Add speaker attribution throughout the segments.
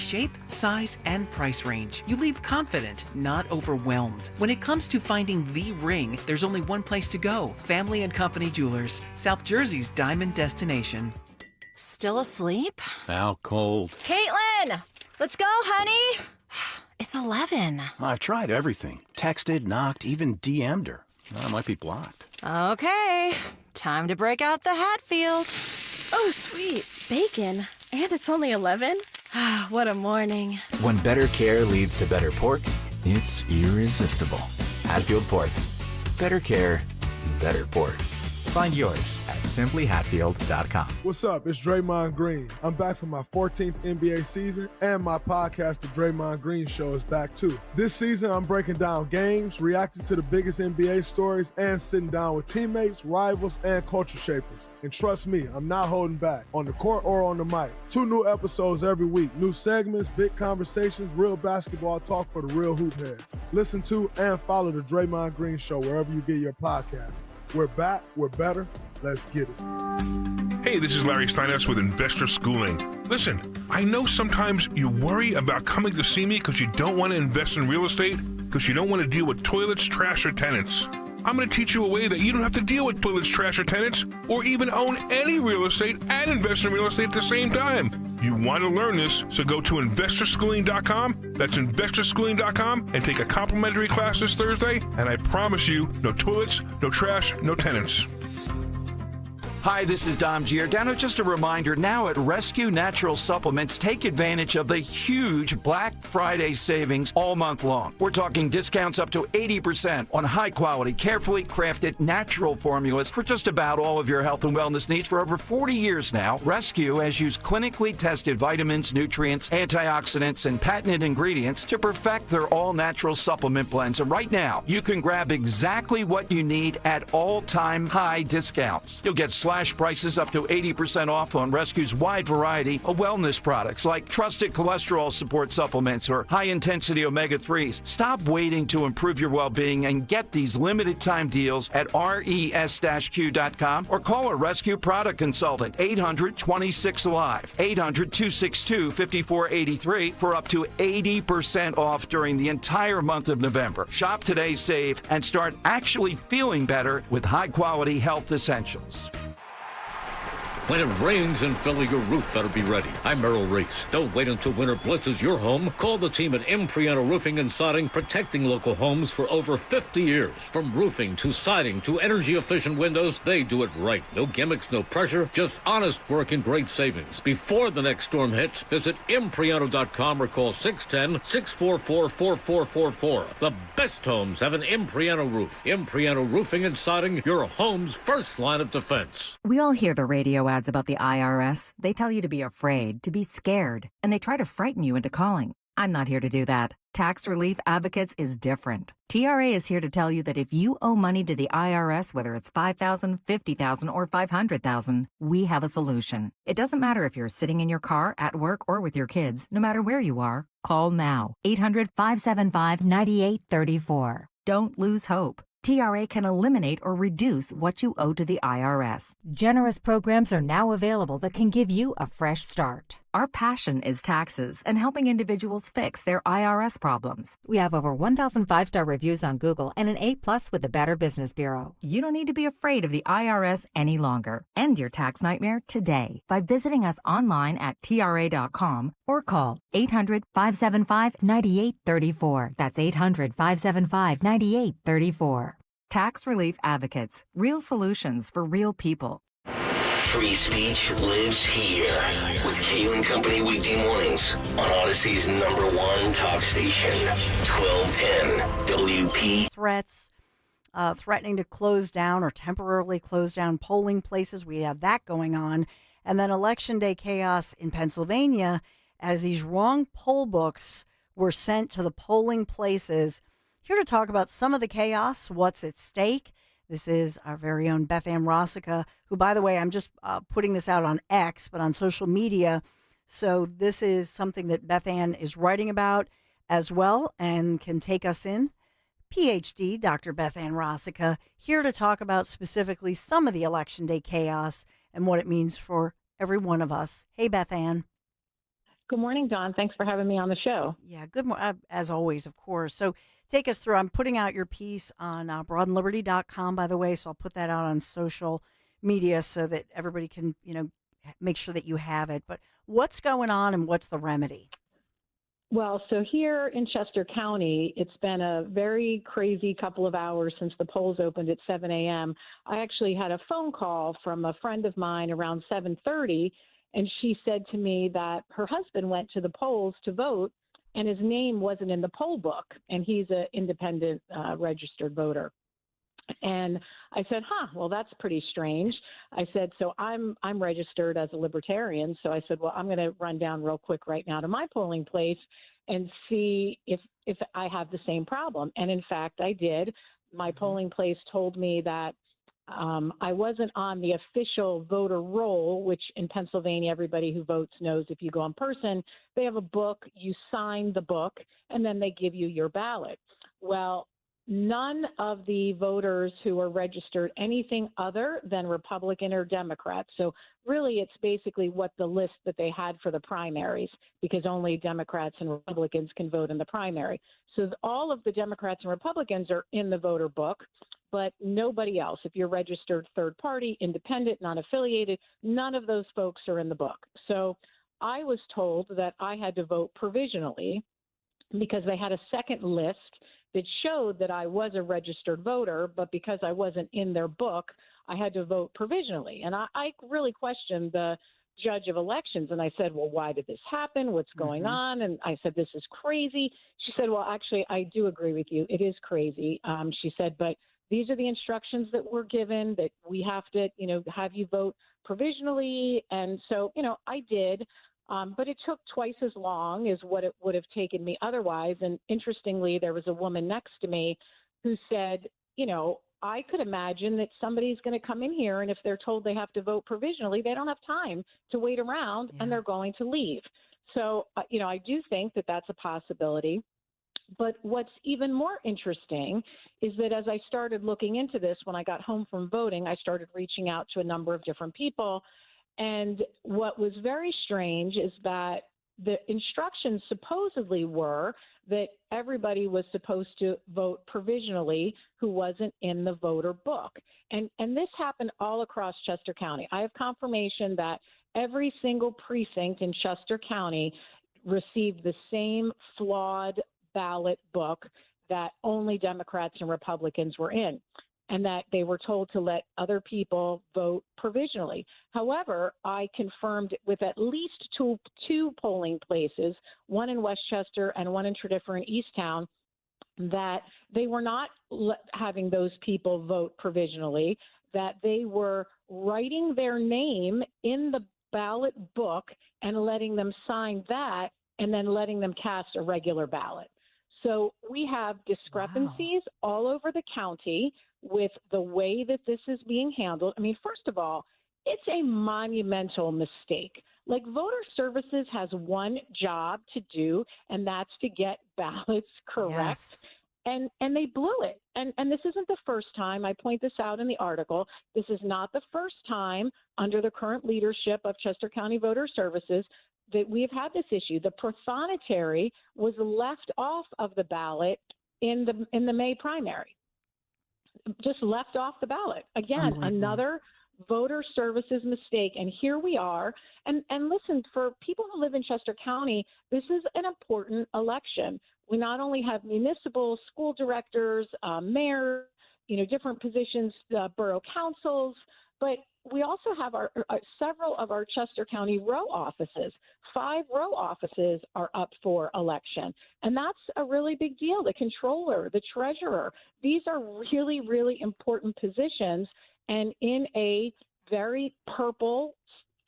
Speaker 1: shape, size, and price range. You leave confident, not overwhelmed. When it comes to finding the ring, there's only one place to go. Family and Company Jewelers, South Jersey's diamond destination.
Speaker 2: Still asleep?
Speaker 3: Out cold.
Speaker 2: Caitlin! Let's go, honey! It's 11.
Speaker 3: I've tried everything. Texted, knocked, even DM'd her. I might be blocked.
Speaker 2: Okay, time to break out the Hatfield.
Speaker 4: Oh, sweet. Bacon. And it's only 11? What a morning.
Speaker 5: When better care leads to better pork, it's irresistible. Hatfield Pork. Better care, better pork. Find yours at simplyhatfield.com.
Speaker 6: What's up? It's Draymond Green. I'm back for my 14th NBA season, and my podcast, The Draymond Green Show, is back too. This season, I'm breaking down games, reacting to the biggest NBA stories, and sitting down with teammates, rivals, and culture shapers. And trust me, I'm not holding back, on the court or on the mic. 2 new episodes every week, new segments, big conversations, real basketball talk for the real hoop heads. Listen to and follow The Draymond Green Show wherever you get your podcasts. We're back, we're better, let's get it.
Speaker 7: Hey, this is Larry Steinhaus with Investor Schooling. Listen, I know sometimes you worry about coming to see me because you don't want to invest in real estate, because you don't want to deal with toilets, trash, or tenants. I'm going to teach you a way that you don't have to deal with toilets, trash, or tenants, or even own any real estate and invest in real estate at the same time. You want to learn this, so go to investorschooling.com. That's investorschooling.com and take a complimentary class this Thursday. And I promise you, no toilets, no trash, no tenants.
Speaker 8: Hi, this is Dom Giordano. Just a reminder, now at Rescue Natural Supplements, take advantage of the huge Black Friday savings all month long. We're talking discounts up to 80% on high-quality, carefully crafted natural formulas for just about all of your health and wellness needs for over 40 years now. Rescue has used clinically tested vitamins, nutrients, antioxidants, and patented ingredients to perfect their all-natural supplement blends. And right now, you can grab exactly what you need at all-time high discounts. You'll get slash prices up to 80% off on Rescue's wide variety of wellness products like trusted cholesterol support supplements or high-intensity omega-3s. Stop waiting to improve your well-being and get these limited-time deals at res-q.com or call a Rescue product consultant, 800-26-ALIVE, 800-262-5483 for up to 80% off during the entire month of November. Shop today, save, and start actually feeling better with high-quality health essentials.
Speaker 9: When it rains in Philly, your roof better be ready. I'm Merrill Reese. Don't wait until winter blitzes your home. Call the team at Impriano Roofing and Siding, protecting local homes for over 50 years. From roofing to siding to energy-efficient windows, they do it right. No gimmicks, no pressure, just honest work and great savings. Before the next storm hits, visit Impriano.com or call 610-644-4444. The best homes have an Impriano roof. Impriano Roofing and Siding, your home's first line of defense.
Speaker 10: We all hear the radio ads about the IRS. They tell you to be afraid, to be scared, and they try to frighten you into calling. I'm not here to do that. Tax Relief Advocates is different. TRA is here to tell you that if you owe money to the IRS, whether it's $5,000, $50,000, or $500,000, we have a solution. It doesn't matter if you're sitting in your car, at work, or with your kids. No matter where you are, call now. 800-575-9834. Don't lose hope. TRA can eliminate or reduce what you owe to the IRS.
Speaker 11: Generous programs are now available that can give you a fresh start.
Speaker 10: Our passion is taxes and helping individuals fix their IRS problems.
Speaker 11: We have over 1,000 five-star reviews on Google and an A+ with the Better Business Bureau.
Speaker 10: You don't need to be afraid of the IRS any longer. End your tax nightmare today by visiting us online at TRA.com or call 800-575-9834. That's 800-575-9834. Tax Relief Advocates. Real solutions for real people.
Speaker 12: Free speech lives here with Kaylee Company weekday mornings on Odyssey's #1 talk station, 1210 WP.
Speaker 13: Threats, threatening to close down or temporarily close down polling places. We have that going on. And then Election Day chaos in Pennsylvania as these wrong poll books were sent to the polling places. Here to talk about some of the chaos, what's at stake. This is our very own Beth Ann Rossica, who, by the way, I'm just putting this out on X, but on social media. So this is something that Beth Ann is writing about as well and can take us in. PhD, Dr. Beth Ann Rossica, here to talk about specifically some of the Election Day chaos and what it means for every one of us. Hey, Beth Ann.
Speaker 14: Good morning, Dawn. Thanks for having me on the show.
Speaker 13: Yeah, good morning, as always, of course. So take us through. I'm putting out your piece on broadandliberty.com, by the way, so I'll put that out on social media so that everybody can, make sure that you have it. But what's going on and what's the remedy?
Speaker 14: Well, so here in Chester County, it's been a very crazy couple of hours since the polls opened at 7 a.m. I actually had a phone call from a friend of mine around 7:30, and she said to me that her husband went to the polls to vote, and his name wasn't in the poll book, and he's an independent registered voter. And I said, well, that's pretty strange. I said, so I'm registered as a libertarian. So I said, well, I'm going to run down real quick right now to my polling place and see if I have the same problem. And in fact, I did. My polling place told me that I wasn't on the official voter roll, which in Pennsylvania, everybody who votes knows if you go in person, they have a book, you sign the book, and then they give you your ballot. Well, none of the voters who are registered anything other than Republican or Democrat. So really, it's basically what the list that they had for the primaries, because only Democrats and Republicans can vote in the primary. So all of the Democrats and Republicans are in the voter book, but nobody else. If you're registered third party, independent, non-affiliated, none of those folks are in the book. So I was told that I had to vote provisionally because they had a second list that showed that I was a registered voter, but because I wasn't in their book, I had to vote provisionally. And I really questioned the judge of elections, and I said, well, why did this happen? What's going on? And I said, this is crazy. She said, well, actually, I do agree with you. It is crazy. She said, but these are the instructions that we're given, that we have to, have you vote provisionally. And so, I did. But it took twice as long as what it would have taken me otherwise. And interestingly, there was a woman next to me who said, I could imagine that somebody's going to come in here, and if they're told they have to vote provisionally, they don't have time to wait around, and they're going to leave. So, I do think that that's a possibility. But what's even more interesting is that as I started looking into this, when I got home from voting, I started reaching out to a number of different people. And what was very strange is that the instructions supposedly were that everybody was supposed to vote provisionally who wasn't in the voter book. And this happened all across Chester County. I have confirmation that every single precinct in Chester County received the same flawed ballot book that only Democrats and Republicans were in, and that they were told to let other people vote provisionally. However, I confirmed with at least two polling places, one in Westchester and one in Tredyffrin Easttown, that they were not having those people vote provisionally, that they were writing their name in the ballot book and letting them sign that and then letting them cast a regular ballot. So we have discrepancies all over the county with the way that this is being handled. I mean, first of all, it's a monumental mistake. Like, voter services has one job to do, and that's to get ballots correct.
Speaker 13: Yes.
Speaker 14: And they blew it. And this isn't the first time. I point this out in the article. This is not the first time under the current leadership of Chester County Voter Services that we have had this issue. The prothonotary was left off of the ballot in the May primary, just left off the ballot. Again, another voter services mistake. And here we are. And listen, for people who live in Chester County, this is an important election. We not only have municipal school directors, mayors, different positions, borough councils, but we also have our several of our Chester County row offices. 5 row offices are up for election. And that's a really big deal. The controller, the treasurer, these are really, really important positions. And in a very purple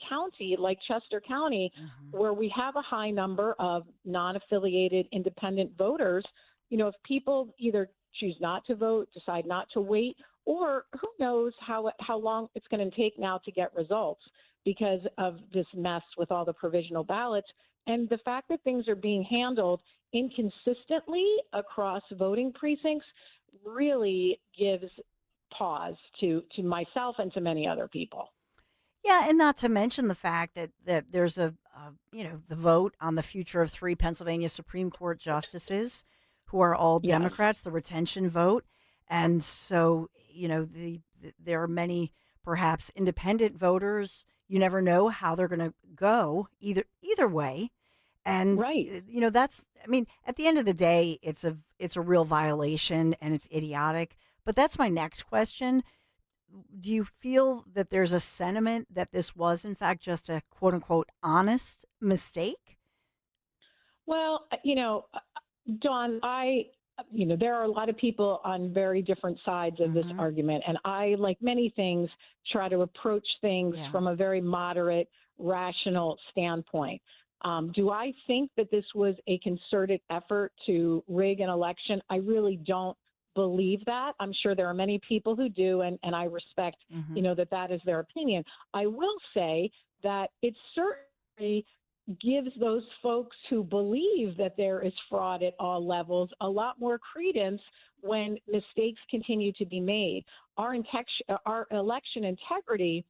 Speaker 14: county like Chester County, where we have a high number of non-affiliated independent voters, if people either choose not to vote, decide not to wait, or who knows how long it's going to take now to get results because of this mess with all the provisional ballots. And the fact that things are being handled inconsistently across voting precincts really gives pause to myself and to many other people.
Speaker 13: Yeah, and not to mention the fact that there's the vote on the future of 3 Pennsylvania Supreme Court justices who are all
Speaker 14: Yes.
Speaker 13: Democrats, the retention vote. And so, there are many perhaps independent voters. You never know how they're going to go either way. And
Speaker 14: Right.
Speaker 13: that's, I mean, at the end of the day, it's a real violation and it's idiotic. But that's my next question. Do you feel that there's a sentiment that this was in fact just a quote unquote honest mistake?
Speaker 14: Well, Dawn, there are a lot of people on very different sides of this argument. And I, like many things, try to approach things from a very moderate, rational standpoint. Do I think that this was a concerted effort to rig an election? I really don't believe that. I'm sure there are many people who do, and I respect, that is their opinion. I will say that it certainly gives those folks who believe that there is fraud at all levels a lot more credence when mistakes continue to be made. Our election integrity,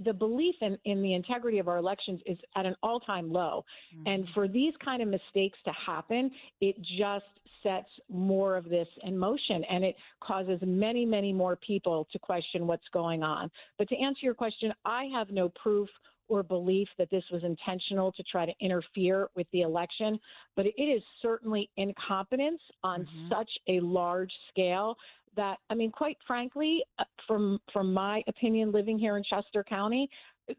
Speaker 14: the belief in the integrity of our elections is at an all-time low. And for these kind of mistakes to happen, it just sets more of this in motion, and it causes many, many more people to question what's going on. But to answer your question, I have no proof or belief that this was intentional to try to interfere with the election, but it is certainly incompetence on such a large scale that, I mean, quite frankly, from my opinion, living here in Chester County,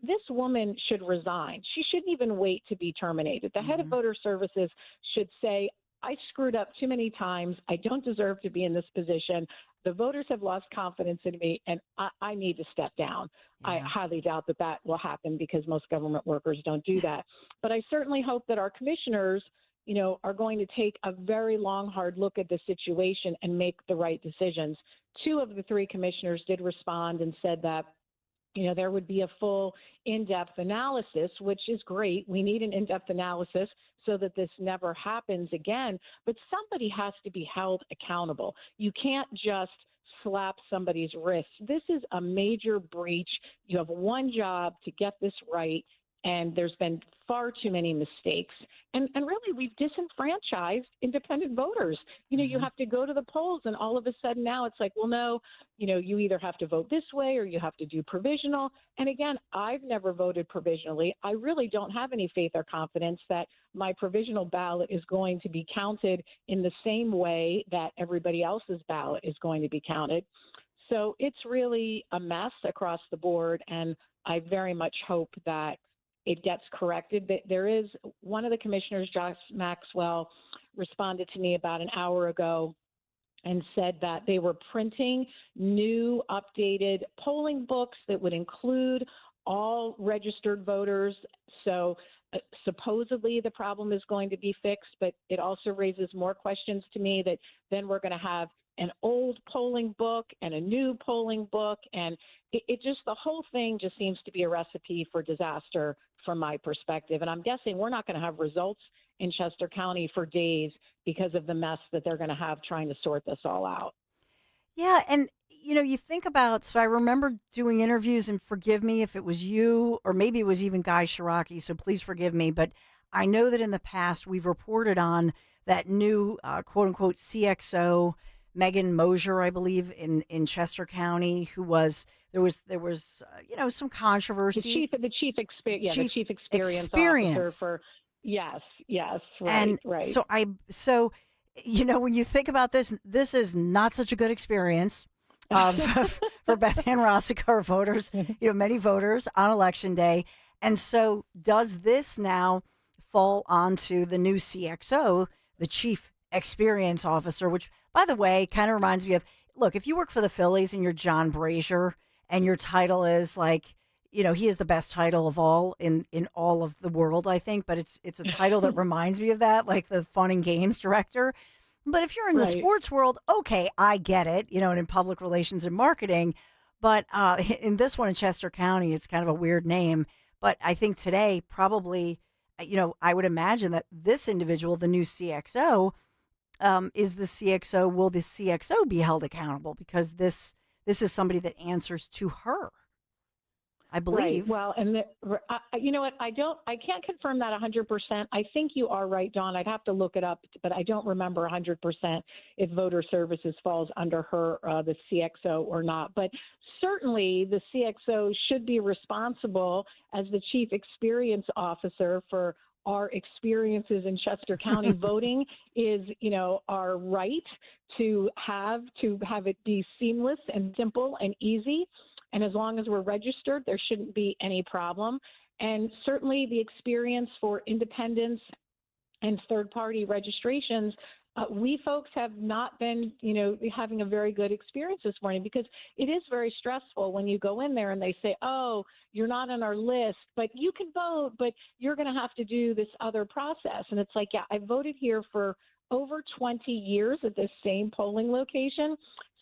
Speaker 14: this woman should resign. She shouldn't even wait to be terminated. The head of voter services should say, I screwed up too many times. I don't deserve to be in this position. The voters have lost confidence in me, and I need to step down. Yeah. I highly doubt that will happen because most government workers don't do that. But I certainly hope that our commissioners, are going to take a very long, hard look at the situation and make the right decisions. 2 of the 3 commissioners did respond and said that, there would be a full in-depth analysis, which is great. We need an in-depth analysis so that this never happens again. But somebody has to be held accountable. You can't just slap somebody's wrist. This is a major breach. You have one job to get this right, and there's been far too many mistakes. And really, we've disenfranchised independent voters. You have to go to the polls, and all of a sudden now it's like, well, no, you either have to vote this way or you have to do provisional. And again, I've never voted provisionally. I really don't have any faith or confidence that my provisional ballot is going to be counted in the same way that everybody else's ballot is going to be counted. So it's really a mess across the board, and I very much hope that it gets corrected. There is one of the commissioners, Josh Maxwell, responded to me about an hour ago and said that they were printing new updated polling books that would include all registered voters. So supposedly the problem is going to be fixed, but it also raises more questions to me that then we're going to have an old polling book and a new polling book. And it just, the whole thing just seems to be a recipe for disaster from my perspective. And I'm guessing we're not going to have results in Chester County for days because of the mess that they're going to have trying to sort this all out.
Speaker 13: Yeah. And, you think about, so I remember doing interviews, and forgive me if it was you or maybe it was even Guy Shiraki, so please forgive me. But I know that in the past we've reported on that new quote unquote CXO, Megan Mosier, I believe, in Chester County, who was there was some controversy.
Speaker 14: The chief experience officer for yes, right,
Speaker 13: and
Speaker 14: right.
Speaker 13: So when you think about this is not such a good experience for Beth Ann Rossick, our voters, many voters on election day. And so does this now fall onto the new CXO, the chief experience officer, which, by the way, kind of reminds me of, look, if you work for the Phillies and you're John Brazier and your title is like, he is the best title of all in all of the world, I think, but it's a title that reminds me of that, like the fun and games director. But if you're in the sports world, okay, I get it, and in public relations and marketing. But in this one in Chester County, it's kind of a weird name. But I think today probably, I would imagine that this individual, the new CXO, is the CXO. Will the CXO be held accountable? Because this is somebody that answers to her. I believe.
Speaker 14: Right. Well, and you know what? I can't confirm that 100%. I think you are right, Dawn. I'd have to look it up, but I don't remember 100% if voter services falls under her, the CXO or not. But certainly the CXO should be responsible as the chief experience officer for our experiences in Chester County. Voting is, our right to have it be seamless and simple and easy. And as long as we're registered, there shouldn't be any problem. And certainly the experience for independents and third-party registrations, we folks have not been, having a very good experience this morning, because it is very stressful when you go in there and they say, oh, you're not on our list, but you can vote, but you're going to have to do this other process. And it's like, yeah, I voted here for over 20 years at this same polling location.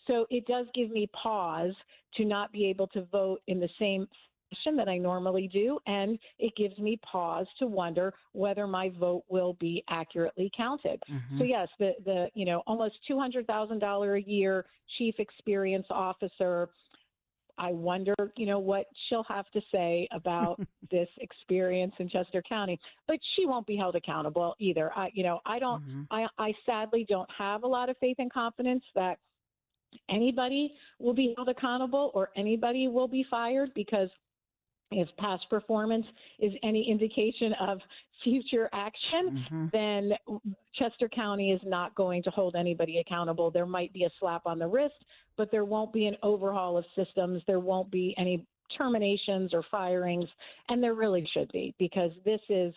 Speaker 14: So it does give me pause to not be able to vote in the same fashion that I normally do, and it gives me pause to wonder whether my vote will be accurately counted.
Speaker 13: Mm-hmm.
Speaker 14: So yes, the almost $200,000 a year chief experience officer, I wonder, what she'll have to say about this experience in Chester County. But she won't be held accountable either. I sadly don't have a lot of faith and confidence that anybody will be held accountable or anybody will be fired, because if past performance is any indication of future action, then Chester County is not going to hold anybody accountable. There might be a slap on the wrist, but there won't be an overhaul of systems. There won't be any terminations or firings, and there really should be, because this is,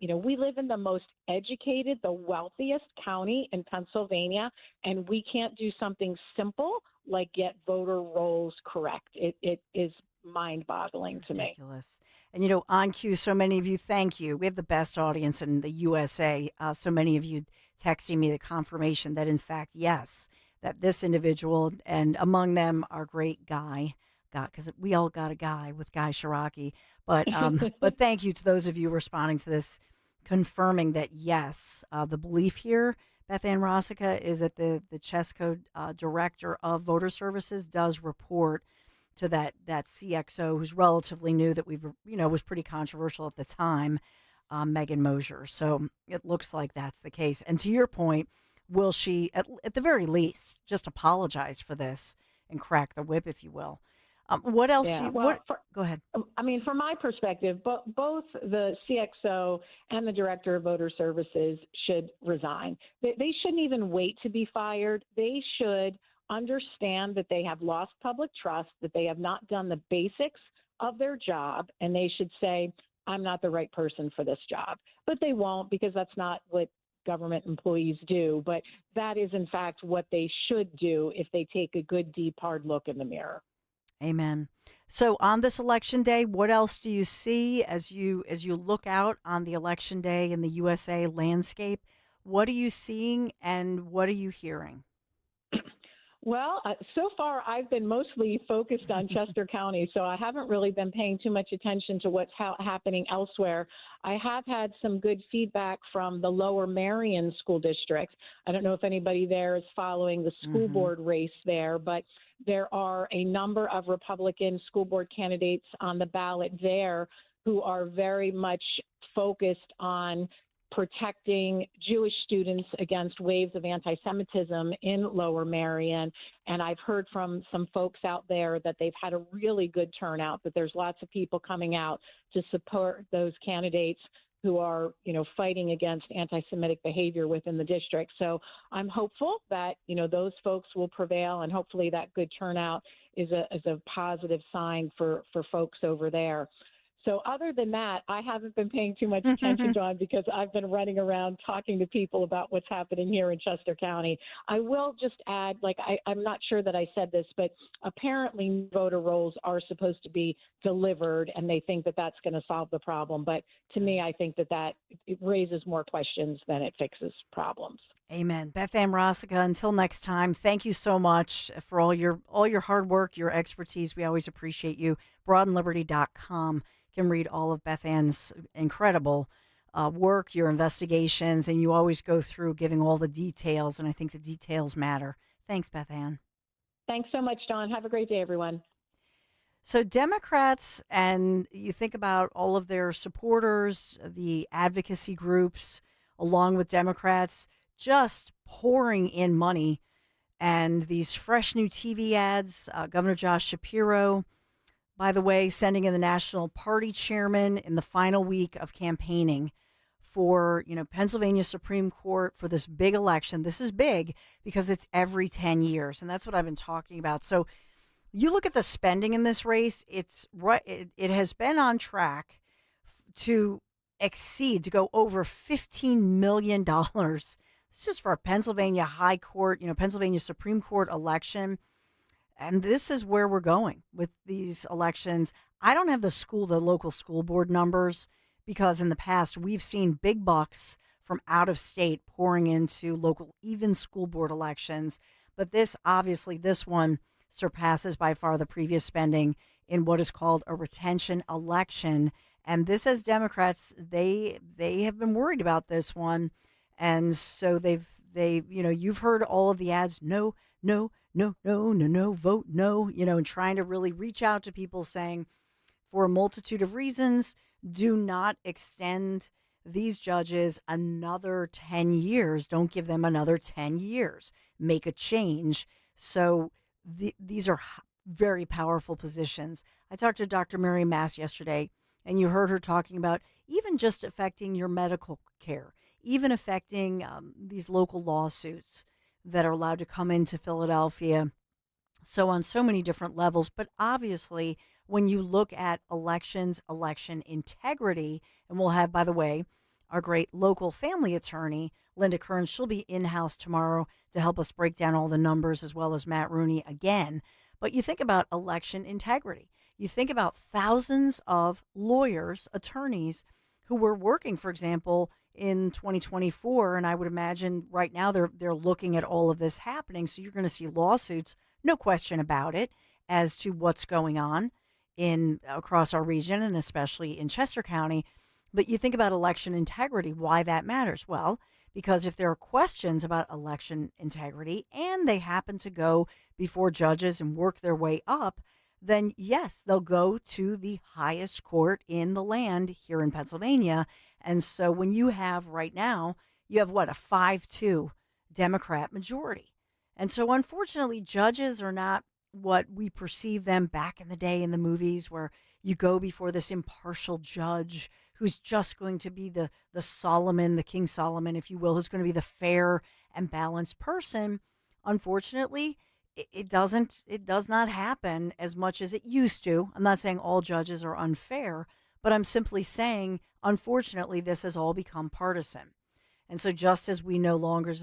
Speaker 14: we live in the most educated, the wealthiest county in Pennsylvania, and we can't do something simple like get voter rolls correct. It is mind-boggling to me.
Speaker 13: Ridiculous. And, on cue, so many of you, thank you. We have the best audience in the USA. So many of you texting me the confirmation that, in fact, yes, that this individual, and among them our great Guy, because we all got a guy with Guy Shiraki. But but thank you to those of you responding to this, confirming that, yes, the belief here, Beth Ann Rosica, is that the Chesco director of voter services does report to that CXO, who's relatively new, that was pretty controversial at the time, Megan Mosier. So it looks like that's the case. And to your point, will she, at the very least, just apologize for this and crack the whip, if you will? What else?
Speaker 14: Yeah,
Speaker 13: go ahead.
Speaker 14: I mean, from my perspective, both the CXO and the Director of Voter Services should resign. They shouldn't even wait to be fired. They should understand that they have lost public trust, that they have not done the basics of their job, and they should say, I'm not the right person for this job. But they won't, because that's not what government employees do. But that is, in fact, what they should do if they take a good, deep, hard look in the mirror.
Speaker 13: Amen. So on this election day, what else do you see as you look out on the election day in the USA landscape? What are you seeing and what are you hearing?
Speaker 14: Well, so far I've been mostly focused on Chester County, so I haven't really been paying too much attention to what's happening elsewhere. I have had some good feedback from the Lower Merion School District. I don't know if anybody there is following the school board race there, but there are a number of Republican school board candidates on the ballot there who are very much focused on protecting Jewish students against waves of anti-Semitism in Lower Merion. And I've heard from some folks out there that they've had a really good turnout, that there's lots of people coming out to support those candidates who are, fighting against anti-Semitic behavior within the district. So I'm hopeful that, those folks will prevail, and hopefully that good turnout is a positive sign for folks over there. So other than that, I haven't been paying too much attention, John, because I've been running around talking to people about what's happening here in Chester County. I will just add, I'm not sure that I said this, but apparently voter rolls are supposed to be delivered, and they think that that's going to solve the problem. But to me, I think that it raises more questions than it fixes problems.
Speaker 13: Amen. Beth Ann Rosica, until next time, thank you so much for all your hard work, your expertise. We always appreciate you. BroadandLiberty.com. Can read all of Beth Ann's incredible work, your investigations, and you always go through giving all the details, and I think the details matter. Thanks, Beth Ann.
Speaker 14: Thanks so much, Dawn. Have a great day, everyone.
Speaker 13: So Democrats, and you think about all of their supporters, the advocacy groups, along with Democrats, just pouring in money. And these fresh new TV ads, Governor Josh Shapiro, by the way, sending in the National Party chairman in the final week of campaigning for, Pennsylvania Supreme Court for this big election. This is big because it's every 10 years. And that's what I've been talking about. So you look at the spending in this race, it's right. It has been on track to go over $15 million. This is for a Pennsylvania High Court, Pennsylvania Supreme Court election. And this is where we're going with these elections. I don't have the local school board numbers because in the past we've seen big bucks from out of state pouring into local, even school board elections. But this one surpasses by far the previous spending in what is called a retention election. And this, as Democrats, they have been worried about this one. And so you've heard all of the ads, no, vote no, and trying to really reach out to people saying, for a multitude of reasons, do not extend these judges another 10 years. Don't give them another 10 years. Make a change. So these are very powerful positions. I talked to Dr. Mary Mass yesterday, and you heard her talking about even just affecting your medical care, even affecting these local lawsuits that are allowed to come into Philadelphia. So on so many different levels. But obviously, when you look at election integrity, and we'll have, by the way, our great local family attorney, Linda Kearns, she'll be in-house tomorrow to help us break down all the numbers, as well as Matt Rooney again. But you think about election integrity. You think about thousands of lawyers, attorneys who were working, for example, in 2024, and I would imagine right now they're looking at all of this happening. So you're going to see lawsuits, no question about it, as to what's going on across our region and especially in Chester County. But you think about election integrity, why that matters. Well, because if there are questions about election integrity and they happen to go before judges and work their way up, then yes, they'll go to the highest court in the land here in Pennsylvania. And so when you have right now, you have a 5-2 Democrat majority. And so unfortunately, judges are not what we perceive them back in the day in the movies, where you go before this impartial judge who's just going to be the Solomon, the King Solomon, if you will, who's going to be the fair and balanced person. Unfortunately, it does not happen as much as it used to. I'm not saying all judges are unfair, but I'm simply saying, unfortunately, this has all become partisan. And so just as we no longer,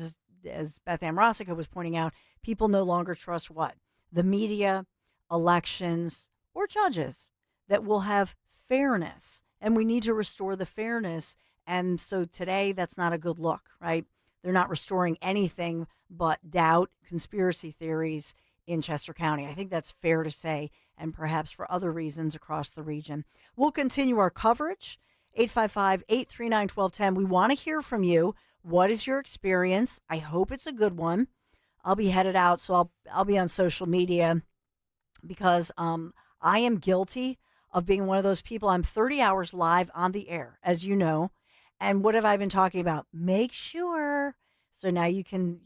Speaker 13: as Beth Ann Rossica was pointing out, people no longer trust what? The media, elections, or judges that will have fairness. And we need to restore the fairness. And so today, that's not a good look, right? They're not restoring anything but doubt, conspiracy theories in Chester County. I think that's fair to say, and perhaps for other reasons across the region. We'll continue our coverage. 855-839-1210. We want to hear from you. What is your experience? I hope it's a good one. I'll be headed out, so I'll be on social media because I am guilty of being one of those people. I'm 30 hours live on the air, as you know. And what have I been talking about? Make sure. So now you can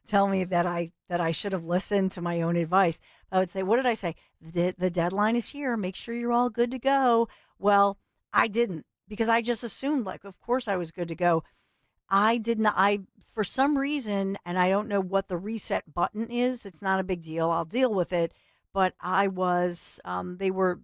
Speaker 13: tell me that I should have listened to my own advice. I would say, what did I say? The deadline is here. Make sure you're all good to go. Well, I didn't, because I just assumed, of course I was good to go. I did not. For some reason, and I don't know what the reset button is. It's not a big deal. I'll deal with it. But I was, they were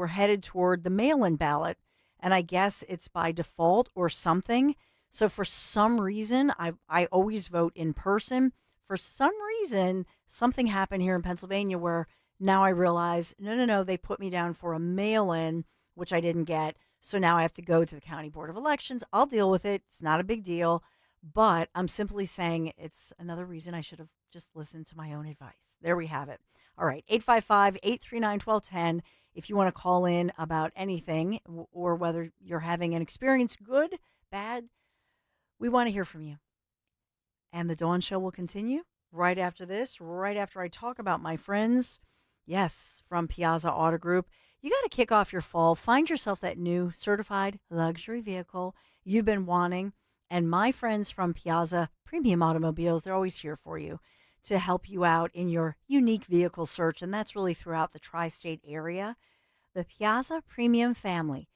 Speaker 13: headed toward the mail-in ballot, and I guess it's by default or something. So for some reason, I always vote in person. For some reason, something happened here in Pennsylvania where now I realize, no, they put me down for a mail-in, which I didn't get. So now I have to go to the County Board of Elections. I'll deal with it. It's not a big deal. But I'm simply saying it's another reason I should have just listened to my own advice. There we have it. All right, 855-839-1210. If you want to call in about anything or whether you're having an experience, good, bad, we want to hear from you. And the Dawn Show will continue right after this, right after I talk about my friends. Yes, from Piazza Auto Group. You got to kick off your fall. Find yourself that new certified luxury vehicle you've been wanting. And my friends from Piazza Premium Automobiles, they're always here for you to help you out in your unique vehicle search. And that's really throughout the tri-state area. The Piazza Premium family,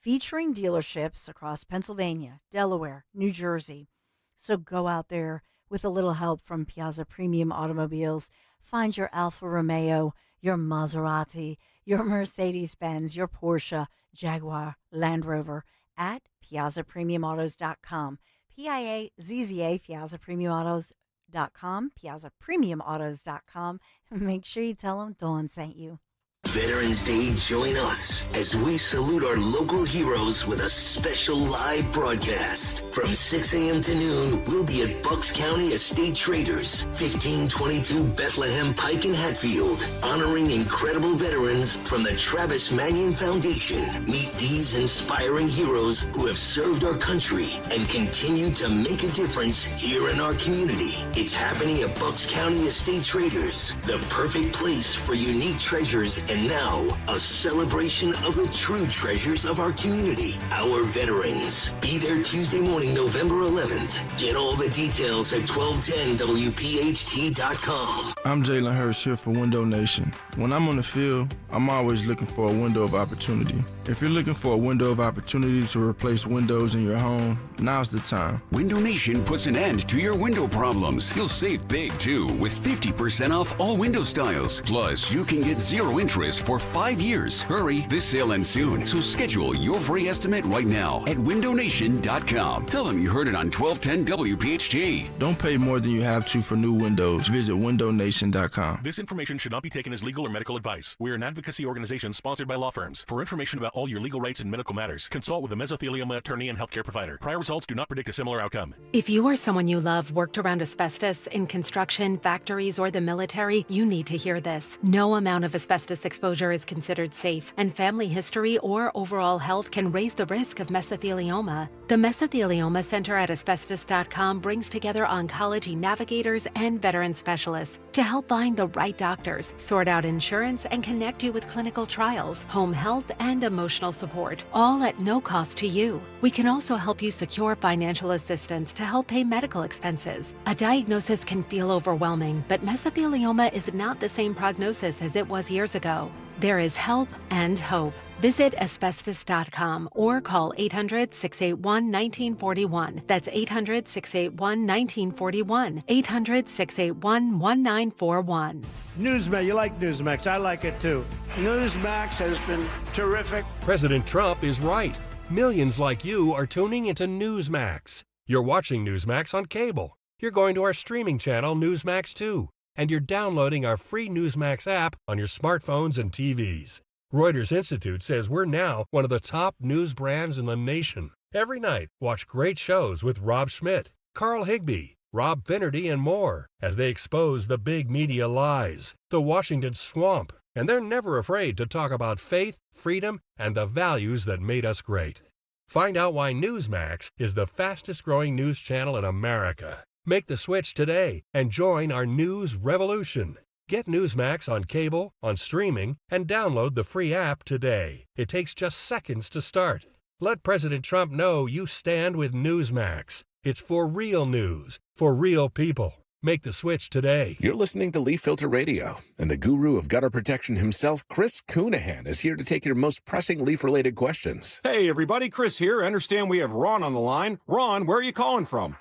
Speaker 13: featuring dealerships across Pennsylvania, Delaware, New Jersey. So go out there with a little help from Piazza Premium Automobiles. Find your Alfa Romeo, your Maserati, your Mercedes-Benz, your Porsche, Jaguar, Land Rover at PiazzaPremiumAutos.com. Piazza, PiazzaPremiumAutos.com, PiazzaPremiumAutos.com. Make sure you tell them Dawn sent you.
Speaker 12: Veterans Day, join us as we salute our local heroes with a special live broadcast. From 6 a.m. to noon, we'll be at Bucks County Estate Traders, 1522 Bethlehem Pike in Hatfield, honoring incredible veterans from the Travis Manion Foundation. Meet these inspiring heroes who have served our country and continue to make a difference here in our community. It's happening at Bucks County Estate Traders, the perfect place for unique treasures and now, a celebration of the true treasures of our community, our veterans. Be there Tuesday morning, November 11th. Get all the details at 1210WPHT.com.
Speaker 15: I'm Jalen Hurst here for Window Nation. When I'm on the field, I'm always looking for a window of opportunity. If you're looking for a window of opportunity to replace windows in your home, now's the time.
Speaker 16: Window Nation puts an end to your window problems. You'll save big, too, with 50% off all window styles. Plus, you can get 0 interest for 5 years. Hurry, this sale ends soon, so schedule your free estimate right now at windownation.com. Tell them you heard it on 1210 WPHT.
Speaker 15: Don't pay more than you have to for new windows. Visit windownation.com.
Speaker 17: This information should not be taken as legal or medical advice. We're an advocacy organization sponsored by law firms. For information about all your legal rights and medical matters, consult with a mesothelioma attorney and healthcare provider. Prior results do not predict a similar outcome.
Speaker 11: If you or someone you love worked around asbestos in construction, factories, or the military, you need to hear this. No amount of asbestos exposure is considered safe, and family history or overall health can raise the risk of mesothelioma. The Mesothelioma Center at asbestos.com brings together oncology navigators and veteran specialists to help find the right doctors, sort out insurance, and connect you with clinical trials, home health, and emotional support, all at no cost to you. We can also help you secure financial assistance to help pay medical expenses. A diagnosis can feel overwhelming, but mesothelioma is not the same prognosis as it was years ago. There is help and hope. Visit asbestos.com or call 800-681-1941. That's 800-681-1941. 800-681-1941.
Speaker 18: Newsmax, you like Newsmax. I like it too. Newsmax has been terrific.
Speaker 19: President Trump is right. Millions like you are tuning into Newsmax. You're watching Newsmax on cable. You're going to our streaming channel, Newsmax 2. And you're downloading our free Newsmax app on your smartphones and TVs. Reuters Institute says we're now one of the top news brands in the nation. Every night, watch great shows with Rob Schmidt, Carl Higbie, Rob Finnerty, and more as they expose the big media lies, the Washington swamp, and they're never afraid to talk about faith, freedom, and the values that made us great. Find out why Newsmax is the fastest-growing news channel in America. Make the switch today and join our news revolution. Get Newsmax on cable, on streaming, and download the free app today. It takes just seconds to start. Let President Trump know you stand with Newsmax. It's for real news, for real people. Make the switch today.
Speaker 20: You're listening to Leaf Filter Radio, and the guru of gutter protection himself, Chris Coonahan, is here to take your most pressing leaf-related questions.
Speaker 21: Hey, everybody, Chris here. I understand we have Ron on the line. Ron, where are you calling from?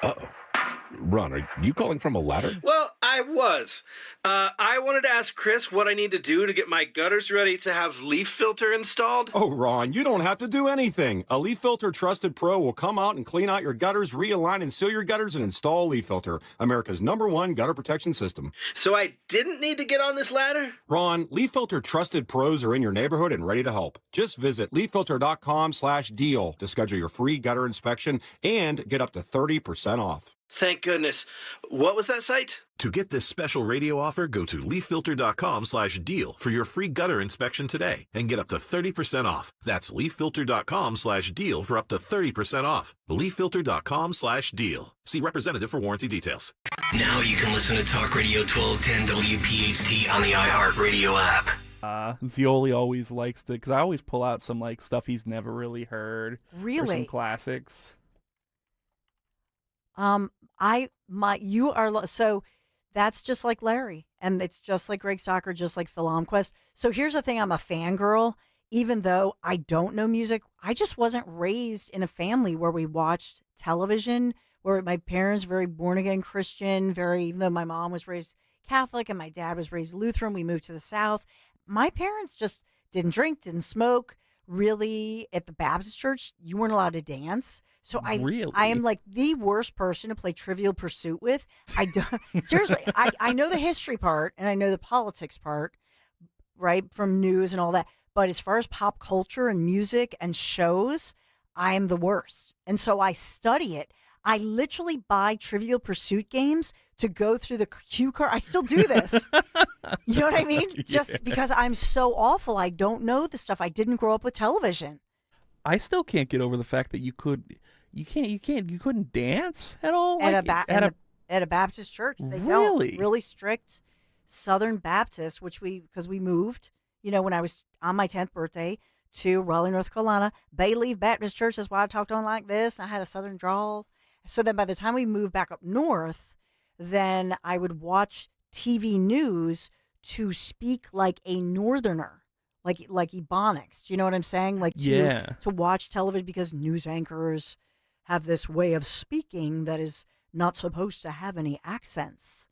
Speaker 20: Uh-oh. Ron, are you calling from a ladder?
Speaker 22: Well, I was. I wanted to ask Chris what I need to do to get my gutters ready to have leaf filter installed.
Speaker 21: Oh, Ron, you don't have to do anything. A Leaf Filter Trusted Pro will come out and clean out your gutters, realign and seal your gutters, and install Leaf Filter, America's #1 gutter protection system.
Speaker 22: So I didn't need to get on this ladder?
Speaker 21: Ron, Leaf Filter Trusted Pros are in your neighborhood and ready to help. Just visit leaffilter.com/deal to schedule your free gutter inspection and get up to 30% off.
Speaker 22: Thank goodness. What was that site?
Speaker 20: To get this special radio offer, go to leaffilter.com/deal for your free gutter inspection today and get up to 30% off. That's leaffilter.com/deal for up to 30% off. leaffilter.com/deal. See representative for warranty details.
Speaker 12: Now you can listen to Talk Radio 1210 WPHT on the iHeartRadio app.
Speaker 1: Zioli always likes to, because I always pull out some like stuff he's never really heard.
Speaker 13: Really?
Speaker 1: Or some classics.
Speaker 13: So that's just like Larry, and it's just like Greg Stocker, just like Phil Almquist. So here's the thing: I'm a fangirl, even though I don't know music. I just wasn't raised in a family where we watched television, where my parents very born again Christian, even though my mom was raised Catholic and my dad was raised Lutheran. We moved to the South. My parents just didn't drink, didn't smoke. Really, at the Baptist church, you weren't allowed to dance. So I am like the worst person to play Trivial Pursuit with. I don't seriously. I know the history part and I know the politics part, right, from news and all that. But as far as pop culture and music and shows, I am the worst. And so I study it. I literally buy Trivial Pursuit games to go through the cue card. I still do this. You know what I mean? Just because I'm so awful. I don't know the stuff. I didn't grow up with television.
Speaker 1: I still can't get over the fact that you couldn't dance at all
Speaker 13: At a Baptist church. They don't. Really strict Southern Baptist, because we moved, when I was on my 10th birthday to Raleigh, North Carolina, Bayleaf Baptist Church. That's why I talked on like this. I had a Southern drawl. So then by the time we moved back up north, then I would watch TV news to speak like a Northerner, like Ebonics. Do you know what I'm saying? Like to watch television, because news anchors have this way of speaking that is not supposed to have any accents.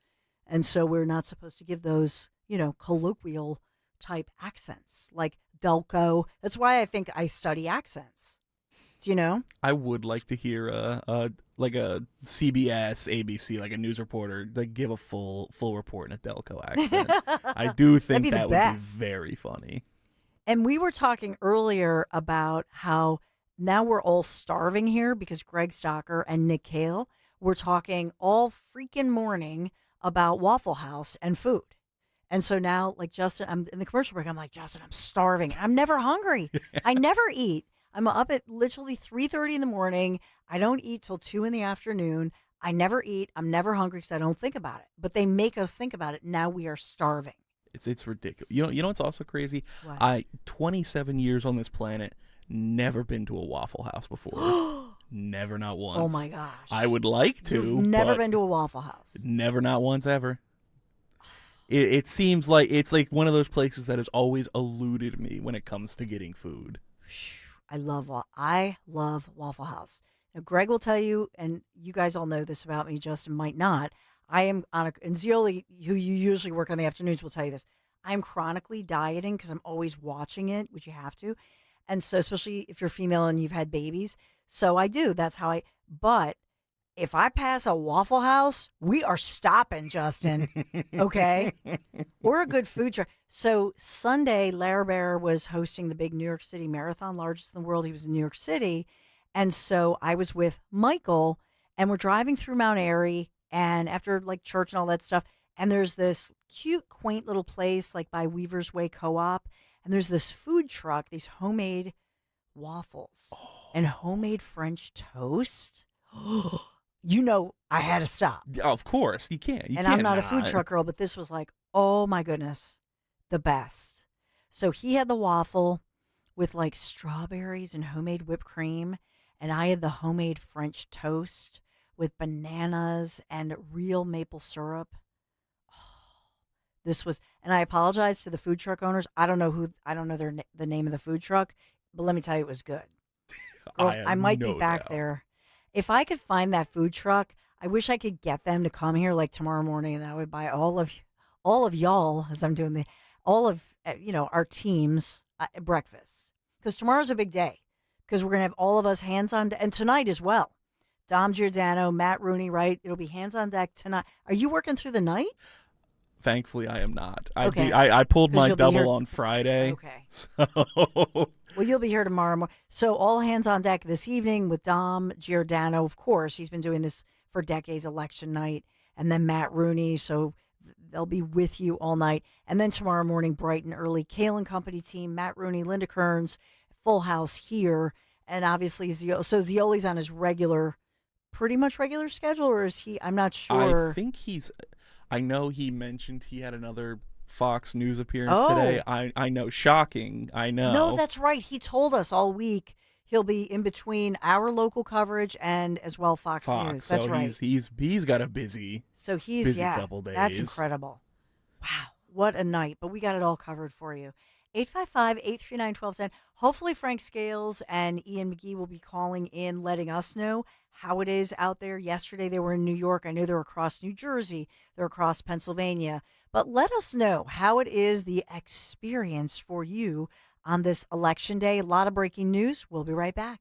Speaker 13: And so we're not supposed to give those, colloquial type accents like Delco. That's why I think I study accents. Do you know?
Speaker 1: I would like to hear like a CBS, ABC, like a news reporter, like give a full report in a Delco accent. I do think that would be very funny.
Speaker 13: And we were talking earlier about how now we're all starving here because Greg Stocker and Nick Cale were talking all freaking morning about Waffle House and food. And so now, like Justin, I'm in the commercial break. I'm like, Justin, I'm starving. I'm never hungry. I never eat. I'm up at literally 3:30 in the morning. I don't eat till 2 in the afternoon. I never eat. I'm never hungry because I don't think about it. But they make us think about it. Now we are starving.
Speaker 1: It's ridiculous. You know what's also crazy?
Speaker 13: What?
Speaker 1: 27 years on this planet, never been to a Waffle House before. Never, not once.
Speaker 13: Oh my gosh.
Speaker 1: I would like to.
Speaker 13: You've never been to a Waffle House.
Speaker 1: Never, not once, ever. It seems like it's like one of those places that has always eluded me when it comes to getting food.
Speaker 13: I love Waffle House. Now, Greg will tell you, and you guys all know this about me, Justin might not. I am and Zioli, who you usually work on the afternoons, will tell you this. I'm chronically dieting because I'm always watching it, which you have to. And so, especially if you're female and you've had babies. So I do. That's how but if I pass a Waffle House, we are stopping, Justin. Okay? Or a good food truck. So Sunday, Larry Bear was hosting the big New York City Marathon, largest in the world. He was in New York City. And so I was with Michael, and we're driving through Mount Airy, and after like church and all that stuff, and there's this cute, quaint little place like by Weaver's Way Co-op, and there's this food truck, these homemade waffles and homemade French toast. I had to stop.
Speaker 1: Of course, you can't.
Speaker 13: I'm not a food truck girl, but this was like, oh my goodness, the best. So he had the waffle with like strawberries and homemade whipped cream, and I had the homemade French toast with bananas and real maple syrup. This was, and I apologize to the food truck owners. I don't know the name of the food truck, but let me tell you, it was good. Girl, I might be back there. If I could find that food truck, I wish I could get them to come here like tomorrow morning, and I would buy all of y'all, as I'm doing all of our teams breakfast, because tomorrow's a big day, because we're gonna have all of us hands on, and tonight as well. Dom Giordano, Matt Rooney, right? It'll be hands on deck tonight. Are you working through the night?
Speaker 1: Thankfully, I am not.
Speaker 13: Okay.
Speaker 1: I pulled my double on Friday.
Speaker 13: Okay.
Speaker 1: So.
Speaker 13: Well, you'll be here tomorrow morning. So all hands on deck this evening with Dom Giordano. Of course, he's been doing this for decades election night. And then Matt Rooney, so they'll be with you all night. And then tomorrow morning, bright and early, Kale & Company team, Matt Rooney, Linda Kearns, full house here. And obviously, Zioli's on his pretty much regular schedule, or is he? I'm not sure.
Speaker 1: I think I know he mentioned he had another Fox News appearance today. I know. Shocking. I know.
Speaker 13: No, that's right. He told us all week he'll be in between our local coverage and as well Fox News. That's right.
Speaker 1: He's got a busy.
Speaker 13: So
Speaker 1: busy couple days.
Speaker 13: That's incredible. Wow, what a night! But we got it all covered for you. 855-839-1210. Hopefully Frank Scales and Ian McGee will be calling in, letting us know how it is out there. Yesterday they were in New York. I know they're across New Jersey. They're across Pennsylvania. But let us know how it is, the experience for you on this election day. A lot of breaking news. We'll be right back.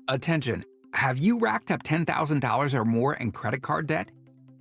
Speaker 2: Attention. Have you racked up $10,000 or more in credit card debt?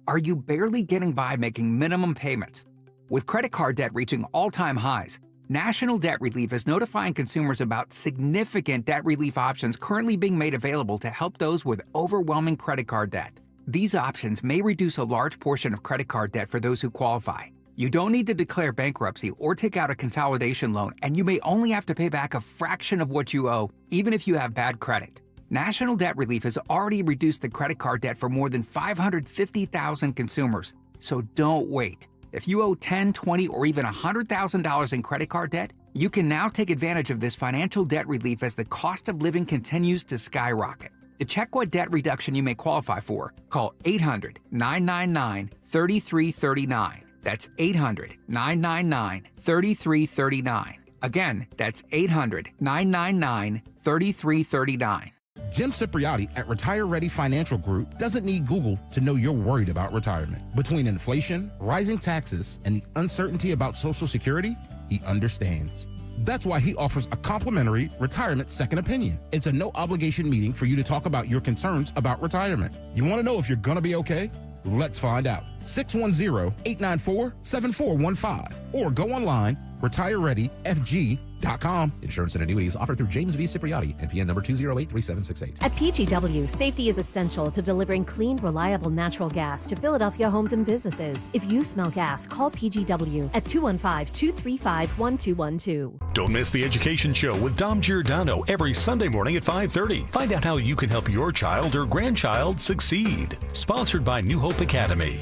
Speaker 2: Are you barely getting by making minimum payments? With credit card debt reaching all-time highs, National Debt Relief is notifying consumers about significant debt relief options currently being made available to help those with overwhelming credit card debt. These options may reduce a large portion of credit card debt for those who qualify. You don't need to declare bankruptcy or take out a consolidation loan, and you may only have to pay back a fraction of what you owe, even if you have bad credit. National Debt Relief has already reduced the credit card debt for more than 550,000 consumers, so don't wait. If you owe $10,000, $20,000, or even $100,000 in credit card debt, you can now take advantage of this financial debt relief as the cost of living continues to skyrocket. To check what debt reduction you may qualify for, call 800-999-3339. That's 800-999-3339. Again, that's 800-999-3339.
Speaker 3: Jim Cipriotti at Retire Ready Financial Group doesn't need Google to know you're worried about retirement. Between inflation, rising taxes, and the uncertainty about Social Security, he understands. That's why he offers a complimentary retirement second opinion. It's a no-obligation meeting for you to talk about your concerns about retirement. You want to know if you're going to be okay? Let's find out. 610-894-7415 or go online, retirereadyfg.com.
Speaker 23: Insurance and annuities offered through James V. Cipriotti, NPN number 2083768.
Speaker 24: At PGW, safety is essential to delivering clean, reliable natural gas to Philadelphia homes and businesses. If you smell gas, call PGW at 215-235-1212.
Speaker 17: Don't miss the Education Show with Dom Giordano every Sunday morning at 5:30. Find out how you can help your child or grandchild succeed. Sponsored by New Hope Academy.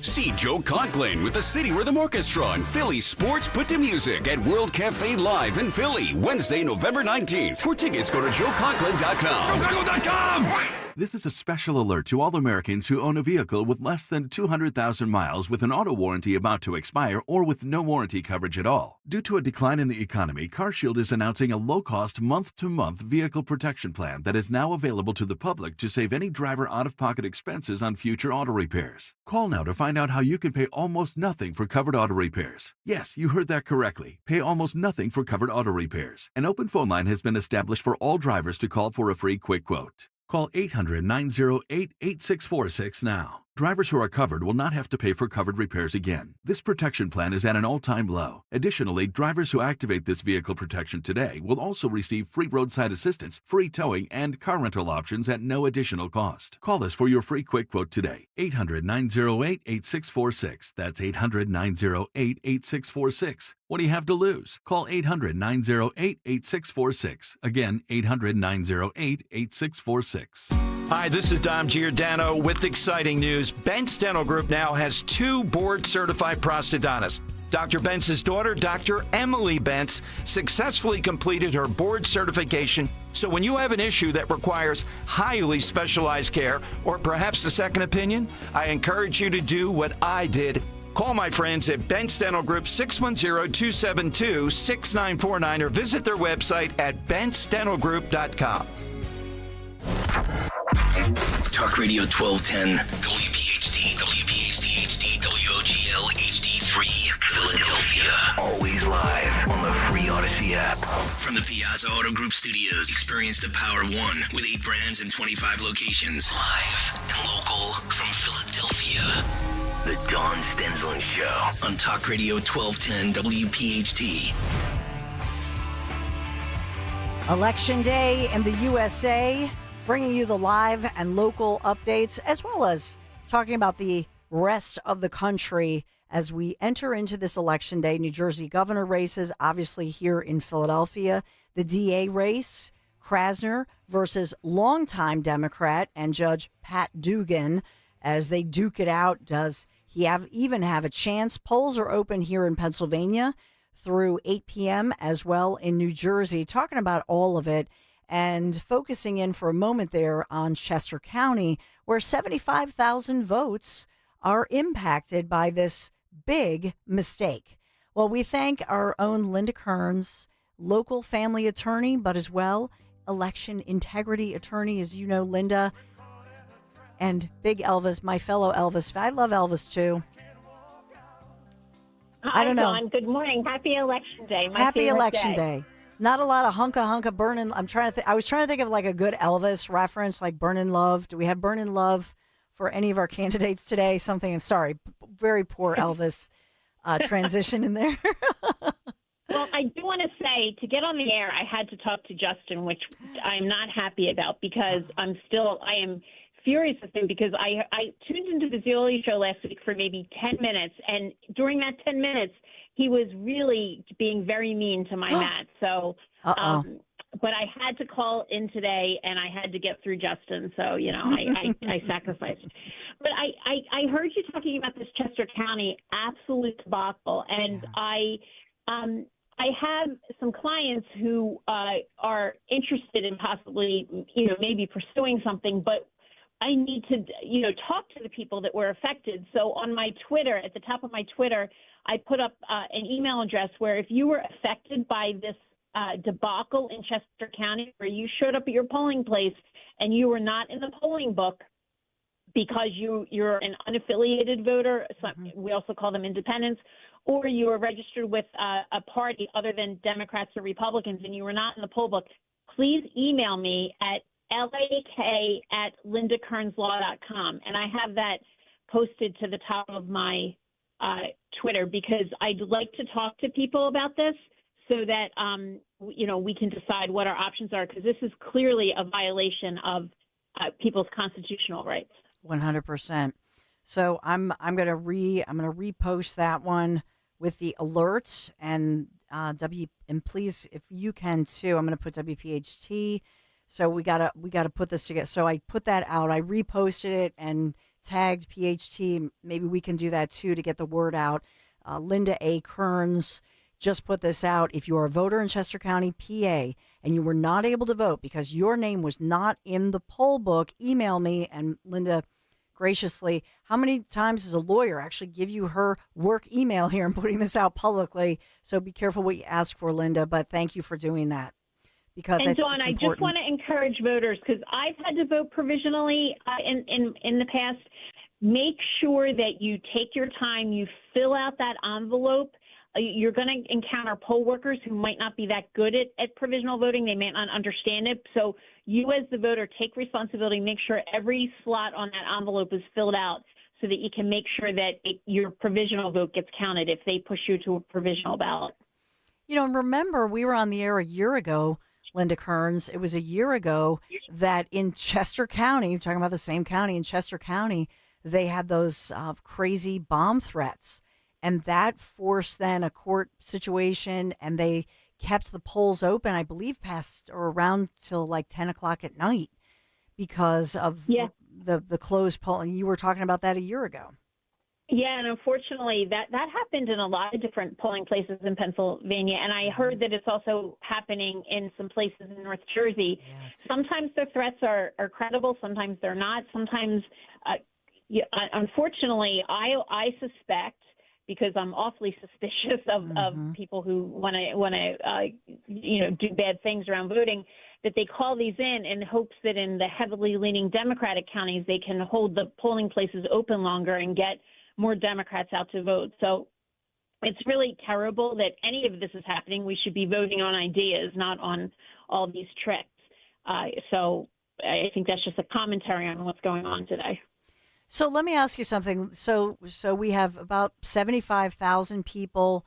Speaker 16: See Joe Conklin with the City Rhythm Orchestra and Philly Sports Put to Music at World Cafe Live in Philly, Wednesday, November 19th. For tickets, go to joeconklin.com. JoeConklin.com!
Speaker 25: This is a special alert to all Americans who own a vehicle with less than 200,000 miles with an auto warranty about to expire or with no warranty coverage at all. Due to a decline in the economy, CarShield is announcing a low-cost month-to-month vehicle protection plan that is now available to the public to save any driver out-of-pocket expenses on future auto repairs. Call now to find out how you can pay almost nothing for covered auto repairs. Yes, you heard that correctly. Pay almost nothing for covered auto repairs. An open phone line has been established for all drivers to call for a free quick quote. Call 800-908-8646 now. Drivers who are covered will not have to pay for covered repairs again. This protection plan is at an all-time low. Additionally, drivers who activate this vehicle protection today will also receive free roadside assistance, free towing, and car rental options at no additional cost. Call us for your free quick quote today. 800-908-8646. That's 800-908-8646. What do you have to lose? Call 800-908-8646. Again, 800-908-8646.
Speaker 8: Hi, this is Dom Giordano with exciting news. Bentz Dental Group now has 2 board-certified prosthodontists. Dr. Bentz's daughter, Dr. Emily Bentz, successfully completed her board certification. So when you have an issue that requires highly specialized care or perhaps a second opinion, I encourage you to do what I did. Call my friends at Bentz Dental Group 610-272-6949 or visit their website at bentzdentalgroup.com.
Speaker 12: Talk Radio 1210, WPHT, WPHT HD, WOGL HD3, Philadelphia. Always live on the free Odyssey app. From the Piazza Auto Group Studios, experience the power of one with 8 brands and 25 locations. Live and local from Philadelphia. The Dawn Stensland Show on Talk Radio 1210 WPHT.
Speaker 13: Election day in the USA. bringing you the live and local updates, as well as talking about the rest of the country as we enter into this election day. New Jersey governor races, obviously here in Philadelphia. The DA race, Krasner versus longtime Democrat and Judge Pat Dugan. As they duke it out, does he even have a chance? Polls are open here in Pennsylvania through 8 p.m. as well in New Jersey. Talking about all of it and focusing in for a moment there on Chester County, where 75,000 votes are impacted by this big mistake. Well, we thank our own Linda Kearns, local family attorney, but as well election integrity attorney, as you know, Linda, and Big Elvis, my fellow Elvis. I love Elvis too.
Speaker 4: Hi,
Speaker 13: I don't know.
Speaker 4: Dawn. Good morning. Happy Election Day.
Speaker 13: Happy Election Day. Not a lot of hunka burnin'. I was trying to think of like a good Elvis reference, like Burnin' Love. Do we have Burnin' Love for any of our candidates today? Something. I'm sorry, very poor Elvis transition in there.
Speaker 4: Well, I do want to say, to get on the air, I had to talk to Justin, which I'm not happy about because I am furious with him because I tuned into the Zeoli show last week for maybe 10 minutes, and during that 10 minutes, he was really being very mean to my Matt. So, but I had to call in today, and I had to get through Justin. So, I sacrificed. But I heard you talking about this Chester County absolute debacle, and I have some clients who are interested in possibly, maybe pursuing something, but I need to, talk to the people that were affected. So on my Twitter, at the top of my Twitter, I put up an email address where if you were affected by this debacle in Chester County, where you showed up at your polling place and you were not in the polling book because you're an unaffiliated voter, we also call them independents, or you were registered with a party other than Democrats or Republicans and you were not in the poll book, please email me at lak@lindakearnslaw.com. And I have that posted to the top of my Twitter because I'd like to talk to people about this so that, we can decide what our options are, because this is clearly a violation of people's constitutional rights.
Speaker 13: 100%. So I'm going to repost that one with the alerts and and please, if you can too, I'm going to put WPHT. So we gotta put this together. So I put that out. I reposted it and tagged PHT. Maybe we can do that too to get the word out. Linda A. Kearns just put this out. If you are a voter in Chester County, PA, and you were not able to vote because your name was not in the poll book, email me. And Linda, graciously, how many times does a lawyer actually give you her work email here and putting this out publicly? So be careful what you ask for, Linda. But thank you for doing that.
Speaker 4: And Dawn, I just want to encourage voters, because I've had to vote provisionally in the past. Make sure that you take your time, you fill out that envelope. You're going to encounter poll workers who might not be that good at provisional voting. They may not understand it. So you as the voter, take responsibility, make sure every slot on that envelope is filled out so that you can make sure that your provisional vote gets counted if they push you to a provisional ballot.
Speaker 13: And remember, we were on the air a year ago, Linda Kearns. It was a year ago that in Chester County, you're talking about the same county, in Chester County, they had those crazy bomb threats. And that forced then a court situation, and they kept the polls open, I believe, past or around till like 10 o'clock at night because of the closed poll. And you were talking about that a year ago.
Speaker 4: Yeah, and unfortunately, that happened in a lot of different polling places in Pennsylvania, and I heard that it's also happening in some places in North Jersey. Yes. Sometimes the threats are credible, sometimes they're not. Sometimes, unfortunately, I suspect, because I'm awfully suspicious of people who want to do bad things around voting, that they call these in hopes that in the heavily leaning Democratic counties they can hold the polling places open longer and get more Democrats out to vote. So it's really terrible that any of this is happening. We should be voting on ideas, not on all these tricks. So I think that's just a commentary on what's going on today.
Speaker 13: So let me ask you something. So we have about 75,000 people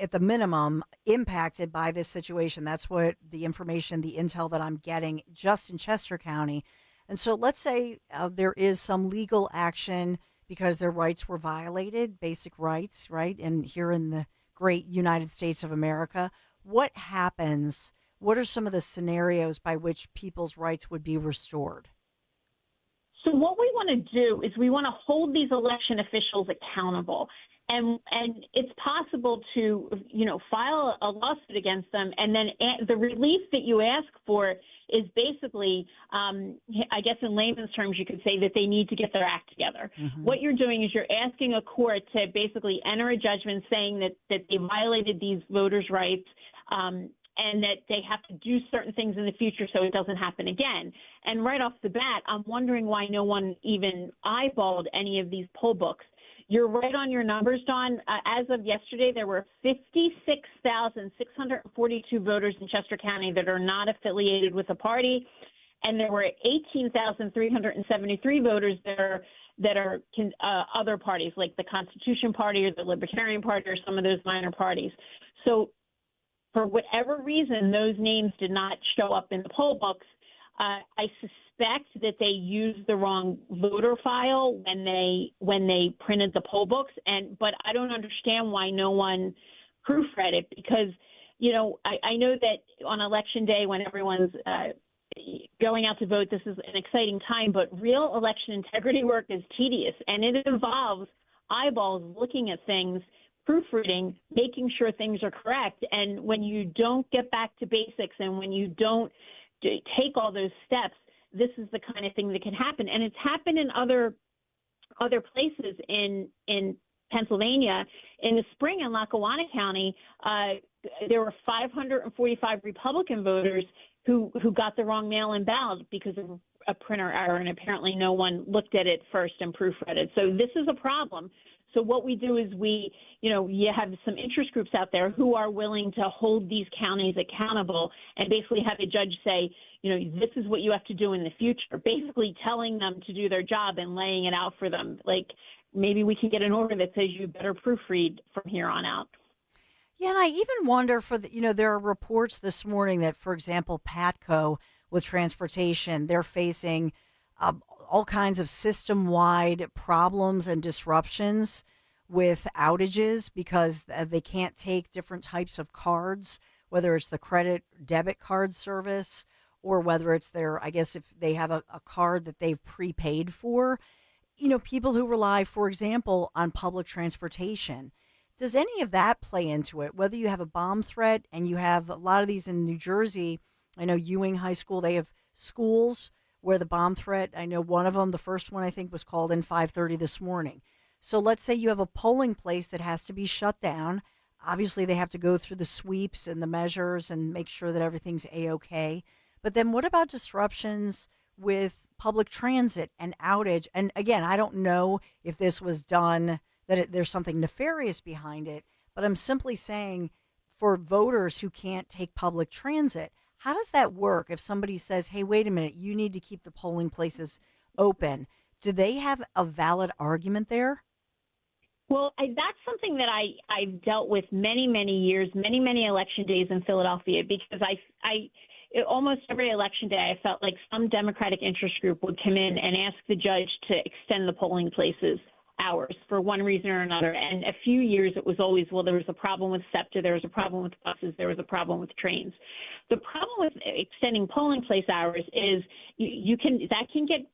Speaker 13: at the minimum, impacted by this situation. That's what the information, the intel that I'm getting just in Chester County. And so let's say there is some legal action because their rights were violated, basic rights, right? And here in the great United States of America, what happens? What are some of the scenarios by which people's rights would be restored?
Speaker 4: So what we want to do is we want to hold these election officials accountable. And it's possible to, file a lawsuit against them. And then the relief that you ask for is basically, I guess in layman's terms, you could say that they need to get their act together. Mm-hmm. What you're doing is you're asking a court to basically enter a judgment saying that they violated these voters' rights, and that they have to do certain things in the future so it doesn't happen again. And right off the bat, I'm wondering why no one even eyeballed any of these poll books. You're right on your numbers, Dawn. As of yesterday, there were 56,642 voters in Chester County that are not affiliated with a party, and there were 18,373 voters that are other parties, like the Constitution Party or the Libertarian Party or some of those minor parties. So for whatever reason, those names did not show up in the poll books. I suspect that they used the wrong voter file when they printed the poll books, but I don't understand why no one proofread it, because I know that on election day when everyone's going out to vote, this is an exciting time, but real election integrity work is tedious, and it involves eyeballs looking at things, proofreading, making sure things are correct. And when you don't get back to basics and when you don't take all those steps, this is the kind of thing that can happen. And it's happened in other places in Pennsylvania. In the spring in Lackawanna County, there were 545 Republican voters who got the wrong mail-in ballot because of a printer error, and apparently no one looked at it first and proofread it. So this is a problem. So what we do is you have some interest groups out there who are willing to hold these counties accountable and basically have a judge say, this is what you have to do in the future, basically telling them to do their job and laying it out for them. Like maybe we can get an order that says you better proofread from here on out.
Speaker 13: Yeah, and I even wonder there are reports this morning that, for example, Patco with transportation, they're facing all kinds of system-wide problems and disruptions with outages because they can't take different types of cards, whether it's the credit debit card service or whether it's if they have a card that they've prepaid for. People who rely, for example, on public transportation. Does any of that play into it? Whether you have a bomb threat, and you have a lot of these in New Jersey, I know Ewing High School, they have schools where the bomb threat, I know one of them, the first one I think was called in 5:30 this morning. So let's say you have a polling place that has to be shut down. Obviously, they have to go through the sweeps and the measures and make sure that everything's A-okay. But then what about disruptions with public transit and outage? And again, I don't know if this was done, there's something nefarious behind it, but I'm simply saying for voters who can't take public transit, how does that work if somebody says, hey, wait a minute, you need to keep the polling places open? Do they have a valid argument there?
Speaker 4: Well, that's something that I've dealt with many, many years, many, many election days in Philadelphia, because almost every election day I felt like some Democratic interest group would come in and ask the judge to extend the polling places hours for one reason or another. And a few years it was always, well, there was a problem with SEPTA, there was a problem with buses, there was a problem with trains. The problem with extending polling place hours is that can get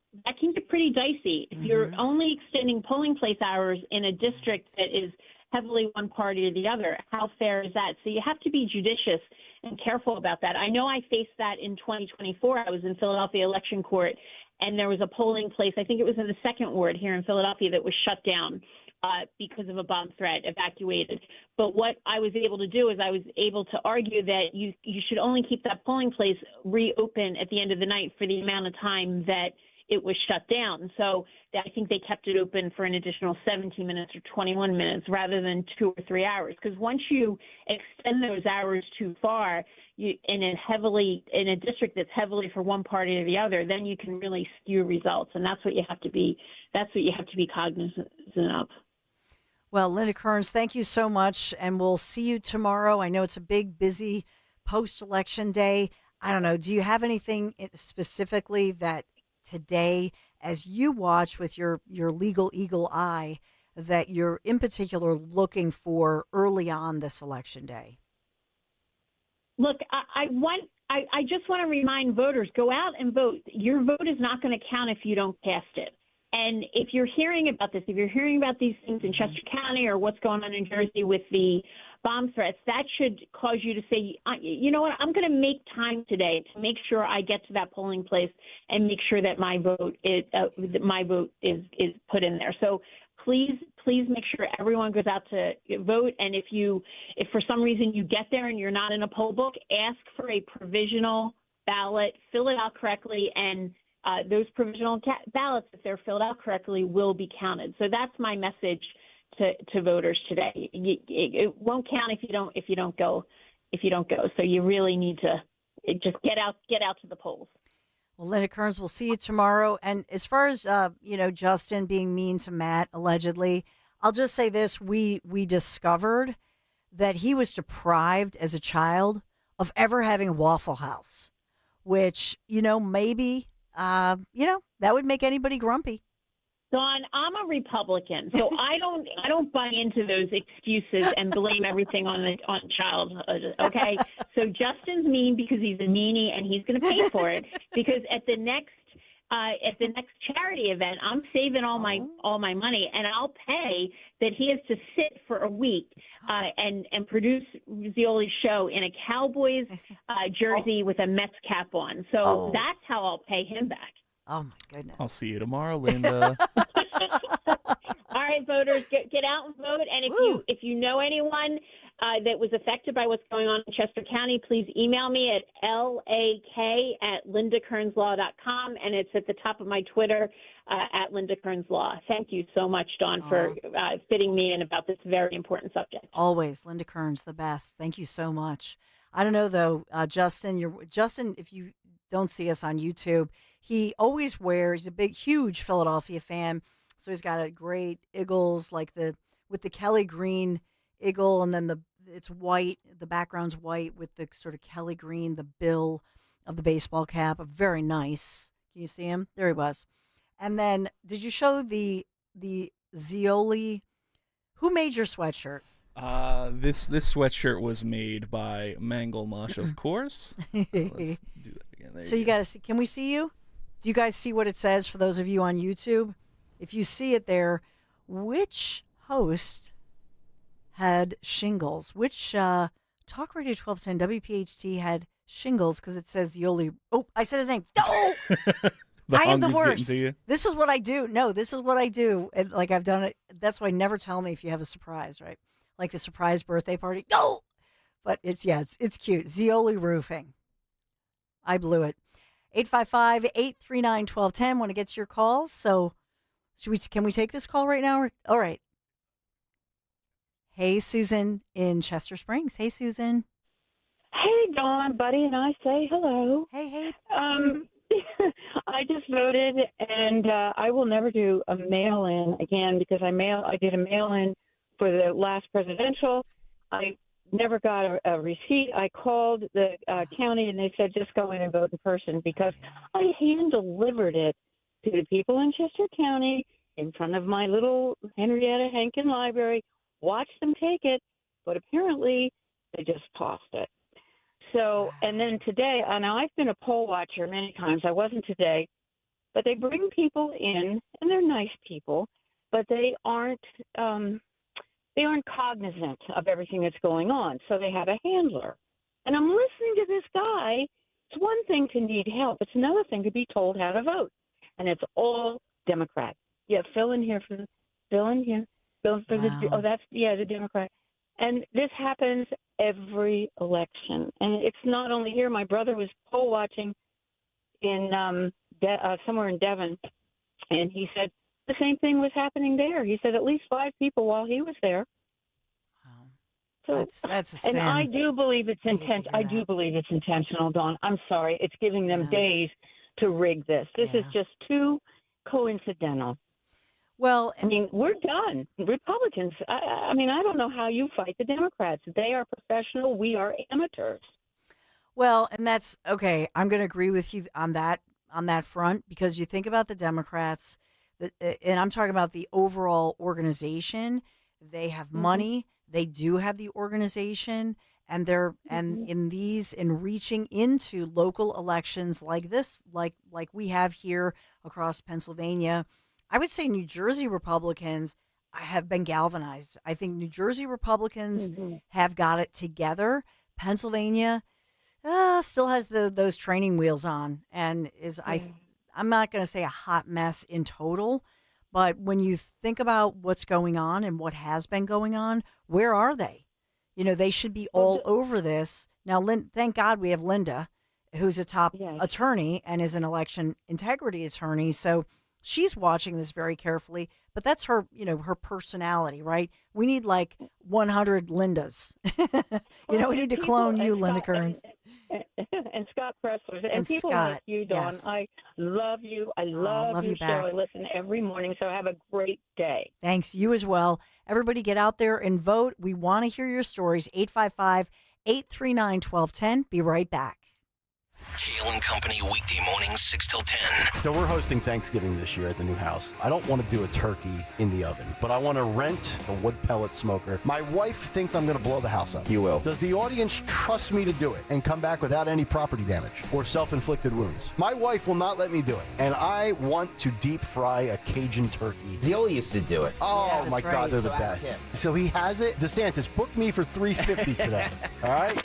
Speaker 4: pretty dicey. If you're only extending polling place hours in a district that is heavily one party or the other, how fair is that? So you have to be judicious and careful about that. I know I faced that in 2024. I was in Philadelphia election court, and there was a polling place, I think it was in the 2nd Ward here in Philadelphia, that was shut down because of a bomb threat, evacuated. But what I was able to do is I was able to argue that you should only keep that polling place reopen at the end of the night for the amount of time that it was shut down. So I think they kept it open for an additional 17 minutes or 21 minutes rather than 2 or 3 hours. Because once you extend those hours too far, in a district that's heavily for one party or the other, then you can really skew results, and that's what you have to be cognizant of.
Speaker 13: Well, Linda Kearns, thank you so much, and we'll see you tomorrow. I know it's a big, busy post-election day. I don't know. Do you have anything specifically that today, as you watch with your legal eagle eye, that you're in particular looking for early on this election day?
Speaker 4: Look, I just want to remind voters, go out and vote. Your vote is not going to count if you don't cast it. And if you're hearing about this, if you're hearing about these things in Chester County or what's going on in Jersey with the bomb threats, that should cause you to say, you know what, I'm going to make time today to make sure I get to that polling place and make sure that my vote is put in there. So please make sure everyone goes out to vote. And if for some reason you get there and you're not in a poll book, ask for a provisional ballot, fill it out correctly, and those provisional ballots, if they're filled out correctly, will be counted. So that's my message to voters today. It won't count if you don't go. So you really need to just get out to the polls.
Speaker 13: Well, Linda Kearns, we'll see you tomorrow. And as far as Justin being mean to Matt allegedly, I'll just say this: we discovered that he was deprived as a child of ever having a Waffle House, which maybe. That would make anybody grumpy.
Speaker 4: Dawn, I'm a Republican, so I don't buy into those excuses and blame everything on childhood. Okay, so Justin's mean because he's a meanie and he's going to pay for it. Because at the next charity event, I'm saving all my money, and I'll pay that he has to sit for a week and produce Zioli's show in a Cowboys jersey with a Mets cap on. So that's how I'll pay him back.
Speaker 13: Oh my goodness!
Speaker 1: I'll see you tomorrow, Linda.
Speaker 4: All right, voters, get out and vote. And if you know anyone that was affected by what's going on in Chester County, please email me at lak@lindakearnslaw.com, and it's at the top of my Twitter at Linda Kearns Law. Thank you so much, Dawn, for fitting me in about this very important subject.
Speaker 13: Always, Linda Kearns, the best. Thank you so much. I don't know though, Justin. Justin, if you don't see us on YouTube, he always wears a big, huge Philadelphia fan. So he's got a great Eagles, with the Kelly green eagle, and then it's white. The background's white with the sort of Kelly green, the bill of the baseball cap. Very nice. Can you see him? There he was. And then, did you show the Zioli? Who made your sweatshirt?
Speaker 1: This sweatshirt was made by Mangle Mush, of course. Let's do that again. There
Speaker 13: so you guys, can we see you? Do you guys see what it says for those of you on YouTube? If you see it there, which host had shingles? Which Talk Radio 1210 WPHT had shingles? Because it says Zioli. Oh, I said his name. No! I am the worst. This is what I do. No, this is what I do. And I've done it. That's why never tell me if you have a surprise, right? Like the surprise birthday party. No! But it's cute. Zioli Roofing. I blew it. 855-839-1210. Want to get to your calls. So can we take this call right now? All right. Hey, Susan in Chester Springs. Hey, Susan.
Speaker 5: Hey, Dawn, Buddy, and I say hello.
Speaker 13: Hey.
Speaker 5: I just voted, and I will never do a mail-in again because I did a mail-in for the last presidential. I never got a receipt. I called the county, and they said just go in and vote in person because I hand-delivered it to the people in Chester County in front of my little Henrietta Henkin library, watched them take it, but apparently they just tossed it. So, and then today, now I've been a poll watcher many times. I wasn't today, but they bring people in, and they're nice people, but they aren't cognizant of everything that's going on. So they have a handler. And I'm listening to this guy. It's one thing to need help. It's another thing to be told how to vote. And it's all Democrat. Yeah, fill in here. The Democrat. And this happens every election. And it's not only here. My brother was poll watching in somewhere in Devon, and he said the same thing was happening there. He said at least 5 people while he was there.
Speaker 13: Wow.
Speaker 5: So
Speaker 13: that's a sin.
Speaker 5: And I do believe it's intent. I do believe it's intentional, Dawn. I'm sorry. It's giving them days to rig this. This is just too coincidental.
Speaker 13: Well,
Speaker 5: I mean, we're done. Republicans, I mean, I don't know how you fight the Democrats. They are professional. We are amateurs.
Speaker 13: Well, and that's okay. I'm going to agree with you on that front, because you think about the Democrats, and I'm talking about the overall organization. They have money. They do have the organization, and they're and in reaching into local elections like this, like we have here across Pennsylvania. I would say New Jersey Republicans have been galvanized. I think New Jersey Republicans have got it together. Pennsylvania still has those training wheels on, and I'm not going to say a hot mess in total, but when you think about what's going on and what has been going on, where are they? They should be all over this. Now, thank God we have Linda, who's a top attorney and is an election integrity attorney. So she's watching this very carefully, but that's her, her personality, right? We need like 100 Lindas. We need to clone you, Linda Kearns.
Speaker 5: And Scott Pressler. And people
Speaker 13: Scott,
Speaker 5: like you, Dawn.
Speaker 13: yes.
Speaker 5: I love you. I love your show.
Speaker 13: back.
Speaker 5: I listen every morning, so have a great day.
Speaker 13: Thanks. You as well. Everybody get out there and vote. We want to hear your stories. 855-839-1210. Be right back.
Speaker 6: Kale and Company, weekday mornings, 6 till 10.
Speaker 7: So we're hosting Thanksgiving this year at the new house. I don't want to do a turkey in the oven, but I want to rent a wood pellet smoker. My wife thinks I'm going to blow the house up. You will. Does the audience trust me to do it and come back without any property damage or self-inflicted wounds? My wife will not let me do it, and I want to deep fry a Cajun turkey.
Speaker 9: Ziola used to do it.
Speaker 7: Oh, my God, they're the best. So he has it. DeSantis, book me for $350 today. All right?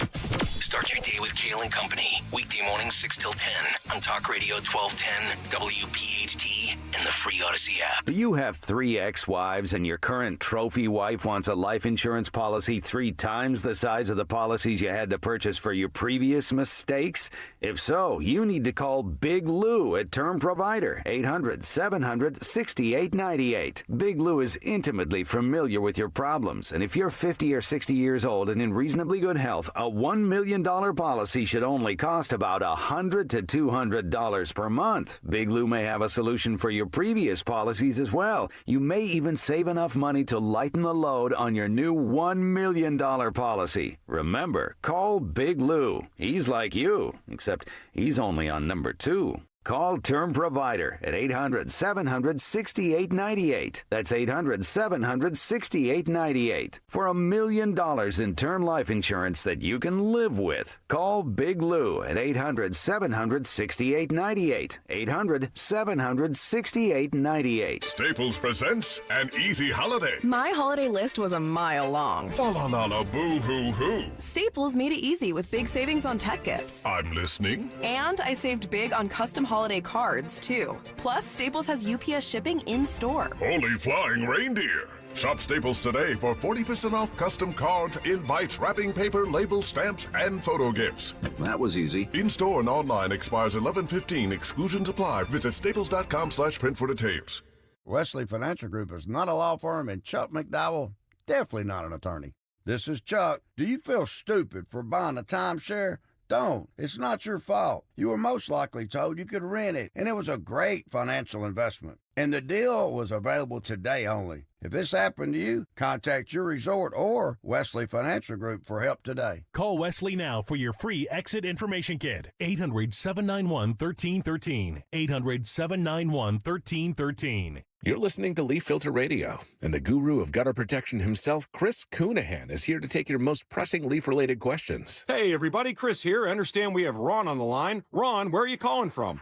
Speaker 6: Start your day with Kale and Company, weekday mornings, 6 till 10 on Talk Radio 1210, WPHT, and the free Odyssey app.
Speaker 10: You have 3 ex-wives and your current trophy wife wants a life insurance policy 3 times the size of the policies you had to purchase for your previous mistakes? If so, you need to call Big Lou at Term Provider, 800-700-6898. Big Lou is intimately familiar with your problems, and if you're 50 or 60 years old and in reasonably good health, a $1 million policy should only cost about $100 to $200 per month. Big Lou may have a solution for your previous policies as well. You may even save enough money to lighten the load on your new $1 million policy. Remember, call Big Lou. He's like you, except he's only on number 2. Call Term Provider at 800-700-6898. That's 800-700-6898 for $1 million in term life insurance that you can live with. Call Big Lou at 800-700-6898. 800-700-6898.
Speaker 14: Staples presents An Easy Holiday.
Speaker 26: My holiday list was a mile long.
Speaker 14: Fa la la la boo hoo hoo.
Speaker 26: Staples made it easy with big savings on tech gifts.
Speaker 14: I'm listening.
Speaker 26: And I saved big on custom holiday cards, too. Plus, Staples has UPS shipping in-store.
Speaker 14: Holy flying reindeer. Shop Staples today for 40% off custom cards, invites, wrapping paper, labels, stamps, and photo gifts.
Speaker 10: That was easy.
Speaker 14: In-store and online expires 11/15. Exclusions apply. Visit staples.com/print for details.
Speaker 27: Wesley Financial Group is not a law firm, and Chuck McDowell, definitely not an attorney. This is Chuck. Do you feel stupid for buying a timeshare? Don't. It's not your fault. You were most likely told you could rent it, and it was a great financial investment. And the deal was available today only. If this happened to you, contact your resort or Wesley Financial Group for help today.
Speaker 17: Call Wesley now for your free exit information kit. 800-791-1313. 800-791-1313.
Speaker 28: You're listening to Leaf Filter Radio, and the guru of gutter protection himself, Chris Coonahan, is here to take your most pressing leaf-related questions.
Speaker 21: Hey, everybody, Chris here. I understand we have Ron on the line. Ron, where are you calling from?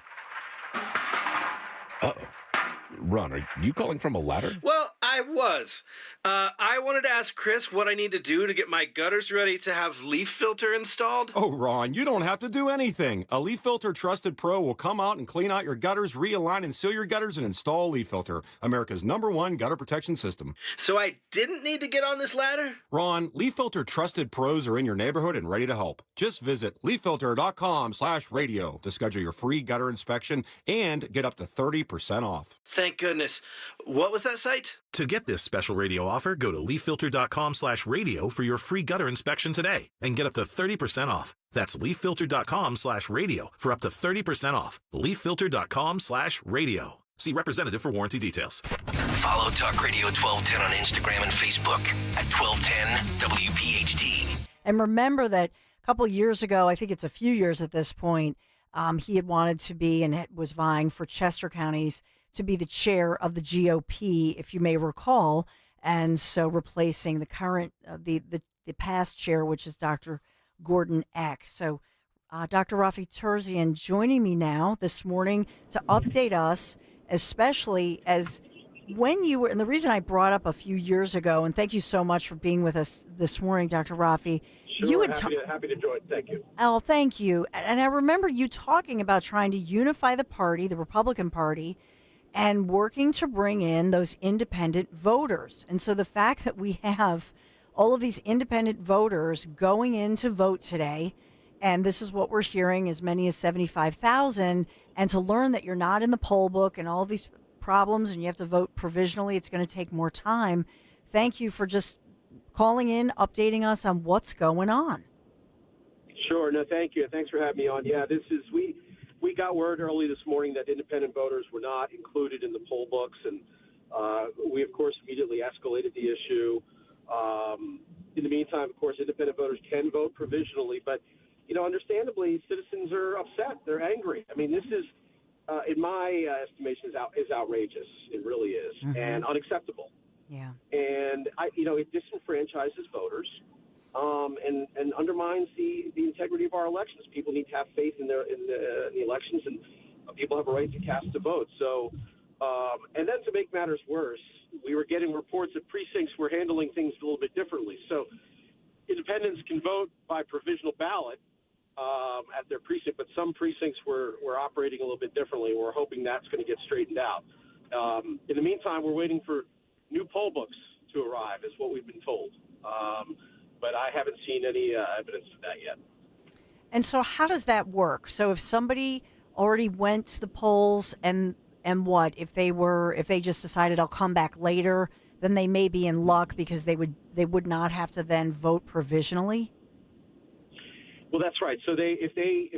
Speaker 28: Uh-oh. Ron, are you calling from a ladder?
Speaker 22: Well, I was. I wanted to ask Chris what I need to do to get my gutters ready to have leaf filter installed.
Speaker 21: Oh, Ron, you don't have to do anything. A Leaf Filter Trusted Pro will come out and clean out your gutters, realign and seal your gutters, and install Leaf Filter, America's #1 gutter protection system.
Speaker 22: So I didn't need to get on this ladder?
Speaker 21: Ron, Leaf Filter Trusted Pros are in your neighborhood and ready to help. Just visit leaffilter.com/radio to schedule your free gutter inspection and get up to 30% off.
Speaker 22: Thank goodness. What was that site?
Speaker 20: To get this special radio offer, go to leaffilter.com/radio for your free gutter inspection today and get up to 30% off. That's leaffilter.com/radio for up to 30% off. leaffilter.com/radio. See representative for warranty details.
Speaker 6: Follow Talk Radio 1210 on Instagram and Facebook at 1210 WPHT.
Speaker 13: And remember that a couple years ago, I think it's a few years at this point, he had wanted to be and was vying for Chester County's to be the chair of the GOP, if you may recall. And so replacing the current, the past chair, which is Dr. Gordon Eck. So Dr. Rafi Terzian joining me now this morning to update us, especially as when you were, and the reason I brought up a few years ago, and thank you so much for being with us this morning, Dr. Rafi.
Speaker 2: Sure,
Speaker 13: you had
Speaker 2: happy to join. Thank you.
Speaker 13: Oh, thank you. And I remember you talking about trying to unify the party, the Republican Party, and working to bring in those independent voters. And so the fact that we have all of these independent voters going in to vote today, and this is what we're hearing, as many as 75,000, and to learn that you're not in the poll book and all these problems and you have to vote provisionally, it's going to take more time. Thank you for just calling in, updating us on what's going on.
Speaker 2: Sure. No, thank you. Thanks for having me on. Yeah, we got word early this morning that independent voters were not included in the poll books, and we, of course, immediately escalated the issue. In the meantime, of course, independent voters can vote provisionally, but, understandably, citizens are upset. They're angry. I mean, this is, in my estimation, is outrageous. It really is, and unacceptable.
Speaker 13: Yeah. And,
Speaker 2: it disenfranchises voters. And undermines the integrity of our elections. People need to have faith in the elections, and people have a right to cast a vote. So, and then to make matters worse, we were getting reports that precincts were handling things a little bit differently. So, independents can vote by provisional ballot at their precinct, but some precincts were operating a little bit differently. We're hoping that's going to get straightened out. In the meantime, we're waiting for new poll books to arrive, is what we've been told. But I haven't seen any evidence of that yet.
Speaker 13: And so how does that work? So if somebody already went to the polls and what, if they just decided I'll come back later, then they may be in luck because they would not have to then vote provisionally?
Speaker 2: Well, that's right. So if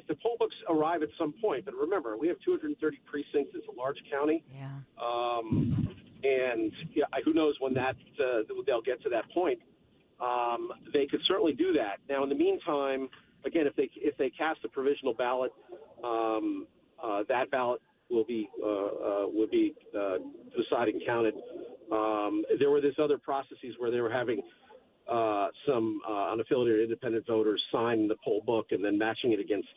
Speaker 2: the poll books arrive at some point, but remember, we have 230 precincts. It's a large county.
Speaker 13: Yeah.
Speaker 2: And who knows when they'll get to that point. They could certainly do that. Now, in the meantime, again, if they cast a provisional ballot, that ballot will be decided and counted. There were these other processes where they were having some unaffiliated independent voters sign the poll book and then matching it against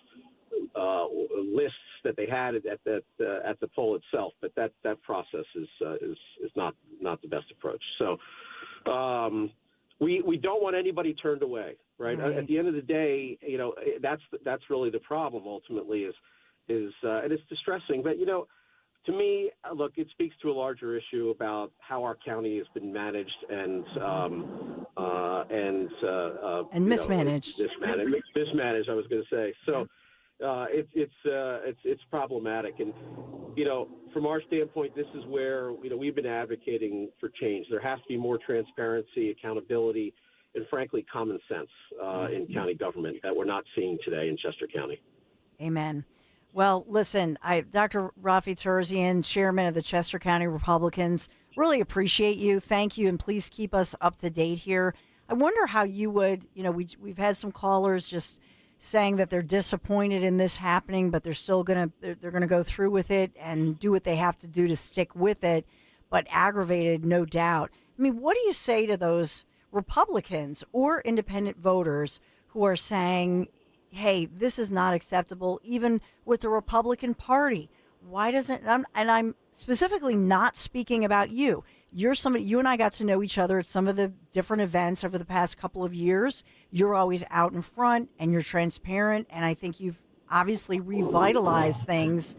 Speaker 2: lists that they had at the poll itself. But that process is not the best approach. So. We don't want anybody turned away, right? At the end of the day, that's really the problem. Ultimately, is and it's distressing. But to me, look, it speaks to a larger issue about how our county has been managed and
Speaker 13: mismanaged.
Speaker 2: Mismanaged, I was going to say. So it's problematic, and from our standpoint, this is where we've been advocating for change. There has to be more transparency, accountability, and frankly, common sense in county government that we're not seeing today in Chester County.
Speaker 13: Amen. Well, listen, Dr. Rafi Terzian, chairman of the Chester County Republicans, really appreciate you. Thank you, and please keep us up to date here. I wonder how you would, we've had some callers just saying that they're disappointed in this happening, but they're still they're gonna go through with it and do what they have to do to stick with it, but aggravated, no doubt. I mean, what do you say to those Republicans or independent voters who are saying, hey, this is not acceptable, even with the Republican Party? Why doesn't, and I'm specifically not speaking about you. You're somebody, you and I got to know each other at some of the different events over the past couple of years. You're always out in front and you're transparent. And I think you've obviously revitalized things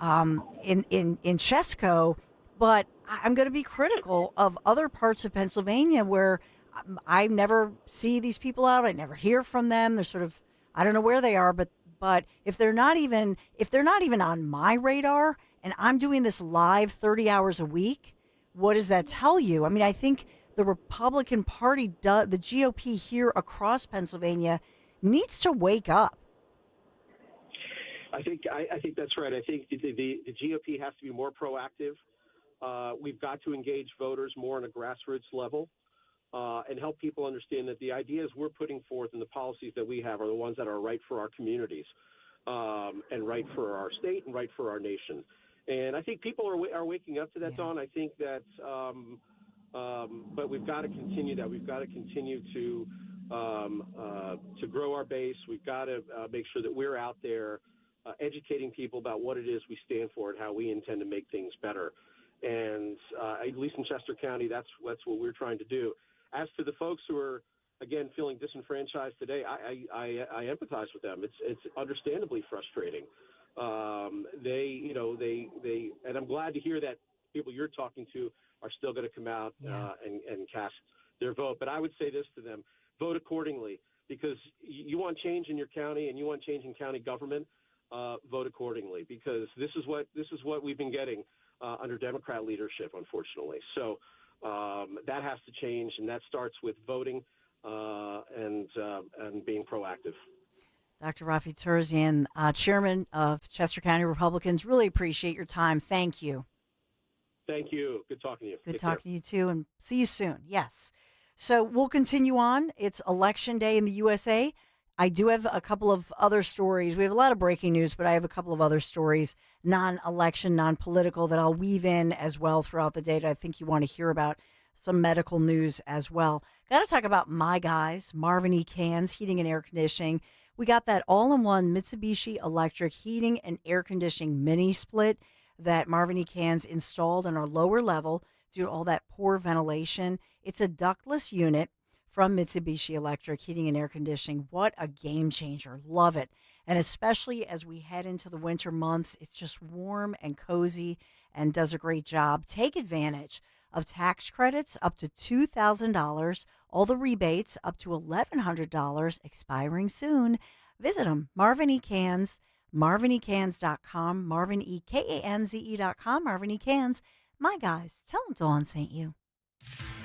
Speaker 13: in Chesco. But I'm going to be critical of other parts of Pennsylvania where I never see these people out. I never hear from them. They're sort of, I don't know where they are, but if they're not even on my radar and I'm doing this live 30 hours a week, what does that tell you? I mean, I think the Republican Party, the GOP here across Pennsylvania, needs to wake up.
Speaker 2: I think that's right. I think the GOP has to be more proactive. we've got to engage voters more on a grassroots level and help people understand that the ideas we're putting forth and the policies that we have are the ones that are right for our communities and right for our state and right for our nation. And I think people are waking up to that, Dawn. I think that, but we've got to continue that. We've got to continue to grow our base. We've got to make sure that we're out there educating people about what it is we stand for and how we intend to make things better. And at least in Chester County, that's what we're trying to do. As to the folks who are, again, feeling disenfranchised today, I empathize with them. It's understandably frustrating. And I'm glad to hear that people you're talking to are still going to come out and cast their vote. But I would say this to them: vote accordingly, because you want change in your county and you want change in county government. Vote accordingly, because this is what we've been getting under Democrat leadership, unfortunately. So that has to change, and that starts with voting and being proactive.
Speaker 13: Dr. Rafi Terzian, Chairman of Chester County Republicans, really appreciate your time. Thank you.
Speaker 2: Thank you. Good talking to you.
Speaker 13: Good talking to you, too, and see you soon. Yes. So we'll continue on. It's Election Day in the USA. I do have a couple of other stories. We have a lot of breaking news, but I have a couple of other stories, non-election, non-political, that I'll weave in as well throughout the day that I think you want to hear about. Some medical news as well. Got to talk about my guys, Marvin E. Cans Heating and Air Conditioning. We got that all-in-one Mitsubishi electric heating and air conditioning mini split that Marvin E. Cans installed on our lower level due to all that poor ventilation. It's a ductless unit from Mitsubishi Electric Heating and Air Conditioning. What a game changer. Love it. And especially as we head into the winter months, it's just warm and cozy and does a great job. Take advantage of tax credits up to $2,000, all the rebates up to $1,100, expiring soon. Visit them, Marvin E. Cans, marvinecans.com, marvinekanze.com, Marvin E. Cans. My guys, tell them Dawn sent you.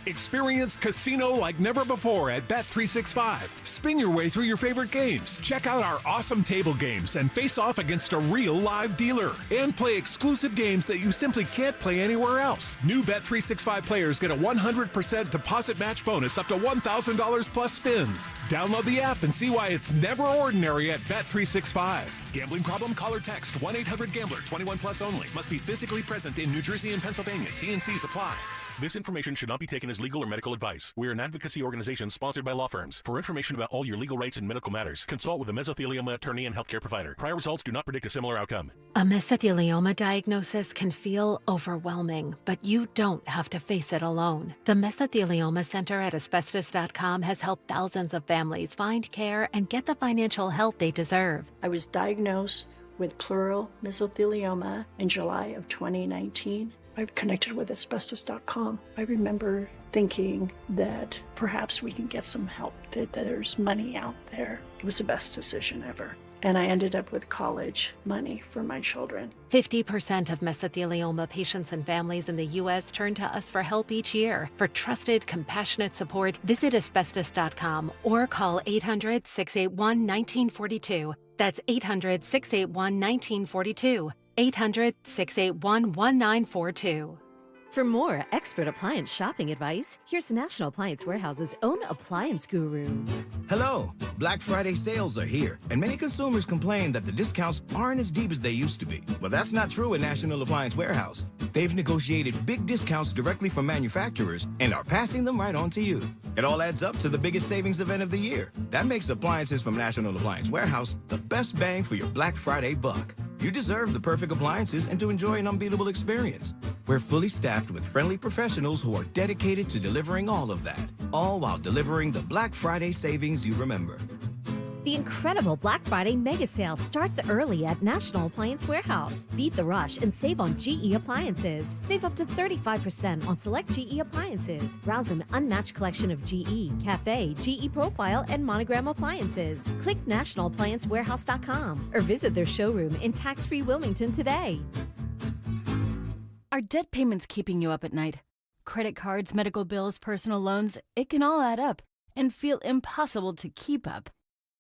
Speaker 3: Experience casino like never before at Bet365. Spin your way through your favorite games. Check out our awesome table games and face off against a real live dealer. And play exclusive games that you simply can't play anywhere else. New Bet365 players get a 100% deposit match bonus up to $1,000 plus spins. Download the app and see why it's never ordinary at Bet365. Gambling problem? Call or text 1-800-GAMBLER. 21 plus only. Must be physically present in New Jersey and Pennsylvania. T&Cs apply.
Speaker 17: This information should not be taken as legal or medical advice. We are an advocacy organization sponsored by law firms. For information about all your legal rights and medical matters, consult with a mesothelioma attorney and healthcare provider. Prior results do not predict a similar outcome.
Speaker 9: A mesothelioma diagnosis can feel overwhelming, but you don't have to face it alone. The Mesothelioma Center at asbestos.com has helped thousands of families find care and get the financial help they deserve.
Speaker 11: I was diagnosed with pleural mesothelioma in July of 2019. I connected with asbestos.com. I remember thinking that perhaps we can get some help, that there's money out there. It was the best decision ever. And I ended up with college money for my children.
Speaker 9: 50% of mesothelioma patients and families in the U.S. turn to us for help each year. For trusted, compassionate support, visit asbestos.com or call 800-681-1942. That's 800-681-1942. 800-681-1942.
Speaker 15: For more expert appliance shopping advice, here's National Appliance Warehouse's own appliance guru.
Speaker 18: Hello! Black Friday sales are here, and many consumers complain that the discounts aren't as deep as they used to be. But that's not true at National Appliance Warehouse. They've negotiated big discounts directly from manufacturers and are passing them right on to you. It all adds up to the biggest savings event of the year. That makes appliances from National Appliance Warehouse the best bang for your Black Friday buck. You deserve the perfect appliances and to enjoy an unbeatable experience. We're fully staffed with friendly professionals who are dedicated to delivering all of that, all while delivering the Black Friday savings you remember.
Speaker 15: The incredible Black Friday mega sale starts early at National Appliance Warehouse. Beat the rush and save on GE appliances. Save up to 35% on select GE appliances. Browse an unmatched collection of GE, Cafe, GE Profile, and Monogram appliances. Click nationalappliancewarehouse.com or visit their showroom in tax-free Wilmington today.
Speaker 19: Are debt payments keeping you up at night? Credit cards, medical bills, personal loans, it can all add up and feel impossible to keep up.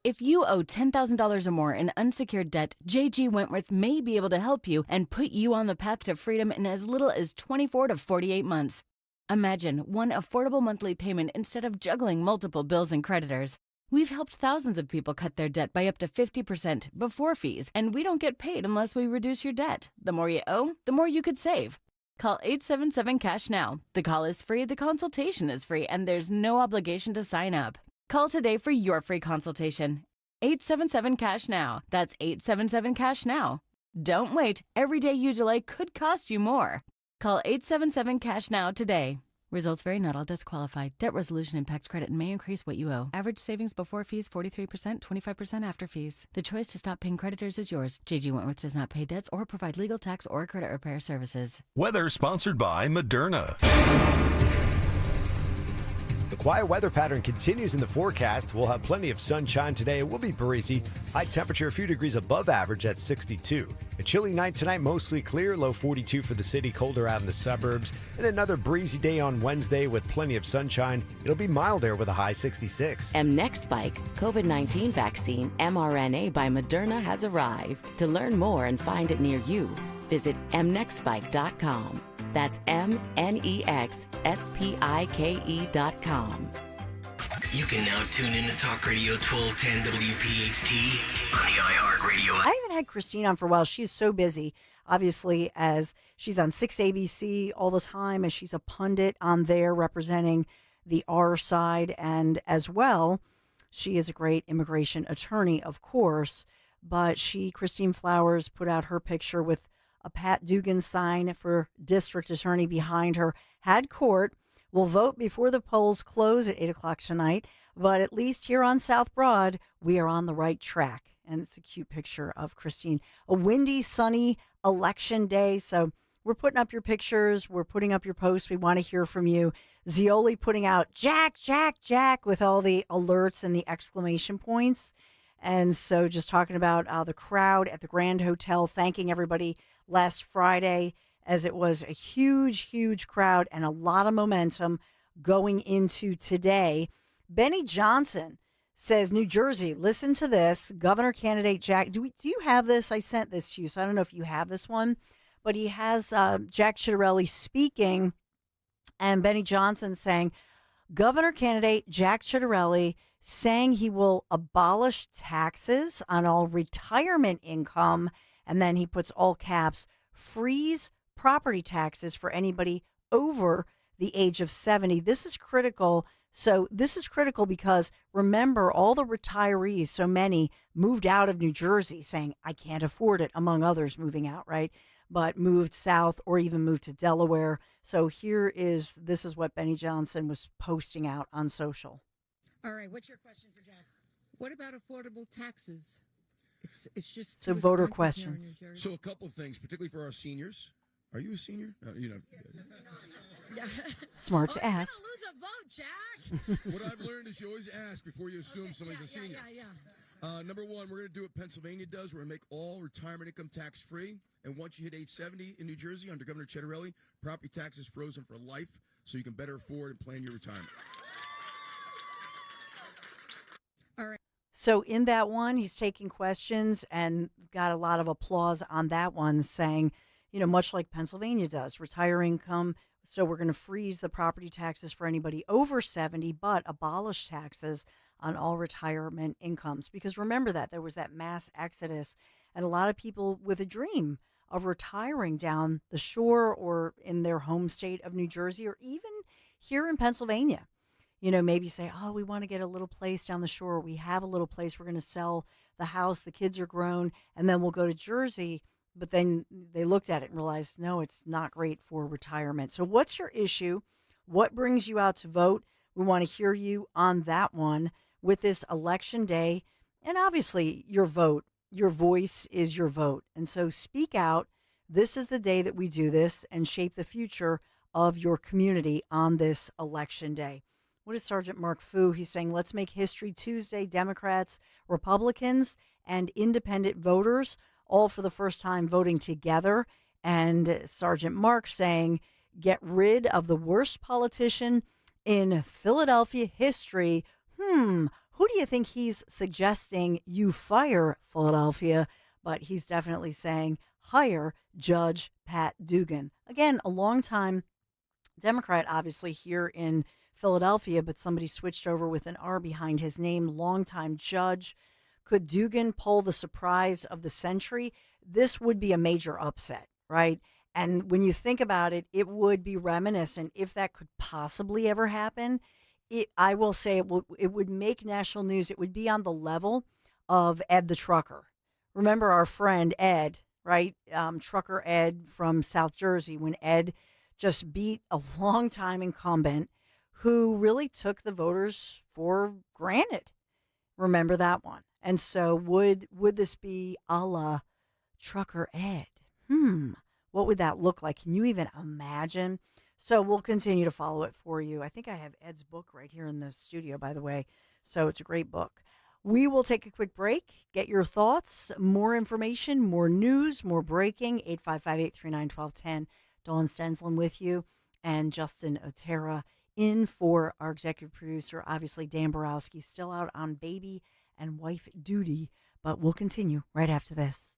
Speaker 19: If you owe $10,000 or more in unsecured debt, JG Wentworth may be able to help you and put you on the path to freedom in as little as 24 to 48 months. Imagine one affordable monthly payment instead of juggling multiple bills and creditors. We've helped thousands of people cut their debt by up to 50% before fees, and we don't get paid unless we reduce your debt. The more you owe, the more you could save. Call 877-CASH now. The call is free, the consultation is free, and there's no obligation to sign up. Call today for your free consultation. 877-CASH now. That's 877-CASH now. Don't wait. Every day you delay could cost you more. Call 877-CASH now today. Results vary. Not all debts qualify. Debt resolution impacts credit and may increase what you owe. Average savings before fees 43%, 25% after fees. The choice to stop paying creditors is yours. J.G. Wentworth does not pay debts or provide legal, tax, or credit repair services.
Speaker 1: Weather sponsored by Moderna.
Speaker 4: The quiet weather pattern continues in the forecast. We'll have plenty of sunshine today. It will be breezy. High temperature a few degrees above average at 62. A chilly night tonight, mostly clear, low 42 for the city, colder out in the suburbs. And another breezy day on Wednesday with plenty of sunshine. It'll be milder with a high 66.
Speaker 8: mNEXSpike, COVID-19 vaccine mRNA by Moderna has arrived. To learn more and find it near you, visit mnexspike.com. That's mnexspike.com.
Speaker 6: You can now tune in to Talk Radio 1210 WPHT on the iHeartRadio app.
Speaker 13: I haven't had Christine on for a while. She is so busy, obviously, as she's on 6 ABC all the time, as she's a pundit on there representing the R side. And as well, she is a great immigration attorney, of course. But Christine Flowers, put out her picture with a Pat Dugan sign for district attorney behind her. Had court. Will vote before the polls close at 8 o'clock tonight. But at least here on South Broad, we are on the right track. And it's a cute picture of Christine. A windy, sunny election day. So we're putting up your pictures. We're putting up your posts. We want to hear from you. Zioli putting out Jack, Jack, Jack with all the alerts and the exclamation points. And so just talking about the crowd at the Grand Hotel, thanking everybody last Friday, as it was a huge, huge crowd and a lot of momentum going into today. Benny Johnson says, New Jersey, listen to this. Governor candidate Jack, do you have this? I sent this to you, so I don't know if you have this one. But he has Jack Ciattarelli speaking, and Benny Johnson saying, Governor candidate Jack Ciattarelli saying he will abolish taxes on all retirement income, and then he puts all caps, freeze property taxes for anybody over the age of 70. This is critical. So this is critical because remember, all the retirees, so many moved out of New Jersey saying, I can't afford it, among others moving out, right? But moved south or even moved to Delaware. So this is what Benny Johnson was posting out on social.
Speaker 12: All right, what's your question for Jack? What about affordable taxes? It's just
Speaker 13: so voter questions.
Speaker 16: So a couple of things, particularly for our seniors. Are you a senior?
Speaker 13: Smart to ask.
Speaker 12: You're gonna lose a vote, Jack.
Speaker 16: What I've learned is you always ask before you assume somebody's a senior. Number one, we're going to do what Pennsylvania does. We're going to make all retirement income tax free. And once you hit age 70 in New Jersey under Governor Ciattarelli, property tax is frozen for life so you can better afford and plan your retirement.
Speaker 12: All right.
Speaker 13: So in that one, he's taking questions and got a lot of applause on that one, saying, much like Pennsylvania does, retire income. So we're going to freeze the property taxes for anybody over 70, but abolish taxes on all retirement incomes. Because remember that there was that mass exodus and a lot of people with a dream of retiring down the shore or in their home state of New Jersey or even here in Pennsylvania. Maybe say, we want to get a little place down the shore. We have a little place. We're going to sell the house. The kids are grown and then we'll go to Jersey. But then they looked at it and realized, no, it's not great for retirement. So what's your issue? What brings you out to vote? We want to hear you on that one with this election day. And obviously your vote, your voice is your vote. And so speak out. This is the day that we do this and shape the future of your community on this election day. What is Sergeant Mark Fu? He's saying, let's make history Tuesday. Democrats, Republicans, and independent voters all for the first time voting together. And Sergeant Mark saying, get rid of the worst politician in Philadelphia history. Who do you think he's suggesting you fire, Philadelphia? But he's definitely saying hire Judge Pat Dugan. Again, a longtime Democrat, obviously, here in Philadelphia, but somebody switched over with an R behind his name, longtime judge. Could Dugan pull the surprise of the century? This would be a major upset, right? And when you think about it, it would be reminiscent if that could possibly ever happen. I will say it would make national news. It would be on the level of Ed the Trucker. Remember our friend Ed, right? Trucker Ed from South Jersey, when Ed just beat a longtime incumbent who really took the voters for granted. Remember that one. And so would this be a la Trucker Ed? What would that look like? Can you even imagine? So we'll continue to follow it for you. I think I have Ed's book right here in the studio, by the way. So it's a great book. We will take a quick break, get your thoughts, more information, more news, more breaking. 855-839-1210. Dawn Stensland with you, and Justin Otero in for our executive producer. Obviously, Dan Borowski still out on baby and wife duty, but we'll continue right after this.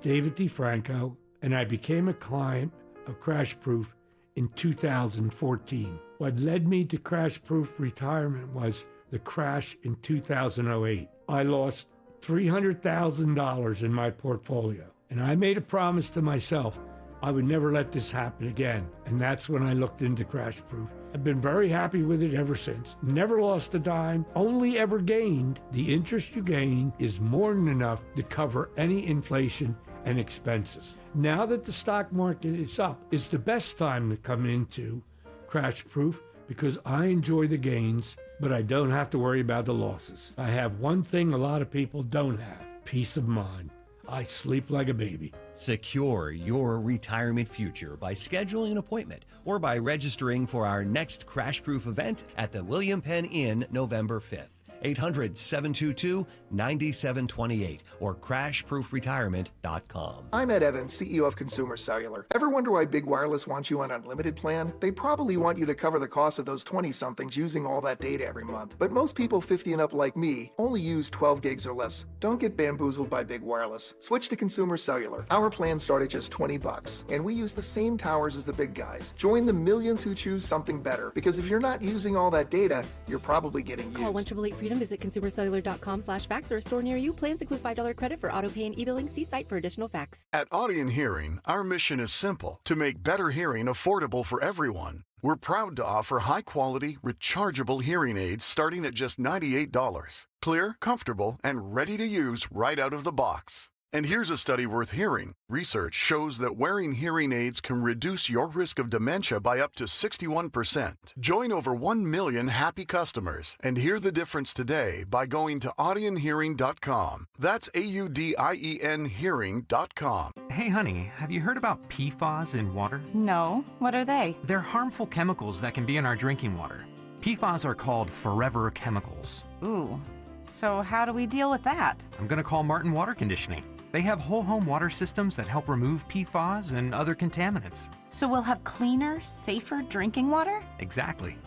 Speaker 5: David DeFranco, and I became a client of Crash Proof in 2014. What led me to Crash Proof retirement was the crash in 2008. I lost $300,000 in my portfolio, and I made a promise to myself I would never let this happen again, and that's when I looked into Crash Proof. I've been very happy with it ever since. Never lost a dime, only ever gained. The interest you gain is more than enough to cover any inflation and expenses. Now that the stock market is up, it's the best time to come into Crash Proof because I enjoy the gains, but I don't have to worry about the losses. I have one thing a lot of people don't have: peace of mind. I sleep like a baby.
Speaker 7: Secure your retirement future by scheduling an appointment or by registering for our next Crash Proof event at the William Penn Inn November 5th. 800-722-9728 or crashproofretirement.com.
Speaker 10: I'm Ed Evans, CEO of Consumer Cellular. Ever wonder why Big Wireless wants you on an unlimited plan? They probably want you to cover the cost of those 20-somethings using all that data every month. But most people 50 and up like me only use 12 gigs or less. Don't get bamboozled by Big Wireless. Switch to Consumer Cellular. Our plans start at just $20, and we use the same towers as the big guys. Join the millions who choose something better, because if you're not using all that data, you're probably getting used.
Speaker 14: Call 1-888-FREEDOM. Visit consumercellular.com/fax or a store near you. Plans include $5 credit for auto pay and e-billing. See site for additional facts.
Speaker 21: At Audion Hearing, our mission is simple: to make better hearing affordable for everyone. We're proud to offer high-quality, rechargeable hearing aids starting at just $98. Clear, comfortable, and ready to use right out of the box. And here's a study worth hearing. Research shows that wearing hearing aids can reduce your risk of dementia by up to 61%. Join over 1 million happy customers and hear the difference today by going to audionhearing.com. That's AUDIEN hearing.com.
Speaker 23: Hey honey, have you heard about PFAS in water?
Speaker 24: No, what are they?
Speaker 23: They're harmful chemicals that can be in our drinking water. PFAS are called forever chemicals.
Speaker 24: Ooh, so how do we deal with that?
Speaker 23: I'm gonna call Martin Water Conditioning. They have whole home water systems that help remove PFAS and other contaminants.
Speaker 24: So we'll have cleaner, safer drinking water?
Speaker 23: Exactly.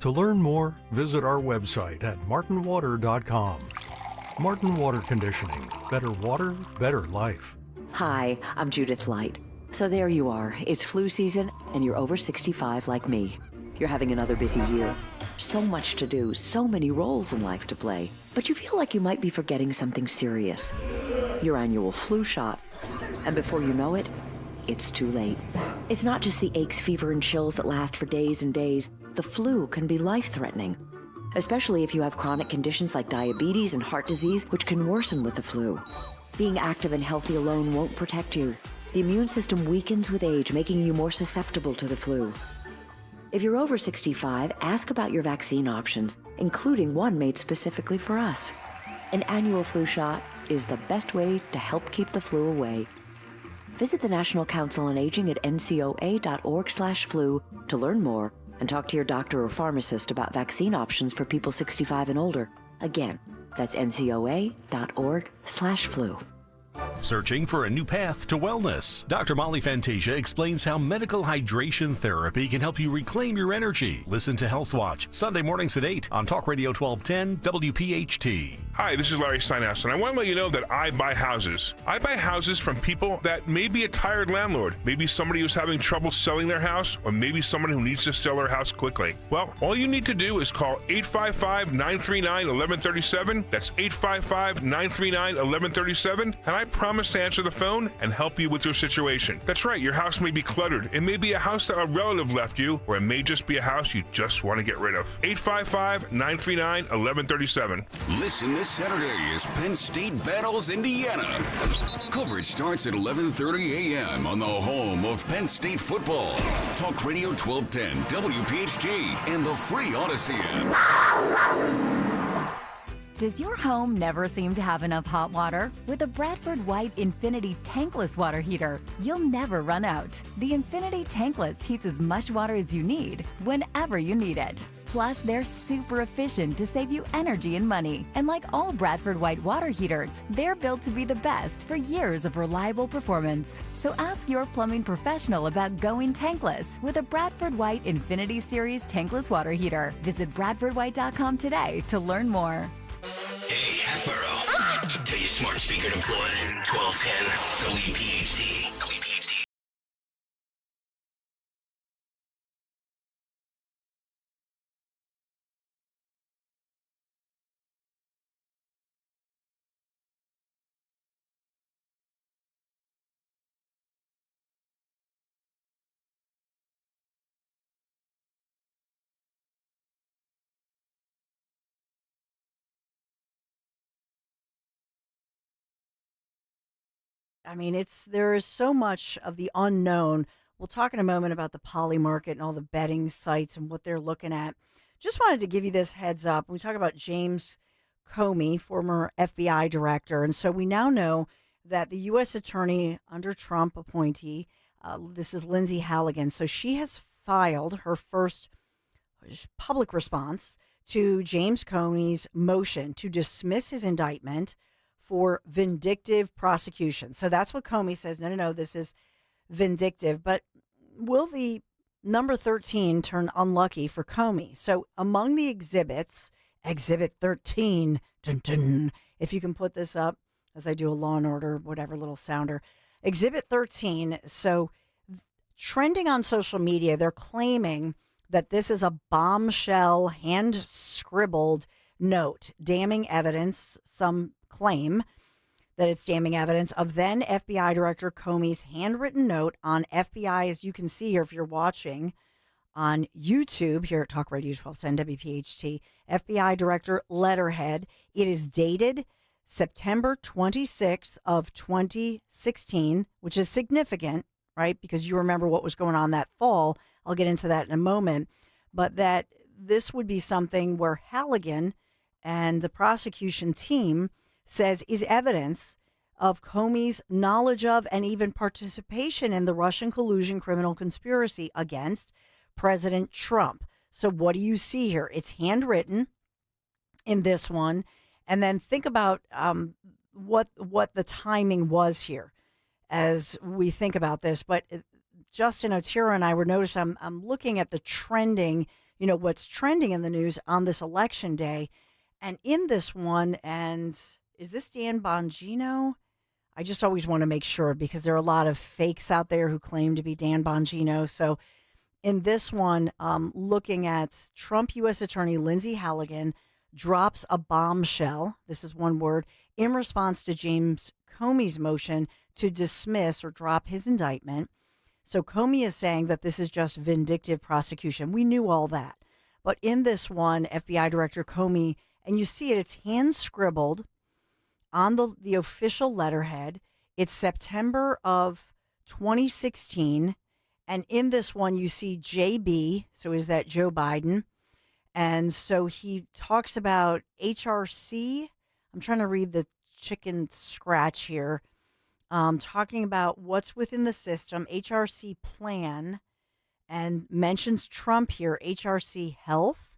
Speaker 25: To learn more, visit our website at martinwater.com. Martin Water Conditioning. Better water, better life.
Speaker 8: Hi, I'm Judith Light. So there you are. It's flu season, and you're over 65 like me. You're having another busy year. So much to do, so many roles in life to play. But you feel like you might be forgetting something serious. Your annual flu shot. And before you know it, it's too late. It's not just the aches, fever, and chills that last for days and days. The flu can be life-threatening, especially if you have chronic conditions like diabetes and heart disease, which can worsen with the flu. Being active and healthy alone won't protect you. The immune system weakens with age, making you more susceptible to the flu. If you're over 65, ask about your vaccine options, including one made specifically for us. An annual flu shot is the best way to help keep the flu away. Visit the National Council on Aging at ncoa.org/flu to learn more and talk to your doctor or pharmacist about vaccine options for people 65 and older. Again, that's ncoa.org/flu.
Speaker 1: Searching for a new path to wellness? Dr. Molly Fantasia explains how medical hydration therapy can help you reclaim your energy. Listen to Health Watch, Sunday mornings at 8 on Talk Radio 1210 WPHT.
Speaker 2: Hi, this is Larry Steinhaus, and I want to let you know that I buy houses. I buy houses from people that may be a tired landlord, maybe somebody who's having trouble selling their house, or maybe someone who needs to sell their house quickly. Well, all you need to do is call 855-939-1137. That's 855-939-1137, and I promise to answer the phone and help you with your situation. That's right, your house may be cluttered. It may be a house that a relative left you, or it may just be a house you just want to get rid of. 855-939-1137.
Speaker 3: Listen this Saturday as Penn State battles Indiana. Coverage starts at 11:30 a.m. on the home of Penn State football. Talk Radio 1210 WPHT and the free Odyssey app.
Speaker 17: Does your home never seem to have enough hot water? With a Bradford White Infinity Tankless Water Heater, you'll never run out. The Infinity Tankless heats as much water as you need, whenever you need it. Plus, they're super efficient to save you energy and money. And like all Bradford White water heaters, they're built to be the best for years of reliable performance. So ask your plumbing professional about going tankless with a Bradford White Infinity Series Tankless Water Heater. Visit BradfordWhite.com today to learn more.
Speaker 6: Hey, Hatboro. Tell your smart speaker to play 1210 WPHT. WPHT.
Speaker 13: I mean, there is so much of the unknown. We'll talk in a moment about the poly market and all the betting sites and what they're looking at. Just wanted to give you this heads up. We talk about James Comey, former FBI director. And so we now know that the U.S. attorney under Trump appointee, this is Lindsay Halligan. So she has filed her first public response to James Comey's motion to dismiss his indictment for vindictive prosecution. So that's what Comey says. No, this is vindictive. But will the number 13 turn unlucky for Comey? So among the exhibits, Exhibit 13, dun, dun, if you can put this up as I do a Law and Order, whatever little sounder. Exhibit 13, so trending on social media, they're claiming that this is a bombshell, hand-scribbled note, damning evidence, some claim that it's damning evidence of then FBI Director Comey's handwritten note on FBI, as you can see here if you're watching on YouTube here at Talk Radio 1210 WPHT, FBI Director letterhead. It is dated September 26th of 2016, which is significant, right? Because you remember what was going on that fall. I'll get into that in a moment. But that this would be something where Halligan and the prosecution team says is evidence of Comey's knowledge of and even participation in the Russian collusion criminal conspiracy against President Trump. So what do you see here? It's handwritten in this one. And then think about what the timing was here as we think about this. But Justin Otero and I were noticing, I'm looking at the trending, what's trending in the news on this election day. And in this one, and is this Dan Bongino? I just always want to make sure because there are a lot of fakes out there who claim to be Dan Bongino. So in this one, looking at Trump U.S. Attorney Lindsay Halligan drops a bombshell, this is one word, in response to James Comey's motion to dismiss or drop his indictment. So Comey is saying that this is just vindictive prosecution. We knew all that. But in this one, FBI Director Comey, and you see it's hand-scribbled on the official letterhead. It's September of 2016. And in this one, you see JB. So is that Joe Biden? And so he talks about HRC. I'm trying to read the chicken scratch here. Talking about what's within the system, HRC plan, and mentions Trump here, HRC health.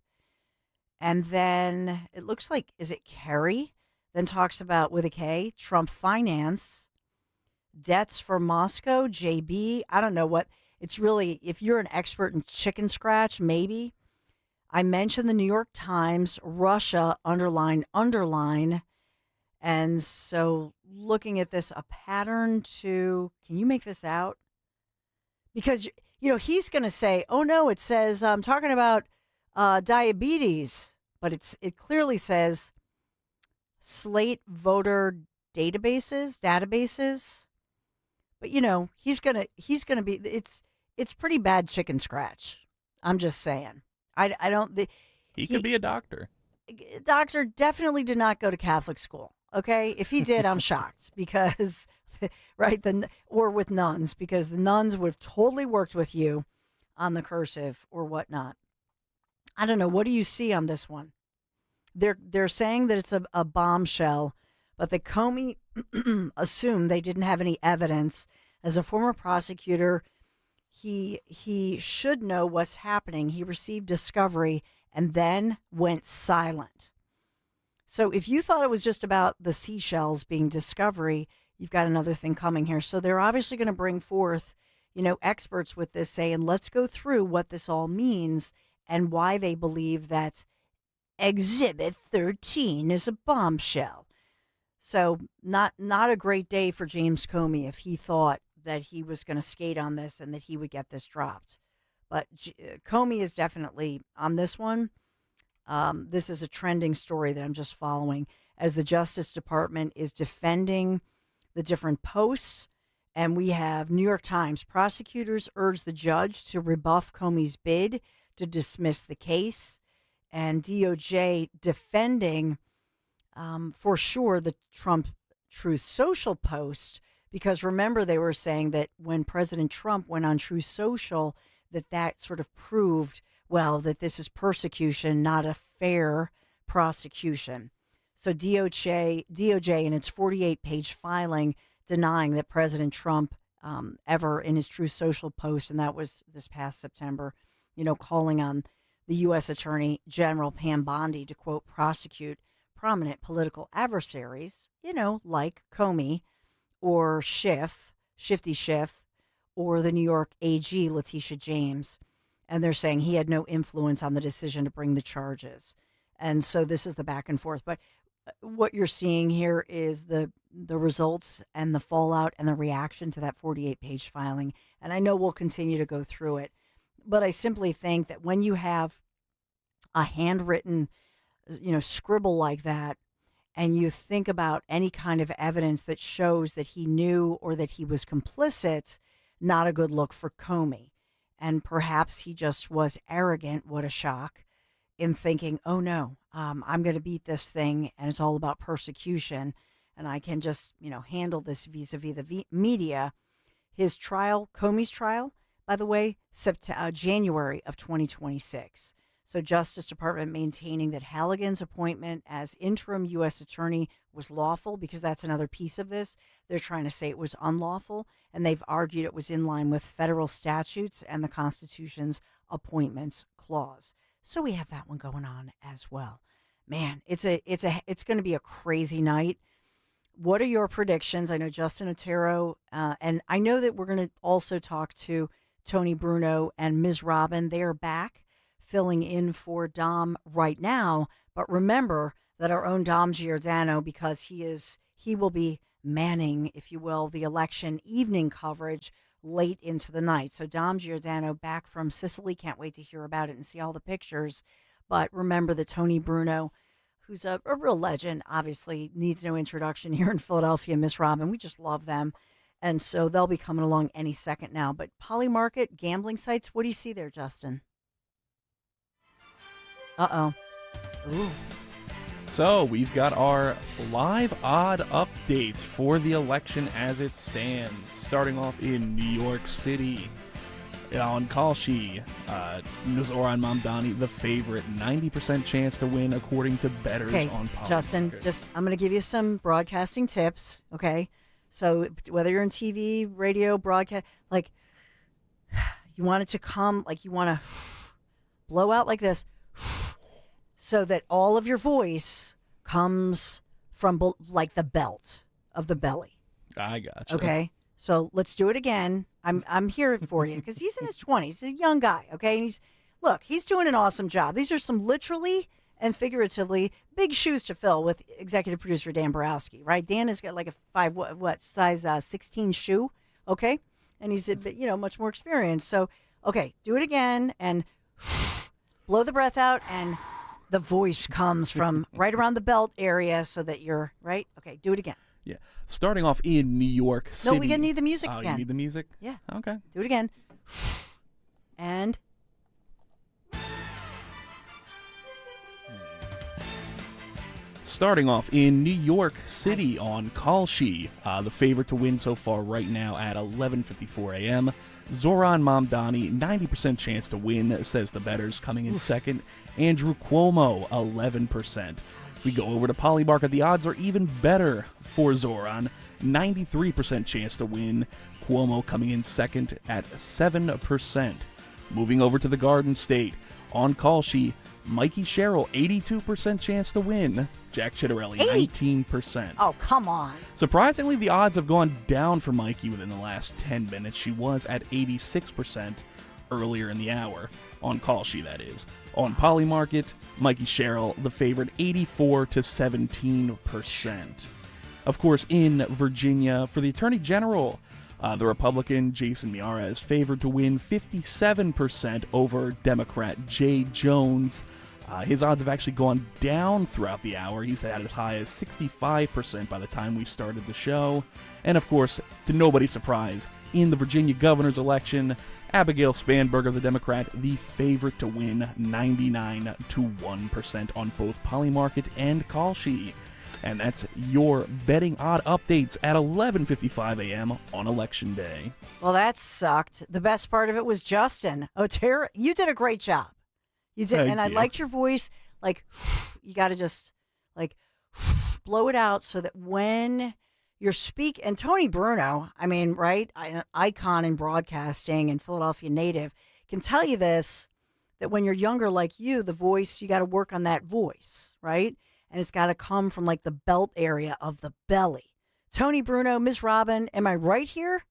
Speaker 13: And then it looks like, is it Kerry? Then talks about, with a K, Trump finance. debts for Moscow, JB. I don't know what it's really. If you're an expert in chicken scratch, maybe. I mentioned the New York Times, Russia, underline. And so looking at this, a pattern to, can you make this out? Because, he's going to say, oh, no, it says, I'm talking about diabetes, but it clearly says Slate voter databases. But, he's going to be, it's pretty bad chicken scratch. I'm just saying. I don't,
Speaker 9: he could be a doctor.
Speaker 13: Doctor definitely did not go to Catholic school. Okay, if he did, I'm shocked because, right, or with nuns, because the nuns would have totally worked with you on the cursive or whatnot. I don't know. What do you see on this one? They're saying that it's a bombshell, but the Comey assumed they didn't have any evidence. As a former prosecutor, he should know what's happening. He received discovery and then went silent. So if you thought it was just about the seashells being discovery, you've got another thing coming here. So they're obviously going to bring forth, experts with this saying, let's go through what this all means and why they believe that Exhibit 13 is a bombshell. So not a great day for James Comey if he thought that he was going to skate on this and that he would get this dropped. But Comey is definitely on this one. This is a trending story that I'm just following as the Justice Department is defending the different posts. And we have New York Times prosecutors urge the judge to rebuff Comey's bid to dismiss the case, and DOJ defending for sure the Trump Truth Social post, because remember they were saying that when President Trump went on Truth Social, that sort of proved, well, that this is persecution, not a fair prosecution. So DOJ in its 48-page filing denying that President Trump ever in his Truth Social post, and that was this past September, calling on the U.S. Attorney General Pam Bondi to, quote, prosecute prominent political adversaries, like Comey or Shifty Schiff, or the New York AG, Letitia James. And they're saying he had no influence on the decision to bring the charges. And so this is the back and forth. But what you're seeing here is the results and the fallout and the reaction to that 48-page filing. And I know we'll continue to go through it. But I simply think that when you have a handwritten, scribble like that, and you think about any kind of evidence that shows that he knew or that he was complicit, not a good look for Comey. And perhaps he just was arrogant, what a shock, in thinking, oh no, I'm going to beat this thing and it's all about persecution and I can just, handle this vis-a-vis the media. His trial, Comey's trial, by the way, January of 2026. So Justice Department maintaining that Halligan's appointment as interim U.S. attorney was lawful, because that's another piece of this. They're trying to say it was unlawful, and they've argued it was in line with federal statutes and the Constitution's appointments clause. So we have that one going on as well. Man, it's going to be a crazy night. What are your predictions? I know Justin Otero, and I know that we're going to also talk to Tony Bruno and Ms. Robin. They are back filling in for Dom right now. But remember that our own Dom Giordano, because he will be manning, if you will, the election evening coverage late into the night. So Dom Giordano back from Sicily. Can't wait to hear about it and see all the pictures. But remember that Tony Bruno, who's a real legend, obviously needs no introduction here in Philadelphia, Miss Robin. We just love them. And so they'll be coming along any second now. But Polymarket, gambling sites, what do you see there, Justin? Uh-oh. Ooh.
Speaker 9: So we've got our live odd updates for the election as it stands. Starting off in New York City. On Kalshi, Zoran Mamdani, the favorite, 90% chance to win according to bettors on Polymarket.
Speaker 13: Justin, I'm going to give you some broadcasting tips, okay? So whether you're in TV, radio, broadcast, like you want it to come, like you want to blow out like this so that all of your voice comes from like the belt of the belly.
Speaker 9: I got you.
Speaker 13: Okay? So let's do it again. I'm here for you because he's in his 20s. He's a young guy, okay? And he's doing an awesome job. These are some literally and figuratively big shoes to fill with executive producer Dan Borowski, right? Dan has got like a size 16 shoe, okay? And he's much more experienced. So, okay, do it again and blow the breath out, and the voice comes from right around the belt area so that you're right. Okay, do it again.
Speaker 9: Yeah. Starting off in New York City.
Speaker 13: No, we're going to need the music again.
Speaker 9: You need the music?
Speaker 13: Yeah.
Speaker 9: Okay.
Speaker 13: Do it again. And
Speaker 9: starting off in New York City on Kalshi, the favorite to win so far right now at 11:54 a.m. Zoran Mamdani, 90% chance to win, says the bettors. Coming in second, Andrew Cuomo, 11%. If we go over to Polymarket, the odds are even better for Zoran, 93% chance to win. Cuomo coming in second at 7%. Moving over to the Garden State, on Kalshi, Mikey Sherrill, 82% chance to win. Jack Chitterelli, 19%.
Speaker 13: Oh, come on.
Speaker 9: Surprisingly, the odds have gone down for Mikey within the last 10 minutes. She was at 86% earlier in the hour. On Kalshi, that is. On Polymarket, Mikey Sherrill, the favorite, 84 to 17%. Of course, in Virginia, for the Attorney General, the Republican Jason Miara is favored to win 57% over Democrat Jay Jones. His odds have actually gone down throughout the hour. He's at as high as 65% by the time we started the show. And of course, to nobody's surprise, in the Virginia governor's election, Abigail Spanberger, the Democrat, the favorite to win, 99 to 1% on both Polymarket and Kalshi. And that's your betting odd updates at 11:55 a.m. on Election Day.
Speaker 13: Well, that sucked. The best part of it was Justin. Oh, Tara, you did a great job. You did, and I liked your voice. Like, you got to just, like, blow it out so that when you're and Tony Bruno, I mean, right, an icon in broadcasting and Philadelphia native, can tell you this, that when you're younger like you, the voice, you got to work on that voice, right? And it's got to come from, like, the belt area of the belly. Tony Bruno, Ms. Robin, am I right here?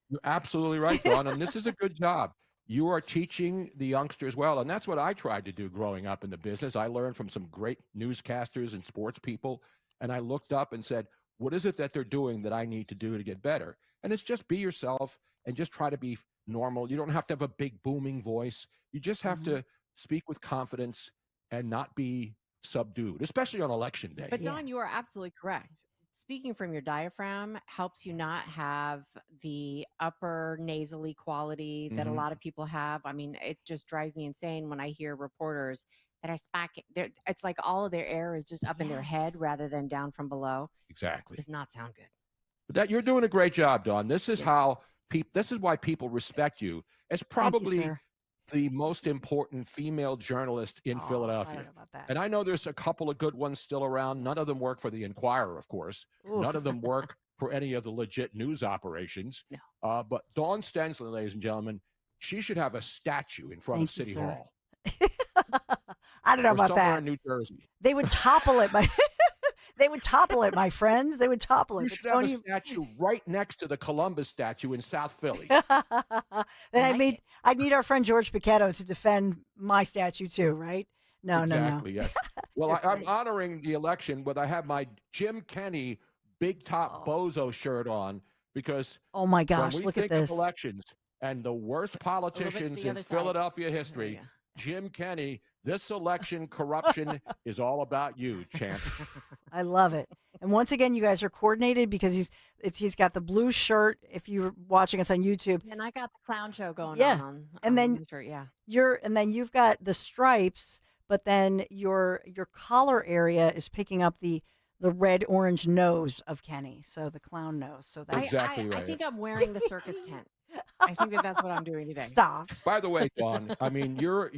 Speaker 11: You're absolutely right, Dawn, and this is a good job. You are teaching the youngsters well, and that's what I tried to do growing up in the business. I learned from some great newscasters and sports people, and I looked up and said, what is it that they're doing that I need to do to get better? And it's just be yourself and just try to be normal. You don't have to have a big booming voice. You just have to speak with confidence and not be subdued, especially on election day.
Speaker 15: But Dawn, you are absolutely correct. Speaking from your diaphragm helps you not have the upper nasally quality that a lot of people have. I mean, it just drives me insane when I hear reporters that are it's like all of their air is just up in their head rather than down from below.
Speaker 11: Exactly.
Speaker 15: Does not sound good.
Speaker 11: But that you're doing a great job, Dawn. This is how this is why people respect you. It's probably the most important female journalist in Philadelphia. And I know there's a couple of good ones still around. None of them work for the Inquirer, of course. None of them work for any of the legit news operations. No. But Dawn Stensland, ladies and gentlemen, she should have a statue in front of City Hall.
Speaker 13: I don't know about
Speaker 11: somewhere
Speaker 13: that.
Speaker 11: in New Jersey.
Speaker 13: They would topple it. They would topple it, my friends. They would topple it.
Speaker 11: You should have a statue right next to the Columbus statue in South Philly.
Speaker 13: Then I'd need our friend George Piquetto to defend my statue too, right? No,
Speaker 11: exactly, yes. Well, I'm honoring the election, but I have my Jim Kenney big top bozo shirt on because
Speaker 13: oh my gosh,
Speaker 11: when we
Speaker 13: look
Speaker 11: think
Speaker 13: at this.
Speaker 11: of elections and the worst politicians in Philadelphia history, Jim Kenney, this election corruption is all about you, champ.
Speaker 13: I love it. And once again, you guys are coordinated because he's got the blue shirt. If you're watching us on YouTube,
Speaker 15: And I got the clown show going on.
Speaker 13: And then
Speaker 15: the shirt,
Speaker 13: you've got the stripes, but then your collar area is picking up the red orange nose of Kenny, so the clown nose. So that's
Speaker 11: exactly right.
Speaker 15: I think I'm wearing the circus tent. I think that's what I'm doing today.
Speaker 13: Stop.
Speaker 11: By the way, Dawn, I mean your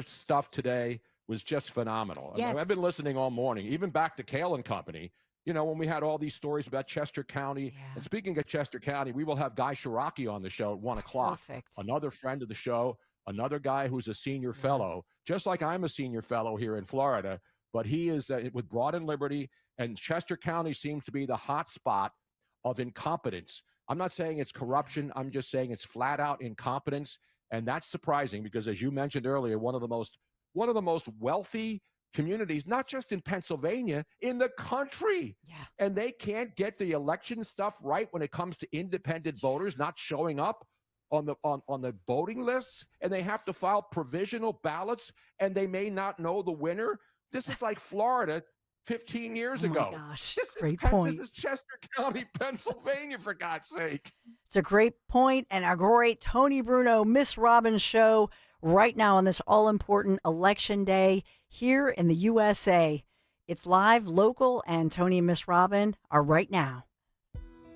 Speaker 11: stuff today was just phenomenal.
Speaker 15: Yes.
Speaker 11: I mean, I've been listening all morning, even back to Kale and Company. You know, when we had all these stories about Chester County. And speaking of Chester County, we will have Guy Shiraki on the show at 1:00.
Speaker 13: Perfect.
Speaker 11: Another friend of the show, another guy who's a senior fellow, just like I'm a senior fellow here in Florida. But he is with Broad and Liberty, and Chester County seems to be the hot spot of incompetence. I'm not saying it's corruption. I'm just saying it's flat out incompetence. And that's surprising because, as you mentioned earlier, one of the most wealthy communities, not just in Pennsylvania, in the country.
Speaker 13: Yeah.
Speaker 11: And they can't get the election stuff right when it comes to independent voters not showing up on the voting lists, and they have to file provisional ballots, and they may not know the winner. This is like Florida 15 years ago.
Speaker 13: Oh my gosh,
Speaker 11: This
Speaker 13: great point.
Speaker 11: This is Chester County, Pennsylvania, for God's sake.
Speaker 13: It's a great point and a great Tony Bruno, Miss Robin show right now on this all-important election day here in the USA. It's live, local, and Tony and Miss Robin are right now.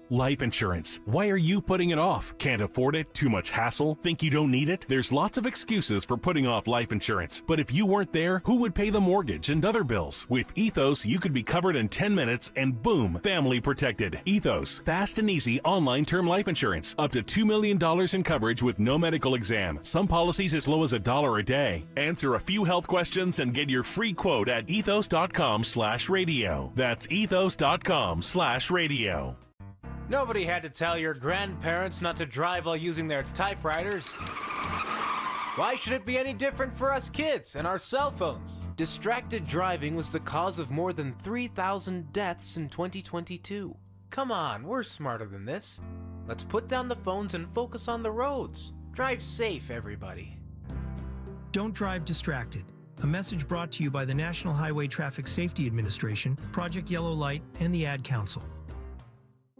Speaker 4: Life insurance. Why are you putting it off? Can't afford it? Too much hassle? Think you don't need it? There's lots of excuses for putting off life insurance. But if you weren't there, who would pay the mortgage and other bills? With Ethos, you could be covered in 10 minutes and boom, family protected. Ethos, fast and easy online term life insurance. Up to $2 million in coverage with no medical exam. Some policies as low as $1 a day. Answer a few health questions and get your free quote at ethos.com/radio. That's ethos.com/radio.
Speaker 18: Nobody had to tell your grandparents not to drive while using their typewriters. Why should it be any different for us kids and our cell phones? Distracted driving was the cause of more than 3,000 deaths in 2022. Come on, we're smarter than this. Let's put down the phones and focus on the roads. Drive safe, everybody.
Speaker 19: Don't drive distracted. A message brought to you by the National Highway Traffic Safety Administration, Project Yellow Light, and the Ad Council.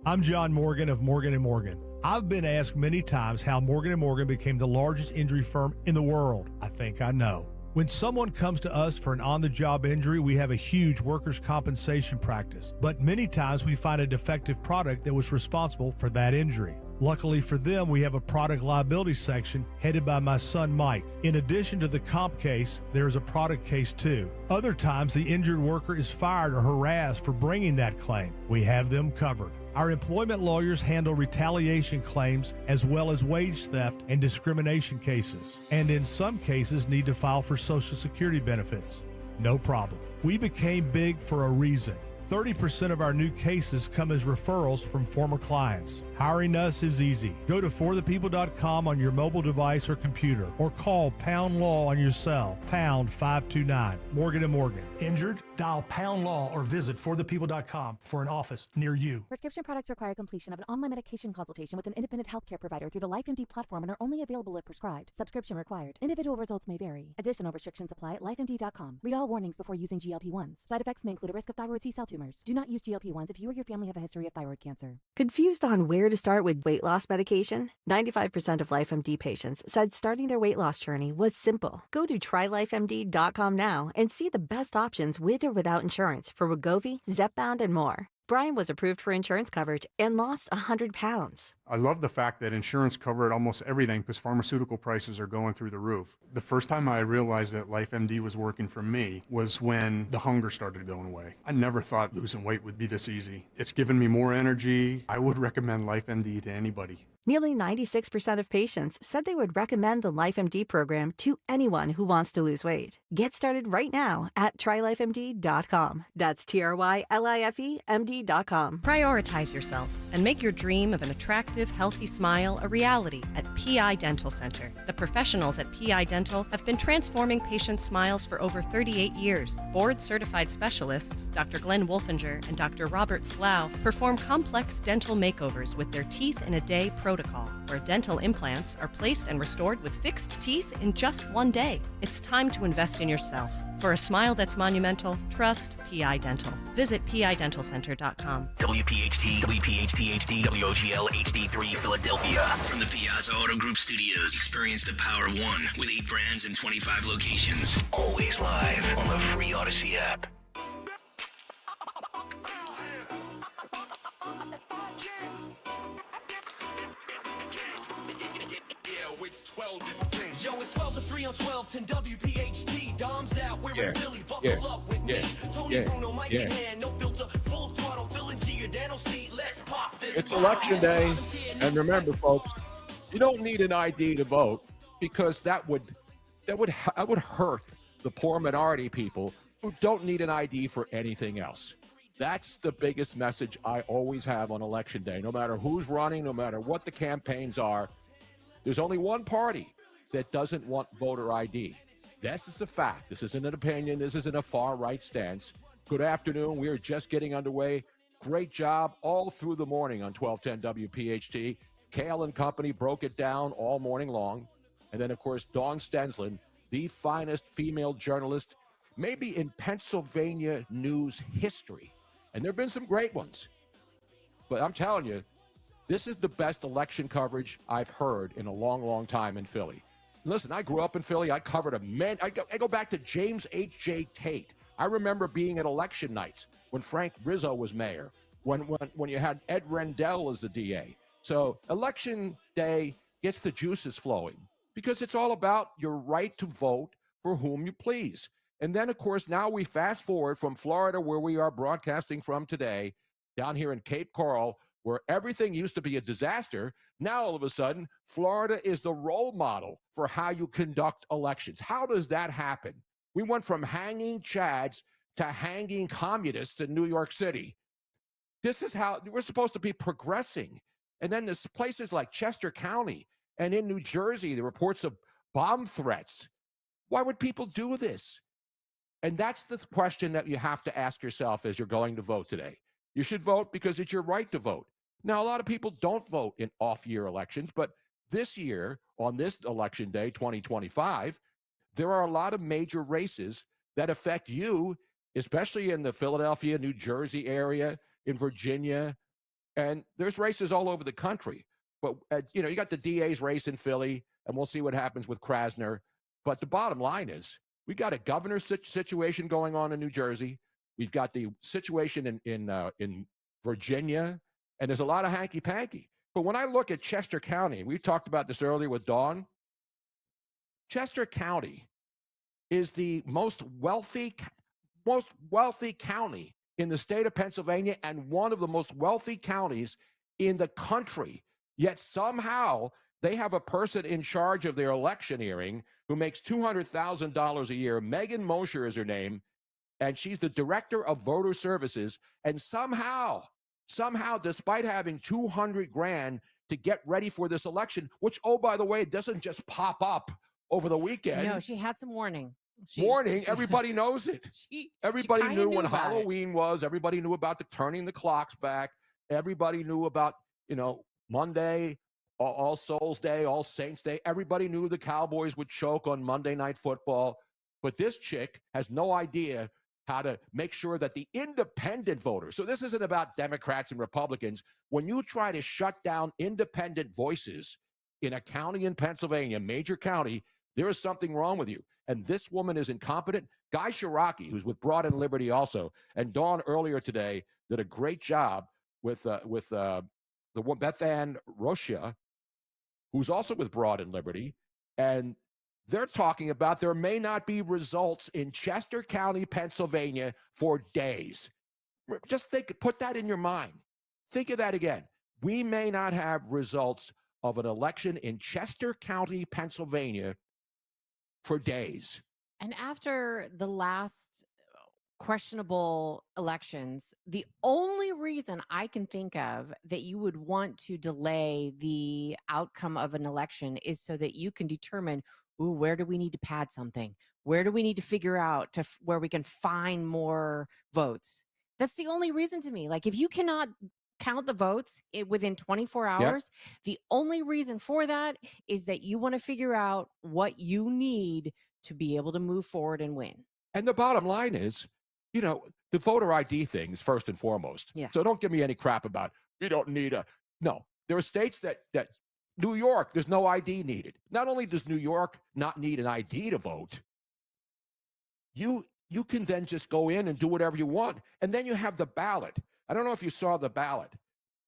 Speaker 20: I'm John Morgan of Morgan & Morgan. I've been asked many times how Morgan & Morgan became the largest injury firm in the world. I think I know. When someone comes to us for an on-the-job injury, we have a huge workers' compensation practice. But many times we find a defective product that was responsible for that injury. Luckily for them, we have a product liability section headed by my son, Mike. In addition to the comp case, there is a product case too. Other times, the injured worker is fired or harassed for bringing that claim. We have them covered. Our employment lawyers handle retaliation claims as well as wage theft and discrimination cases, and in some cases need to file for Social Security benefits. No problem. We became big for a reason. 30% of our new cases come as referrals from former clients. Hiring us is easy. Go to forthepeople.com on your mobile device or computer, or call Pound Law on your cell, pound 529. Morgan & Morgan. Injured? Dial Pound Law or visit forthepeople.com for an office near you.
Speaker 22: Prescription products require completion of an online medication consultation with an independent healthcare provider through the LifeMD platform and are only available if prescribed. Subscription required. Individual results may vary. Additional restrictions apply at lifemd.com. Read all warnings before using GLP-1s. Side effects may include a risk of thyroid C-cell tumors. Do not use GLP-1s if you or your family have a history of thyroid cancer.
Speaker 26: Confused on where to start with weight loss medication? 95% of LifeMD patients said starting their weight loss journey was simple. Go to trylifemd.com now and see the best options with or without insurance for Wegovy, Zepbound, and more. Brian was approved for insurance coverage and lost 100 pounds.
Speaker 27: I love the fact that insurance covered almost everything because pharmaceutical prices are going through the roof. The first time I realized that LifeMD was working for me was when the hunger started going away. I never thought losing weight would be this easy. It's given me more energy. I would recommend LifeMD to anybody.
Speaker 26: Nearly 96% of patients said they would recommend the LifeMD program to anyone who wants to lose weight. Get started right now at trylifemd.com. That's TRYLIFEMD.com.
Speaker 28: Prioritize yourself and make your dream of an attractive, healthy smile a reality at PI Dental Center. The professionals at PI Dental have been transforming patients' smiles for over 38 years. Board-certified specialists, Dr. Glenn Wolfinger and Dr. Robert Slough, perform complex dental makeovers with their teeth-in-a-day protocol, where dental implants are placed and restored with fixed teeth in just one day. It's time to invest in yourself. For a smile that's monumental, trust PI Dental. Visit PIDentalCenter.com.
Speaker 6: WPHT, WPHT HD, WOGL HD3 Philadelphia. From the Piazza Auto Group Studios, experience the power of one with 8 brands and 25 locations. Always live on the free Odyssey app.
Speaker 29: It's 12 to 3 on 1210 WPHT. Dom's out. We're in Philly. Buckle up with me. Tony Bruno, Mike and no filter. Full throttle. Filling Giordano seat. Let's pop this.
Speaker 11: It's election day. And remember, folks, you don't need an ID to vote because that would hurt the poor minority people who don't need an ID for anything else. That's the biggest message I always have on Election Day. No matter who's running, no matter what the campaigns are, there's only one party that doesn't want voter ID. This is a fact. This isn't an opinion. This isn't a far-right stance. Good afternoon. We are just getting underway. Great job all through the morning on 1210 WPHT. Kale and company broke it down all morning long. And then, of course, Dawn Stensland, the finest female journalist, maybe in Pennsylvania news history. And there have been some great ones. But I'm telling you, this is the best election coverage I've heard in a long, long time in Philly. Listen, I grew up in Philly. I covered I go back to James H.J. Tate. I remember being at election nights when Frank Rizzo was mayor, when you had Ed Rendell as the DA. So election day gets the juices flowing because it's all about your right to vote for whom you please. And then, of course, now we fast forward from Florida, where we are broadcasting from today, down here in Cape Coral, where everything used to be a disaster. Now, all of a sudden, Florida is the role model for how you conduct elections. How does that happen? We went from hanging Chads to hanging communists in New York City. This is how we're supposed to be progressing. And then there's places like Chester County and in New Jersey, the reports of bomb threats. Why would people do this? And that's the question that you have to ask yourself as you're going to vote today. You should vote because it's your right to vote. Now, a lot of people don't vote in off-year elections, but this year, on this election day, 2025, there are a lot of major races that affect you, especially in the Philadelphia, New Jersey area, in Virginia, and there's races all over the country. But, you got the DA's race in Philly, and we'll see what happens with Krasner. But the bottom line is we got a governor's situation going on in New Jersey. We've got the situation in Virginia, and there's a lot of hanky-panky. But when I look at Chester County, we talked about this earlier with Dawn, Chester County is the most wealthy county in the state of Pennsylvania and one of the most wealthy counties in the country. Yet somehow they have a person in charge of their electioneering who makes $200,000 a year. Megan Mosher is her name, and she's the director of voter services. And somehow, despite having $200,000 to get ready for this election, which, oh, by the way, doesn't just pop up over the weekend.
Speaker 15: No, she had some warning.
Speaker 11: Everybody knows it. Everybody knew when Halloween was. Everybody knew about turning the clocks back. Everybody knew about, Monday, All Souls Day, All Saints Day. Everybody knew the Cowboys would choke on Monday Night Football. But this chick has no idea how to make sure that the independent voters, so this isn't about Democrats and Republicans. When you try to shut down independent voices in a county in Pennsylvania, major county, there is something wrong with you. And this woman is incompetent. Guy Shiraki, who's with Broad and Liberty also, and Dawn earlier today did a great job with the one Beth Ann Rocha, who's also with Broad and Liberty, and they're talking about there may not be results in Chester County, Pennsylvania for days. Just put that in your mind. Think of that again. We may not have results of an election in Chester County, Pennsylvania for days.
Speaker 15: And after the last questionable elections, the only reason I can think of that you would want to delay the outcome of an election is so that you can determine, where do we need to pad something? Where do we need to figure out where we can find more votes? That's the only reason to me. Like, if you cannot count the votes within 24 hours, the only reason for that is that you want to figure out what you need to be able to move forward and win.
Speaker 11: And the bottom line is, the voter ID thing is first and foremost.
Speaker 15: Yeah.
Speaker 11: So don't give me any crap about, you don't need no. There are states that New York, there's no ID needed. Not only does New York not need an ID to vote, you can then just go in and do whatever you want. And then you have the ballot. I don't know if you saw the ballot.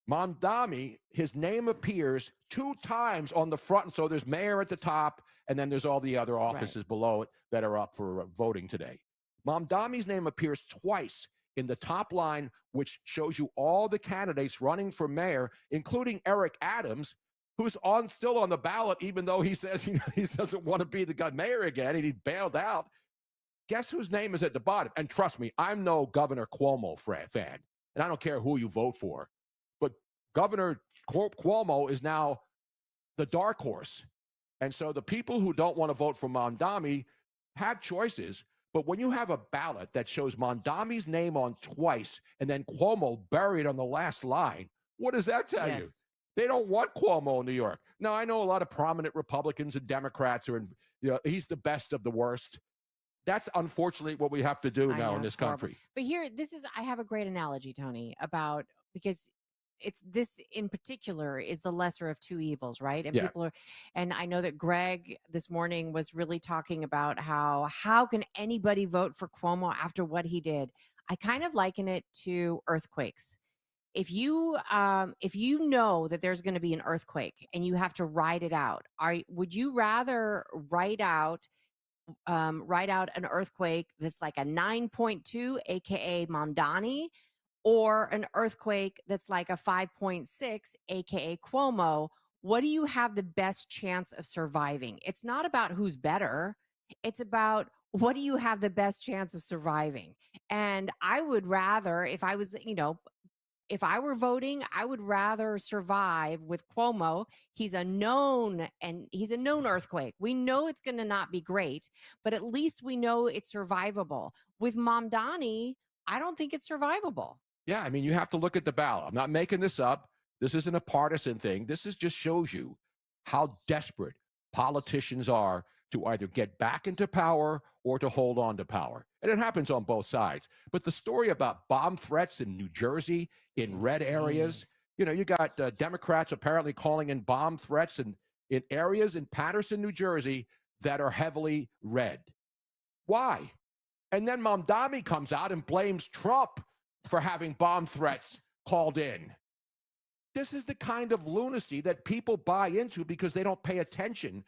Speaker 11: Mamdani, his name appears 2 times on the front. So there's mayor at the top, and then there's all the other offices below it that are up for voting today. Mamdani's name appears twice in the top line, which shows you all the candidates running for mayor, including Eric Adams, who's still on the ballot, even though he says he doesn't want to be the mayor again, and he bailed out. Guess whose name is at the bottom? And trust me, I'm no Governor Cuomo fan, and I don't care who you vote for. But Governor Cuomo is now the dark horse. And so the people who don't want to vote for Mondami have choices. But when you have a ballot that shows Mondami's name on twice and then Cuomo buried on the last line, what does that tell you? They don't want Cuomo in New York. Now, I know a lot of prominent Republicans and Democrats are in, he's the best of the worst. That's unfortunately what we have to do now in this country.
Speaker 15: But here, I have a great analogy, Tony, about, because it's this in particular is the lesser of two evils, right? And and I know that Greg this morning was really talking about how can anybody vote for Cuomo after what he did? I kind of liken it to earthquakes. If you know that there's going to be an earthquake and you have to ride it out, would you rather ride out an earthquake that's like a 9.2, aka Mamdani, or an earthquake that's like a 5.6, aka Cuomo? What do you have the best chance of surviving? It's not about who's better. It's about what do you have the best chance of surviving? And I would rather, if I were voting, I would rather survive with Cuomo. He's a known earthquake. We know it's going to not be great, but at least we know it's survivable. With Mamdani, I don't think it's survivable.
Speaker 11: Yeah, I mean, you have to look at the ballot. I'm not making this up. This isn't a partisan thing. This just shows you how desperate politicians are to either get back into power or to hold on to power. And it happens on both sides. But the story about bomb threats in New Jersey, in red areas, you got Democrats apparently calling in bomb threats in areas in Paterson, New Jersey that are heavily red. Why? And then Mamdani comes out and blames Trump for having bomb threats called in. This is the kind of lunacy that people buy into because they don't pay attention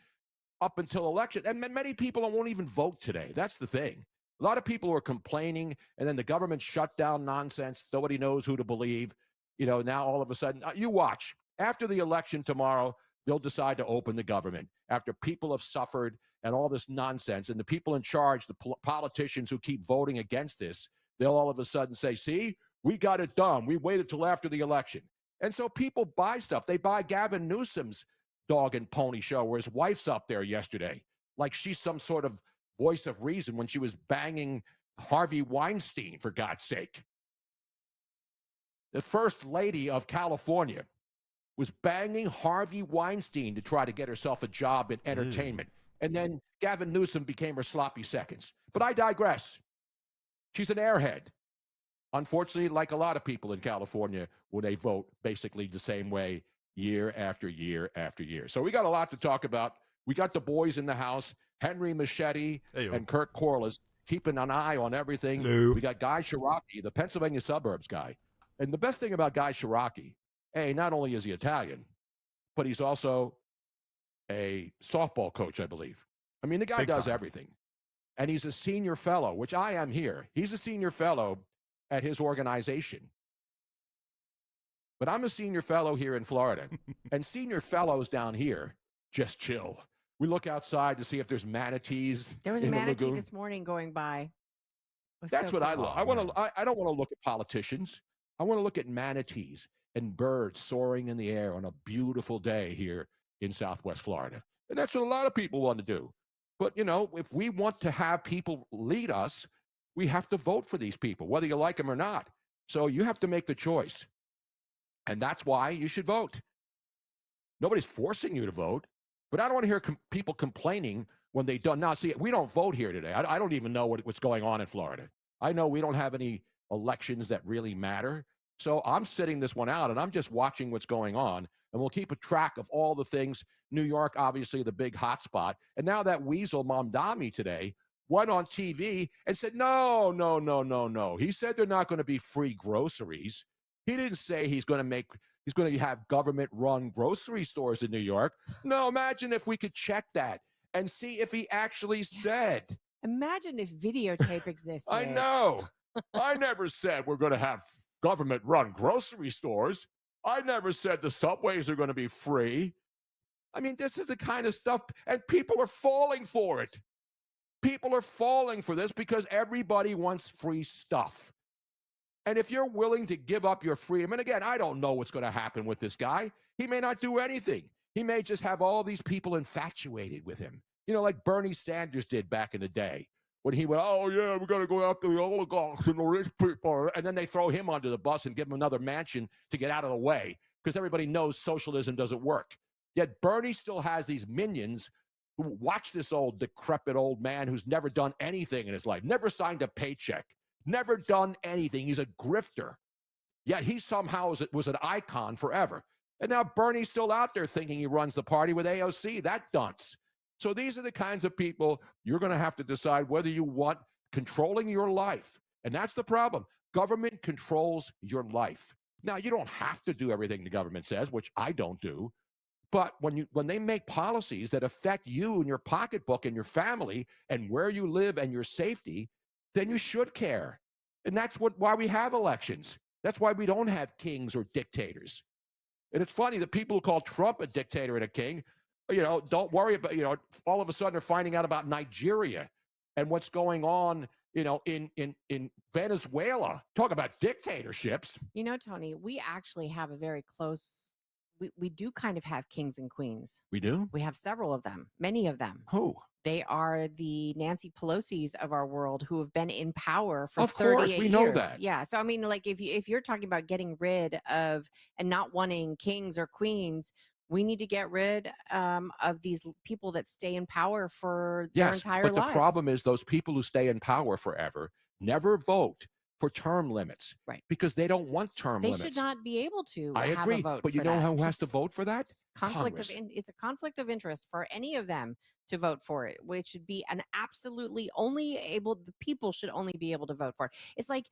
Speaker 11: up until election. And many people won't even vote today. That's the thing. A lot of people are complaining, and then the government shut down nonsense. Nobody knows who to believe. Now all of a sudden, you watch. After the election tomorrow, they'll decide to open the government after people have suffered and all this nonsense. And the people in charge, the politicians who keep voting against this, they'll all of a sudden say, see, we got it done. We waited till after the election. And so people buy stuff. They buy Gavin Newsom's dog and pony show where his wife's up there yesterday, like she's some sort of voice of reason when she was banging Harvey Weinstein, for God's sake. The first lady of California was banging Harvey Weinstein to try to get herself a job in entertainment. And then Gavin Newsom became her sloppy seconds. But I digress. She's an airhead. Unfortunately, like a lot of people in California, when they vote basically the same way year after year after year. So we got a lot to talk about. We got the boys in the house, Henry Machete and Kirk Corliss, keeping an eye on everything. We got Guy Shiraki, the Pennsylvania suburbs guy. And the best thing about Guy Shiraki, not only is he Italian, but he's also a softball coach, I believe. I mean, the guy does everything. And he's a senior fellow, which I am here. He's a senior fellow at his organization. But I'm a senior fellow here in Florida. And senior fellows down here just chill. We look outside to see if there's manatees.
Speaker 15: There was a manatee this morning going by.
Speaker 11: That's what I love. I don't want to look at politicians. I want to look at manatees and birds soaring in the air on a beautiful day here in Southwest Florida. And that's what a lot of people want to do. But, if we want to have people lead us, we have to vote for these people, whether you like them or not. So you have to make the choice. And that's why you should vote. Nobody's forcing you to vote. But I don't want to hear people complaining when they don't. Now, see, we don't vote here today. I don't even know what's going on in Florida. I know we don't have any elections that really matter. So I'm sitting this one out, and I'm just watching what's going on. And we'll keep a track of all the things. New York, obviously, the big hot spot. And now that weasel Mamdani today went on TV and said, no. He said they're not going to be free groceries. He didn't say he's going to have government-run grocery stores in New York. No, imagine if we could check that and see if he actually said.
Speaker 15: Imagine if videotape existed.
Speaker 11: I know. I never said we're going to have government-run grocery stores. I never said the subways are going to be free. I mean, this is the kind of stuff, and people are falling for it. People are falling for this because everybody wants free stuff. And if you're willing to give up your freedom, and again, I don't know what's going to happen with this guy. He may not do anything. He may just have all these people infatuated with him. You know, like Bernie Sanders did back in the day when he went, oh, yeah, we got to go after the oligarchs and the rich people. And then they throw him under the bus and give him another mansion to get out of the way because everybody knows socialism doesn't work. Yet Bernie still has these minions who watch this old decrepit old man who's never done anything in his life, never signed a paycheck, never done anything. He's a grifter. Yet he somehow was an icon forever. And now Bernie's still out there thinking he runs the party with AOC, that dunce. So these are the kinds of people you're going to have to decide whether you want controlling your life. And that's the problem. Government controls your life. Now, you don't have to do everything the government says, which I don't do. But when they make policies that affect you and your pocketbook and your family and where you live and your safety, then you should care. And that's why we have elections. That's why we don't have kings or dictators. And it's funny, the people who call Trump a dictator and a king, don't worry about, all of a sudden they're finding out about Nigeria and what's going on, in Venezuela. Talk about dictatorships.
Speaker 15: Tony, we actually have a very close, we do kind of have kings and queens.
Speaker 11: We do?
Speaker 15: We have several of them, many of them.
Speaker 11: Who?
Speaker 15: They are the Nancy Pelosi's of our world who have been in power for
Speaker 11: Of
Speaker 15: 38
Speaker 11: course, we
Speaker 15: years.
Speaker 11: know that.
Speaker 15: Yeah. So, I mean, like if you're talking about getting rid of and not wanting kings or queens, we need to get rid of these people that stay in power for their entire lives.
Speaker 11: But the problem is those people who stay in power forever never vote for term limits,
Speaker 15: right?
Speaker 11: Because they don't want term limits.
Speaker 15: They should not be able to.
Speaker 11: I
Speaker 15: have
Speaker 11: agree,
Speaker 15: a vote
Speaker 11: but you
Speaker 15: for
Speaker 11: know
Speaker 15: that.
Speaker 11: who has to vote for that?
Speaker 15: It's a conflict of interest for any of them to vote for it, which should be an absolutely the people should only be able to vote for it. It's like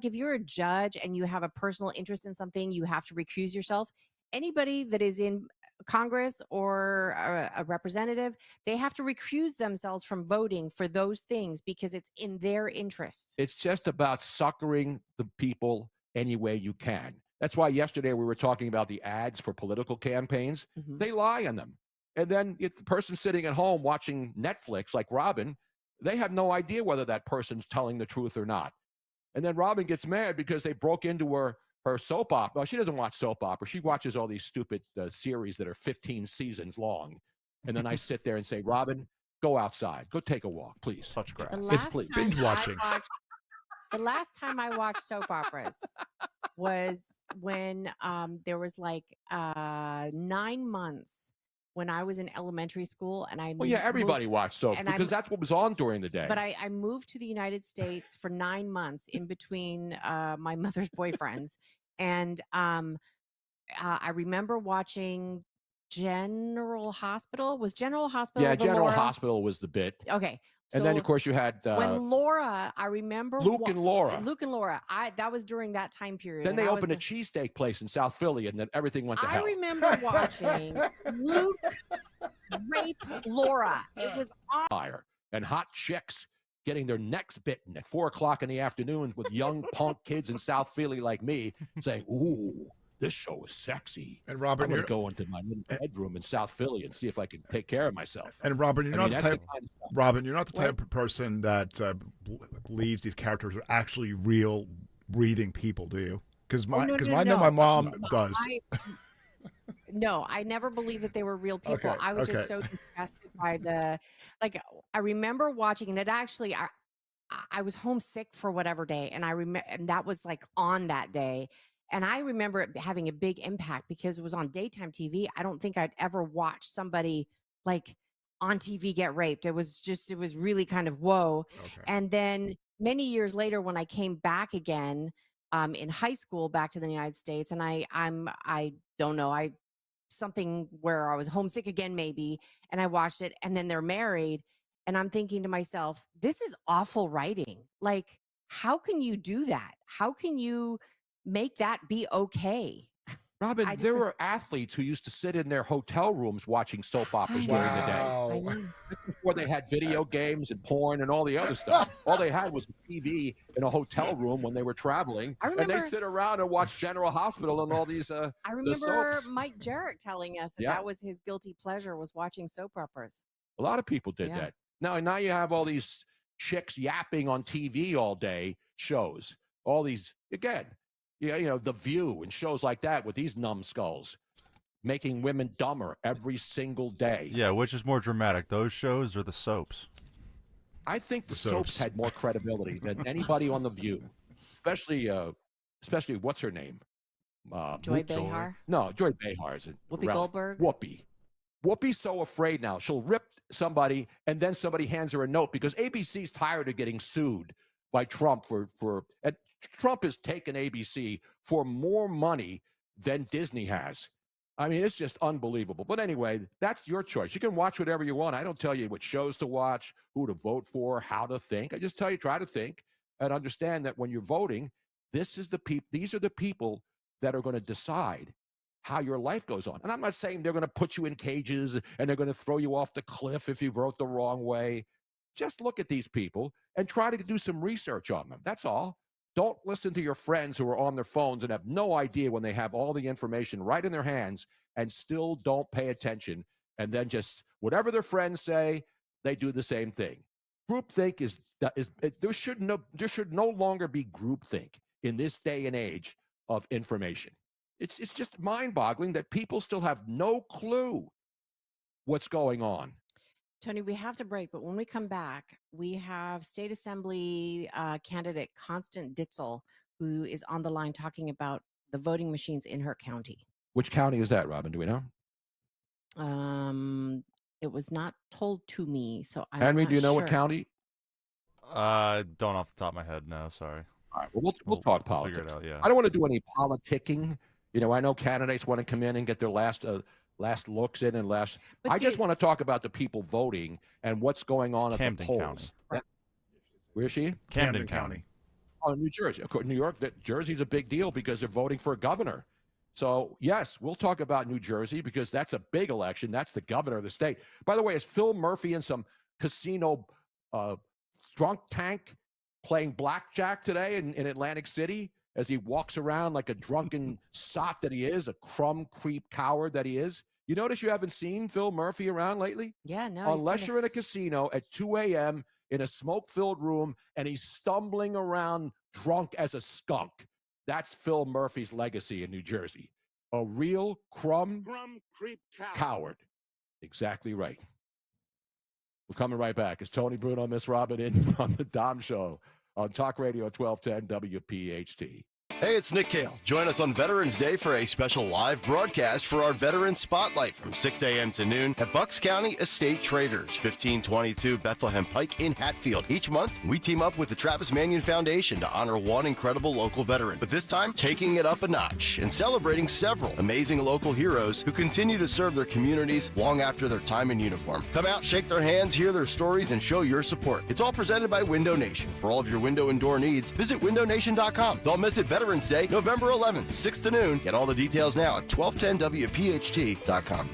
Speaker 15: if you're a judge and you have a personal interest in something, you have to recuse yourself. Anybody that is in Congress or a representative, they have to recuse themselves from voting for those things because it's in their interest.
Speaker 11: It's just about suckering the people any way you can. That's why yesterday we were talking about the ads for political campaigns.
Speaker 15: Mm-hmm.
Speaker 11: They lie on them. And then if the person sitting at home watching Netflix, like Robin, they have no idea whether that person's telling the truth or not. And then Robin gets mad because they broke into her soap opera. Well, she doesn't watch soap opera. She watches all these stupid series that are 15 seasons long. And then I sit there and say, Robin, go outside. Go take a walk, please.
Speaker 5: Touch grass.
Speaker 11: Binge watching.
Speaker 15: The last time I watched soap operas was when there was like 9 months when I was in elementary school, and
Speaker 11: everybody watched soap because that's what was on during the day.
Speaker 15: But I moved to the United States for 9 months in between my mother's boyfriends, and I remember watching General Hospital. Was General Hospital?
Speaker 11: Yeah, General
Speaker 15: Laura?
Speaker 11: Hospital was the bit.
Speaker 15: Okay.
Speaker 11: And then, of course, you had
Speaker 15: when Laura, I remember
Speaker 11: Luke and Laura.
Speaker 15: That was during that time period.
Speaker 11: Then they opened a cheesesteak place in South Philly, and then everything went to hell.
Speaker 15: I remember watching Luke rape Laura. It was
Speaker 11: fire and hot chicks getting their necks bitten at 4:00 in the afternoon with young punk kids in South Philly like me saying, "Ooh, this show is sexy."
Speaker 5: And Robert,
Speaker 11: I'm going to go into my little bedroom in South Philly and see if I can take care of myself.
Speaker 5: And Robert, you're not the type of person that believes these characters are actually real, breathing people, do you? Because I know my mom does.
Speaker 15: No, I never believed that they were real people.
Speaker 5: Okay,
Speaker 15: I was just so disgusted by I remember watching, and it actually, I was homesick for whatever day, and and that was like on that day. And I remember it having a big impact because it was on daytime TV. I don't think I'd ever watched somebody like on TV get raped. It was really kind of whoa. Okay. And then many years later, when I came back again in high school, back to the United States, and I don't know, something where I was homesick again, maybe, and I watched it, and then they're married, and I'm thinking to myself, this is awful writing. Like, how can you do that? How can you make that be okay?
Speaker 11: Robin, there were athletes who used to sit in their hotel rooms watching soap operas during the day. Before they had video games and porn and all the other stuff. All they had was a TV in a hotel room when they were traveling. And they sit around and watch General Hospital and all these
Speaker 15: I remember Mike Jarrett telling us that was his guilty pleasure, was watching soap operas.
Speaker 11: A lot of people did that. Now you have all these chicks yapping on TV all day shows. All these, again, The View and shows like that with these numbskulls making women dumber every single day.
Speaker 7: Yeah, which is more dramatic, those shows or the soaps?
Speaker 11: I think the soaps had more credibility than anybody on The View, especially what's her name?
Speaker 15: Joy Behar?
Speaker 11: No, Joy Behar is
Speaker 15: Whoopi Goldberg?
Speaker 11: Whoopi's so afraid now. She'll rip somebody, and then somebody hands her a note because ABC's tired of getting sued by Trump and Trump has taken ABC for more money than Disney has. I mean, it's just unbelievable. But anyway, that's your choice. You can watch whatever you want. I don't tell you what shows to watch, who to vote for, how to think. I just tell you, try to think and understand that when you're voting, these are the people that are going to decide how your life goes on. And I'm not saying they're going to put you in cages and they're going to throw you off the cliff if you vote the wrong way. Just look at these people and try to do some research on them. That's all. Don't listen to your friends who are on their phones and have no idea when they have all the information right in their hands and still don't pay attention. And then just whatever their friends say, they do the same thing. Groupthink there should no longer be groupthink in this day and age of information. It's just mind-boggling that people still have no clue what's going on.
Speaker 15: Tony, we have to break, but when we come back, we have State Assembly candidate Constant Ditzel, who is on the line talking about the voting machines in her county.
Speaker 11: Which county is that, Robin? Do we know?
Speaker 15: It was not told to me, so I'm
Speaker 11: Henry,
Speaker 15: not
Speaker 11: do you know
Speaker 15: sure.
Speaker 11: what county?
Speaker 7: Don't off the top of my head, no, sorry.
Speaker 11: All right, well, we'll talk politics.
Speaker 7: Figure it out, yeah.
Speaker 11: I don't want to do any politicking. I know candidates want to come in and get their last looks in and last. I just want to talk about the people voting and what's going on at the polls. Where is she?
Speaker 7: Camden County.
Speaker 11: Oh, New Jersey. Of course, New York. Jersey's a big deal because they're voting for a governor. So, yes, we'll talk about New Jersey because that's a big election. That's the governor of the state. By the way, is Phil Murphy in some casino drunk tank playing blackjack today in Atlantic City as he walks around like a drunken sot that he is, a crumb creep coward that he is? You notice you haven't seen Phil Murphy around lately?
Speaker 15: Yeah, no.
Speaker 11: Unless you're in a casino at 2 a.m. in a smoke-filled room and he's stumbling around drunk as a skunk. That's Phil Murphy's legacy in New Jersey. A real crumb creep coward. Exactly right. We're coming right back. It's Tony Bruno, Miss Robin in on the Dom Show on Talk Radio 1210 WPHT.
Speaker 10: Hey, it's Nick Cale. Join us on Veterans Day for a special live broadcast for our Veteran Spotlight from 6 a.m. to noon at Bucks County Estate Traders, 1522 Bethlehem Pike in Hatfield. Each month, we team up with the Travis Manion Foundation to honor one incredible local veteran, but this time, taking it up a notch and celebrating several amazing local heroes who continue to serve their communities long after their time in uniform. Come out, shake their hands, hear their stories, and show your support. It's all presented by Window Nation. For all of your window and door needs, visit windownation.com. Don't miss it, Veterans Day, November 11th, 6 to noon. Get all the details now at 1210WPHT.com.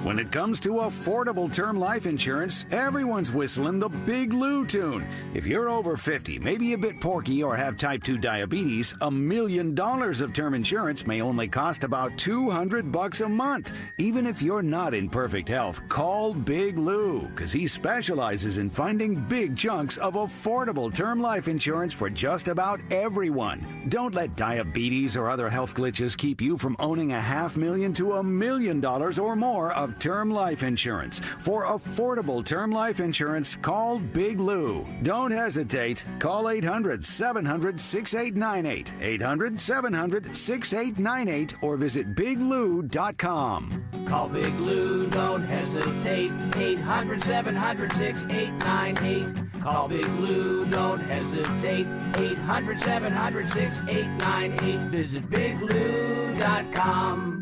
Speaker 12: When it comes to affordable term life insurance, everyone's whistling the Big Lou tune. If you're over 50, maybe a bit porky, or have type 2 diabetes, $1 million of term insurance may only cost about $200 a month. Even if you're not in perfect health, call Big Lou, because he specializes in finding big chunks of affordable term life insurance for just about everyone. Don't let diabetes or other health glitches keep you from owning $500,000 to $1 million or more of term life insurance. For affordable term life insurance, call Big Lou. Don't hesitate. Call 800-700-6898, 800-700-6898, or visit biglou.com.
Speaker 14: Call Big Lou, don't hesitate, 800-700-6898. Call Big Lou, don't hesitate, 800-700-6898. Visit biglou.com.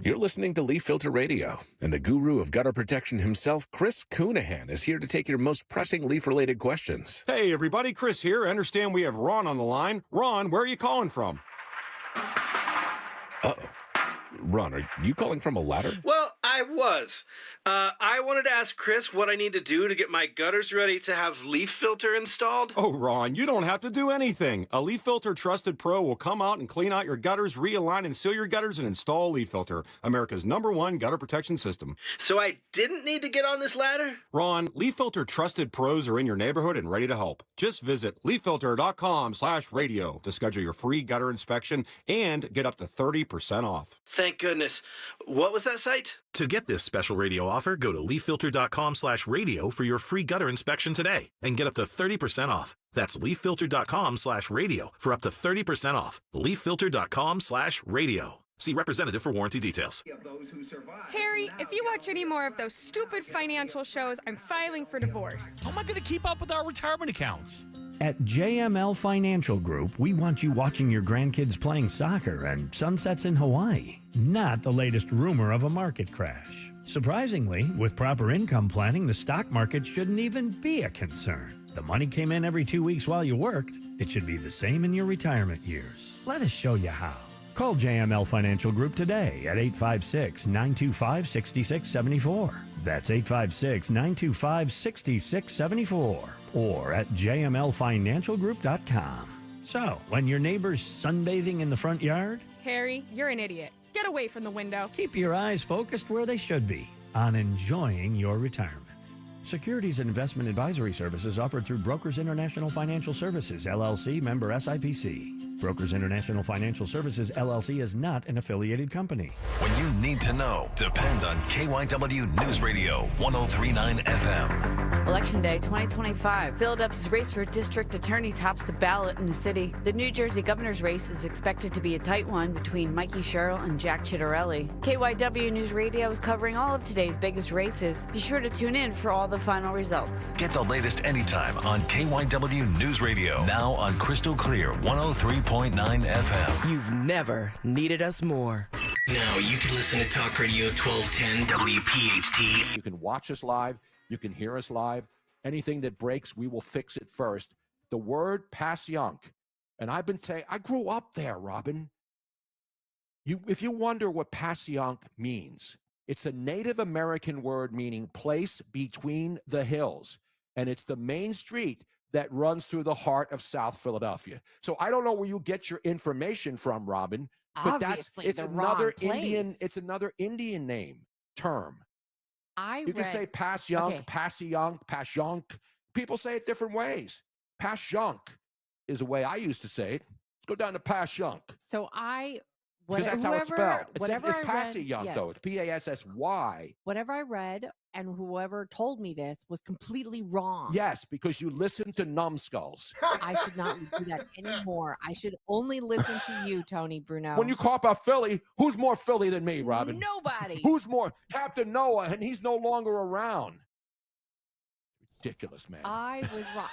Speaker 16: You're listening to Leaf Filter Radio, and the guru of gutter protection himself, Chris Coonahan, is here to take your most pressing leaf-related questions.
Speaker 21: Hey, everybody, Chris here. I understand we have Ron on the line. Ron, where are you calling from?
Speaker 16: Uh-oh. Ron, are you calling from a ladder?
Speaker 23: Well,
Speaker 1: I was. I wanted to ask Chris what I need to do to get my gutters ready to have leaf filter installed.
Speaker 21: Oh, Ron, you don't have to do anything. A Leaf Filter Trusted Pro will come out and clean out your gutters, realign and seal your gutters, and install Leaf Filter, America's #1 gutter protection system.
Speaker 1: So I didn't need to get on this ladder?
Speaker 21: Ron, Leaf Filter Trusted Pros are in your neighborhood and ready to help. Just visit leaffilter.com/radio to schedule your free gutter inspection and get up to 30% off.
Speaker 1: Thank goodness. What was that site?
Speaker 4: To get this special radio offer, go to leaffilter.com/radio for your free gutter inspection today and get up to 30% off. That's leaffilter.com/radio for up to 30% off. leaffilter.com/radio. See representative for warranty details.
Speaker 2: Harry, if you watch any more of those stupid financial shows, I'm filing for divorce.
Speaker 3: How am I going to keep up with our retirement accounts?
Speaker 8: At JML Financial Group, we want you watching your grandkids playing soccer and sunsets in Hawaii, not the latest rumor of a market crash. Surprisingly, with proper income planning, the stock market shouldn't even be a concern. The money came in every 2 weeks while you worked. It should be the same in your retirement years. Let us show you how. Call JML Financial Group today at 856-925-6674. That's 856-925-6674. Or at jmlfinancialgroup.com. So, when your neighbor's sunbathing in the front yard,
Speaker 2: Harry, you're an idiot. Get away from the window.
Speaker 8: keep your eyes focused where they should be, on enjoying your retirement. Securities and investment advisory services offered through Brokers International Financial Services, LLC, member SIPC. Brokers International Financial Services, LLC is not an affiliated company.
Speaker 9: When you need to know, depend on KYW News Radio 103.9 FM.
Speaker 17: Election Day 2025. Philadelphia's race for district attorney tops the ballot in the city. The New Jersey governor's race is expected to be a tight one between Mikey Sherrill and Jack Chittarelli. KYW News Radio is covering all of today's biggest races. Be sure to tune in for all the final results.
Speaker 9: Get the latest anytime on KYW News Radio. Now on Crystal Clear 103.9 FM.
Speaker 23: You've never needed us more.
Speaker 6: Now you can listen to Talk Radio 1210 WPHT.
Speaker 11: You can watch us live. You can hear us live. Anything that breaks, we will fix it first. The word Passyunk, and I've been saying, I grew up there, Robin. If you wonder what Passyunk means, it's a Native American word meaning place between the hills, and it's the main street that runs through the heart of South Philadelphia. So I don't know where you get your information from, Robin, but
Speaker 15: Obviously,
Speaker 11: it's
Speaker 15: the
Speaker 11: another
Speaker 15: wrong
Speaker 11: Indian.
Speaker 15: place.
Speaker 11: It's another Indian name term.
Speaker 15: You
Speaker 11: can say Passyunk, Passyunk, Passyunk. People say it different ways. Passyunk is the way I used to say it. Let's go down to Passyunk.
Speaker 15: So
Speaker 11: Because that's how it's spelled.
Speaker 15: Whatever
Speaker 11: It's
Speaker 15: I read,
Speaker 11: Passyunk, though. It's P-A-S-S-Y.
Speaker 15: Whatever I read and whoever told me this was completely wrong.
Speaker 11: Yes, because you listen to numbskulls.
Speaker 15: I should not do that anymore. I should only listen to you, Tony Bruno.
Speaker 11: When you call about Philly, who's more Philly than me, Robin?
Speaker 15: Nobody.
Speaker 11: Who's more? Captain Noah, and he's no longer around. Ridiculous, man.
Speaker 15: I was wrong.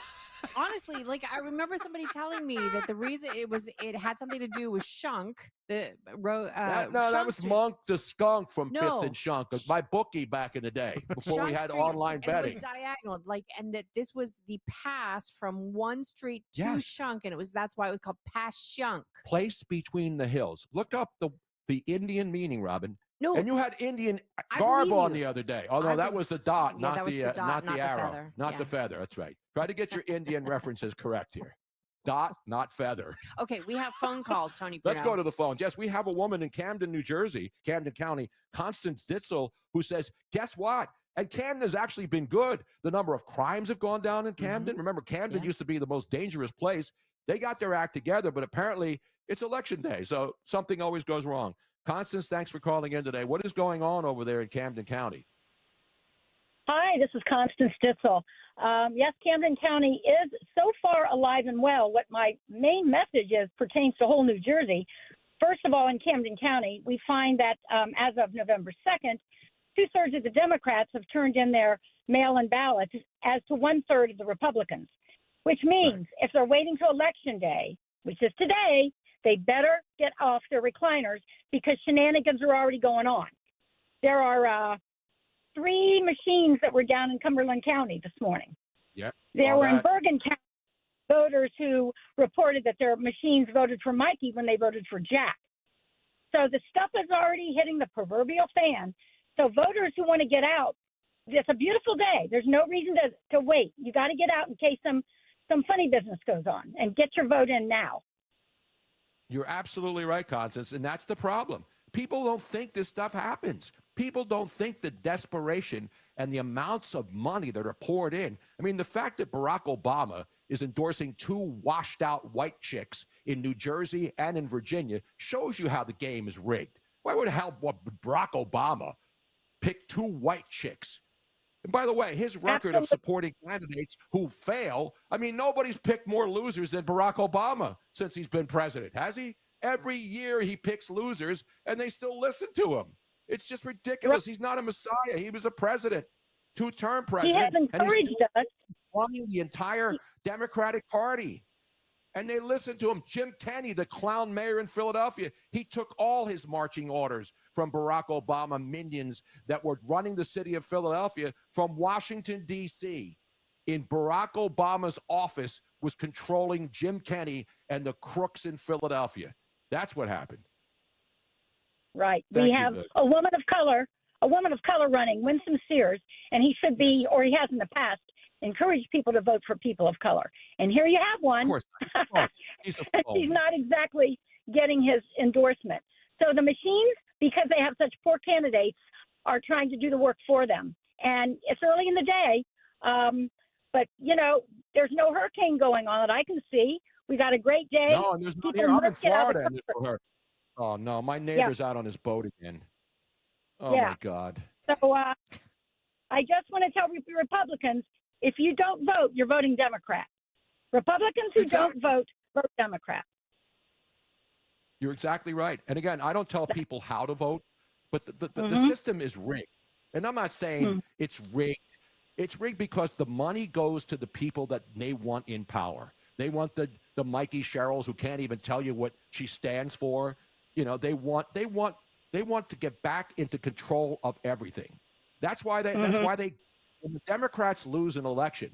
Speaker 15: Honestly, like I remember somebody telling me that the reason it had something to do with Shunk. That
Speaker 11: was Monk the Skunk from
Speaker 15: No.
Speaker 11: Fifth and Shunk, my bookie back in the day before we
Speaker 15: Shunk
Speaker 11: had
Speaker 15: Street,
Speaker 11: online
Speaker 15: and
Speaker 11: betting.
Speaker 15: It was diagonal, and that this was the pass from one street to
Speaker 11: Yes.
Speaker 15: Shunk, and that's why it was called Pass Shunk.
Speaker 11: Place between the hills. Look up the Indian meaning, Robin.
Speaker 15: No.
Speaker 11: And you had Indian
Speaker 15: I
Speaker 11: garb
Speaker 15: believe
Speaker 11: on
Speaker 15: you.
Speaker 11: the other day. Oh, no,
Speaker 15: I
Speaker 11: that
Speaker 15: believe-
Speaker 11: was the dot,
Speaker 15: Yeah,
Speaker 11: not
Speaker 15: that was the dot,
Speaker 11: not
Speaker 15: not
Speaker 11: the
Speaker 15: the
Speaker 11: arrow.
Speaker 15: feather.
Speaker 11: Not
Speaker 15: Yeah.
Speaker 11: the feather. That's right. Try to get your Indian references correct here. Dot, not feather.
Speaker 15: Okay, we have phone calls, Tony Bruno.
Speaker 11: Let's go to the phones. Yes, we have a woman in Camden, New Jersey, Camden County, Constance Ditzel, who says, guess what? And Camden has actually been good. The number of crimes have gone down in Camden. Remember, Camden used to be the most dangerous place. They got their act together, but apparently it's election day, so something always goes wrong. Constance, thanks for calling in today. What is going on over there in Camden County?
Speaker 24: Hi, this is Constance Stitzel. Yes, Camden County is so far alive and well. What my main message is pertains to whole New Jersey. First of all, in Camden County, we find that as of November 2nd, 2/3 of the Democrats have turned in their mail-in ballots as to 1/3 of the Republicans, which means if they're waiting till Election Day, which is today, they better get off their recliners because shenanigans are already going on. There are 3 machines that were down in Cumberland County this morning.
Speaker 11: Yep.
Speaker 24: There were in Bergen County voters who reported that their machines voted for Mikey when they voted for Jack. So the stuff is already hitting the proverbial fan. So voters who want to get out, it's a beautiful day. There's no reason to wait. You got to get out in case some funny business goes on, and get your vote in now.
Speaker 11: You're absolutely right, Constance, and that's the problem. People don't think this stuff happens. People don't think the desperation and the amounts of money that are poured in. I mean, the fact that Barack Obama is endorsing two washed-out white chicks in New Jersey and in Virginia shows you how the game is rigged. Why would Barack Obama pick two white chicks? And by the way, his record of supporting candidates who fail, I mean, nobody's picked more losers than Barack Obama since he's been president, has he? Every year he picks losers, and they still listen to him. It's just ridiculous. He's not a messiah. He was a president, two-term president.
Speaker 24: He has encouraged us.
Speaker 11: Running the entire Democratic Party. And they listened to him. Jim Kenney, the clown mayor in Philadelphia, he took all his marching orders from Barack Obama minions that were running the city of Philadelphia from Washington, D.C. In Barack Obama's office was controlling Jim Kenney and the crooks in Philadelphia. That's what happened.
Speaker 24: Right.
Speaker 11: Thank
Speaker 24: we
Speaker 11: you,
Speaker 24: have
Speaker 11: Vic.
Speaker 24: a woman of color running, Winsome Sears, and he should be, or he has in the past, encouraged people to vote for people of color. And here you have one.
Speaker 11: Of course. Oh, he's a
Speaker 24: and she's not exactly getting his endorsement. So the machines, because they have such poor candidates, are trying to do the work for them. And it's early in the day, but, you know, there's no hurricane going on that I can see. We got a great day.
Speaker 11: No, and there's not here. I'm in Florida. And oh, no, my neighbor's out on his boat again. Oh, my God.
Speaker 24: So I just want to tell Republicans, if you don't vote, you're voting Democrat. Republicans who don't vote Democrat.
Speaker 11: You're exactly right. And again, I don't tell people how to vote, but the system is rigged. And I'm not saying it's rigged. It's rigged because the money goes to the people that they want in power. They want the Mikey Sherrills who can't even tell you what she stands for. You know, they want to get back into control of everything. That's why they when the Democrats lose an election,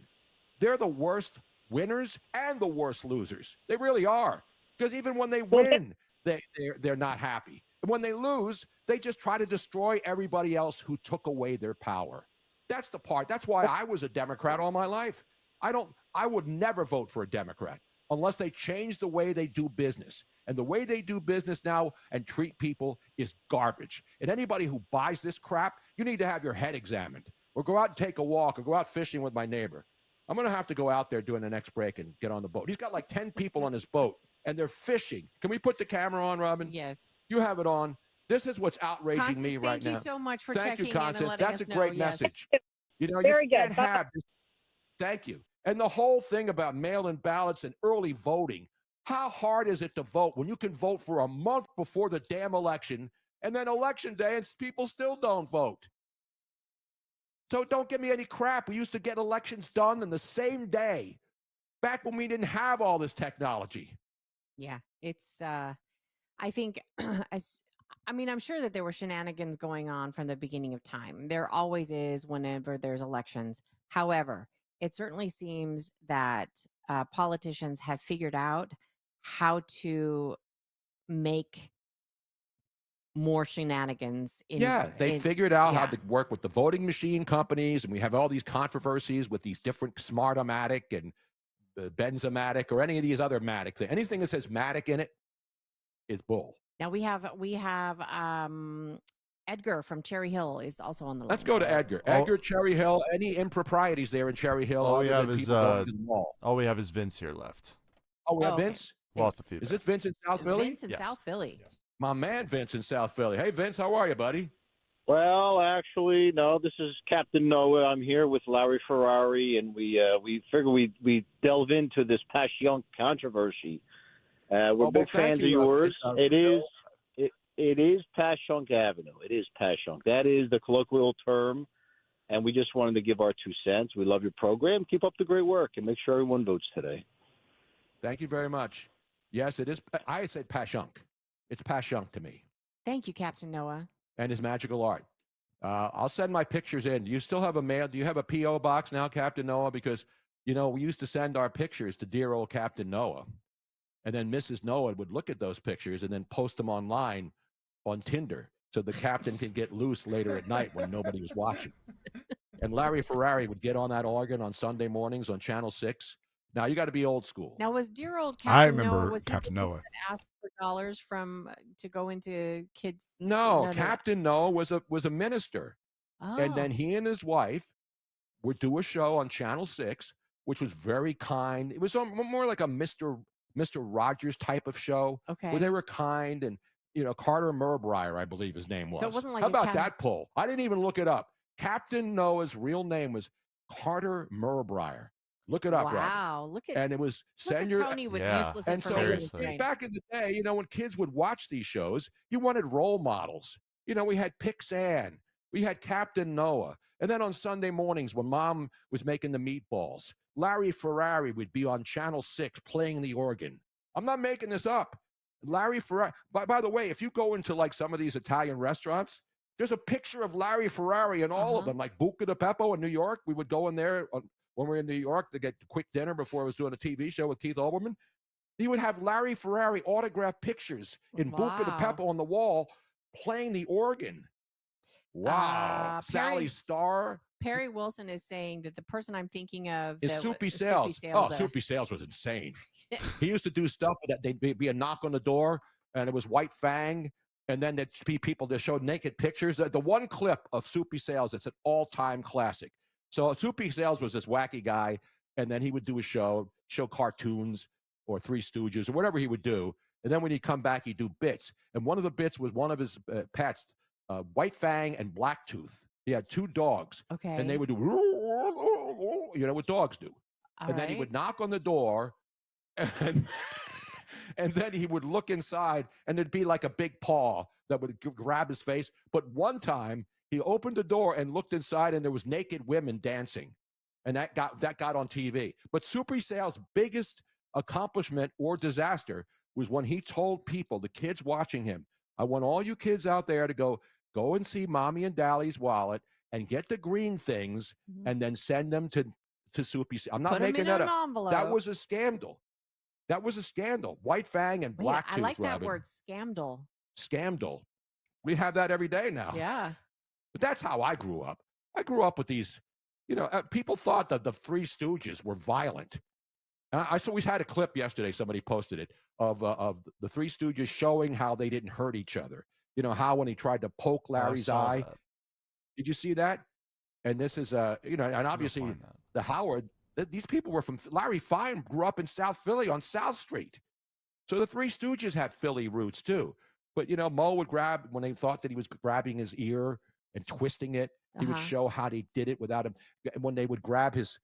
Speaker 11: they're the worst winners and the worst losers. They really are. Because even when they win, they're not happy. And when they lose, they just try to destroy everybody else who took away their power. That's the part. That's why I was a Democrat all my life. I would never vote for a Democrat unless they change the way they do business. And the way they do business now and treat people is garbage. And anybody who buys this crap, you need to have your head examined. Or go out and take a walk or go out fishing with my neighbor. I'm going to have to go out there during the next break and get on the boat. He's got like 10 people on his boat, and they're fishing. Can we put the camera on, Robin?
Speaker 15: Yes.
Speaker 11: You have it on. This is what's outraging
Speaker 15: Constance,
Speaker 11: me right now.
Speaker 15: thank you so much for
Speaker 11: Thank
Speaker 15: checking
Speaker 11: you,
Speaker 15: in and
Speaker 11: Constance.
Speaker 15: letting
Speaker 11: That's
Speaker 15: us
Speaker 11: a great
Speaker 15: know. Yes.
Speaker 11: message. You know,
Speaker 24: Very
Speaker 11: you
Speaker 24: good.
Speaker 11: can't have this. Thank you. And the whole thing about mail-in ballots and early voting, how hard is it to vote when you can vote for a month before the damn election, and then election day and people still don't vote? So don't give me any crap. We used to get elections done in the same day, back when we didn't have all this technology.
Speaker 15: Yeah, it's, I think, I'm sure that there were shenanigans going on from the beginning of time. There always is whenever there's elections. However, it certainly seems that politicians have figured out how to make more shenanigans.
Speaker 11: They figured out how to work with the voting machine companies, and we have all these controversies with these different Smartomatic and Benzomatic or any of these other Matic things. Anything that says Matic in it is bull.
Speaker 15: Now we have Edgar from Cherry Hill is also on the line.
Speaker 11: Let's go to Edgar. Edgar, Cherry Hill. Any improprieties there in Cherry Hill?
Speaker 7: All we
Speaker 11: other
Speaker 7: have
Speaker 11: than
Speaker 7: is
Speaker 11: people going to the mall?
Speaker 7: all we have is Vince here left.
Speaker 11: Oh, we have
Speaker 15: okay.
Speaker 11: Vince.
Speaker 7: Lost a few.
Speaker 11: Is it Vince in South Philly?
Speaker 15: Vince in South Philly.
Speaker 7: Yes.
Speaker 11: My man, Vince in South Philly. Hey, Vince, how are you, buddy?
Speaker 13: Well, actually, no. This is Captain Noah. I'm here with Larry Ferrari, and we figure we delve into this Passyunk controversy. We're big fans of yours. It is Passyunk Avenue. It is Passyunk. That is the colloquial term, and we just wanted to give our 2 cents. We love your program. Keep up the great work, and make sure everyone votes today.
Speaker 11: Thank you very much. Yes, it is. I said Passyunk. It's Passyunk to me.
Speaker 15: Thank you, Captain Noah.
Speaker 11: And his magical art. I'll send my pictures in. Do you still have a mail? Do you have a P.O. box now, Captain Noah? Because, you know, we used to send our pictures to dear old Captain Noah. And then Mrs. Noah would look at those pictures and then post them online on Tinder. so the captain can get loose later at night when nobody was watching. And Larry Ferrari would get on that organ on Sunday mornings on Channel 6. Now, you got to be old school.
Speaker 15: Now, was dear old
Speaker 5: I
Speaker 15: Captain Noah,
Speaker 5: remember
Speaker 15: was he
Speaker 5: Captain
Speaker 15: the one
Speaker 5: Noah.
Speaker 15: that asked for dollars to go into kids?
Speaker 11: No, Captain Noah was a minister. And then
Speaker 15: Oh.
Speaker 11: he and his wife would do a show on Channel 6, which was very kind. It was more like a Mr. Rogers type of show.
Speaker 15: Okay.
Speaker 11: Where they were kind and, Carter Murbrier, I believe his name was.
Speaker 15: So it wasn't like
Speaker 11: How
Speaker 15: a
Speaker 11: about
Speaker 15: Captain-
Speaker 11: that pull? I didn't even look it up. Captain Noah's real name was Carter Murbrier. Look it up, Robin.
Speaker 15: Wow, look at
Speaker 11: And it was send your
Speaker 15: Tony with
Speaker 7: Yeah.
Speaker 15: useless
Speaker 11: and so
Speaker 15: information.
Speaker 7: seriously.
Speaker 11: back in the day, when kids would watch these shows, you wanted role models. We had Pixan, we had Captain Noah, and then on Sunday mornings when Mom was making the meatballs, Larry Ferrari would be on Channel 6 playing the organ. I'm not making this up. Larry Ferrari. By the way, if you go into like some of these Italian restaurants, there's a picture of Larry Ferrari in all of them, like Buca di Beppo in New York. We would go in there when we were in New York to get quick dinner before I was doing a TV show with Keith Olbermann. He would have Larry Ferrari autograph pictures in Buca di
Speaker 15: Wow.
Speaker 11: Beppo on the wall playing the organ. Wow. Sally Starr
Speaker 15: Perry Wilson is saying that the person I'm thinking of
Speaker 11: is
Speaker 15: that
Speaker 11: Soupy
Speaker 15: is
Speaker 11: Sales.
Speaker 15: Sales.
Speaker 11: Soupy Sales was insane. He used to do stuff that they'd be a knock on the door and it was White Fang. And then there'd be people that showed naked pictures. The one clip of Soupy Sales, it's an all-time classic. So Soupy Sales was this wacky guy, and then he would do a show cartoons or Three Stooges or whatever he would do. And then when he'd come back, he'd do bits. And one of the bits was one of his pets, White Fang and Blacktooth. He had two dogs.
Speaker 15: Okay.
Speaker 11: And they would do, what dogs do.
Speaker 15: All
Speaker 11: And then he
Speaker 15: right.
Speaker 11: would knock on the door, and then he would look inside, and there'd be like a big paw that would grab his face. But one time, he opened the door and looked inside, and there was naked women dancing, and that got on TV. But Soupy Sales' biggest accomplishment or disaster was when he told people, the kids watching him, "I want all you kids out there to go and see Mommy and Dally's wallet and get the green things, and then send them to Soupy Sales." I'm not
Speaker 15: Put 'em
Speaker 11: making
Speaker 15: in
Speaker 11: that
Speaker 15: an
Speaker 11: up.
Speaker 15: envelope.
Speaker 11: That was a scandal. That was a scandal. White Fang and
Speaker 15: Wait,
Speaker 11: Blacktooth.
Speaker 15: I like that
Speaker 11: Robin.
Speaker 15: word, scandal.
Speaker 11: Scandal. We have that every day now.
Speaker 15: Yeah.
Speaker 11: But that's how I grew up. I grew up with these, people thought that the Three Stooges were violent. I saw we had a clip yesterday, somebody posted it, of the Three Stooges showing how they didn't hurt each other. How when he tried to poke Larry's
Speaker 7: saw
Speaker 11: eye.
Speaker 7: that.
Speaker 11: Did you see that? And this is, and obviously the Howard, these people were from, Larry Fine grew up in South Philly on South Street. So the Three Stooges have Philly roots too. But, Mo would grab, when they thought that he was grabbing his ear and twisting it, he would show how they did it without him. When they would grab his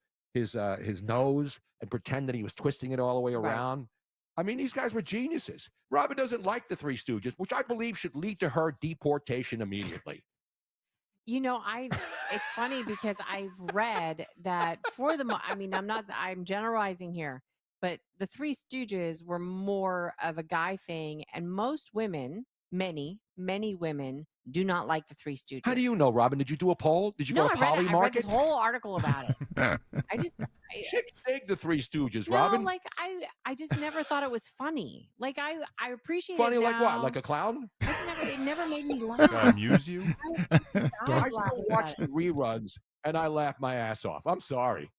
Speaker 11: nose and pretend that he was twisting it all the way around. I mean, these guys were geniuses. Robin doesn't like the Three Stooges, which I believe should lead to her deportation immediately.
Speaker 15: It's funny because I've read that I'm generalizing here, but the Three Stooges were more of a guy thing, and most women, many women, do not like the Three Stooges.
Speaker 11: How do you know, Robin? Did you do a poll? Did you go to
Speaker 15: I read
Speaker 11: Polymarket?
Speaker 15: this whole article about it.
Speaker 11: Chicks dig the Three Stooges,
Speaker 15: No,
Speaker 11: Robin.
Speaker 15: I just never thought it was funny. Like I appreciate
Speaker 11: Funny
Speaker 15: it
Speaker 11: like what?
Speaker 15: now.
Speaker 11: Like a clown?
Speaker 15: It never made me laugh.
Speaker 7: To amuse you?
Speaker 11: I still watch the reruns and I laugh my ass off. I'm sorry.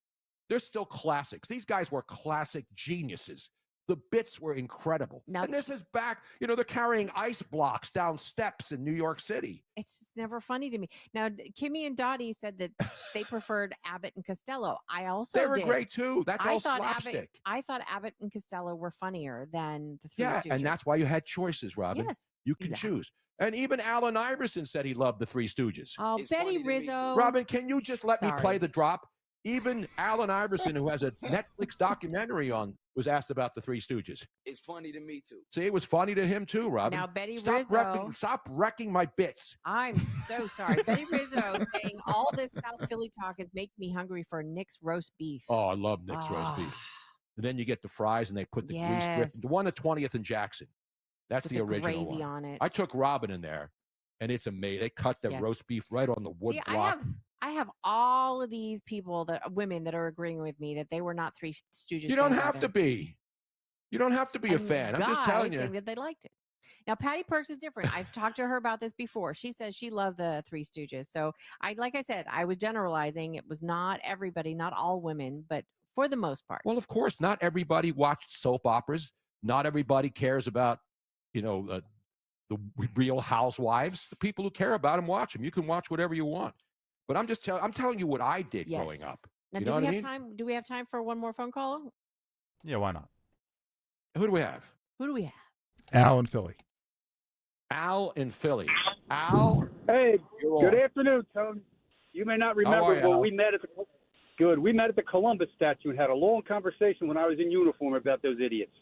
Speaker 11: They're still classics. These guys were classic geniuses. The bits were incredible. And this is back, they're carrying ice blocks down steps in New York City.
Speaker 15: It's just never funny to me. Now, Kimmy and Dottie said that they preferred Abbott and Costello. I also
Speaker 11: They were
Speaker 15: did.
Speaker 11: great too. That's all
Speaker 15: thought
Speaker 11: slapstick.
Speaker 15: I thought Abbott and Costello were funnier than the Three
Speaker 11: Yeah,
Speaker 15: Stooges.
Speaker 11: and that's why you had choices, Robin.
Speaker 15: Yes,
Speaker 11: You can choose. And even Alan Iverson said he loved the Three Stooges.
Speaker 15: Oh, Betty Rizzo.
Speaker 11: Robin, can you just let me
Speaker 15: Sorry.
Speaker 11: play the drop? Even Alan Iverson, who has a Netflix documentary on, was asked about the Three Stooges.
Speaker 18: It's funny to me too.
Speaker 11: See, it was funny to him too, Robin.
Speaker 15: Now, Betty
Speaker 11: Stop
Speaker 15: Rizzo.
Speaker 11: Stop wrecking my bits.
Speaker 15: I'm so sorry. Betty Rizzo saying all this South Philly talk is making me hungry for Nick's roast beef.
Speaker 11: Oh, I love Nick's roast beef. And then you get the fries, and they put the grease strip.
Speaker 15: Yes.
Speaker 11: The one at 20th and Jackson. That's
Speaker 15: With
Speaker 11: the
Speaker 15: the
Speaker 11: original
Speaker 15: gravy
Speaker 11: one.
Speaker 15: on it.
Speaker 11: I took Robin in there, and it's amazing. They cut the
Speaker 15: Yes.
Speaker 11: roast beef right on the wood
Speaker 15: See,
Speaker 11: block.
Speaker 15: I have all of these women that are agreeing with me that they were not Three Stooges.
Speaker 11: You don't
Speaker 15: fans
Speaker 11: have
Speaker 15: either.
Speaker 11: to be. You don't have to be a
Speaker 15: And
Speaker 11: fan. I'm just
Speaker 15: guys
Speaker 11: telling you.
Speaker 15: saying that they liked it. Now, Patty Perks is different. I've talked to her about this before. She says she loved the Three Stooges. So like I said, I was generalizing. It was not everybody, not all women, but for the most part.
Speaker 11: Well, of course, not everybody watched soap operas. Not everybody cares about, the Real Housewives. The people who care about them watch them. You can watch whatever you want. But I'm telling you what I did growing up.
Speaker 15: Now,
Speaker 11: You
Speaker 15: do
Speaker 11: know
Speaker 15: we
Speaker 11: what I
Speaker 15: have
Speaker 11: mean?
Speaker 15: time? Do we have time for one more phone call?
Speaker 7: Yeah, why not?
Speaker 11: Who do we have?
Speaker 15: Who do we have?
Speaker 5: Al in Philly.
Speaker 11: Al in Philly. Al.
Speaker 18: Hey,
Speaker 11: you're
Speaker 18: good
Speaker 11: on.
Speaker 18: afternoon, Tony. You may not
Speaker 11: How
Speaker 18: remember,
Speaker 11: are you,
Speaker 18: but
Speaker 11: Al?
Speaker 18: we met at the Columbus statue and had a long conversation when I was in uniform about those idiots.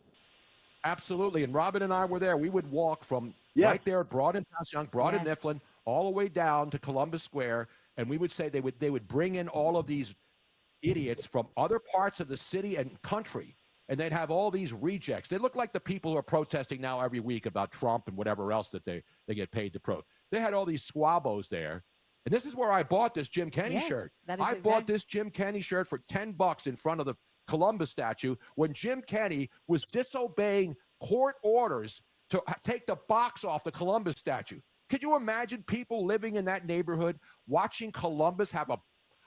Speaker 11: Absolutely. And Robin and I were there. We would walk from right there at Broad and Passyunk, Broad and Mifflin, all the way down to Columbus Square. And we would say they would bring in all of these idiots from other parts of the city and country. And they'd have all these rejects. They look like the people who are protesting now every week about Trump and whatever else that they get paid to pro. They had all these squabos there. And this is where I bought this Jim Kenney shirt. I bought this Jim Kenney shirt for $10 in front of the Columbus statue when Jim Kenney was disobeying court orders to take the box off the Columbus statue. Could you imagine people living in that neighborhood watching Columbus have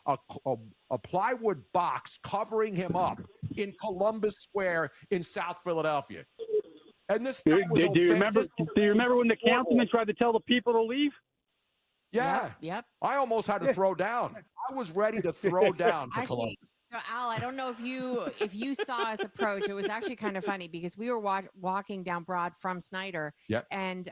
Speaker 11: a plywood box covering him up in Columbus Square in South Philadelphia? And this
Speaker 18: Do
Speaker 11: guy was
Speaker 18: you remember when the councilman tried to tell the people to leave?
Speaker 11: Yeah.
Speaker 15: Yep.
Speaker 11: I almost had to throw down. I was ready to throw down for Columbus.
Speaker 15: So Al, I don't know if you saw us approach. It was actually kind of funny because we were walking down Broad from Snyder, and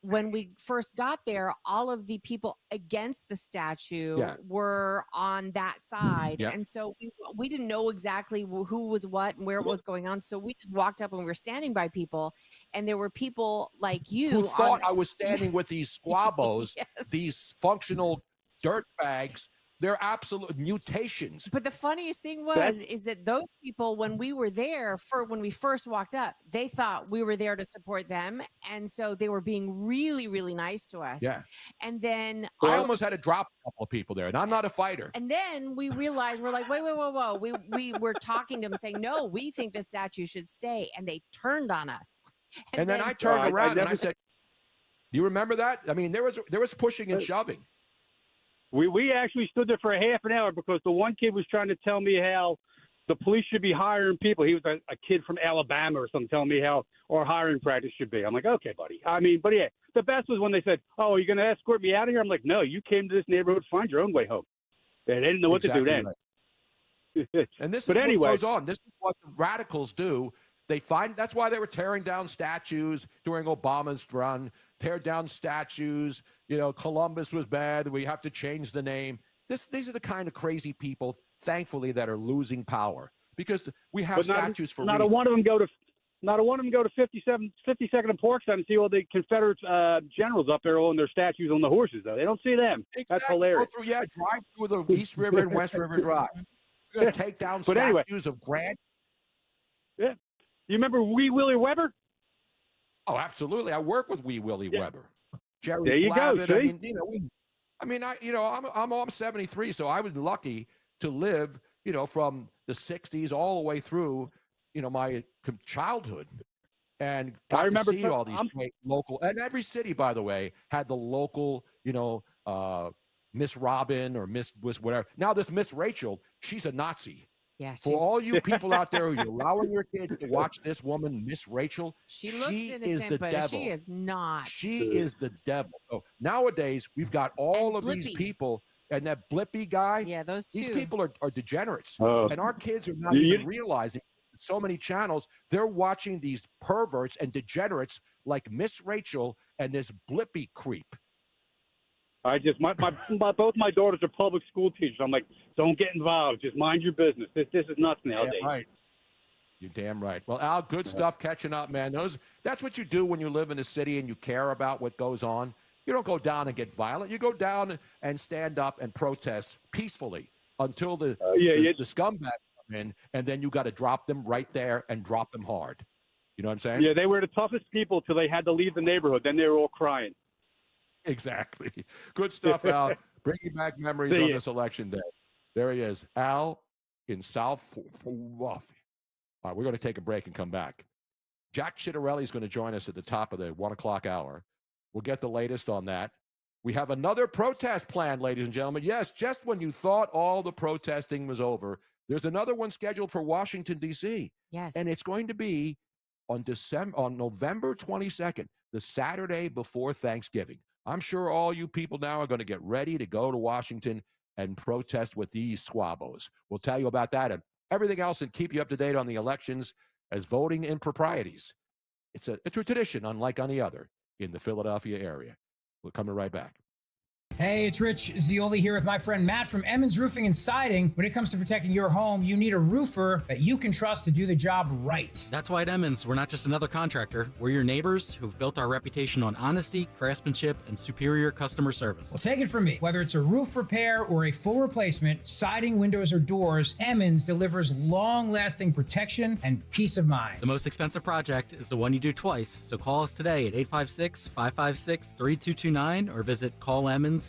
Speaker 15: when we first got there, all of the people against the statue were on that side, and so we didn't know exactly who was what and where it was going on. So we just walked up and we were standing by people, and there were people like you
Speaker 11: who thought I was standing with these squabos, these functional dirtbags. They're absolute mutations.
Speaker 15: But the funniest thing is that those people, when we were there, when we first walked up, they thought we were there to support them. And so they were being really, really nice to us.
Speaker 11: Yeah.
Speaker 15: And then
Speaker 11: I almost had to drop a couple of people there, and I'm not a fighter.
Speaker 15: And then we realized, we're like, whoa. We were talking to them saying, no, we think the statue should stay. And they turned on us.
Speaker 11: And then I turned around and I said, do you remember that? I mean, there was pushing and shoving.
Speaker 18: We actually stood there for a half an hour because the one kid was trying to tell me how the police should be hiring people. He was a kid from Alabama or something telling me how our hiring practice should be. I'm like, okay, buddy. I mean, but yeah, the best was when they said, oh, are you going to escort me out of here? I'm like, no, you came to this neighborhood, find your own way home. They didn't know what to do then.
Speaker 11: Right. And this is what goes on. This is what the radicals do. That's why they were tearing down statues during Obama's run, tear down statues. Columbus was bad. We have to change the name. These are the kind of crazy people, thankfully, that are losing power because we have statues for
Speaker 18: not a one of them go to 52nd and Parkside and see all the Confederate generals up there on their statues on the horses, though. They don't see them.
Speaker 11: Exactly.
Speaker 18: That's hilarious.
Speaker 11: Drive through the East River and West River Drive. We're going to take down statues of Grant.
Speaker 18: Yeah. You remember Wee Willie Weber?
Speaker 11: Oh, absolutely. I work with Wee Willie Weber. Jerry
Speaker 18: there you
Speaker 11: Blavitt.
Speaker 18: go.
Speaker 11: I'm 73, so I was lucky to live, from the 60s all the way through, my childhood, and got to see all these great local. And every city, by the way, had the local, Miss Robin or Miss whatever. Now this Miss Rachel, she's a Nazi.
Speaker 15: Yeah,
Speaker 11: for all you people out there who are allowing your kids to watch this woman, Miss Rachel,
Speaker 15: she looks innocent,
Speaker 11: is the
Speaker 15: but
Speaker 11: devil.
Speaker 15: she is not.
Speaker 11: She is the devil. So nowadays we've got all of these people, and that Blippy guy.
Speaker 15: Yeah, those two.
Speaker 11: These people are degenerates,
Speaker 18: Oh.
Speaker 11: and our kids are not even realizing. So many channels, they're watching these perverts and degenerates like Miss Rachel and this Blippy creep.
Speaker 18: I just both my daughters are public school teachers. I'm like, don't get involved. Just mind your business. This is nuts nowadays.
Speaker 11: Damn right. You're damn right. Well, Al, good stuff catching up, man. That's what you do when you live in a city and you care about what goes on. You don't go down and get violent. You go down and stand up and protest peacefully until the scumbags come in, and then you got to drop them right there and drop them hard. You know what I'm saying?
Speaker 18: Yeah, they were the toughest people till they had to leave the neighborhood. Then they were all crying.
Speaker 11: Exactly. Good stuff, Al. Bringing back memories on this election day. There he is, Al in South Philadelphia. All right, we're going to take a break and come back. Jack Chittarelli is going to join us at the top of the 1 o'clock hour. We'll get the latest on that. We have another protest planned, ladies and gentlemen. Yes, just when you thought all the protesting was over, there's another one scheduled for Washington, D.C.
Speaker 15: Yes.
Speaker 11: And it's going to be on November 22nd, the Saturday before Thanksgiving. I'm sure all you people now are going to get ready to go to Washington and protest with these squabbles. We'll tell you about that and everything else and keep you up to date on the elections as voting improprieties. It's a tradition unlike any other in the Philadelphia area. We're coming right back.
Speaker 10: Hey, it's Rich Zioli here with my friend Matt from Emmons Roofing and Siding. When it comes to protecting your home, you need a roofer that you can trust to do the job right.
Speaker 19: That's why at Emmons, we're not just another contractor. We're your neighbors who've built our reputation on honesty, craftsmanship, and superior customer service.
Speaker 10: Well, take it from me. Whether it's a roof repair or a full replacement, siding, windows, or doors, Emmons delivers long-lasting protection and peace of mind.
Speaker 19: The most expensive project is the one you do twice, so call us today at 856-556-3229 or visit callemmons.com.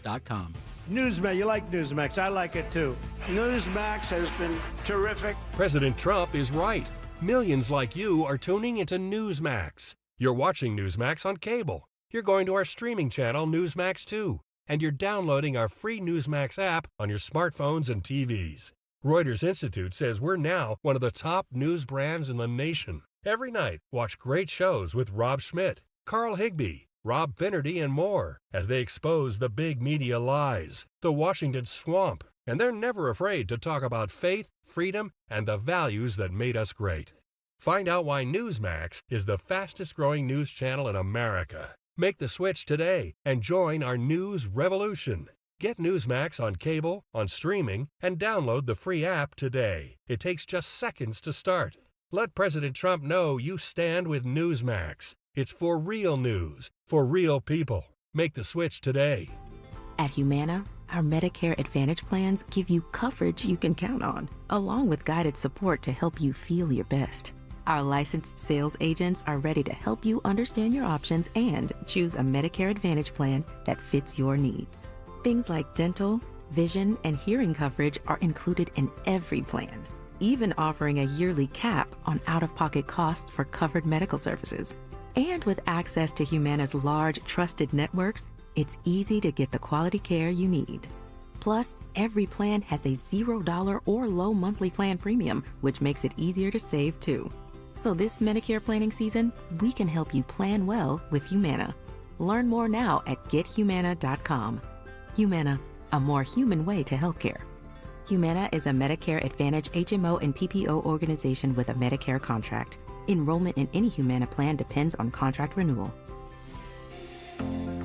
Speaker 20: Newsmax, you like Newsmax. I like it too. Newsmax has been terrific.
Speaker 22: President Trump is right. Millions like you are tuning into Newsmax. You're watching Newsmax on cable. You're going to our streaming channel, Newsmax 2. And you're downloading our free Newsmax app on your smartphones and TVs. Reuters Institute says we're now one of the top news brands in the nation. Every night, watch great shows with Rob Schmidt, Carl Higbie, Rob Finnerty, and more as they expose the big media lies, the Washington swamp, and they're never afraid to talk about faith, freedom, and the values that made us great. Find out why Newsmax is the fastest-growing news channel in America. Make the switch today and join our news revolution. Get Newsmax on cable, on streaming, and download the free app today. It takes just seconds to start. Let President Trump know you stand with Newsmax. It's for real news, for real people. Make the switch today.
Speaker 25: At Humana, our Medicare Advantage plans give you coverage you can count on, along with guided support to help you feel your best. Our licensed sales agents are ready to help you understand your options and choose a Medicare Advantage plan that fits your needs. Things like dental, vision, and hearing coverage are included in every plan, even offering a yearly cap on out-of-pocket costs for covered medical services. And with access to Humana's large, trusted networks, it's easy to get the quality care you need. Plus, every plan has a $0 or low monthly plan premium, which makes it easier to save too. So this Medicare planning season, we can help you plan well with Humana. Learn more now at gethumana.com. Humana, a more human way to healthcare. Humana is a Medicare Advantage HMO and PPO organization with a Medicare contract. Enrollment in any Humana plan depends on contract renewal.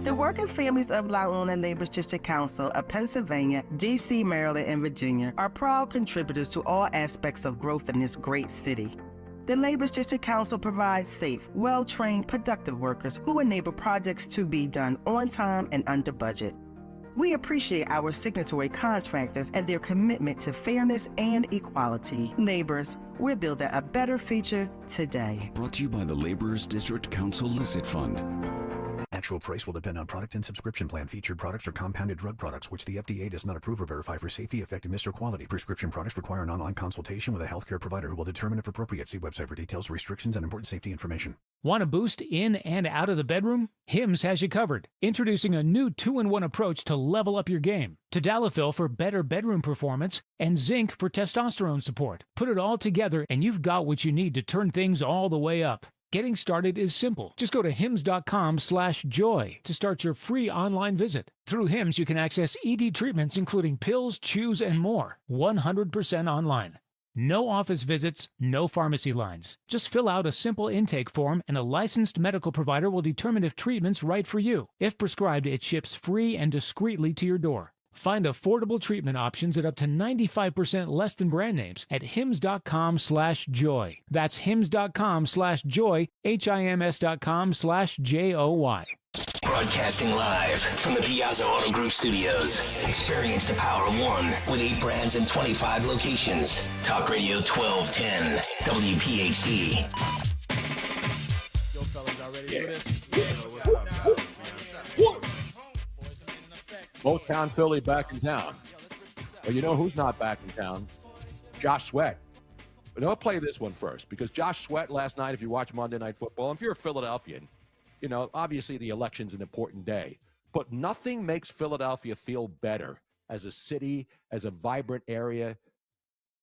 Speaker 26: The working families of La Una Neighbors District Council of Pennsylvania, D.C., Maryland, and Virginia are proud contributors to all aspects of growth in this great city. The Neighbors District Council provides safe, well-trained, productive workers who enable projects to be done on time and under budget. We appreciate our signatory contractors and their commitment to fairness and equality. Neighbors, we're building a better future today.
Speaker 27: Brought to you by the Laborers District Council Licit Fund.
Speaker 28: Actual price will depend on product and subscription plan. Featured products are compounded drug products, which the FDA does not approve or verify for safety, effectiveness, or quality. Prescription products require an online consultation with a healthcare provider who will determine if appropriate. See website for details, restrictions, and important safety information.
Speaker 8: Want a boost in and out of the bedroom? Hims has you covered. Introducing a new 2-in-1 approach to level up your game. Tadalafil for better bedroom performance and zinc for testosterone support. Put it all together and you've got what you need to turn things all the way up. Getting started is simple. Just go to hims.com/joy to start your free online visit. Through Hims, you can access ED treatments including pills, chews, and more. 100% online. No office visits, no pharmacy lines. Just fill out a simple intake form and a licensed medical provider will determine if treatment's right for you. If prescribed, it ships free and discreetly to your door. Find affordable treatment options at up to 95% less than brand names at hims.com/joy. That's hims.com/joy, HIMS.com/JOY.
Speaker 6: Broadcasting live from the Piazza Auto Group studios. Experience the power of one with 8 brands and 25 locations. Talk Radio 1210, WPHT.
Speaker 7: Yo, fellas, y'all ready for this?
Speaker 11: Motown Philly back in town. Well, you know who's not back in town? Josh Sweat. I'll play this one first because Josh Sweat last night, if you watch Monday Night Football, if you're a Philadelphian, obviously the election's an important day, but nothing makes Philadelphia feel better as a city, as a vibrant area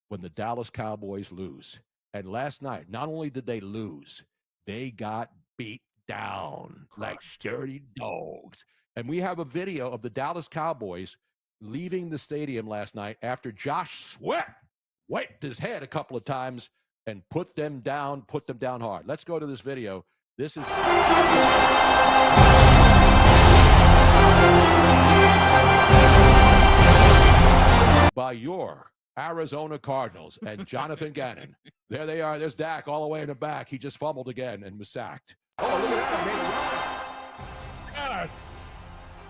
Speaker 11: when the Dallas Cowboys lose. And last night, not only did they lose, they got beat down like dirty dogs. And we have a video of the Dallas Cowboys leaving the stadium last night after Josh Sweat wiped his head a couple of times and put them down hard. Let's go to this video. This is by your Arizona Cardinals and Jonathan Gannon. There they are. There's Dak all the way in the back. He just fumbled again and was sacked. Oh, look at that. Yes.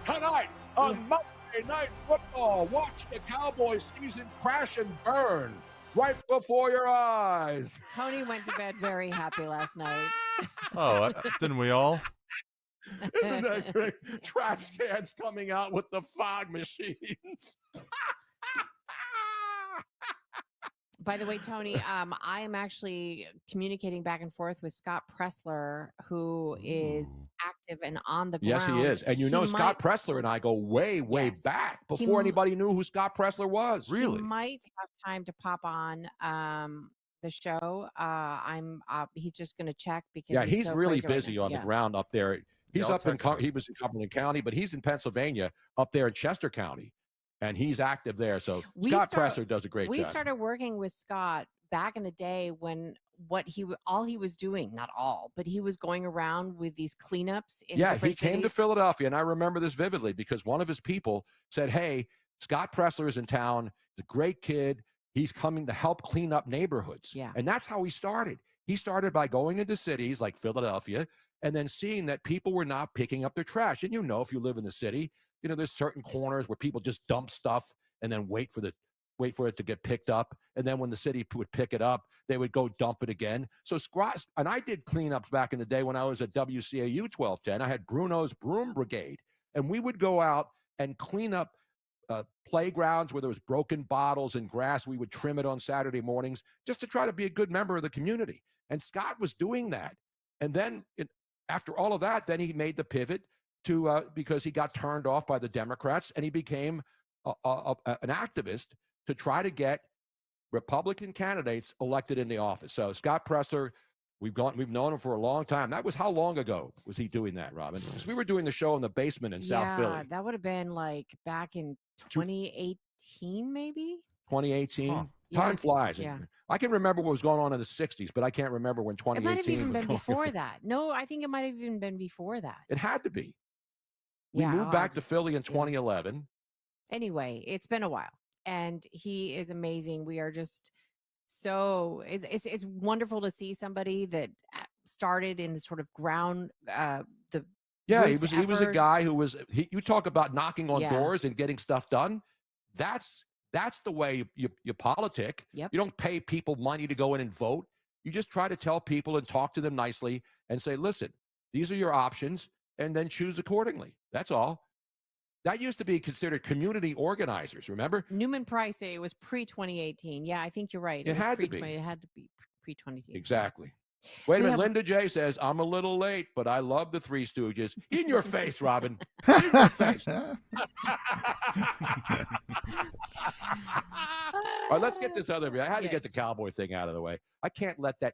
Speaker 11: Tonight on Monday Night Football, watch the Cowboys season crash and burn right before your eyes.
Speaker 15: Tony went to bed very happy last night.
Speaker 7: Oh, didn't we all?
Speaker 11: Isn't that great? Trash cans coming out with the fog machines.
Speaker 15: By the way, Tony, I am actually communicating back and forth with Scott Pressler, who is active and on the
Speaker 11: Yes,
Speaker 15: ground.
Speaker 11: he is. And Scott Pressler and I go way back before anybody knew who Scott Pressler was.
Speaker 15: He might have time to pop on the show. He's just going to check because
Speaker 11: he's
Speaker 15: so
Speaker 11: really
Speaker 15: crazy
Speaker 11: busy
Speaker 15: right
Speaker 11: on
Speaker 15: now.
Speaker 11: the ground up there. He's he was in Cumberland County, but he's in Pennsylvania up there in Chester County. And he's active there. So Scott Pressler does a great job.
Speaker 15: We started working with Scott back in the day when all he was doing, not all, but he was going around with these cleanups in different
Speaker 11: he came to
Speaker 15: cities.
Speaker 11: Philadelphia, and I remember this vividly because one of his people said, hey, Scott Pressler is in town. He's a great kid. He's coming to help clean up neighborhoods.
Speaker 15: Yeah.
Speaker 11: And that's how he started. He started by going into cities like Philadelphia and then seeing that people were not picking up their trash. And if you live in the city, there's certain corners where people just dump stuff and then wait for it to get picked up. And then when the city would pick it up, they would go dump it again. So and I did cleanups back in the day when I was at WCAU 1210. I had Bruno's Broom Brigade, and we would go out and clean up playgrounds where there was broken bottles and grass. We would trim it on Saturday mornings just to try to be a good member of the community. And Scott was doing that. And then after all of that, then he made the pivot because he got turned off by the Democrats, and he became an activist to try to get Republican candidates elected in the office. So Scott Pressler, we've known him for a long time. That was how long ago was he doing that, Robin? Because we were doing the show in the basement in South Philly.
Speaker 15: That would have been like back in 2018, maybe.
Speaker 11: 2018.
Speaker 15: Huh.
Speaker 11: Time flies.
Speaker 15: Yeah.
Speaker 11: I can remember what was going on in the 60s, but I can't remember when 2018
Speaker 15: It might have even been
Speaker 11: was
Speaker 15: before
Speaker 11: going
Speaker 15: that. No, I think it might have even been before that.
Speaker 11: It had to be. We moved back to Philly in 2011.
Speaker 15: Anyway, it's been a while, and he is amazing. We are just so it's wonderful to see somebody that started in the sort of ground.
Speaker 11: He was a guy who was. You talk about knocking on
Speaker 15: Yeah.
Speaker 11: doors and getting stuff done. That's the way you politic.
Speaker 15: Yep.
Speaker 11: You don't pay people money to go in and vote. You just try to tell people and talk to them nicely and say, listen, these are your options, and then choose accordingly. That's all. That used to be considered community organizers, remember?
Speaker 15: Newman Price, it was pre-2018. Yeah, I think you're right.
Speaker 11: It had to be.
Speaker 15: It had to be pre-2018.
Speaker 11: Exactly. Wait a minute.
Speaker 15: have-
Speaker 11: Linda J says, I'm a little late, but I love the Three Stooges. In your face, Robin. In your face. All right, let's get this other. I had to get the cowboy thing out of the way. I can't let that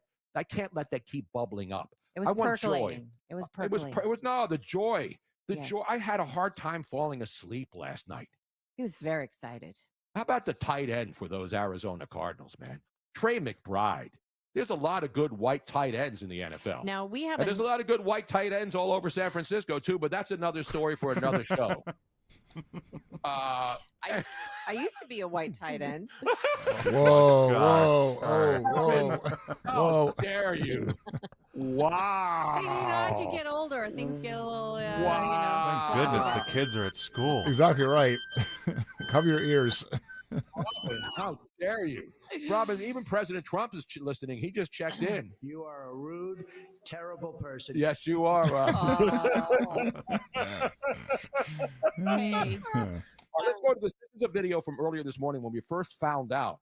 Speaker 11: keep bubbling up.
Speaker 15: It was
Speaker 11: I want joy.
Speaker 15: percolating. It was percolating.
Speaker 11: It was the joy. The
Speaker 15: Yes.
Speaker 11: joy. I had a hard time falling asleep last night.
Speaker 15: He was very excited.
Speaker 11: How about the tight end for those Arizona Cardinals, man? Trey McBride. There's a lot of good white tight ends in the NFL.
Speaker 15: Now we have
Speaker 11: And there's a lot of good white tight ends all over San Francisco too, but that's another story for another show.
Speaker 15: I used to be a white tight end.
Speaker 5: Whoa.
Speaker 11: How dare you? Wow.
Speaker 15: As you get older, things get a little,
Speaker 7: Thank goodness the kids are at school.
Speaker 5: Exactly right. Cover your ears.
Speaker 11: Robin, how dare you? Robin, even President Trump is listening. He just checked in.
Speaker 20: You are a rude, terrible person.
Speaker 11: Yes, you are, Robin.
Speaker 15: Hey.
Speaker 11: Let's go to this. This is a video from earlier this morning when we first found out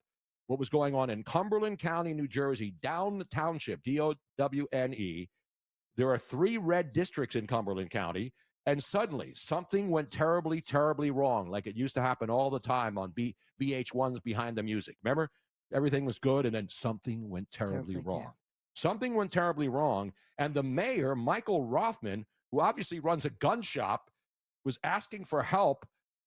Speaker 11: what was going on in Cumberland County, New Jersey, Down Township, D-O-W-N-E. There are 3 red districts in Cumberland County, and suddenly something went terribly, terribly wrong, like it used to happen all the time on VH1's Behind the Music. Remember? Everything was good, and then something went terribly wrong. Something went terribly wrong, and the mayor, Michael Rothman, who obviously runs a gun shop, was asking for help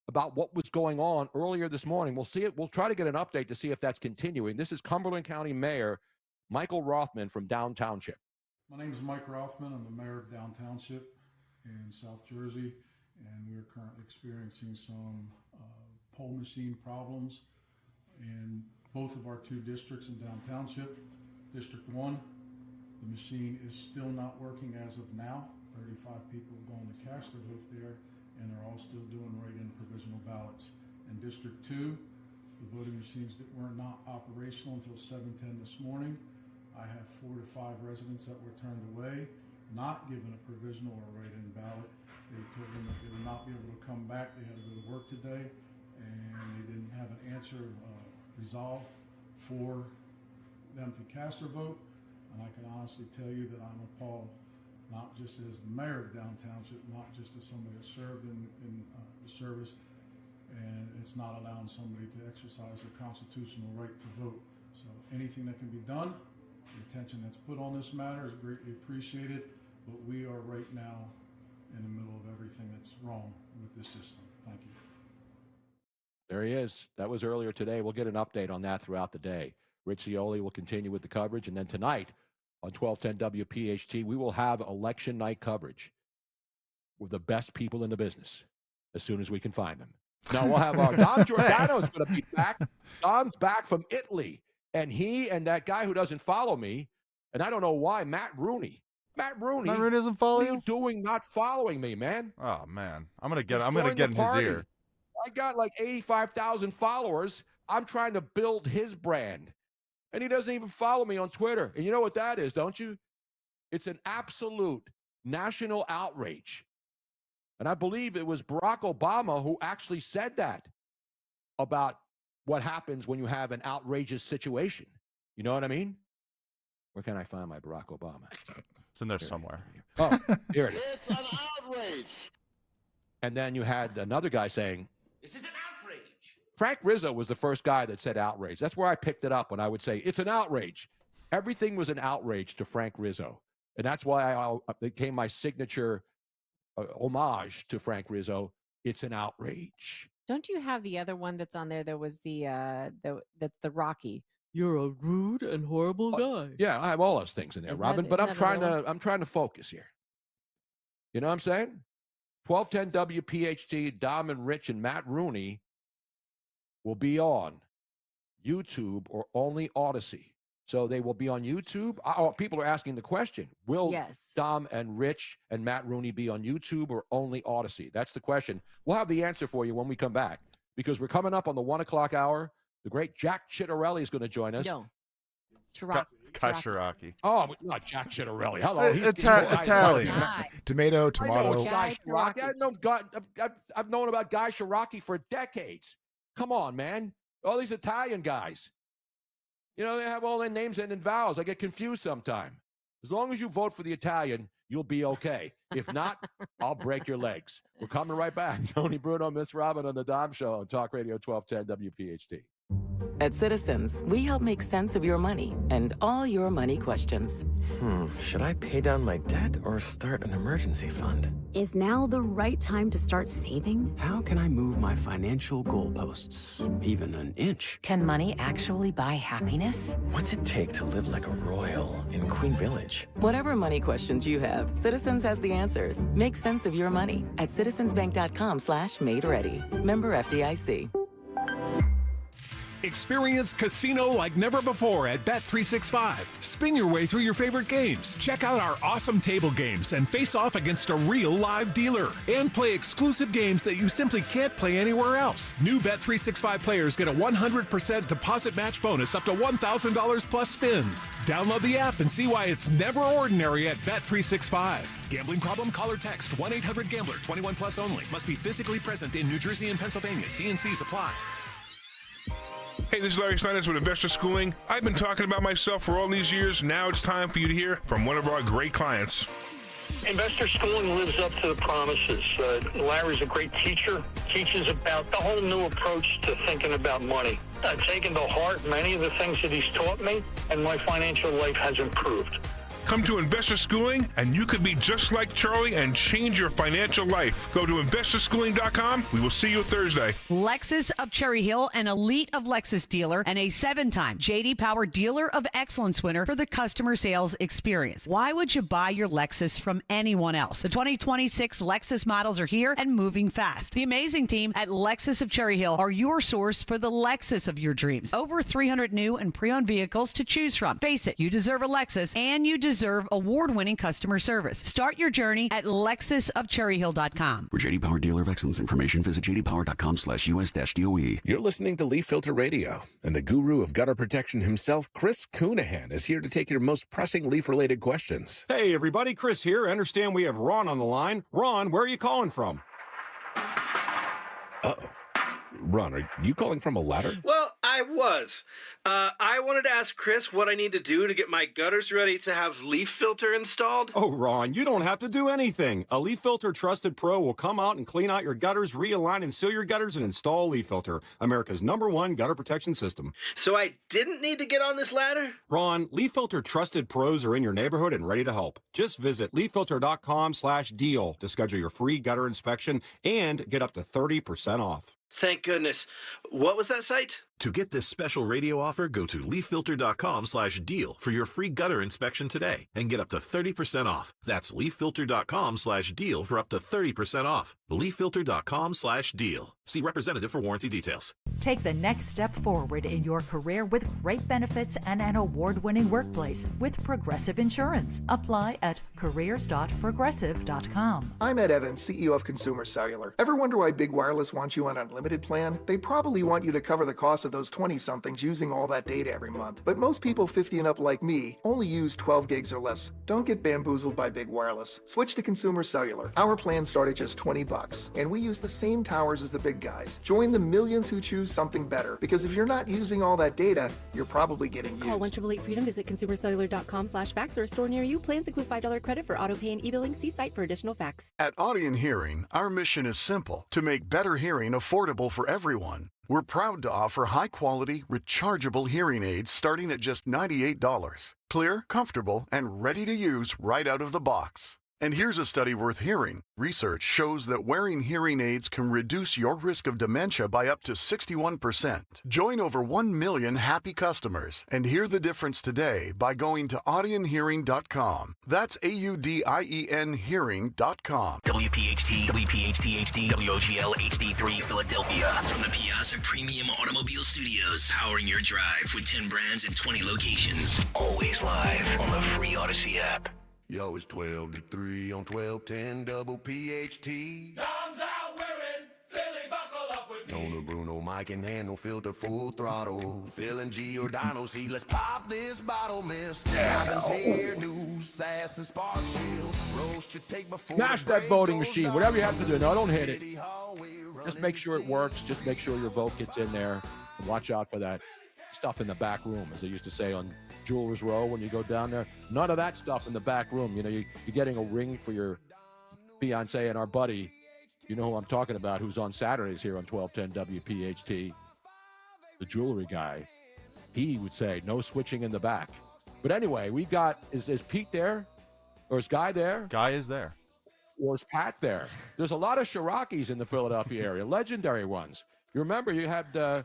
Speaker 11: about what was going on earlier this morning. We'll see it. We'll try to get an update to see if that's continuing. This is Cumberland County Mayor Michael Rothman from Down Township.
Speaker 1: My name is Mike Rothman. I'm the mayor of Down Township in South Jersey, and we're currently experiencing some poll machine problems in both of our 2 districts in Down Township. District 1, the machine is still not working as of now. 35 people have gone to cast their vote there, and they're all still doing write-in provisional ballots. In District 2, the voting machines that were not operational until 7:10 this morning. I have 4 to 5 residents that were turned away, not given a provisional or write-in ballot. They told them that they would not be able to come back. They had to go to work today, and they didn't have an answer resolved for them to cast their vote. And I can honestly tell you that I'm appalled, not just as the mayor of Down Township, not just as somebody that served in the service, and it's not allowing somebody to exercise their constitutional right to vote. So anything that can be done, the attention that's put on this matter is greatly appreciated, but we are right now in the middle of everything that's wrong with this system. Thank you.
Speaker 11: There he is. That was earlier today. We'll get an update on that throughout the day. Rich Zioli will continue with the coverage, and then tonight on 1210 WPHT, we will have election night coverage with the best people in the business as soon as we can find them. Now, we'll have Don Giordano is going to be back. Don's back from Italy, and he and that guy who doesn't follow me, and I don't know why, Matt Rooney. Matt Rooney
Speaker 7: doesn't follow you?
Speaker 11: What are you doing not following me, man?
Speaker 7: Oh, man. I'm going to get in his ear.
Speaker 11: I got like 85,000 followers. I'm trying to build his brand. And he doesn't even follow me on Twitter. And you know what that is, don't you? It's an absolute national outrage. And I believe it was Barack Obama who actually said that about what happens when you have an outrageous situation. You know what I mean? Where can I find my Barack Obama?
Speaker 7: It's in there somewhere.
Speaker 11: Oh, here it is.
Speaker 2: It's an outrage.
Speaker 11: And then you had another guy saying,
Speaker 2: This is an outrage.
Speaker 11: Frank Rizzo was the first guy that said outrage. That's where I picked it up when I would say, it's an outrage. Everything was an outrage to Frank Rizzo. And that's why it became my signature homage to Frank Rizzo. It's an outrage.
Speaker 15: Don't you have the other one that's on there? There was that's the Rocky. You're a rude and horrible guy.
Speaker 11: Yeah, I have all those things in there, Robin, but I'm trying to focus here. You know what I'm saying? 1210 WPHT, Dom and Rich and Matt Rooney will be on YouTube or only Odyssey. So they will be on YouTube. People are asking the question, will Dom and Rich and Matt Rooney be on YouTube or only Odyssey? That's the question. We'll have the answer for you when we come back, because we're coming up on the 1 o'clock hour. The great Jack Chittarelli is going to join us.
Speaker 15: No.
Speaker 7: Kai Shiraki.
Speaker 11: Oh, not Jack Chittarelli. Hello.
Speaker 7: Italian.
Speaker 5: Tomato.
Speaker 11: I know Guy Shiraki. I've known about Guy Shiraki for decades. Come on, man. All these Italian guys. You know, they have all their names ending in vowels. I get confused sometimes. As long as you vote for the Italian, you'll be okay. If not, I'll break your legs. We're coming right back. Tony Bruno, Miss Robin on the Dom Show on Talk Radio 1210 WPHT.
Speaker 25: At Citizens, we help make sense of your money and all your money questions.
Speaker 3: Should I pay down my debt or start an emergency fund?
Speaker 4: Is now the right time to start saving?
Speaker 3: How can I move my financial goalposts even an inch?
Speaker 25: Can money actually buy happiness?
Speaker 3: What's it take to live like a royal in Queen Village?
Speaker 25: Whatever money questions you have, Citizens has the answers. Make sense of your money at citizensbank.com/made-ready. Member FDIC.
Speaker 12: Experience casino like never before at Bet365. Spin your way through your favorite games. Check out our awesome table games and face off against a real live dealer. And play exclusive games that you simply can't play anywhere else. New Bet365 players get a 100% deposit match bonus up to $1,000 plus spins. Download the app and see why it's never ordinary at Bet365. Gambling problem? Call or text 1-800-GAMBLER. 21 plus only. Must be physically present in New Jersey and Pennsylvania. T&Cs apply.
Speaker 9: Hey, this is Larry Steinitz with Investor Schooling. I've been talking about myself for all these years. Now it's time for you to hear from one of our great clients.
Speaker 2: Investor Schooling lives up to the promises. Larry's a great teacher, teaches about the whole new approach to thinking about money. I've taken to heart many of the things that he's taught me, and my financial life has improved.
Speaker 9: Come to Investor Schooling, and you could be just like Charlie and change your financial life. Go to investorschooling.com. We will see you Thursday.
Speaker 13: Lexus of Cherry Hill, an elite of Lexus dealer, and a 7-time J.D. Power Dealer of Excellence winner for the customer sales experience. Why would you buy your Lexus from anyone else? The 2026 Lexus models are here and moving fast. The amazing team at Lexus of Cherry Hill are your source for the Lexus of your dreams. Over 300 new and pre-owned vehicles to choose from. Face it, you deserve a Lexus, and you deserve award-winning customer service. Start your journey at lexusofcherryhill.com.
Speaker 27: For JD Power Dealer of Excellence information, visit jdpower.com/US-DOE.
Speaker 14: You're listening to Leaf Filter Radio, and the guru of gutter protection himself, Chris Coonahan, is here to take your most pressing leaf-related questions.
Speaker 16: Hey, everybody, Chris here. I understand we have Ron on the line. Ron, where are you calling from?
Speaker 14: Uh-oh. Ron, are you calling from a ladder?
Speaker 17: Well, I was. I wanted to ask Chris what I need to do to get my gutters ready to have leaf filter installed.
Speaker 16: Oh, Ron, you don't have to do anything. A Leaf Filter Trusted Pro will come out and clean out your gutters, realign and seal your gutters, and install Leaf Filter, America's #1 gutter protection system.
Speaker 17: So I didn't need to get on this ladder?
Speaker 16: Ron, Leaf Filter Trusted Pros are in your neighborhood and ready to help. Just visit leaffilter.com/deal to schedule your free gutter inspection and get up to 30% off.
Speaker 17: Thank goodness. What was that site?
Speaker 21: To get this special radio offer, go to leaffilter.com/deal for your free gutter inspection today and get up to 30% off. That's leaffilter.com/deal for up to 30% off. leaffilter.com/deal. See representative for warranty details.
Speaker 23: Take the next step forward in your career with great benefits and an award-winning workplace with Progressive Insurance. Apply at careers.progressive.com.
Speaker 24: I'm Ed Evans, CEO of Consumer Cellular. Ever wonder why Big Wireless wants you on an unlimited plan? They probably want you to cover the cost of those 20-somethings using all that data every month. But most people 50 and up like me only use 12 gigs or less. Don't get bamboozled by Big Wireless. Switch to Consumer Cellular. Our plans start at just $20, and we use the same towers as the big guys. Join the millions who choose something better, because if you're not using all that data, you're probably getting used.
Speaker 29: Call 1-888-FREEDOM, visit consumercellular.com/fax or a store near you. Plans include $5 credit for auto pay and e-billing. See site for additional facts.
Speaker 30: At Audion Hearing, our mission is simple: to make better hearing affordable for everyone. We're proud to offer high-quality, rechargeable hearing aids starting at just $98. Clear, comfortable, and ready to use right out of the box. And here's a study worth hearing. Research shows that wearing hearing aids can reduce your risk of dementia by up to 61%. Join over 1 million happy customers and hear the difference today by going to audionhearing.com. That's AUDIEN hearing.com.
Speaker 6: WPHT, WPHT-HD, WOGL HD3 Philadelphia. From the Piazza Premium Automobile Studios, powering your drive with 10 brands and 20 locations. Always live on the free Odyssey app.
Speaker 31: Yo, it's 12 to 3 on 1210 WPHT.
Speaker 32: Thumbs out wearing, Philly buckle up with me.
Speaker 31: On the Bruno mic and handle filter full throttle. Feeling Giordano, see, let's pop this bottle, miss. Robin's hair, new sass and spark shield. Roast your take before
Speaker 11: Smash that voting machine, whatever you have to do. No, don't hit it. Just make sure it works. Just make sure your vote gets in there. And watch out for that stuff in the back room, as they used to say on Jewelers Row when you go down there. None of that stuff in the back room. You know, you're getting a ring for your fiance, and our buddy, you know who I'm talking about, who's on Saturdays here on 1210 WPHT, the jewelry guy. He would say no switching in the back. But anyway, we got, is Pete there? Or is Guy there?
Speaker 7: Guy is there.
Speaker 11: Or is Pat there? There's a lot of Shirakis in the Philadelphia area, legendary ones. You remember you had the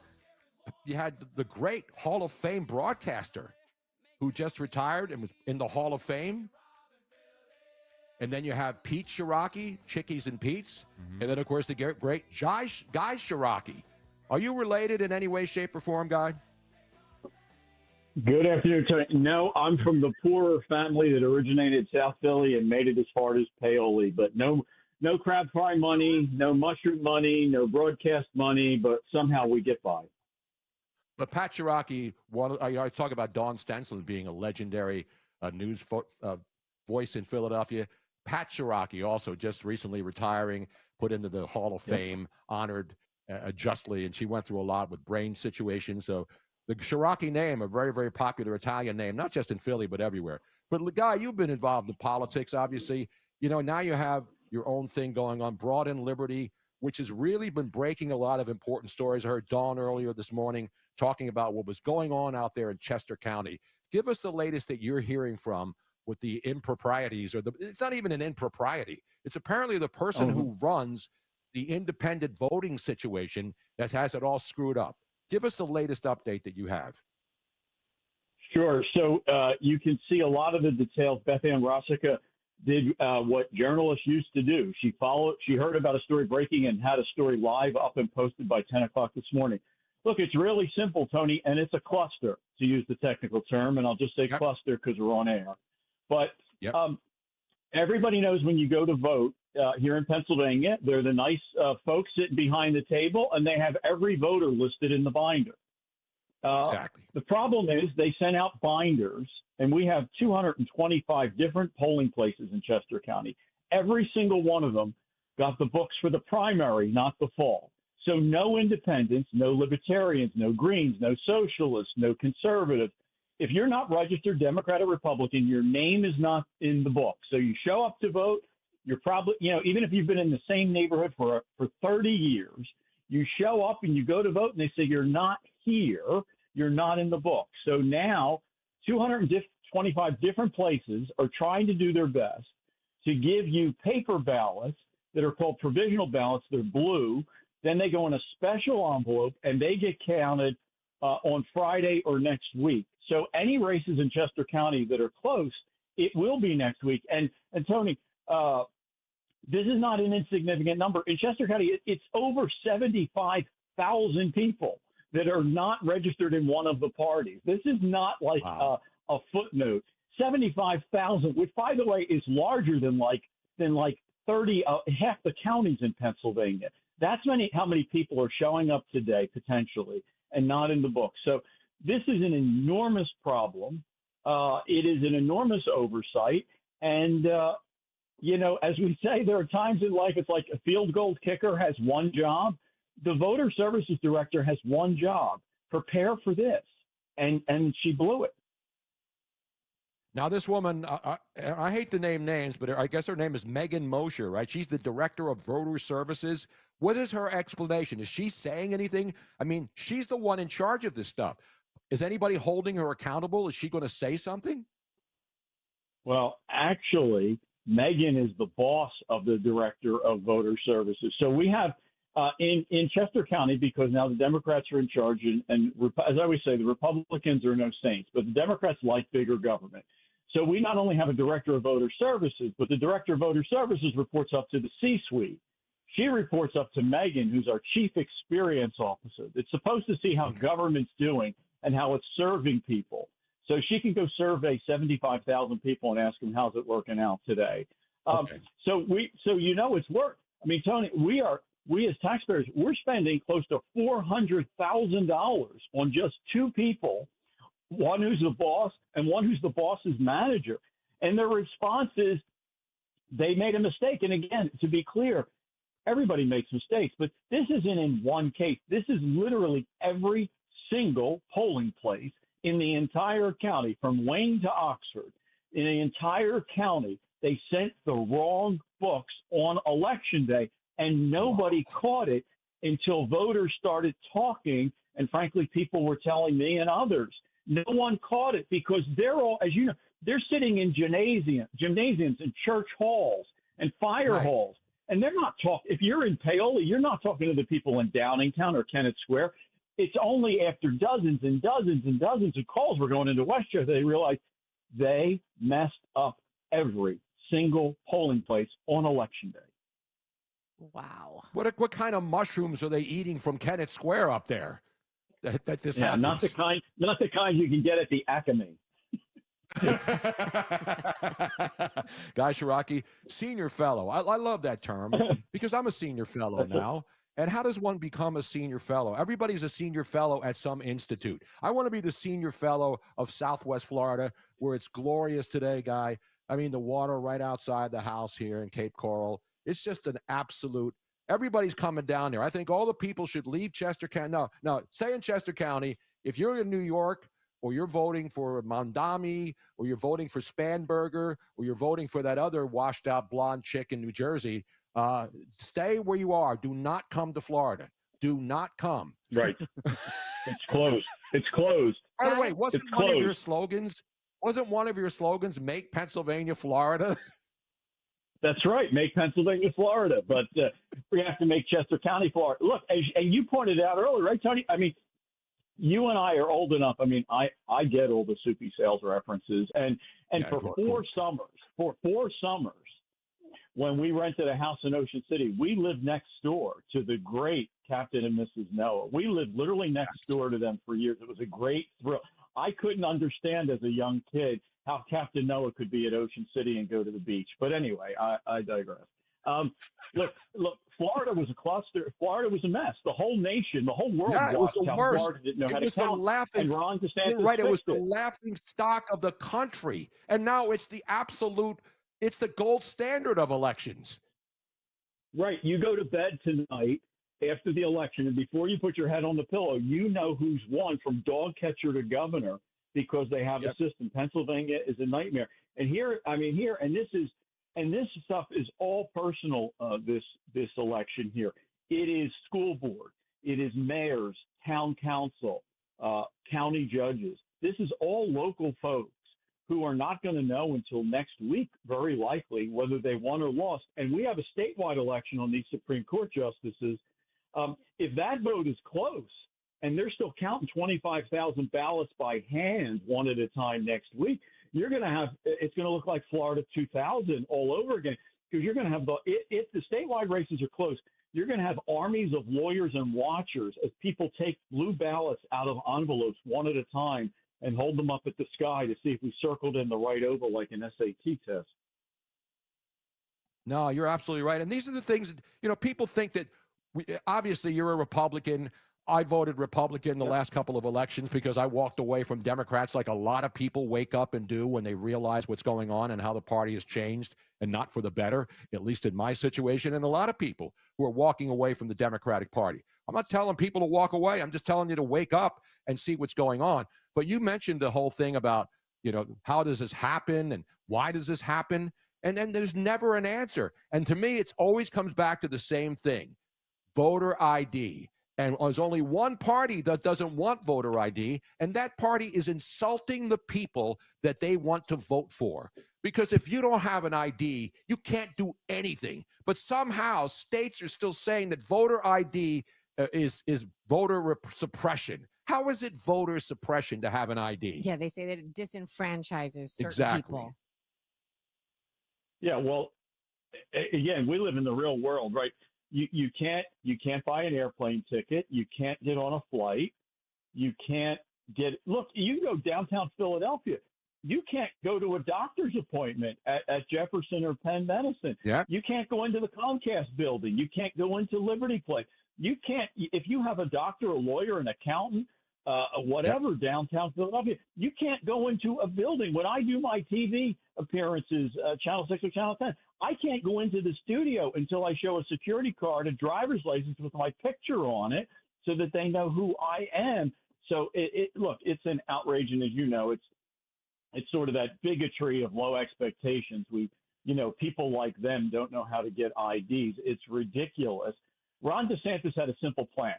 Speaker 11: great Hall of Fame broadcaster who just retired and was in the Hall of Fame. And then you have Pete Shiraki, Chickies and Pete's. Mm-hmm. And then, of course, the great Guy Shiraki. Are you related in any way, shape, or form, Guy?
Speaker 33: Good afternoon, Tony. No, I'm from the poorer family that originated South Philly and made it as far as Paoli. But no crab fry money, no mushroom money, no broadcast money, but somehow we get by.
Speaker 11: But Pat Shiraki, I talk about Don Stensland being a legendary news voice in Philadelphia. Pat Shiraki also just recently retiring, put into the Hall of Fame, honored justly, and she went through a lot with brain situations. So the Shiraki name, a very, very popular Italian name, not just in Philly, but everywhere. But Guy, you've been involved in politics, obviously. Now you have your own thing going on, Broad and Liberty, which has really been breaking a lot of important stories. I heard Dawn earlier this morning talking about what was going on out there in Chester County. Give us the latest that you're hearing from with the improprieties, it's not even an impropriety. It's apparently the person who runs the independent voting situation that has it all screwed up. Give us the latest update that you have.
Speaker 33: Sure. So you can see a lot of the details. Beth Ann Rosica did what journalists used to do. She heard about a story breaking and had a story live up and posted by 10 o'clock this morning. Look, it's really simple, Tony, and it's a cluster, to use the technical term, and I'll just say cluster because we're on air. But everybody knows when you go to vote here in Pennsylvania, they're the nice folks sitting behind the table, and they have every voter listed in the binder.
Speaker 11: Exactly.
Speaker 33: The problem is they sent out binders, and we have 225 different polling places in Chester County. Every single one of them got the books for the primary, not the fall. So no independents, no libertarians, no Greens, no socialists, no conservatives. If you're not registered Democrat or Republican, your name is not in the book. So you show up to vote, you're probably, even if you've been in the same neighborhood for 30 years, you show up and you go to vote and they say you're not here, you're not in the book. So now 225 different places are trying to do their best to give you paper ballots that are called provisional ballots. They're blue. Then they go in a special envelope and they get counted on Friday or next week. So any races in Chester County that are close, it will be next week. And Tony, this is not an insignificant number. In Chester County, it's over 75,000 people that are not registered in one of the parties. This is not like a footnote. 75,000, which, by the way, is larger than like 30, half the counties in Pennsylvania. That's how many people are showing up today, potentially, and not in the book. So this is an enormous problem. It is an enormous oversight. And, as we say, there are times in life it's like a field goal kicker has one job. The voter services director has one job: prepare for this. And she blew it.
Speaker 11: Now, this woman, I hate to name names, but I guess her name is Megan Mosher, right? She's the director of voter services. What is her explanation? Is she saying anything? I mean, she's the one in charge of this stuff. Is anybody holding her accountable? Is she going to say something?
Speaker 33: Well, actually, Megan is the boss of the director of voter services. So we have in Chester County, because now the Democrats are in charge, and as I always say, the Republicans are no saints, but the Democrats like bigger government. So we not only have a director of voter services, but the director of voter services reports up to the C-suite. She reports up to Megan, who's our chief experience officer. It's supposed to see how government's doing and how it's serving people. So she can go survey 75,000 people and ask them, how's it working out today? So it's work. I mean, Tony, we as taxpayers, we're spending close to $400,000 on just two people, one who's the boss and one who's the boss's manager. And their response is they made a mistake. And again, to be clear, everybody makes mistakes, but this isn't in one case. This is literally every single polling place in the entire county, from Wayne to Oxford. In the entire county, they sent the wrong books on election day, and nobody caught it until voters started talking. And frankly, people were telling me and others. No one caught it because they're all, as you know, they're sitting in gymnasiums and church halls and fire halls. And they're not talking. If you're in Paoli, you're not talking to the people in Downingtown or Kennett Square. It's only after dozens and dozens and dozens of calls were going into Westchester they realized they messed up every single polling place on election day.
Speaker 13: Wow.
Speaker 11: What kind of mushrooms are they eating from Kennett Square up there? That this happens?
Speaker 33: Not the kind you can get at the Acme.
Speaker 11: Guy Shiraki, senior fellow. I love that term because I'm a senior fellow now. And how does one become a senior fellow? Everybody's a senior fellow at some institute. I want to be the senior fellow of Southwest Florida, where it's glorious today, Guy. I mean, the water right outside the house here in Cape Coral. It's just an absolute Everybody's coming down there. I think all the people should leave Chester County. No, stay in Chester County. If you're in New York, or you're voting for Mondami, or you're voting for Spanberger, or you're voting for that other washed-out blonde chick in New Jersey, stay where you are. Do not come to Florida. Do not come.
Speaker 33: Right. It's closed. It's closed.
Speaker 11: By the way, wasn't
Speaker 33: It's
Speaker 11: one of your
Speaker 33: closed.
Speaker 11: slogans, make Pennsylvania Florida?
Speaker 33: That's right. Make Pennsylvania Florida. But we have to make Chester County Florida. Look, and you pointed out earlier, right, Tony? I mean, you and I are old enough. I mean, I get all the Soupy Sales references. And for 4 summers, when we rented a house in Ocean City, we lived next door to the great Captain and Mrs. Noah. We lived literally next door to them for years. It was a great thrill. I couldn't understand as a young kid how Captain Noah could be at Ocean City and go to the beach. But anyway, I digress. Look, Florida was a cluster. Florida was a mess. The whole nation, the whole world
Speaker 11: Yeah, it was
Speaker 33: watched
Speaker 11: the
Speaker 33: how
Speaker 11: worst.
Speaker 33: Florida didn't know how
Speaker 11: It
Speaker 33: to
Speaker 11: was the
Speaker 33: count.
Speaker 11: laughing.
Speaker 33: And Ron DeSantis
Speaker 11: You're right. It was
Speaker 33: fixed
Speaker 11: the laughing stock of the country, and now it's the absolute. It's the gold standard of elections.
Speaker 33: Right. You go to bed tonight after the election, and before you put your head on the pillow, you know who's won from dog catcher to governor because they have a system. Pennsylvania is a nightmare. And this stuff is all personal. This election here, it is school board, it is mayors, town council, county judges. This is all local folks who are not going to know until next week, very likely, whether they won or lost. And we have a statewide election on these Supreme Court justices. If that vote is close and they're still counting 25,000 ballots by hand one at a time next week, it's going to look like Florida 2000 all over again, because you're going to have if the statewide races are close, you're going to have armies of lawyers and watchers as people take blue ballots out of envelopes one at a time and hold them up at the sky to see if we circled in the right oval like an SAT test.
Speaker 11: No, you're absolutely right. And these are the things that, people think that obviously you're a Republican. I voted Republican the last couple of elections because I walked away from Democrats like a lot of people wake up and do when they realize what's going on and how the party has changed and not for the better, at least in my situation, and a lot of people who are walking away from the Democratic Party. I'm not telling people to walk away. I'm just telling you to wake up and see what's going on. But you mentioned the whole thing about, how does this happen and why does this happen? And then there's never an answer. And to me, it always comes back to the same thing, voter ID. And there's only one party that doesn't want voter ID, and that party is insulting the people that they want to vote for. Because if you don't have an ID, you can't do anything. But somehow states are still saying that voter ID is voter suppression. How is it voter suppression to have an ID?
Speaker 1: Yeah, they say that it disenfranchises certain people.
Speaker 33: Yeah, well, again, we live in the real world, right? You can't buy an airplane ticket. You can't get on a flight. You can't look, you go downtown Philadelphia. You can't go to a doctor's appointment at Jefferson or Penn Medicine.
Speaker 11: Yeah.
Speaker 33: You can't go into the Comcast building. You can't go into Liberty Place. You can't, if you have a doctor, a lawyer, an accountant, whatever, downtown Philadelphia, you can't go into a building. When I do my TV appearances, Channel 6 or Channel 10, I can't go into the studio until I show a security card, a driver's license with my picture on it, so that they know who I am. So look, it's an outrage, and as you know, it's sort of that bigotry of low expectations. People like them don't know how to get IDs. It's ridiculous. Ron DeSantis had a simple plan.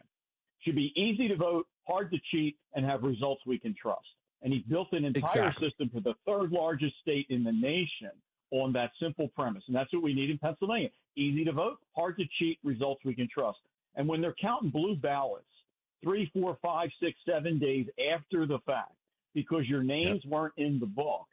Speaker 33: Should be easy to vote, hard to cheat, and have results we can trust. And he built an entire system for the third largest state in the nation on that simple premise. And that's what we need in Pennsylvania. Easy to vote, hard to cheat, results we can trust. And when they're counting blue ballots 3, 4, 5, 6, 7 days after the fact, because your names weren't in the book,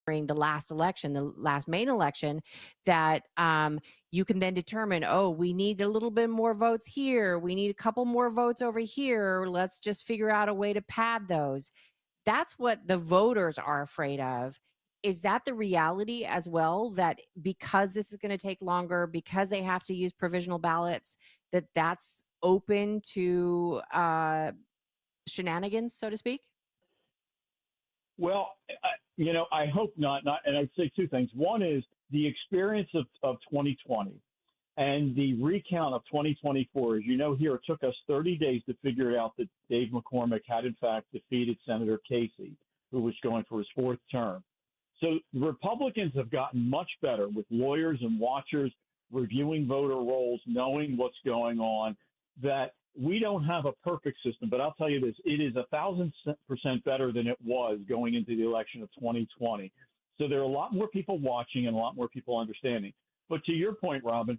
Speaker 1: during the last election, the last main election, that you can then determine, oh, we need a little bit more votes here. We need a couple more votes over here. Let's just figure out a way to pad those. That's what the voters are afraid of. Is that the reality as well, that because this is going to take longer, because they have to use provisional ballots, that's open to shenanigans, so to speak?
Speaker 33: Well, I hope not. And I'd say two things. One is the experience of 2020 and the recount of 2024. As you know, here it took us 30 days to figure out that Dave McCormick had, in fact, defeated Senator Casey, who was going for his fourth term. So the Republicans have gotten much better with lawyers and watchers reviewing voter rolls, knowing what's going on, that we don't have a perfect system. But I'll tell you this, it is 1,000% better than it was going into the election of 2020. So there are a lot more people watching and a lot more people understanding. But to your point, Robin,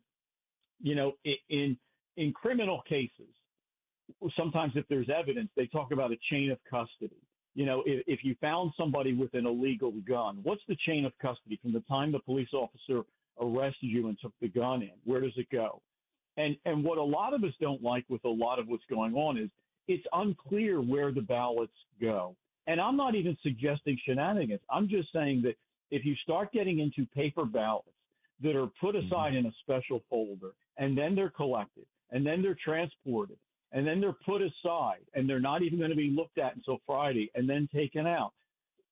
Speaker 33: in criminal cases, sometimes if there's evidence, they talk about a chain of custody. If you found somebody with an illegal gun, what's the chain of custody from the time the police officer arrested you and took the gun in? Where does it go? And what a lot of us don't like with a lot of what's going on is it's unclear where the ballots go. And I'm not even suggesting shenanigans. I'm just saying that if you start getting into paper ballots that are put aside in a special folder, and then they're collected, and then they're transported, and then they're put aside, and they're not even going to be looked at until Friday, and then taken out,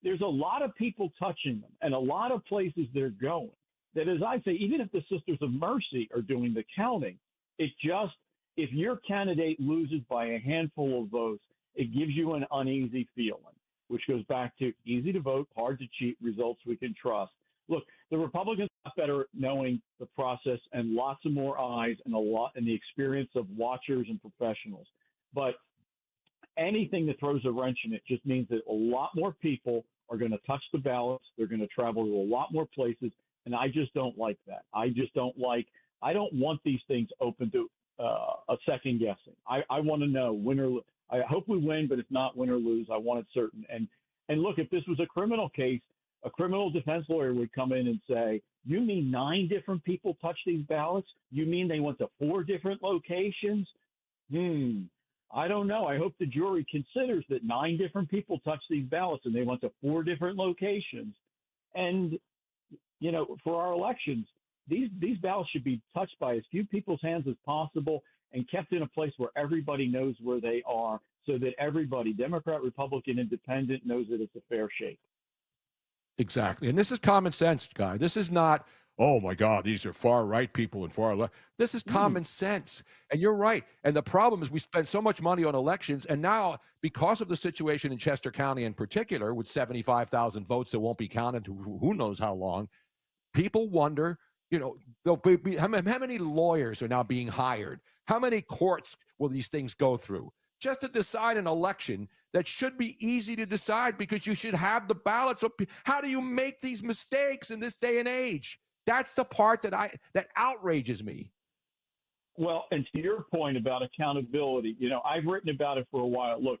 Speaker 33: there's a lot of people touching them and a lot of places they're going that, as I say, even if the Sisters of Mercy are doing the counting, if your candidate loses by a handful of votes, it gives you an uneasy feeling, which goes back to easy to vote, hard to cheat, results we can trust. Look, the Republicans are better at knowing the process and lots of more eyes and the experience of watchers and professionals. But anything that throws a wrench in it just means that a lot more people are going to touch the ballots. They're going to travel to a lot more places. And I just don't like that. I don't want these things open to a second guessing. I want to know win or lose. I hope we win, but if not, win or lose, I want it certain. And look, if this was a criminal case, a criminal defense lawyer would come in and say, you mean 9 different people touched these ballots? You mean they went to 4 different locations? I don't know. I hope the jury considers that 9 different people touched these ballots and they went to 4 different locations. And, for our elections, these ballots should be touched by as few people's hands as possible and kept in a place where everybody knows where they are, so that everybody, Democrat, Republican, Independent, knows that it's a fair shake.
Speaker 11: Exactly. And this is common sense, guy. This is not, oh my God, these are far right people and far left. This is common sense. And you're right. And the problem is we spend so much money on elections. And now, because of the situation in Chester County in particular, with 75,000 votes that won't be counted to who knows how long, people wonder, how many lawyers are now being hired? How many courts will these things go through? Just to decide an election that should be easy to decide because you should have the ballots. How do you make these mistakes in this day and age? That's the part that outrages me.
Speaker 33: Well, and to your point about accountability, I've written about it for a while. Look,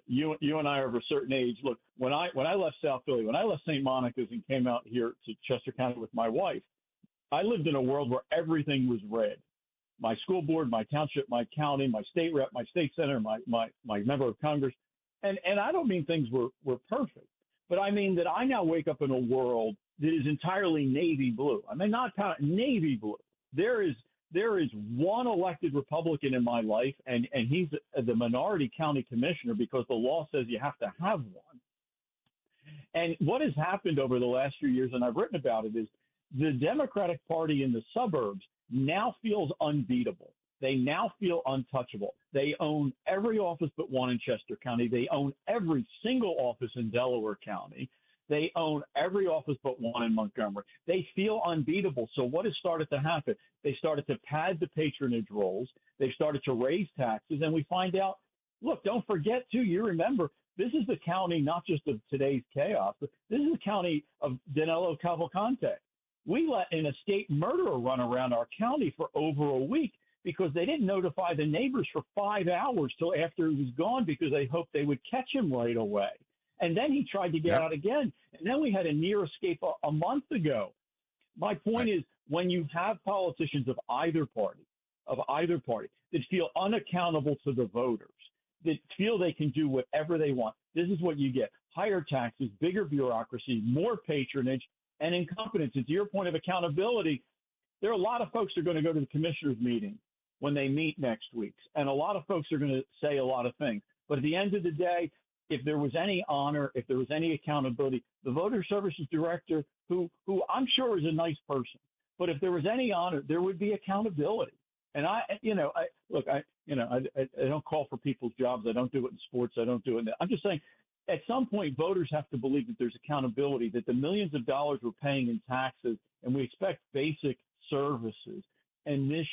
Speaker 33: you and I are of a certain age. Look, when I left South Philly, when I left St. Monica's and came out here to Chester County with my wife, I lived in a world where everything was red. My school board, my township, my county, my state rep, my state senator, my member of Congress. And I don't mean things were perfect, but I mean that I now wake up in a world that is entirely navy blue. I mean, not navy blue. There is one elected Republican in my life, and he's the minority county commissioner because the law says you have to have one. And what has happened over the last few years, and I've written about it, is the Democratic Party in the suburbs now feels unbeatable. They now feel untouchable. They own every office but one in Chester County. They own every single office in Delaware County. They own every office but one in Montgomery. They feel unbeatable. So what has started to happen? They started to pad the patronage rolls. They started to raise taxes. And we find out, look, don't forget, too, you remember, this is the county not just of today's chaos, but this is the county of Danilo Cavalcante. We let an escaped murderer run around our county for over a week because they didn't notify the neighbors for 5 hours till after he was gone because they hoped they would catch him right away. And then he tried to get out again. And then we had a near escape a month ago. My point is, when you have politicians of either party that feel unaccountable to the voters, that feel they can do whatever they want, this is what you get: higher taxes, bigger bureaucracy, more patronage, and incompetence. And to your point of accountability, there are a lot of folks who are going to go to the commissioners' meeting when they meet next week, and a lot of folks are going to say a lot of things. But at the end of the day, if there was any honor, if there was any accountability, the voter services director, who I'm sure is a nice person, but if there was any honor, there would be accountability. And I don't call for people's jobs. I don't do it in sports. I don't do it. I'm just saying, at some point, voters have to believe that there's accountability, that the millions of dollars we're paying in taxes, and we expect basic services, and this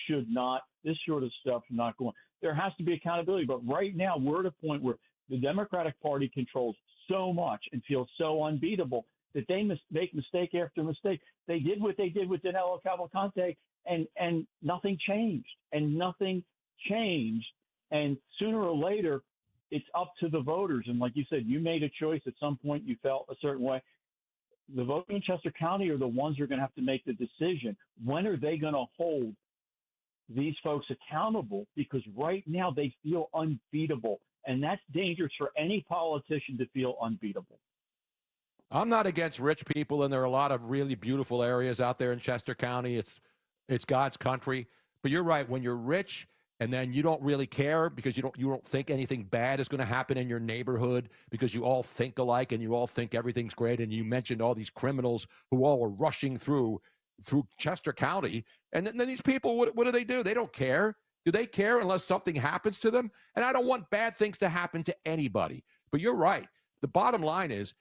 Speaker 33: sort of stuff should not go on. There has to be accountability. But right now, we're at a point where the Democratic Party controls so much and feels so unbeatable that they make mistake after mistake. They did what they did with Danilo Cavalcante, and nothing changed. And sooner or later, it's up to the voters. And like you said, you made a choice at some point. You felt a certain way. The voters in Chester County are the ones who are going to have to make the decision. When are they going to hold these folks accountable? Because right now they feel unbeatable. And that's dangerous for any politician to feel unbeatable.
Speaker 11: I'm not against rich people, and there are a lot of really beautiful areas out there in Chester County. It's God's country. But you're right. When you're rich and then you don't really care because you don't think anything bad is going to happen in your neighborhood because you all think alike and you all think everything's great, and you mentioned all these criminals who all were rushing through Chester County, and then these people, what do? They don't care. Do they care unless something happens to them? And I don't want bad things to happen to anybody. But you're right. The bottom line is,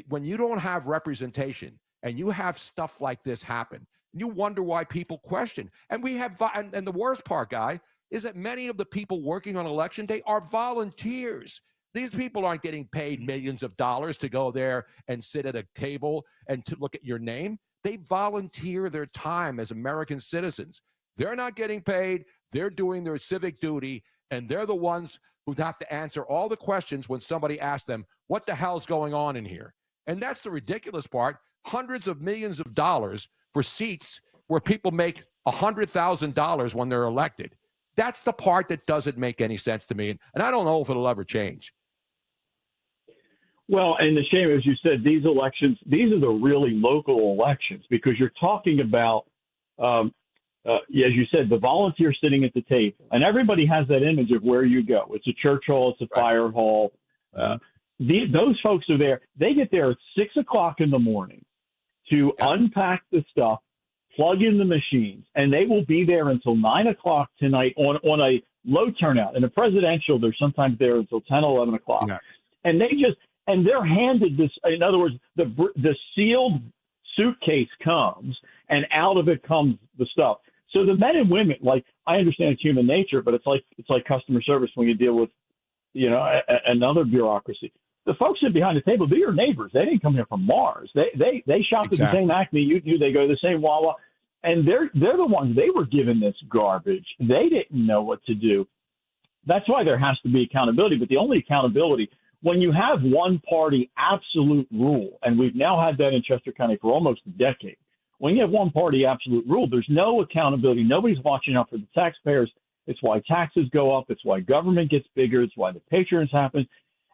Speaker 11: when you don't have representation and you have stuff like this happen, you wonder why people question. And we have, and the worst part, Guy, is that many of the people working on election day are volunteers. These people aren't getting paid millions of dollars to go there and sit at a table and to look at your name. They volunteer their time as American citizens. They're not getting paid. They're doing their civic duty, and they're the ones who have to answer all the questions when somebody asks them, what the hell's going on in here? And that's the ridiculous part. Hundreds of millions of dollars for seats where people make $100,000 when they're elected. That's the part that doesn't make any sense to me. And I don't know if it'll ever change.
Speaker 33: Well, and the shame, as you said, these elections, these are the really local elections, because you're talking about, as you said, the volunteer sitting at the table. And everybody has that image of where you go. It's a church hall. It's a fire hall. Those folks are there. They get there at 6 o'clock in the morning to unpack the stuff, plug in the machines, and they will be there until 9 o'clock tonight on a low turnout. In a presidential, they're sometimes there until 10, 11 o'clock. Yeah. And they're handed this. In other words, the sealed suitcase comes, and out of it comes the stuff. So the men and women, like, I understand it's human nature, but it's like customer service when you deal with, another bureaucrocy. The folks sit behind the table, they're your neighbors. They didn't come here from Mars. They shop at the same Acme you do. They go to the same Wawa, and they're the ones. They were given this garbage. They didn't know what to do. That's why there has to be accountability. But the only accountability, when you have one party absolute rule, and we've now had that in Chester County for almost a decade. When you have one party absolute rule, there's no accountability. Nobody's watching out for the taxpayers. It's why taxes go up. It's why government gets bigger. It's why the patronage happens.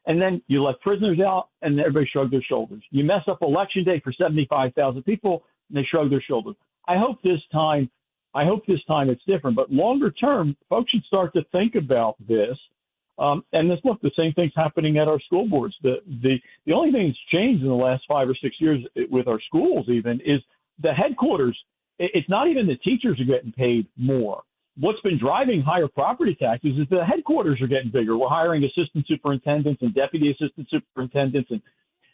Speaker 33: And then you let prisoners out, and everybody shrugs their shoulders. You mess up election day for 75,000 people, and they shrug their shoulders. I hope this time it's different. But longer term, folks should start to think about this. Look, the same thing's happening at our school boards. The only thing that's changed in the last 5 or 6 years with our schools even is the headquarters. It's not even the teachers are getting paid more. What's been driving higher property taxes is the headquarters are getting bigger. We're hiring assistant superintendents and deputy assistant superintendents, and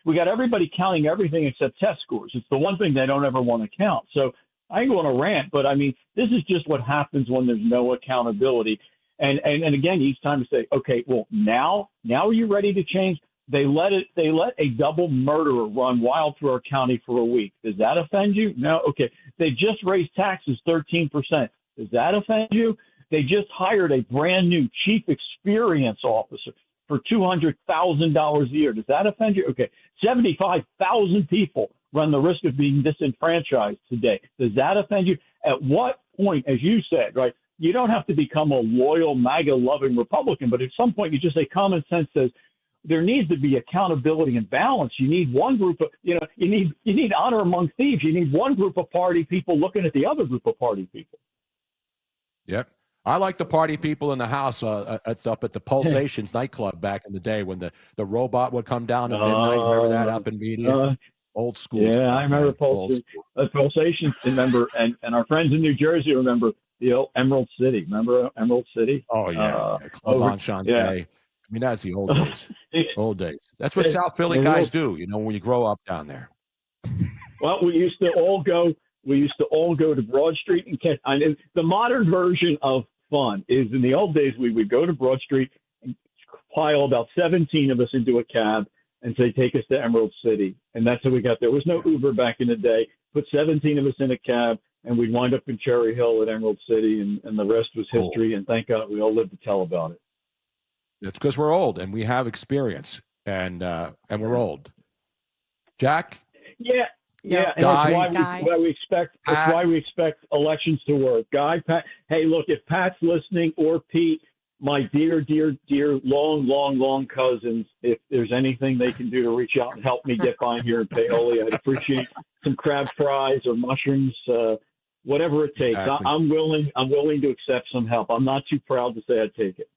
Speaker 33: we got everybody counting everything except test scores. It's the one thing they don't ever want to count. So I ain't going to rant, but I mean, this is just what happens when there's no accountability. And again, each time to say, okay, well, now are you ready to change? They let a double murderer run wild through our county for a week. Does that offend you? No. Okay. They just raised taxes 13%. Does that offend you? They just hired a brand new chief experience officer. for $200,000 a year. Does that offend you? Okay. 75,000 people run the risk of being disenfranchised today. Does that offend you? At what point, as you said, right, you don't have to become a loyal, MAGA-loving Republican, but at some point you just say common sense says there needs to be accountability and balance. You need one group of, you need honor among thieves. You need one group of party people looking at the other group of party people.
Speaker 11: Yep. I like the party people in the house up at the Pulsations nightclub back in the day when the robot would come down at midnight. Remember that up in media? Old school.
Speaker 33: Yeah,
Speaker 11: stuff,
Speaker 33: I remember Pulsations. Remember, and our friends in New Jersey remember the old Emerald City. Remember Emerald City?
Speaker 11: Oh, yeah. Club Enchante.
Speaker 33: Yeah.
Speaker 11: I mean, that's the old days. Old days. That's what South Philly guys do, when you grow up down there.
Speaker 33: Well, we used to all go to Broad Street and catch. The modern version of fun is in the old days we would go to Broad Street and pile about 17 of us into a cab and say, take us to Emerald City. And that's how we got there. There was no Uber back in the day. Put 17 of us in a cab and we'd wind up in Cherry Hill at Emerald City, and the rest was history. And thank God we all lived to tell about it.
Speaker 11: It's because we're old and we have experience, and we're old. Jack?
Speaker 33: Yeah. Yeah, and that's why we expect elections to work. Guy, Pat, hey, look, if Pat's listening or Pete, my dear, long cousins, if there's anything they can do to reach out and help me get by here in Paoli, I'd appreciate some crab fries or mushrooms, whatever it takes.
Speaker 11: Exactly.
Speaker 33: I'm willing to accept some help. I'm not too proud to say I'd take it.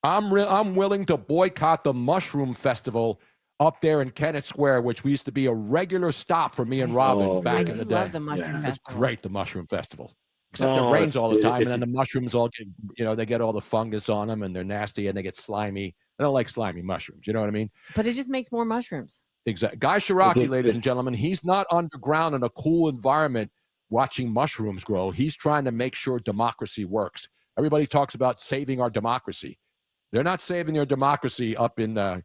Speaker 11: I'm willing to boycott the Mushroom Festival up there in Kennett Square, which used to be a regular stop for me and Robin back in the day.
Speaker 1: I love the Mushroom Festival.
Speaker 11: It's great, the Mushroom Festival. Except it rains all the time, and then the mushrooms all get, they get all the fungus on them, and they're nasty, and they get slimy. I don't like slimy mushrooms. You know what I mean?
Speaker 1: But it just makes more mushrooms.
Speaker 11: Exactly. Guy Shiraki, ladies and gentlemen, he's not underground in a cool environment watching mushrooms grow. He's trying to make sure democracy works. Everybody talks about saving our democracy. They're not saving their democracy up in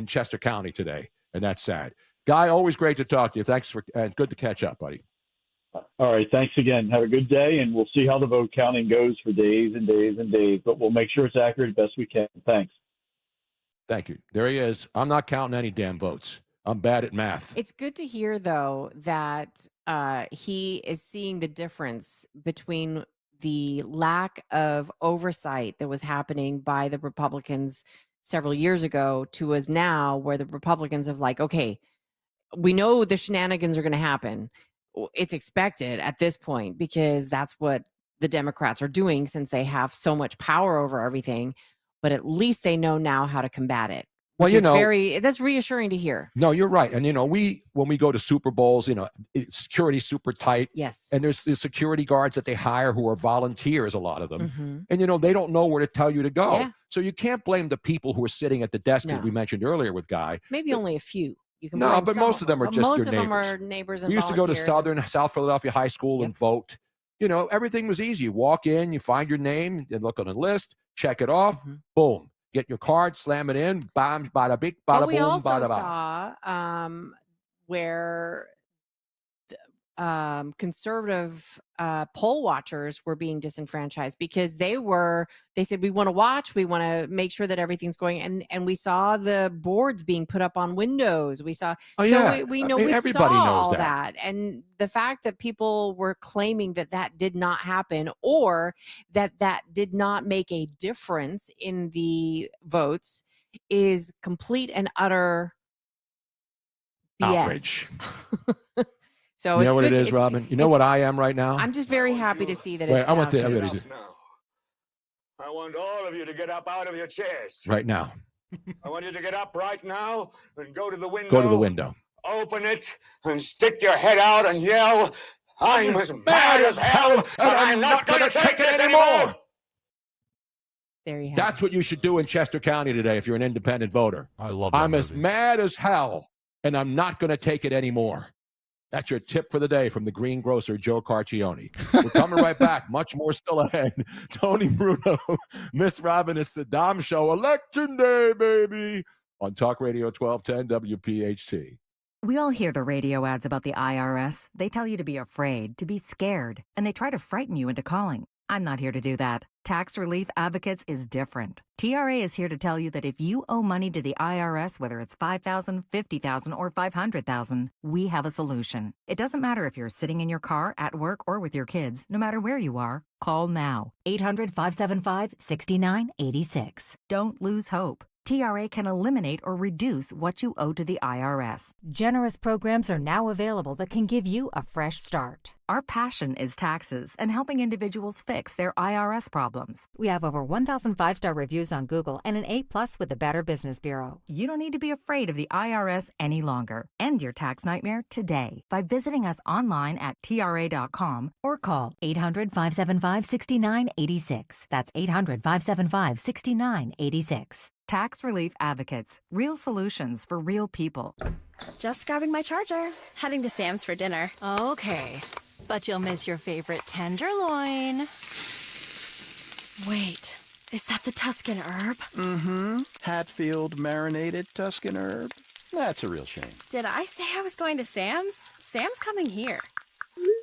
Speaker 11: Chester County today, and that's sad. Guy, always great to talk to you. Thanks and good to catch up, buddy.
Speaker 33: All right, thanks again. Have a good day, and we'll see how the vote counting goes for days and days and days, but we'll make sure it's accurate as best we can. Thanks.
Speaker 11: Thank you. There he is. I'm not counting any damn votes. I'm bad at math.
Speaker 1: It's good to hear, though, that he is seeing the difference between the lack of oversight that was happening by the Republicans several years ago to us now, where the Republicans have okay, we know the shenanigans are going to happen. It's expected at this point because that's what the Democrats are doing since they have so much power over everything. But at least they know now how to combat it.
Speaker 11: Well,
Speaker 1: that's reassuring to hear.
Speaker 11: No, you're right. And, when we go to Super Bowls, security's super tight.
Speaker 1: Yes.
Speaker 11: And there's the security guards that they hire who are volunteers, a lot of them.
Speaker 1: Mm-hmm.
Speaker 11: And, they don't know where to tell you to go.
Speaker 1: Yeah.
Speaker 11: So you can't blame the people who are sitting at the desk, as we mentioned earlier with Guy.
Speaker 1: Maybe only a few. You can
Speaker 11: No, but most of them are just your neighbors.
Speaker 1: Most of them are neighbors and
Speaker 11: We used to go to
Speaker 1: volunteers.
Speaker 11: South Philadelphia High School and vote. Everything was easy. You walk in, you find your name, and look on a list, check it off, boom. Get your card, slam it in, bam, bada big, bada
Speaker 1: But we
Speaker 11: boom,
Speaker 1: also
Speaker 11: bada ba.
Speaker 1: saw where conservative poll watchers were being disenfranchised because they said, we want to watch, we want to make sure that everything's going. And we saw the boards being put up on windows. We saw, we
Speaker 11: everybody
Speaker 1: saw
Speaker 11: knows
Speaker 1: all
Speaker 11: that.
Speaker 1: And the fact that people were claiming that did not happen, or that did not make a difference in the votes, is complete and utter BS.
Speaker 11: Outrage.
Speaker 1: So
Speaker 11: You know what it is, Robin? You know what I am right now?
Speaker 1: I'm just very happy to see that
Speaker 11: Wait,
Speaker 1: it's
Speaker 11: I want
Speaker 1: now
Speaker 11: to
Speaker 1: changed.
Speaker 31: I want all of you to get up out of your chairs.
Speaker 11: right now.
Speaker 31: I want you to get up right now and go to the window.
Speaker 11: Go to the window.
Speaker 31: Open it and stick your head out and yell, I'm as mad as hell, and I'm not going to take it anymore.
Speaker 1: There you have
Speaker 11: That's what you should do in Chester County today if you're an independent voter.
Speaker 7: I love that
Speaker 11: I'm as
Speaker 7: movie.
Speaker 11: mad as hell, and I'm not going to take it anymore. That's your tip for the day from the greengrocer, Joe Carcione. We're coming right back. Much more still ahead. Tony Bruno, Miss Robin, it's the Dom Show. Election day, baby. On Talk Radio 1210 WPHT.
Speaker 3: We all hear the radio ads about the IRS. They tell you to be afraid, to be scared, and they try to frighten you into calling. I'm not here to do that. Tax Relief Advocates is different. TRA is here to tell you that if you owe money to the IRS, whether it's $5,000, $50,000, or $500,000, we have a solution. It doesn't matter if you're sitting in your car, at work, or with your kids. No matter where you are, call now. 800-575-6986. Don't lose hope. TRA can eliminate or reduce what you owe to the IRS. Generous programs are now available that can give you a fresh start. Our passion is taxes and helping individuals fix their IRS problems.
Speaker 4: We have over 1,000 5-star reviews on Google and an A+ with the Better Business Bureau.
Speaker 3: You don't need to be afraid of the IRS any longer. End your tax nightmare today by visiting us online at TRA.com or call 800-575-6986. That's 800-575-6986. Tax Relief Advocates. Real solutions for real people.
Speaker 5: Just grabbing my charger. Heading to Sam's for dinner.
Speaker 8: Okay, but you'll miss your favorite tenderloin.
Speaker 5: Wait, is that the Tuscan herb?
Speaker 10: Mm-hmm. Hatfield marinated Tuscan herb. That's a real shame.
Speaker 5: Did I say I was going to Sam's? Sam's coming here.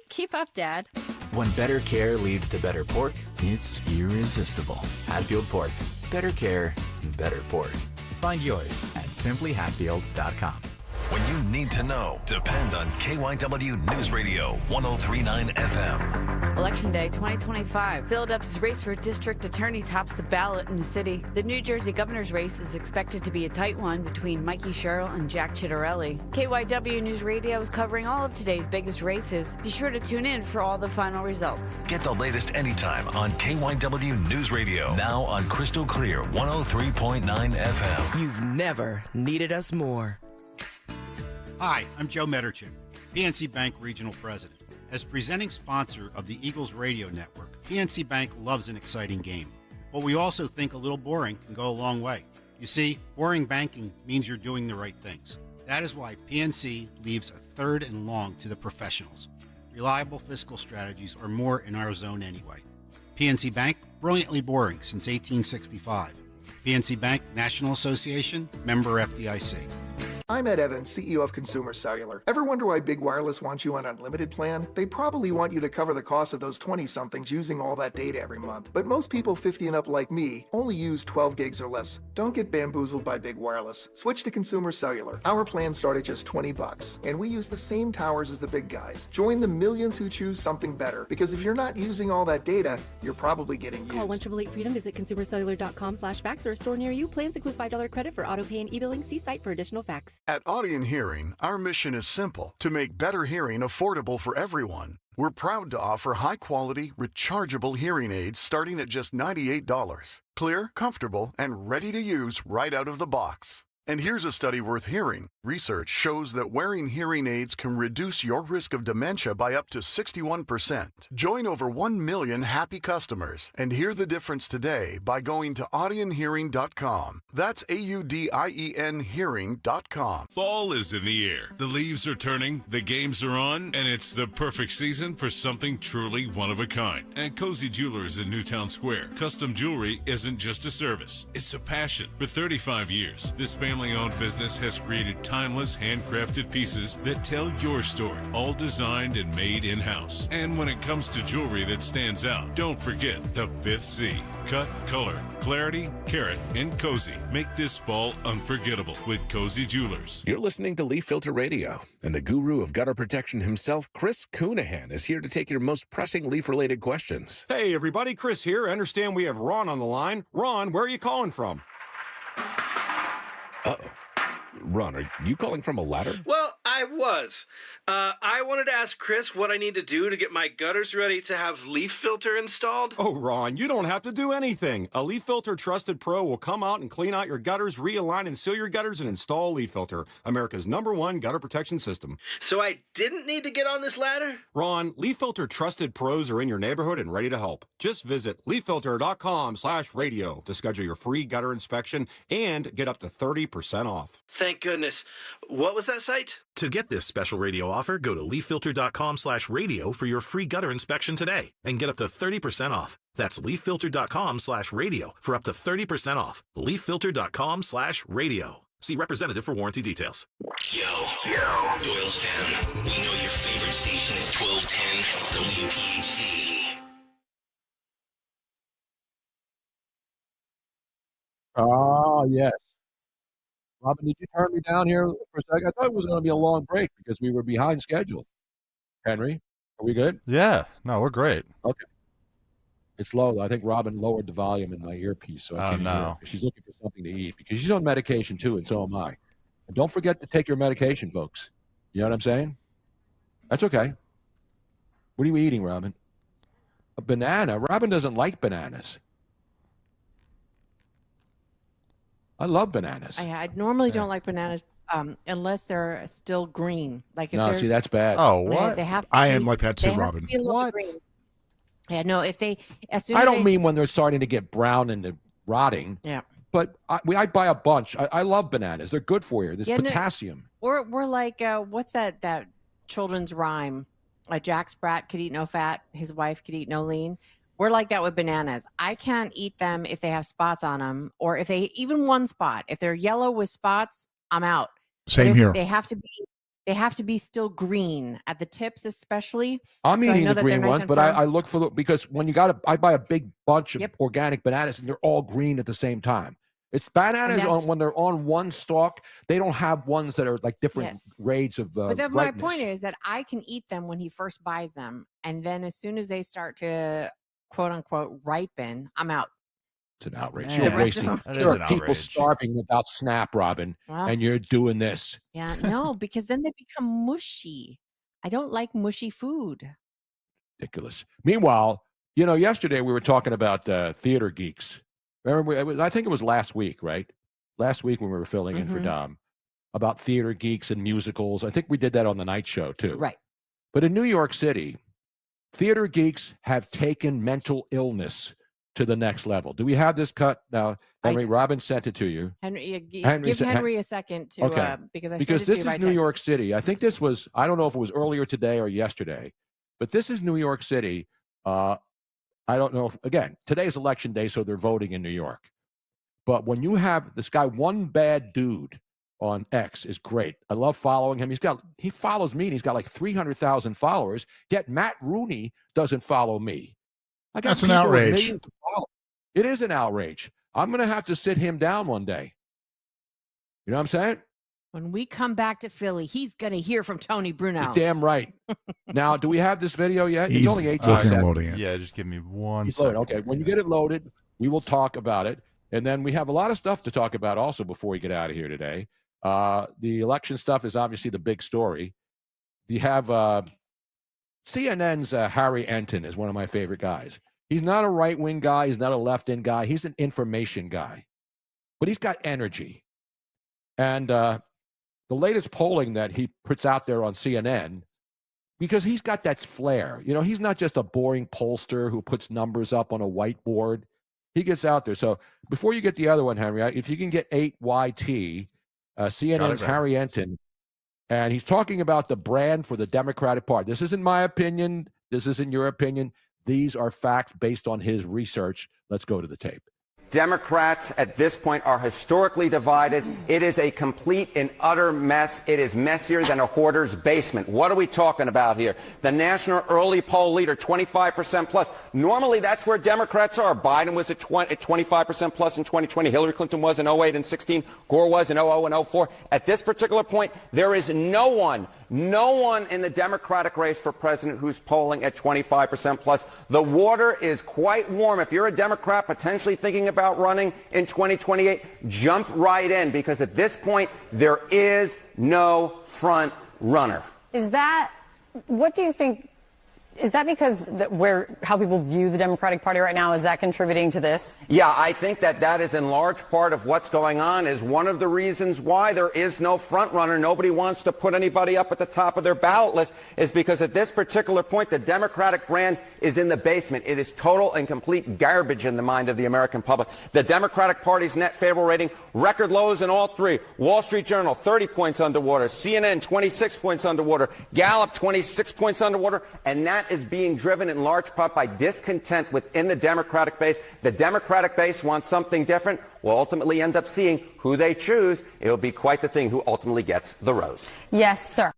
Speaker 5: Keep up, Dad.
Speaker 12: When better care leads to better pork, it's irresistible. Hatfield Pork. Better care, better pork. Find yours at simplyhatfield.com.
Speaker 21: When you need to know, depend on KYW News Radio 1039 FM.
Speaker 15: Election Day 2025. Philadelphia's race for district attorney tops the ballot in the city. The New Jersey governor's race is expected to be a tight one between Mikey Sherrill and Jack Chitterelli. KYW News Radio is covering all of today's biggest races. Be sure to tune in for all the final results.
Speaker 21: Get the latest anytime on KYW News Radio. Now on Crystal Clear 103.9 FM.
Speaker 18: You've never needed us more.
Speaker 19: Hi, I'm Joe Mederchik, PNC Bank Regional President. As presenting sponsor of the Eagles Radio Network, PNC Bank loves an exciting game. But we also think a little boring can go a long way. You see, boring banking means you're doing the right things. That is why PNC leaves a third and long to the professionals. Reliable fiscal strategies are more in our zone anyway. PNC Bank, brilliantly boring since 1865. PNC Bank, National Association, member FDIC.
Speaker 24: I'm Ed Evans, CEO of Consumer Cellular. Ever wonder why Big Wireless wants you on an unlimited plan? They probably want you to cover the cost of those 20-somethings using all that data every month. But most people 50 and up like me only use 12 gigs or less. Don't get bamboozled by Big Wireless. Switch to Consumer Cellular. Our plans start at just $20, and we use the same towers as the big guys. Join the millions who choose something better, because if you're not using all that data, you're probably getting used.
Speaker 29: Call 1-888-FREEDOM, visit consumercellular.com/fax or a store near you. Plans include $5 credit for auto pay and e-billing. See site for additional facts.
Speaker 30: At Audion Hearing, our mission is simple: to make better hearing affordable for everyone. We're proud to offer high-quality, rechargeable hearing aids starting at just $98. Clear, comfortable, and ready to use right out of the box. And here's a study worth hearing. Research shows that wearing hearing aids can reduce your risk of dementia by up to 61%. Join over 1 million happy customers and hear the difference today by going to audionhearing.com. That's AUDIEN hearing.com.
Speaker 20: Fall is in the air. The leaves are turning, the games are on, and it's the perfect season for something truly one of a kind. At Cozy Jewelers in Newtown Square, custom jewelry isn't just a service, it's a passion. For 35 years, this family-owned business has created timeless, handcrafted pieces that tell your story, all designed and made in-house. And when it comes to jewelry that stands out, don't forget the fifth C. Cut, color, clarity, carat, and cozy. Make this fall unforgettable with Cozy Jewelers.
Speaker 14: You're listening to Leaf Filter Radio, and the guru of gutter protection himself, Chris Coonihan, is here to take your most pressing leaf-related questions.
Speaker 16: Hey, everybody, Chris here. I understand we have Ron on the line. Ron, where are you calling from?
Speaker 14: Uh-oh. Ron, are you calling from a ladder?
Speaker 17: Well, I was. I wanted to ask Chris what I need to do to get my gutters ready to have leaf filter installed.
Speaker 16: Oh, Ron, you don't have to do anything. A Leaf Filter Trusted Pro will come out and clean out your gutters, realign and seal your gutters, and install Leaf Filter, America's #1 gutter protection system.
Speaker 17: So I didn't need to get on this ladder?
Speaker 16: Ron, Leaf Filter Trusted Pros are in your neighborhood and ready to help. Just visit leaffilter.com/radio to schedule your free gutter inspection and get up to 30% off.
Speaker 17: Thank goodness. What was that site?
Speaker 21: To get this special radio offer, go to leaffilter.com/radio for your free gutter inspection today and get up to 30% off. That's leaffilter.com/radio for up to 30% off. leaffilter.com/radio. See representative for warranty details.
Speaker 6: Yo, Doylestown. We know your favorite station is 1210 WPHT.
Speaker 11: Oh, yes. Robin, did you turn me down here for a second? I thought it was going to be a long break because we were behind schedule. Henry, are we good?
Speaker 7: Yeah. No, we're great.
Speaker 11: Okay. It's low. I think Robin lowered the volume in my earpiece, so I can't hear her.
Speaker 7: no.
Speaker 11: She's looking for something to eat because she's on medication too, and so am I. And don't forget to take your medication, folks. You know what I'm saying? That's okay. What are you eating, Robin? A banana? Robin doesn't like bananas. I love bananas.
Speaker 1: I normally don't like bananas unless they're still green. Like if
Speaker 11: No,
Speaker 1: they're,
Speaker 11: see, that's bad.
Speaker 1: They have to
Speaker 2: I
Speaker 1: be-
Speaker 2: am like that too,
Speaker 1: they have to
Speaker 2: Robin.
Speaker 1: be a little bit green. Yeah, no. If they as soon
Speaker 11: I
Speaker 1: as
Speaker 11: don't
Speaker 1: they,
Speaker 11: mean when they're starting to get brown and they're rotting.
Speaker 1: Yeah.
Speaker 11: But I buy a bunch. I love bananas. They're good for you. There's
Speaker 1: Yeah, no,
Speaker 11: potassium.
Speaker 1: We're like what's that children's rhyme? Jack Sprat could eat no fat. His wife could eat no lean. We're like that with bananas. I can't eat them if they have spots on them, or if they even one spot. If they're yellow with spots, I'm out.
Speaker 2: Same
Speaker 1: but if
Speaker 2: here.
Speaker 1: They have to be still green at the tips, especially.
Speaker 11: I'm
Speaker 1: so I
Speaker 11: eating
Speaker 1: know
Speaker 11: the
Speaker 1: that they're
Speaker 11: green
Speaker 1: nice
Speaker 11: ones,
Speaker 1: and
Speaker 11: but
Speaker 1: firm.
Speaker 11: I look for because when I buy a big bunch of organic bananas and they're all green at the same time. It's bananas when they're on one stalk. They don't have ones that are like different grades of
Speaker 1: But then my
Speaker 11: brightness.
Speaker 1: point is that I can eat them when he first buys them, and then as soon as they start to quote unquote ripen, I'm out.
Speaker 11: It's an outrage.
Speaker 1: The
Speaker 11: You're
Speaker 1: rest of
Speaker 11: wasting.
Speaker 1: them-
Speaker 11: There are people starving without SNAP, Robin,
Speaker 1: Well.
Speaker 11: and you're doing this.
Speaker 1: Yeah, no, because then they become mushy. I don't like mushy food.
Speaker 11: Ridiculous. Meanwhile, yesterday we were talking about theater geeks. Remember, I think it was last week, right? Last week when we were filling in for Dom about theater geeks and musicals. I think we did that on the night show too.
Speaker 1: Right.
Speaker 11: But in New York City, theater geeks have taken mental illness to the next level. Do we have this cut now? Henry, Robin sent it to you.
Speaker 1: Henry,
Speaker 11: Henry
Speaker 1: give
Speaker 11: said-
Speaker 1: Henry a second to
Speaker 11: Okay.
Speaker 1: because I
Speaker 11: because
Speaker 1: sent it to
Speaker 11: this
Speaker 1: you by
Speaker 11: is New
Speaker 1: text.
Speaker 11: York City. I think this was, I don't know if it was earlier today or yesterday, but this is New York City. I don't know if, again, today's election day, so they're voting in New York. But when you have this guy, One Bad Dude on X is great. I love following him. He follows me and he's got like 300,000 followers, yet Matt Rooney doesn't follow me. I got
Speaker 2: That's an
Speaker 11: people with
Speaker 2: outrage.
Speaker 11: millions of followers. It is an outrage. I'm going to have to sit him down one day. You know what I'm saying?
Speaker 1: When we come back to Philly, he's gonna hear from Tony Bruno.
Speaker 11: You're damn right. Now, do we have this video yet? It's
Speaker 2: He's
Speaker 11: only 18
Speaker 2: working on
Speaker 11: seconds.
Speaker 2: loading it.
Speaker 7: Yeah, just give me one
Speaker 11: He's
Speaker 7: second.
Speaker 11: loaded. Okay, when you get it loaded, we will talk about it. And then we have a lot of stuff to talk about also before we get out of here today. The election stuff is obviously the big story. You have CNN's Harry Enton is one of my favorite guys. He's not a right-wing guy. He's not a left-in guy. He's an information guy. But he's got energy. And the latest polling that he puts out there on CNN, because he's got that flair. He's not just a boring pollster who puts numbers up on a whiteboard. He gets out there. So before you get the other one, Henry, if you can get 8YT, CNN's
Speaker 7: right.
Speaker 11: Harry Enton, and he's talking about the brand for the Democratic Party. This isn't my opinion. This isn't your opinion. These are facts based on his research. Let's go to the tape.
Speaker 9: Democrats at this point are historically divided. It is a complete and utter mess. It is messier than a hoarder's basement. What are we talking about here? The national early poll leader, 25% plus. Normally, that's where Democrats are. Biden was at 25% plus in 2020. Hillary Clinton was in 08 and 16. Gore was in 00 and 04. At this particular point, there is no one in the Democratic race for president who's polling at 25% plus. The water is quite warm. If you're a Democrat potentially thinking about running in 2028, jump right in, because at this point, there is no front runner.
Speaker 13: What do you think? Is that because how people view the Democratic Party right now, is that contributing to this?
Speaker 9: Yeah, I think that is in large part of what's going on, is one of the reasons why there is no front runner. Nobody wants to put anybody up at the top of their ballot list, is because at this particular point, the Democratic brand is in the basement. It is total and complete garbage in the mind of the American public. The Democratic Party's net favorable rating, record lows in all three. Wall Street Journal, 30 points underwater. CNN, 26 points underwater. Gallup, 26 points underwater. And that is being driven in large part by discontent within the Democratic base. The Democratic base wants something different. We'll ultimately end up seeing who they choose. It'll be quite the thing who ultimately gets the rose.
Speaker 13: Yes, sir.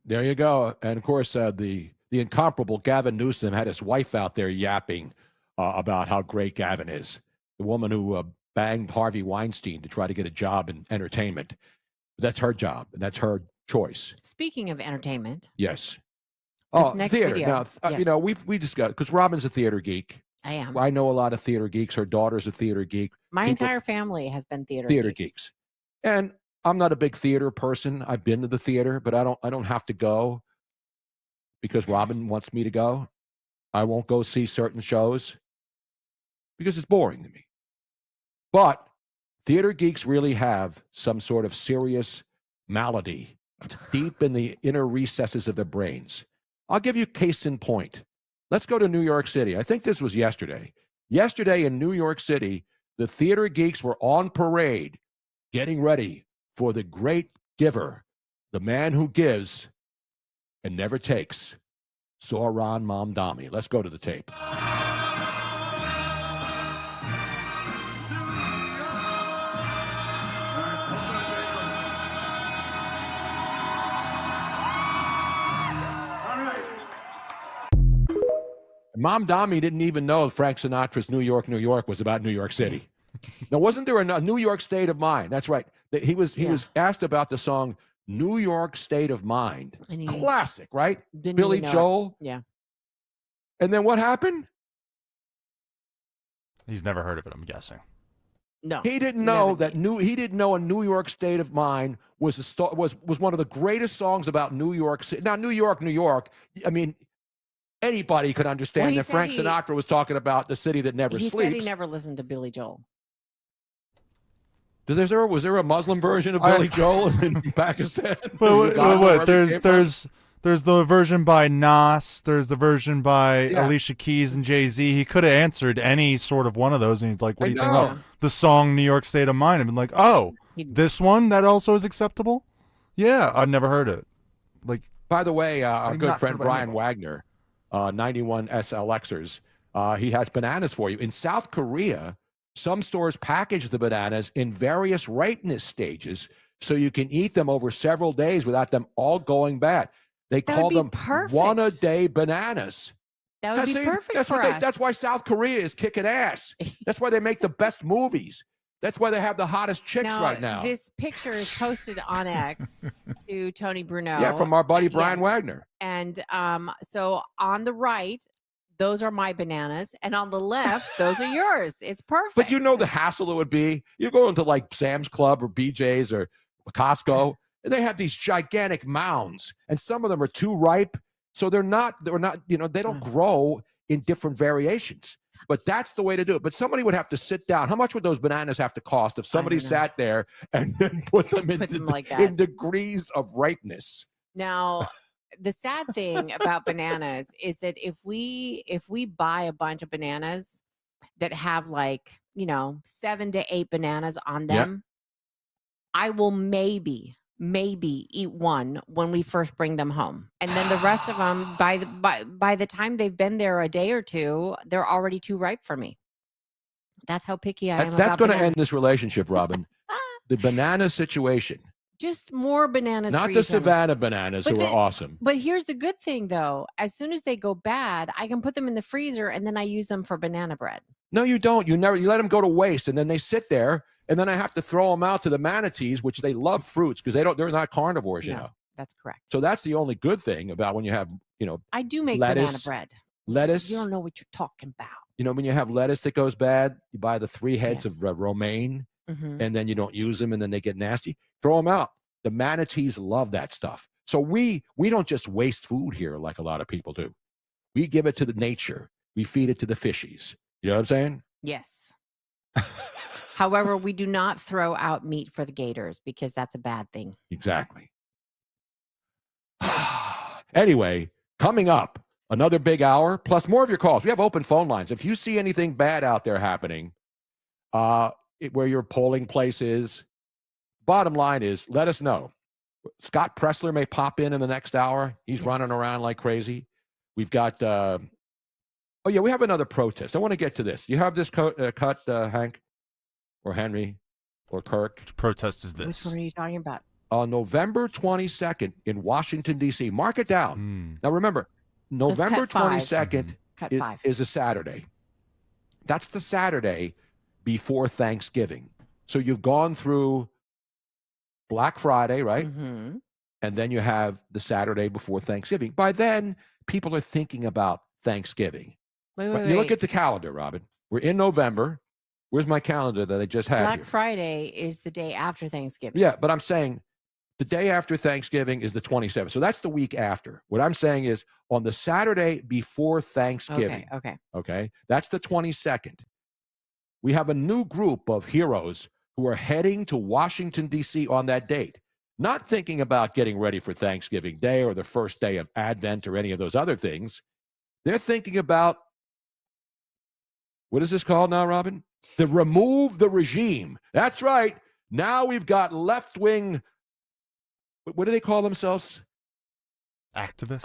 Speaker 11: There you go. And, of course, the incomparable Gavin Newsom had his wife out there yapping about how great Gavin is. The woman who banged Harvey Weinstein to try to get a job in entertainment. That's her job, and that's her choice.
Speaker 1: Speaking of entertainment,
Speaker 11: Yes.
Speaker 1: This next
Speaker 11: theater.
Speaker 1: video.
Speaker 11: Now, we discussed, because Robin's a theater geek.
Speaker 1: I am.
Speaker 11: I know a lot of theater geeks. Her daughter's a theater geek.
Speaker 1: My
Speaker 11: People-
Speaker 1: entire family has been theater
Speaker 11: geeks. And I'm not a big theater person. I've been to the theater, but I don't have to go because Robin wants me to go. I won't go see certain shows because it's boring to me. But theater geeks really have some sort of serious malady deep in the inner recesses of their brains. I'll give you case in point. Let's go to New York City. I think this was yesterday. Yesterday in New York City, the theater geeks were on parade getting ready for the great giver, the man who gives and never takes, Zohran Mamdani. Let's go to the tape. Mamdani didn't even know Frank Sinatra's New York, New York was about New York City. Now, wasn't there a New York State of mind? That's right. He was asked about the song New York State of Mind. Classic, right? Billy Joel.
Speaker 1: Yeah.
Speaker 11: And then what happened?
Speaker 7: He's never heard of it, I'm guessing.
Speaker 1: No.
Speaker 11: He didn't know he didn't know a New York State of Mind was one of the greatest songs about New York City. Now, New York, New York, I mean, anybody could understand that Frank Sinatra was talking about the city that never
Speaker 1: He
Speaker 11: sleeps.
Speaker 1: said he never listened to Billy Joel.
Speaker 11: Was there a Muslim version of Billy Joel in Pakistan?
Speaker 2: What? There's the version by Nas. There's the version by Alicia Keys and Jay-Z. He could have answered any sort of one of those, and he's like, "What do you think about the song New York State of Mind?" I've been like, "Oh, this one that also is acceptable." Yeah, I've never heard it. Like,
Speaker 11: by the way, our
Speaker 2: I'm
Speaker 11: good
Speaker 2: not
Speaker 11: friend
Speaker 2: heard about
Speaker 11: Brian Wagner, 91 SLXers, he has bananas for you. In South Korea, some stores package the bananas in various ripeness stages so you can eat them over several days without them all going bad. They call them one-a-day bananas.
Speaker 1: That would be perfect for us.
Speaker 11: That's why South Korea is kicking ass. That's why they make the best movies. That's why they have the hottest chicks right now.
Speaker 1: This picture is posted on X to Tony Bruno.
Speaker 11: Yeah, from our buddy Brian Wagner.
Speaker 1: And so on the right, those are my bananas, and on the left, those are yours. It's perfect.
Speaker 11: But you know the hassle it would be. You go into like Sam's Club or BJ's or Costco, and they have these gigantic mounds, and some of them are too ripe, so they're not. They don't grow in different variations. But that's the way to do it. But somebody would have to sit down. How much would those bananas have to cost if somebody sat there and then put them in degrees of ripeness?
Speaker 1: Now, the sad thing about bananas is that if we buy a bunch of bananas that have 7 to 8 bananas on them, I will maybe eat one when we first bring them home, and then the rest of them by the time they've been there a day or two, they're already too ripe for me. That's how picky I am.
Speaker 11: That's going to end this relationship, Robin. The banana situation.
Speaker 1: Just more bananas.
Speaker 11: Not
Speaker 1: for
Speaker 11: the
Speaker 1: you, Tony.
Speaker 11: Savannah bananas who are awesome.
Speaker 1: But here's the good thing, though. As soon as they go bad, I can put them in the freezer, and then I use them for banana bread.
Speaker 11: No, you don't. You let them go to waste, and then they sit there, and then I have to throw them out to the manatees, which they love fruits because they're not carnivores, you know.
Speaker 1: That's correct.
Speaker 11: So that's the only good thing about when you have,
Speaker 1: I do make
Speaker 11: lettuce,
Speaker 1: banana bread.
Speaker 11: Lettuce.
Speaker 1: You don't know what you're talking about.
Speaker 11: When you have lettuce that goes bad, you buy the 3 heads of romaine,
Speaker 1: Mhm.
Speaker 11: and then you don't use them, and then they get nasty. Throw them out. The manatees love that stuff. So we don't just waste food here like a lot of people do. We give it to the nature. We feed it to the fishies. You know what I'm saying?
Speaker 1: Yes. However, we do not throw out meat for the gators because that's a bad thing.
Speaker 11: Exactly. Anyway, coming up, another big hour, plus more of your calls. We have open phone lines. If you see anything bad out there happening, where your polling place is, bottom line is, let us know. Scott Pressler may pop in the next hour. He's running around like crazy. We've got, we have another protest. I want to get to this. You have this cut, Hank or Henry or Kirk?
Speaker 7: Which protest is this?
Speaker 1: Which one are you talking about?
Speaker 11: On November 22nd in Washington, D.C. Mark it down. Now, remember, November
Speaker 1: cut 5.
Speaker 11: 22nd
Speaker 1: Cut
Speaker 11: is,
Speaker 1: 5.
Speaker 11: is a Saturday. That's the Saturday before Thanksgiving. So you've gone through Black Friday, right?
Speaker 1: Mm-hmm.
Speaker 11: And then you have the Saturday before Thanksgiving. By then, people are thinking about Thanksgiving.
Speaker 1: Wait.
Speaker 11: You look at the calendar, Robin. We're in November. Where's my calendar that I just had
Speaker 1: Black
Speaker 11: here?
Speaker 1: Friday is the day after Thanksgiving.
Speaker 11: Yeah, but I'm saying the day after Thanksgiving is the 27th. So that's the week after. What I'm saying is on the Saturday before Thanksgiving.
Speaker 1: Okay.
Speaker 11: That's the 22nd. We have a new group of heroes who are heading to Washington, D.C. on that date, not thinking about getting ready for Thanksgiving Day or the first day of Advent or any of those other things. They're thinking about, what is this called now, Robin? The remove the regime. That's right. Now we've got left-wing, what do they call themselves?
Speaker 2: Activists?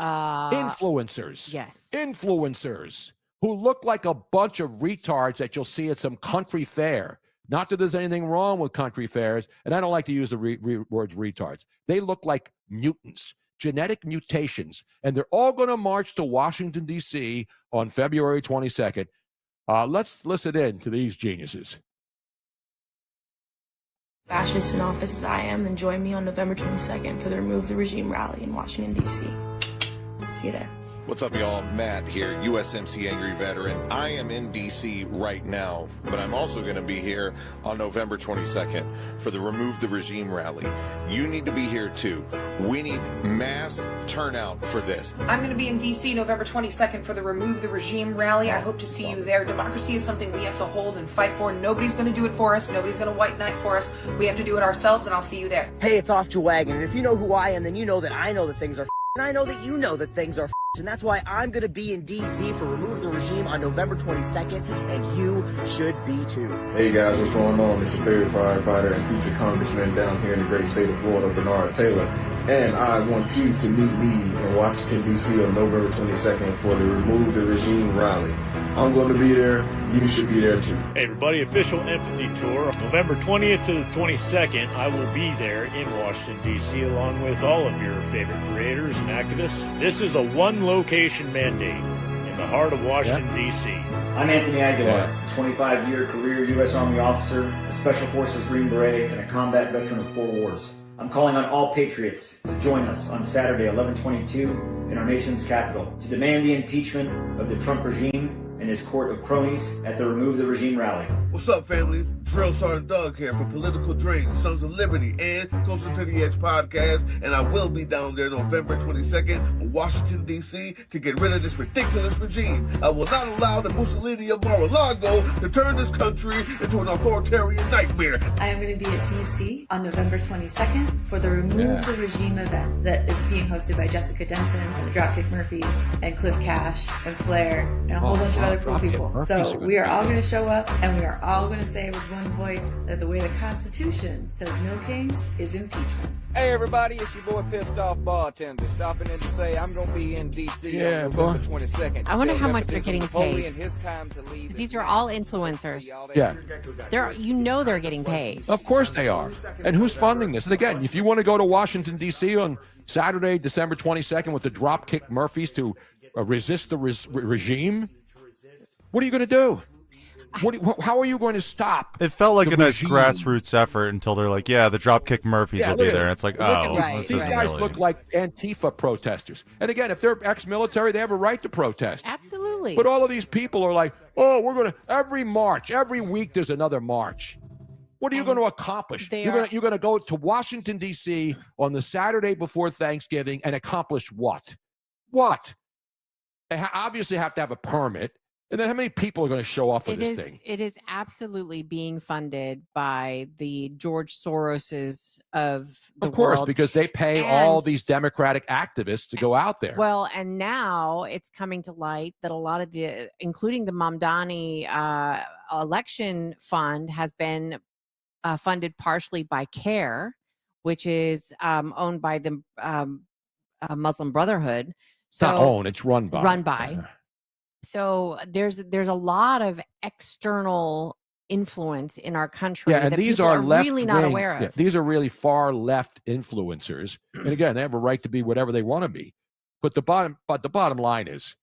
Speaker 11: Influencers.
Speaker 1: Yes.
Speaker 11: Influencers who look like a bunch of retards that you'll see at some country fair. Not that there's anything wrong with country fairs, and I don't like to use the words retards. They look like mutants, genetic mutations, and they're all going to march to Washington, D.C. on February 22nd. Let's listen in to these geniuses.
Speaker 3: Fascist in office as I am, then join me on November 22nd for the Remove the Regime rally in Washington, D.C. See you there.
Speaker 4: What's up, y'all? Matt here, USMC Angry Veteran. I am in D.C. right now, but I'm also going to be here on November 22nd for the Remove the Regime rally. You need to be here, too. We need mass turnout for this.
Speaker 8: I'm going to be in D.C. November 22nd for the Remove the Regime rally. I hope to see you there. Democracy is something we have to hold and fight for. Nobody's going to do it for us. Nobody's going to white knight for us. We have to do it ourselves, and I'll see you there.
Speaker 10: Hey, it's Off Wagon, and if you know who I am, then you know that I know that things are and I know that you know that things are and that's why I'm going to be in D.C. for Remove the Regime on November 22nd, and you should be too.
Speaker 22: Hey guys, what's going on? It's Superior Firefighter and future congressman down here in the great state of Florida, Bernard Taylor. And I want you to meet me in Washington, D.C. on November 22nd for the Remove the Regime rally. I'm going to be there. You should be there too.
Speaker 23: Hey everybody, official empathy tour. November 20th to the 22nd, I will be there in Washington, D.C. along with all of your favorite creators and activists. This is a one-location mandate in the heart of Washington, D.C.
Speaker 25: I'm Anthony Aguilar, 25-year career U.S. Army officer, a Special Forces Green Beret, and a combat veteran of 4 wars. I'm calling on all patriots to join us on Saturday, 11/22, in our nation's capital to demand the impeachment of the Trump regime and his court of cronies at the Remove the Regime rally.
Speaker 26: What's up, family? Drill Sergeant Doug here for Political Dreams, Sons of Liberty, and Closer to the Edge podcast, and I will be down there November 22nd in Washington, D.C. to get rid of this ridiculous regime. I will not allow the Mussolini of Mar-a-Lago to turn this country into an authoritarian nightmare.
Speaker 27: I am going to be at D.C. on November 22nd for the Remove the Regime event that is being hosted by Jessica Denson and the Dropkick Murphys and Cliff Cash and Flair and a whole bunch of other cool people. So we are all going to show up and we are all going to say with one voice that the way the Constitution says no kings is impeachment.
Speaker 28: Hey everybody, it's your boy Pissed Off Bartender stopping in to say I'm going to be in D.C. on November 22nd.
Speaker 1: I wonder how much they're getting paid. Because these are all influencers.
Speaker 11: Yeah.
Speaker 1: They're getting paid.
Speaker 11: Of course they are. And who's funding this? And again, if you want to go to Washington, D.C. on Saturday, December 22nd with the Dropkick Murphys to resist the regime, what are you going to do? How are you going to stop?
Speaker 2: It felt like a nice
Speaker 11: regime?
Speaker 2: grassroots effort until they're like, yeah, the Dropkick Murphys will be there. And it's like, oh,
Speaker 11: these guys look like Antifa protesters. And again, if they're ex-military, they have a right to protest.
Speaker 1: Absolutely.
Speaker 11: But all of these people are like, oh, we're going to, every march, every week there's another march. What are you going to accomplish? You're going to go to Washington, D.C. on the Saturday before Thanksgiving and accomplish what? What? They obviously have to have a permit. And then how many people are going to show off for this thing?
Speaker 1: It is absolutely being funded by the George Soroses of the world.
Speaker 11: Of course, because they pay all these Democratic activists to go out there.
Speaker 1: Well, and now it's coming to light that a lot of including the Mamdani election fund, has been funded partially by CARE, which is owned by the Muslim Brotherhood.
Speaker 11: It's not owned; it's run by.
Speaker 1: Run by. So there's a lot of external influence in our country
Speaker 11: and
Speaker 1: that
Speaker 11: these
Speaker 1: people
Speaker 11: are left
Speaker 1: really not aware of.
Speaker 11: Yeah, these are really far left influencers, and again, they have a right to be whatever they want to be. But the bottom line is,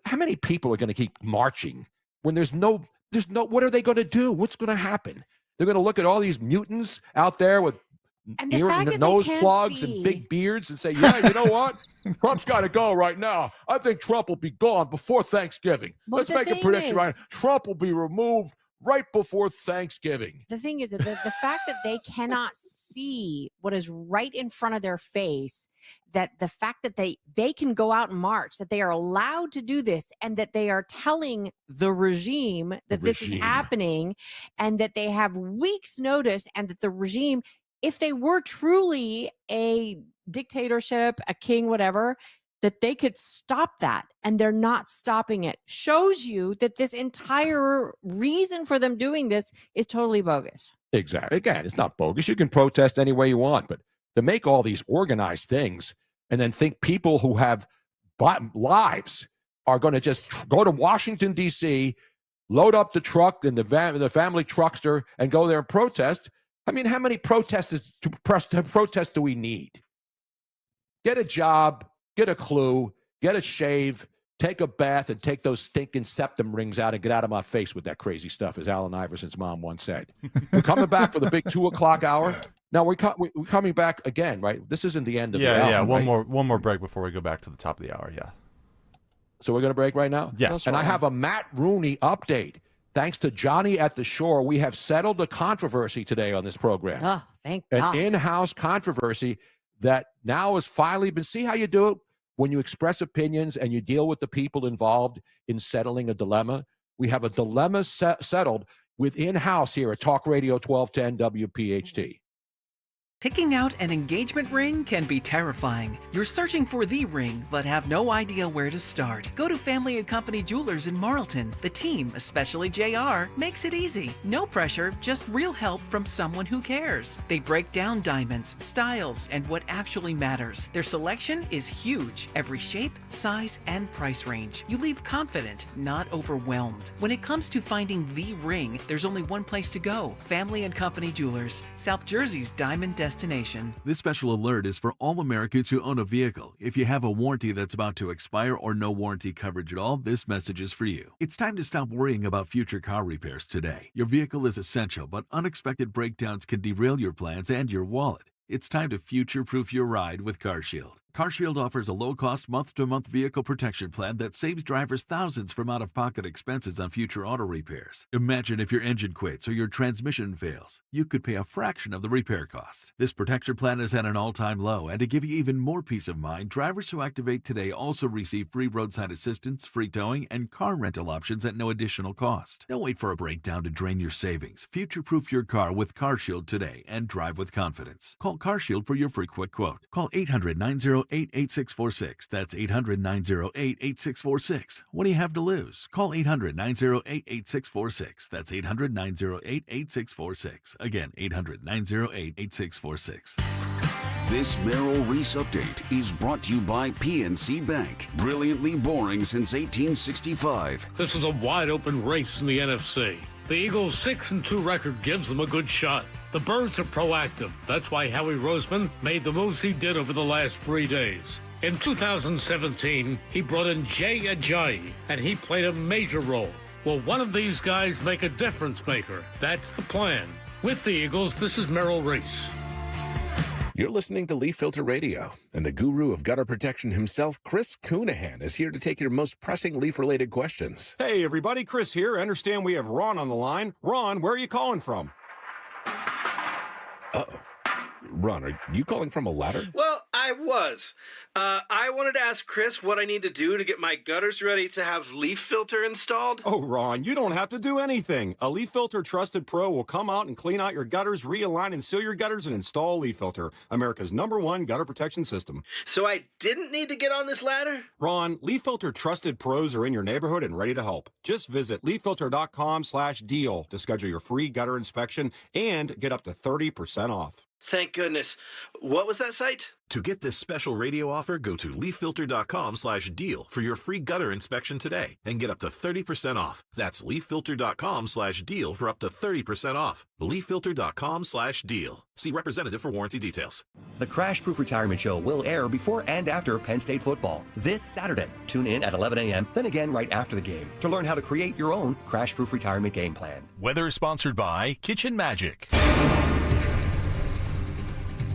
Speaker 11: how many people are going to keep marching when there's no what are they going to do? What's going to happen? They're going to look at all these mutants out there with nose plugs and big beards and say, yeah, you know what? Trump's got to go right now. I think Trump will be gone before Thanksgiving. Let's make a prediction right now. Trump will be removed right before Thanksgiving.
Speaker 1: The thing is that the fact that they cannot see what is right in front of their face, that the fact that they can go out and march, that they are allowed to do this, and that they are telling the regime that this is happening, and that they have weeks' notice, and that the regime, if they were truly a dictatorship, a king, whatever, that they could stop that, and they're not stopping it, shows you that this entire reason for them doing this is totally bogus.
Speaker 11: Exactly. Again, it's not bogus. You can protest any way you want, but to make all these organized things and then think people who have lives are going to just go to Washington, D.C., load up the truck and the family truckster and go there and protest. I mean, how many protesters to protest do we need? Get a job. Get a clue, get a shave, take a bath, and take those stinking septum rings out and get out of my face with that crazy stuff, as Allen Iverson's mom once said. We're coming back for the big 2 o'clock hour. Now, we're coming back again, right? This isn't the end of the hour.
Speaker 2: Yeah,
Speaker 11: right?
Speaker 2: one more break before we go back to the top of the hour, yeah.
Speaker 11: So we're going to break right now?
Speaker 2: Yes.
Speaker 11: And I have a Matt Rooney update. Thanks to Johnny at the Shore, we have settled the controversy today on this program.
Speaker 1: Oh, thank God.
Speaker 11: An in-house controversy that now has finally been, see how you do it? When you express opinions and you deal with the people involved in settling a dilemma. We have a dilemma settled with in-house here at Talk Radio 1210 WPHT.
Speaker 5: Picking out an engagement ring can be terrifying. You're searching for the ring, but have no idea where to start. Go to Family & Company Jewelers in Marlton. The team, especially JR, makes it easy. No pressure, just real help from someone who cares. They break down diamonds, styles, and what actually matters. Their selection is huge. Every shape, size, and price range. You leave confident, not overwhelmed. When it comes to finding the ring, there's only one place to go. Family & Company Jewelers, South Jersey's diamond destination.
Speaker 12: This special alert is for all Americans who own a vehicle. If you have a warranty that's about to expire or no warranty coverage at all, this message is for you. It's time to stop worrying about future car repairs today. Your vehicle is essential, but unexpected breakdowns can derail your plans and your wallet. It's time to future-proof your ride with CarShield. CarShield offers a low-cost month-to-month vehicle protection plan that saves drivers thousands from out-of-pocket expenses on future auto repairs. Imagine if your engine quits or your transmission fails. You could pay a fraction of the repair cost. This protection plan is at an all-time low, and to give you even more peace of mind, drivers who activate today also receive free roadside assistance, free towing, and car rental options at no additional cost. Don't wait for a breakdown to drain your savings. Future-proof your car with CarShield today and drive with confidence. Call CarShield for your free quick quote. Call 800-908-8646. That's 800-908-8646. What do you have to lose? Call 800-908-8646. That's 800-908-8646. Again, 800-908-8646.
Speaker 14: This Merrill Reese update is brought to you by PNC Bank. Brilliantly boring since 1865.
Speaker 15: This is a wide-open race in the NFC. The Eagles' 6-2 record gives them a good shot. The Birds are proactive. That's why Howie Roseman made the moves he did over the last 3 days. In 2017, he brought in Jay Ajayi, and he played a major role. Will one of these guys make a difference maker? That's the plan. With the Eagles, this is Merrill Reese.
Speaker 18: You're listening to Leaf Filter Radio, and the guru of gutter protection himself, Chris Coonahan, is here to take your most pressing leaf-related questions.
Speaker 16: Hey, everybody, Chris here. I understand we have Ron on the line. Ron, where are you calling from?
Speaker 18: Uh-oh. Ron, are you calling from a ladder?
Speaker 17: Well, I was. I wanted to ask Chris what I need to do to get my gutters ready to have leaf filter installed.
Speaker 16: Oh, Ron, you don't have to do anything. A Leaf Filter Trusted Pro will come out and clean out your gutters, realign and seal your gutters, and install Leaf Filter, America's #1 gutter protection system.
Speaker 17: So I didn't need to get on this ladder?
Speaker 16: Ron, Leaf Filter Trusted Pros are in your neighborhood and ready to help. Just visit leaffilter.com/deal to schedule your free gutter inspection and get up to 30% off.
Speaker 17: Thank goodness. What was that site?
Speaker 6: To get this special radio offer, go to leaffilter.com/deal for your free gutter inspection today and get up to 30% off. That's leaffilter.com/deal for up to 30% off. leaffilter.com/deal. See representative for warranty details.
Speaker 7: The Crash Proof Retirement Show will air before and after Penn State football this Saturday. Tune in at 11 a.m., then again right after the game to learn how to create your own Crash Proof Retirement game plan.
Speaker 9: Weather sponsored by Kitchen Magic.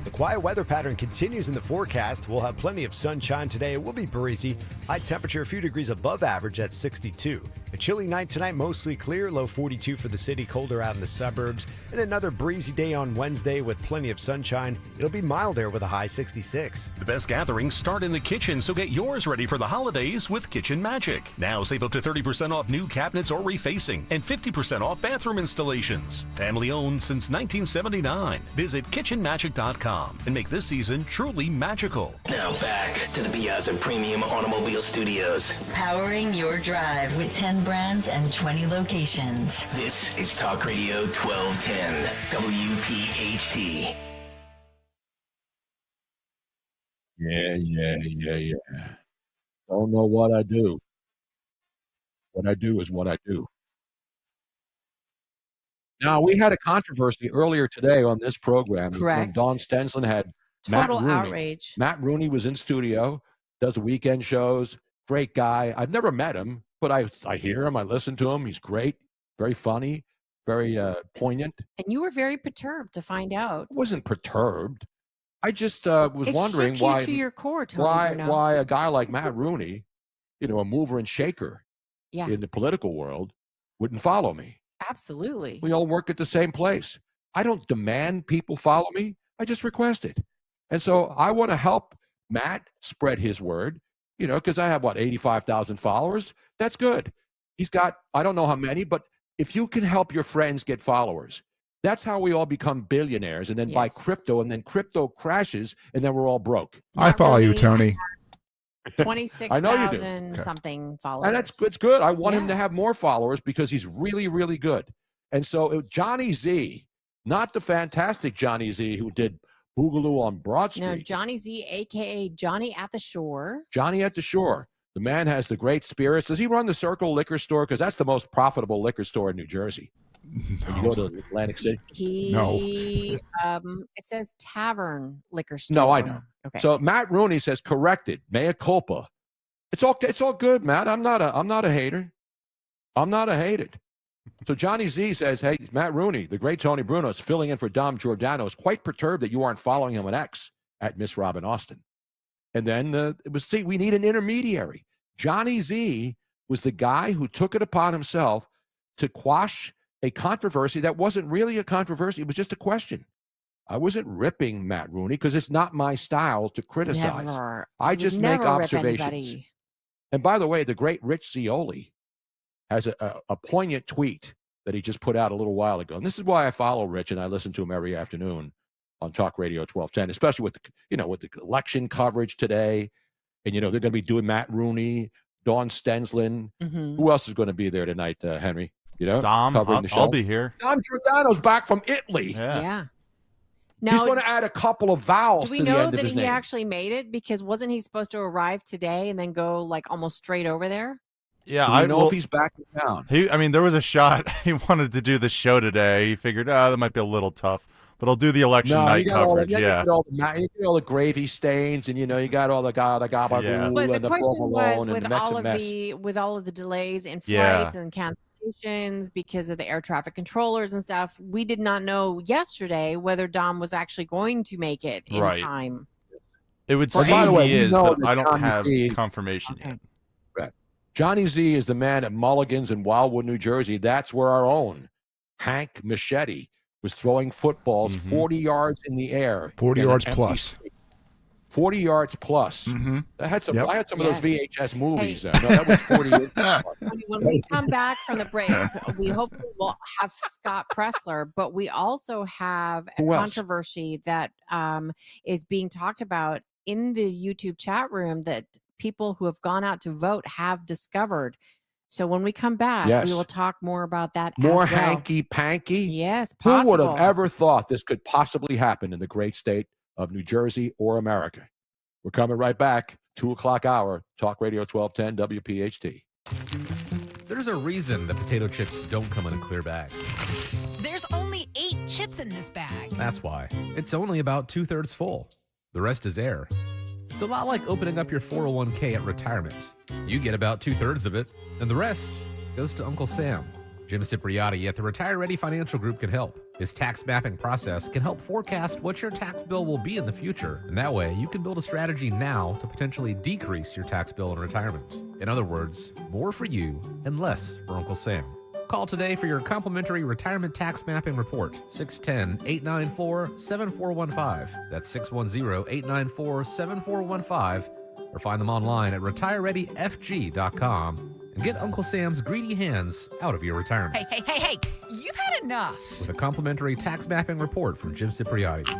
Speaker 13: The quiet weather pattern continues in the forecast. We'll have plenty of sunshine today. It will be breezy. High temperature a few degrees above average at 62. A chilly night tonight, mostly clear, low 42 for the city, colder out in the suburbs. And another breezy day on Wednesday with plenty of sunshine. It'll be milder with a high 66.
Speaker 9: The best gatherings start in the kitchen, so get yours ready for the holidays with Kitchen Magic. Now save up to 30% off new cabinets or refacing and 50% off bathroom installations. Family owned since 1979. Visit kitchenmagic.com and make this season truly magical.
Speaker 19: Now back to the Piazza Premium Automobile Studios.
Speaker 20: Powering your drive with 10 brands and 20 locations.
Speaker 19: This is Talk Radio 1210, WPHT.
Speaker 11: Yeah. Don't know what I do. What I do is what I do. Now, we had a controversy earlier today on this program.
Speaker 1: Correct.
Speaker 11: When Dawn Stensland had
Speaker 1: Total
Speaker 11: Matt Rooney.
Speaker 1: outrage.
Speaker 11: Matt Rooney was in studio, does weekend shows, great guy. I've never met him, but I hear him, I listen to him. He's great, very funny, very poignant.
Speaker 1: And you were very perturbed to find out.
Speaker 11: I wasn't perturbed. I just was
Speaker 1: It
Speaker 11: wondering
Speaker 1: shook you
Speaker 11: why
Speaker 1: to your core, Tony Bruno.
Speaker 11: why a guy like Matt Rooney, a mover and shaker
Speaker 1: Yeah.
Speaker 11: in the political world, wouldn't follow me.
Speaker 1: Absolutely.
Speaker 11: We all work at the same place. I don't demand people follow me. I just request it. And so I want to help Matt spread his word, because I have, 85,000 followers. That's good. He's got, I don't know how many, but if you can help your friends get followers, that's how we all become billionaires and then buy crypto, and then crypto crashes and then we're all broke.
Speaker 21: I follow you, Tony.
Speaker 1: 26,000 something followers.
Speaker 11: And it's good. I want him to have more followers because he's really, really good. And so Johnny Z, not the fantastic Johnny Z who did Boogaloo on Broad Street.
Speaker 1: No, Johnny Z, a.k.a. Johnny at the Shore.
Speaker 11: Johnny at the Shore. The man has the great spirits. Does he run the Circle liquor store? Because that's the most profitable liquor store in New Jersey. When you go to Atlantic City.
Speaker 1: It says Tavern Liquor Store.
Speaker 11: No, I know.
Speaker 1: Okay.
Speaker 11: So Matt Rooney says, corrected, mea culpa. It's all good, Matt. I'm not a hater. I'm not a hated. So Johnny Z says, hey, Matt Rooney, the great Tony Bruno is filling in for Dom Giordano, is quite perturbed that you aren't following him on X at Miss Robin Austin. And then we need an intermediary. Johnny Z was the guy who took it upon himself to quash a controversy that wasn't really a controversy. It was just a question. I wasn't ripping Matt Rooney because it's not my style to criticize.
Speaker 1: Never.
Speaker 11: I just
Speaker 1: Never
Speaker 11: make
Speaker 1: rip
Speaker 11: observations.
Speaker 1: anybody.
Speaker 11: And by the way, the great Rich Scioli has a poignant tweet that he just put out a little while ago. And this is why I follow Rich and I listen to him every afternoon on Talk Radio 1210, especially with the election coverage today. And they're going to be doing Matt Rooney, Dawn Stensland.
Speaker 1: Mm-hmm.
Speaker 11: Who else is going to be there tonight, Henry?
Speaker 2: Dom,
Speaker 11: covering the show.
Speaker 2: I'll be here.
Speaker 11: Dom Giordano's back from Italy.
Speaker 1: Yeah. Now,
Speaker 11: He's going to add a couple of vowels
Speaker 1: do we
Speaker 11: to the
Speaker 1: know
Speaker 11: end of
Speaker 1: that
Speaker 11: his
Speaker 1: he
Speaker 11: name.
Speaker 1: actually made it? Because wasn't he supposed to arrive today and then go almost straight over there?
Speaker 2: Yeah,
Speaker 11: Do we know if he's back in town?
Speaker 2: There was a shot. He wanted to do the show today. He figured, that might be a little tough, but I'll do the election night coverage.
Speaker 11: You got all the gravy stains, and you got all the gabagool
Speaker 1: But the
Speaker 11: and the
Speaker 1: question was,
Speaker 11: provolone and the Mexican mess.
Speaker 1: with all of the delays in flights and cancellations because of the air traffic controllers and stuff, we did not know yesterday whether Dom was actually going to make it in time.
Speaker 2: It would
Speaker 11: Well,
Speaker 2: seem
Speaker 11: by the way,
Speaker 2: he
Speaker 11: we
Speaker 2: is,
Speaker 11: know
Speaker 2: but
Speaker 11: that
Speaker 2: I don't
Speaker 11: Johnny
Speaker 2: have
Speaker 11: Z
Speaker 2: confirmation yet.
Speaker 11: Right. Johnny Z is the man at Mulligan's in Wildwood, New Jersey. That's where our own Hank Machete was throwing footballs 40 yards in the air.
Speaker 21: 40
Speaker 11: in
Speaker 21: yards
Speaker 11: an empty
Speaker 21: plus.
Speaker 11: street. 40 yards plus.
Speaker 21: Mm-hmm.
Speaker 11: I had some.
Speaker 21: Yep.
Speaker 11: I had some of those VHS movies.
Speaker 1: Hey.
Speaker 11: No, that was 40 years.
Speaker 1: When we come back from the break, we hopefully will have Scott Pressler, but we also have a
Speaker 11: Who else?
Speaker 1: controversy that is being talked about in the YouTube chat room that people who have gone out to vote have discovered. So when we come back,
Speaker 11: Yes.
Speaker 1: we will talk more about that
Speaker 11: More
Speaker 1: as well.
Speaker 11: hanky-panky?
Speaker 1: Yes,
Speaker 11: Who
Speaker 1: possible.
Speaker 11: would have ever thought this could possibly happen in the great state of New Jersey or America? We're coming right back. 2 o'clock hour. Talk Radio 1210 WPHT.
Speaker 3: There's a reason that potato chips don't come in a clear bag.
Speaker 4: There's only 8 chips in this bag.
Speaker 3: That's why. It's only about 2/3 full. The rest is air. It's a lot like opening up your 401k at retirement. You get about 2/3 of it, and the rest goes to Uncle Sam. Jim Cipriotti at the Retire Ready Financial Group can help. His tax mapping process can help forecast what your tax bill will be in the future, and that way you can build a strategy now to potentially decrease your tax bill in retirement. In other words, more for you and less for Uncle Sam. Call today for your complimentary retirement tax mapping report, 610-894-7415. That's 610-894-7415. Or find them online at retirereadyfg.com and get Uncle Sam's greedy hands out of your retirement.
Speaker 4: Hey, you've had enough.
Speaker 3: With a complimentary tax mapping report from Jim Cipriotti.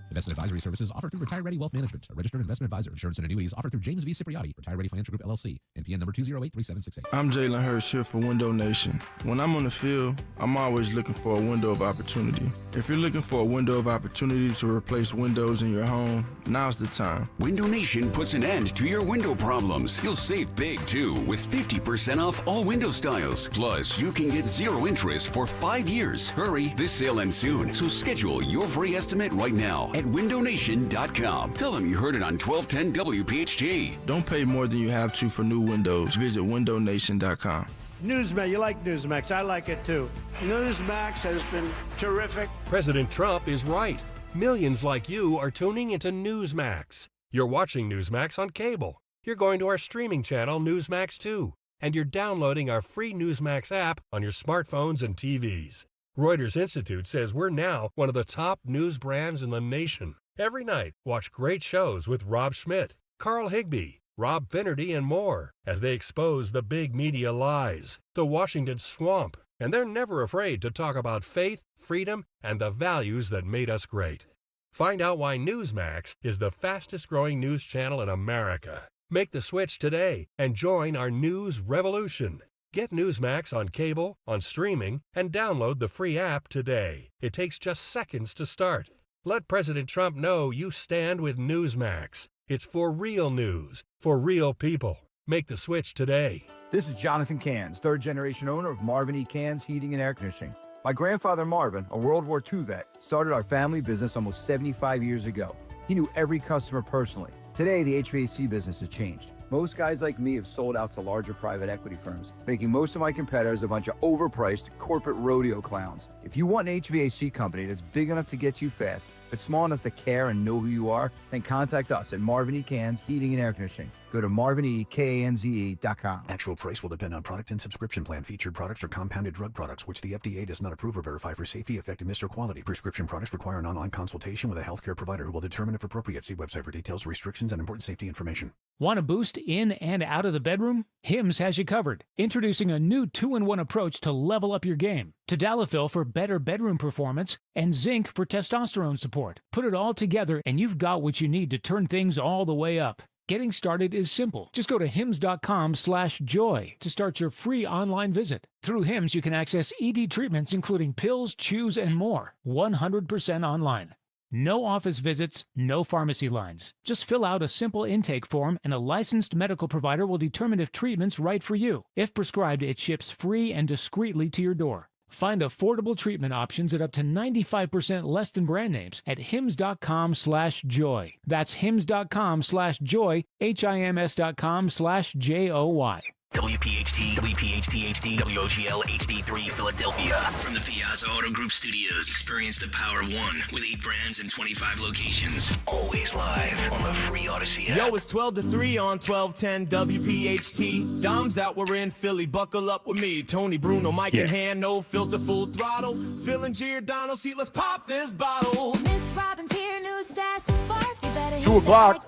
Speaker 3: Investment advisory services offered through Retire Ready Wealth Management, a registered investment advisor. Insurance and annuities offered through James V. Cipriotti, Retire Ready Financial Group, LLC, NPN number 2083768.
Speaker 8: I'm Jalen Hurst here for Window Nation. When I'm on the field, I'm always looking for a window of opportunity. If you're looking for a window of opportunity to replace windows in your home, now's the time.
Speaker 14: Window Nation puts an end to your window problems. You'll save big, too, with 50% off all window styles. Plus, you can get 0 interest for 5 years. Hurry, this sale ends soon, so schedule your free estimate right now at windownation.com. Tell them you heard it on 1210 WPHT.
Speaker 8: Don't pay more than you have to for new windows. Visit windownation.com.
Speaker 10: Newsmax, you like Newsmax. I like it too. Newsmax has been terrific.
Speaker 21: President Trump is right. Millions like you are tuning into Newsmax. You're watching Newsmax on cable. You're going to our streaming channel, Newsmax 2. And you're downloading our free Newsmax app on your smartphones and TVs. Reuters Institute says we're now one of the top news brands in the nation. Every night, watch great shows with Rob Schmidt, Carl Higbie, Rob Finnerty, and more as they expose the big media lies, the Washington swamp, and they're never afraid to talk about faith, freedom, and the values that made us great. Find out why Newsmax is the fastest-growing news channel in America. Make the switch today and join our news revolution. Get Newsmax on cable, on streaming, and download the free app today. It takes just seconds to start. Let President Trump know you stand with Newsmax. It's for real news, for real people. Make the switch today.
Speaker 22: This is Jonathan Cans, third-generation owner of Marvin E. Cans Heating and Air Conditioning. My grandfather Marvin, a World War II vet, started our family business almost 75 years ago. He knew every customer personally. Today, the HVAC business has changed. Most guys like me have sold out to larger private equity firms, making most of my competitors a bunch of overpriced corporate rodeo clowns. If you want an HVAC company that's big enough to get you fast, but small enough to care and know who you are, then contact us at Marvin E. Cans Heating and Air Conditioning. Go to marvinekanze.com.
Speaker 23: Actual price will depend on product and subscription plan. Featured products are compounded drug products, which the FDA does not approve or verify for safety, effectiveness, or quality. Prescription products require an online consultation with a healthcare provider who will determine if appropriate. See website for details, restrictions, and important safety information.
Speaker 24: Want a boost in and out of the bedroom? Hims has you covered. Introducing a new 2-in-1 approach to level up your game. Tadalafil for better bedroom performance and zinc for testosterone support. Put it all together and you've got what you need to turn things all the way up. Getting started is simple. Just go to hims.com/joy to start your free online visit. Through Hims, you can access ED treatments including pills, chews, and more. 100% online. No office visits, no pharmacy lines. Just fill out a simple intake form and a licensed medical provider will determine if treatment's right for you. If prescribed, it ships free and discreetly to your door. Find affordable treatment options at up to 95% less than brand names at hims.com/joy. That's hims.com/joy, HIMS.com/JOY.
Speaker 19: WPHT, WPHT HD, WOGL HD3 Philadelphia. From the Piazza Auto Group Studios, experience the Power of One with 8 brands and 25 locations. Always live on the free Odyssey app.
Speaker 29: Yo, it's 12 to 3 on 1210 WPHT. Dom's out, we're in Philly. Buckle up with me. Tony, Bruno, Mike in hand, no filter, full throttle. Feeling Giordano, see, let's pop this bottle. Miss Robin's here, new sass and spark. You better
Speaker 11: 2 o'clock,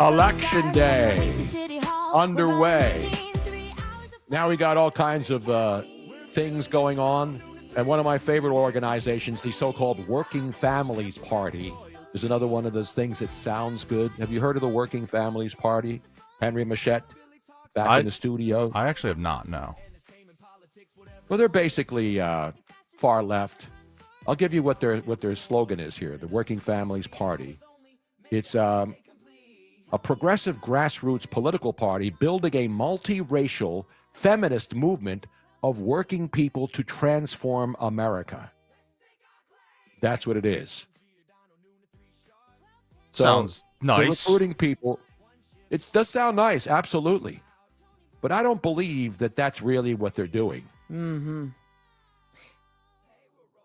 Speaker 11: Election Day, underway. Now we got all kinds of things going on. And one of my favorite organizations, the so-called Working Families Party, is another one of those things that sounds good. Have you heard of the Working Families Party, Henry Machette? back in the studio?
Speaker 2: I actually have not, no.
Speaker 11: Well, they're basically far left. I'll give you what their slogan is here, the Working Families Party. It's a progressive grassroots political party building a multiracial feminist movement of working people to transform America. That's what it is. So
Speaker 2: Sounds nice.
Speaker 11: they're recruiting people. It does sound nice, absolutely. But I don't believe that that's really what they're doing.
Speaker 1: Mm-hmm.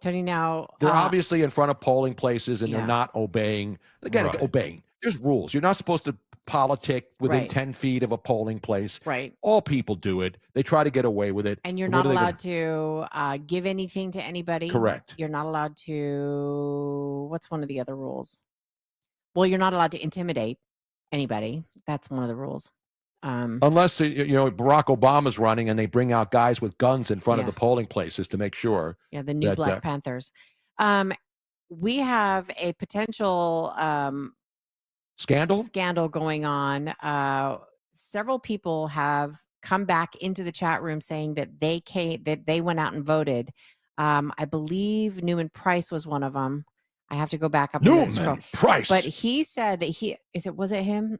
Speaker 1: Tony, now
Speaker 11: They're obviously in front of polling places and
Speaker 1: Yeah.
Speaker 11: they're not obeying. Again,
Speaker 2: Right.
Speaker 11: obeying. There's rules. You're not supposed to politic within
Speaker 1: Right.
Speaker 11: 10 feet of a polling place.
Speaker 1: Right.
Speaker 11: All people do it. They try to get away with it.
Speaker 1: And you're
Speaker 11: What
Speaker 1: not
Speaker 11: are they
Speaker 1: allowed to give anything to anybody.
Speaker 11: Correct.
Speaker 1: You're not allowed to. What's one of the other rules? Well, you're not allowed to intimidate anybody. That's one of the rules.
Speaker 11: Unless Barack Obama's running and they bring out guys with guns in front of
Speaker 1: Yeah.
Speaker 11: the polling places to make sure.
Speaker 1: Yeah, the new
Speaker 11: that,
Speaker 1: Black Panthers. We have a potential
Speaker 11: scandal
Speaker 1: going on. Several people have come back into the chat room saying that they went out and voted. I believe Newman Price was one of them. I have to go back up. and scroll.
Speaker 11: Newman Price.
Speaker 1: But he said that was it him?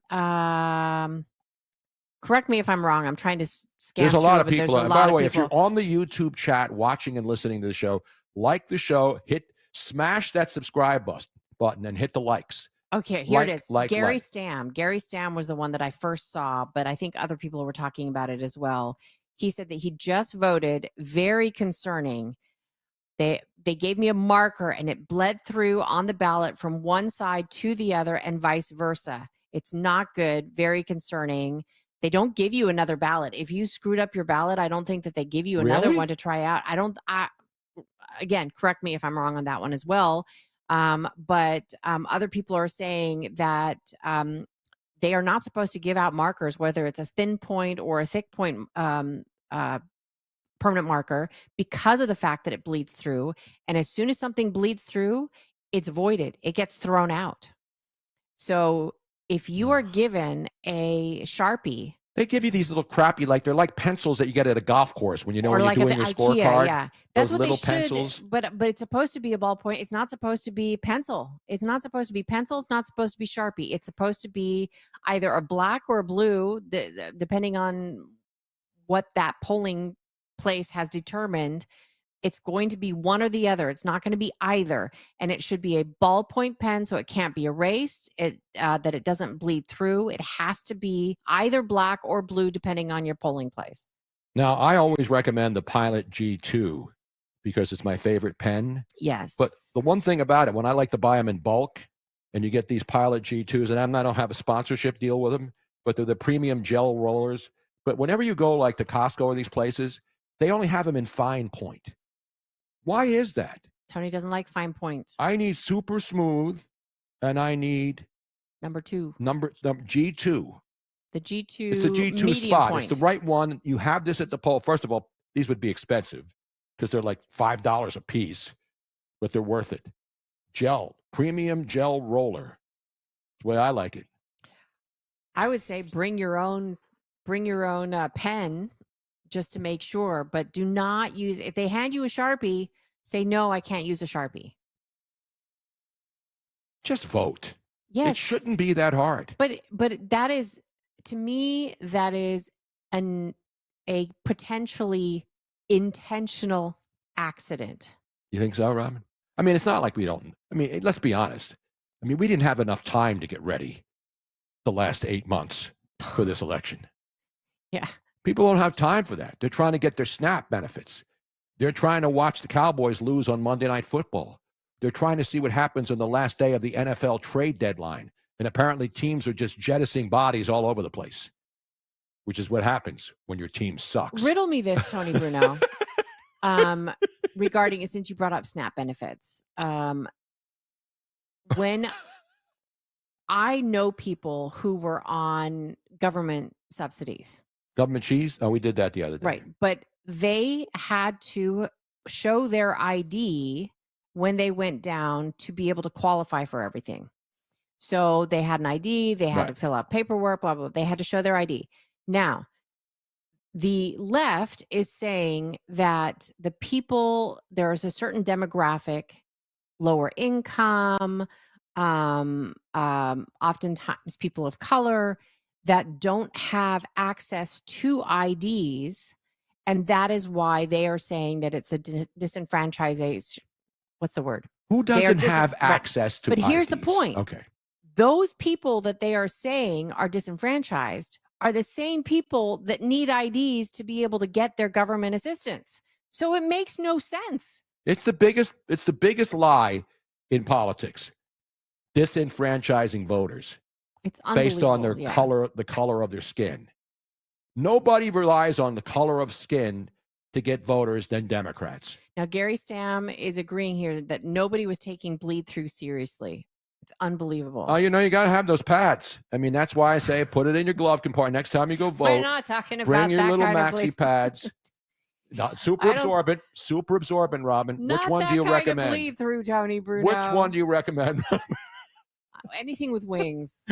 Speaker 1: Correct me if I'm wrong. I'm trying to scan.
Speaker 11: There's a lot
Speaker 1: through,
Speaker 11: of
Speaker 1: but
Speaker 11: people.
Speaker 1: there's a
Speaker 11: And
Speaker 1: lot
Speaker 11: by the
Speaker 1: of
Speaker 11: way, if
Speaker 1: people.
Speaker 11: you're on the YouTube chat watching and listening to the show, like the show, smash that subscribe button and hit the likes.
Speaker 1: Okay, here
Speaker 11: Like-
Speaker 1: it is.
Speaker 11: like-
Speaker 1: Gary
Speaker 11: like.
Speaker 1: Stam. Gary Stam was the one that I first saw, but I think other people were talking about it as well. He said that he just voted. Very concerning. They gave me a marker and it bled through on the ballot from one side to the other and vice versa. It's not good. Very concerning. They don't give you another ballot. If you screwed up your ballot, I don't think that they give you another
Speaker 11: Really?
Speaker 1: one to try out. Again, correct me if I'm wrong on that one as well. But other people are saying that they are not supposed to give out markers, whether it's a thin point or a thick point permanent marker, because of the fact that it bleeds through. And as soon as something bleeds through, it's voided. It gets thrown out. So if you are given a Sharpie,
Speaker 11: They give you these little crappy, they're like pencils that you get at a golf course when
Speaker 1: or
Speaker 11: when
Speaker 1: like
Speaker 11: you're
Speaker 1: at
Speaker 11: doing
Speaker 1: the
Speaker 11: your
Speaker 1: IKEA,
Speaker 11: scorecard.
Speaker 1: yeah, that's
Speaker 11: those
Speaker 1: what
Speaker 11: little
Speaker 1: they should.
Speaker 11: pencils.
Speaker 1: But it's supposed to be a ballpoint. It's not supposed to be pencil. It's not supposed to be pencil. It's not supposed to be Sharpie. It's supposed to be either a black or a blue, depending on what that polling place has determined. It's going to be one or the other. It's not going to be either. And it should be a ballpoint pen, so it can't be erased. That it doesn't bleed through. It has to be either black or blue, depending on your polling place.
Speaker 11: Now, I always recommend the Pilot G2 because it's my favorite pen.
Speaker 1: Yes.
Speaker 11: But the one thing about it, when I like to buy them in bulk, and you get these Pilot G2s, and I don't have a sponsorship deal with them, but they're the premium gel rollers. But whenever you go like to Costco or these places, they only have them in fine point. Why is that?
Speaker 1: Tony doesn't like fine points.
Speaker 11: I need super smooth, and I need
Speaker 1: Number two.
Speaker 11: number G2.
Speaker 1: The G2.
Speaker 11: It's a G2
Speaker 1: medium
Speaker 11: spot.
Speaker 1: point.
Speaker 11: It's the right one. You have this at the poll. First of all, these would be expensive because they're like $5 a piece, but they're worth it. Premium gel roller. That's the way I like it.
Speaker 1: I would say bring your own pen just to make sure, but do not use, if they hand you a Sharpie, say, no, I can't use a Sharpie.
Speaker 11: Just vote.
Speaker 1: Yes.
Speaker 11: It shouldn't be that hard.
Speaker 1: But that is, to me, that is a potentially intentional accident.
Speaker 11: You think so, Robin? I mean, it's not like we don't. I mean, let's be honest. I mean, we didn't have enough time to get ready the last 8 months for this election.
Speaker 1: Yeah.
Speaker 11: People don't have time for that. They're trying to get their SNAP benefits. They're trying to watch the Cowboys lose on Monday Night Football. They're trying to see what happens on the last day of the NFL trade deadline. And apparently teams are just jettisoning bodies all over the place, which is what happens when your team sucks.
Speaker 1: Riddle me this, Tony Bruno, regarding, since you brought up SNAP benefits. When I know people who were on government subsidies.
Speaker 11: Government cheese? Oh, we did that the other day.
Speaker 1: Right. But they had to show their ID when they went down to be able to qualify for everything. So they had an ID, they had to fill out paperwork, blah, blah, blah. They had to show their ID. Now, The left is saying that there's a certain demographic, lower income, oftentimes people of color, that don't have access to IDs. And that is why they are saying that it's a disenfranchised. What's the word?
Speaker 11: Who doesn't have access to
Speaker 1: But here's the
Speaker 11: IDs?
Speaker 1: point.
Speaker 11: Okay.
Speaker 1: Those people that they are saying are disenfranchised are the same people that need IDs to be able to get their government assistance. So it makes no sense.
Speaker 11: It's the biggest lie in politics. Disenfranchising voters.
Speaker 1: It's
Speaker 11: based on their
Speaker 1: unbelievable,
Speaker 11: color, the color of their skin. Nobody relies on the color of skin to get voters than Democrats.
Speaker 1: Now, Gary Stam is agreeing here that nobody was taking bleed through seriously. It's unbelievable.
Speaker 11: Oh, you got to have those pads. I mean, that's why I say put it in your glove compartment. Next time you go vote,
Speaker 1: We're not talking about
Speaker 11: bring your
Speaker 1: that
Speaker 11: little
Speaker 1: kind of
Speaker 11: maxi
Speaker 1: bleed.
Speaker 11: pads. Not super absorbent, Robin.
Speaker 1: Not
Speaker 11: Which one
Speaker 1: that
Speaker 11: do you
Speaker 1: kind
Speaker 11: recommend?
Speaker 1: of bleed through, Tony Bruno.
Speaker 11: Which one do you recommend?
Speaker 1: Anything with wings.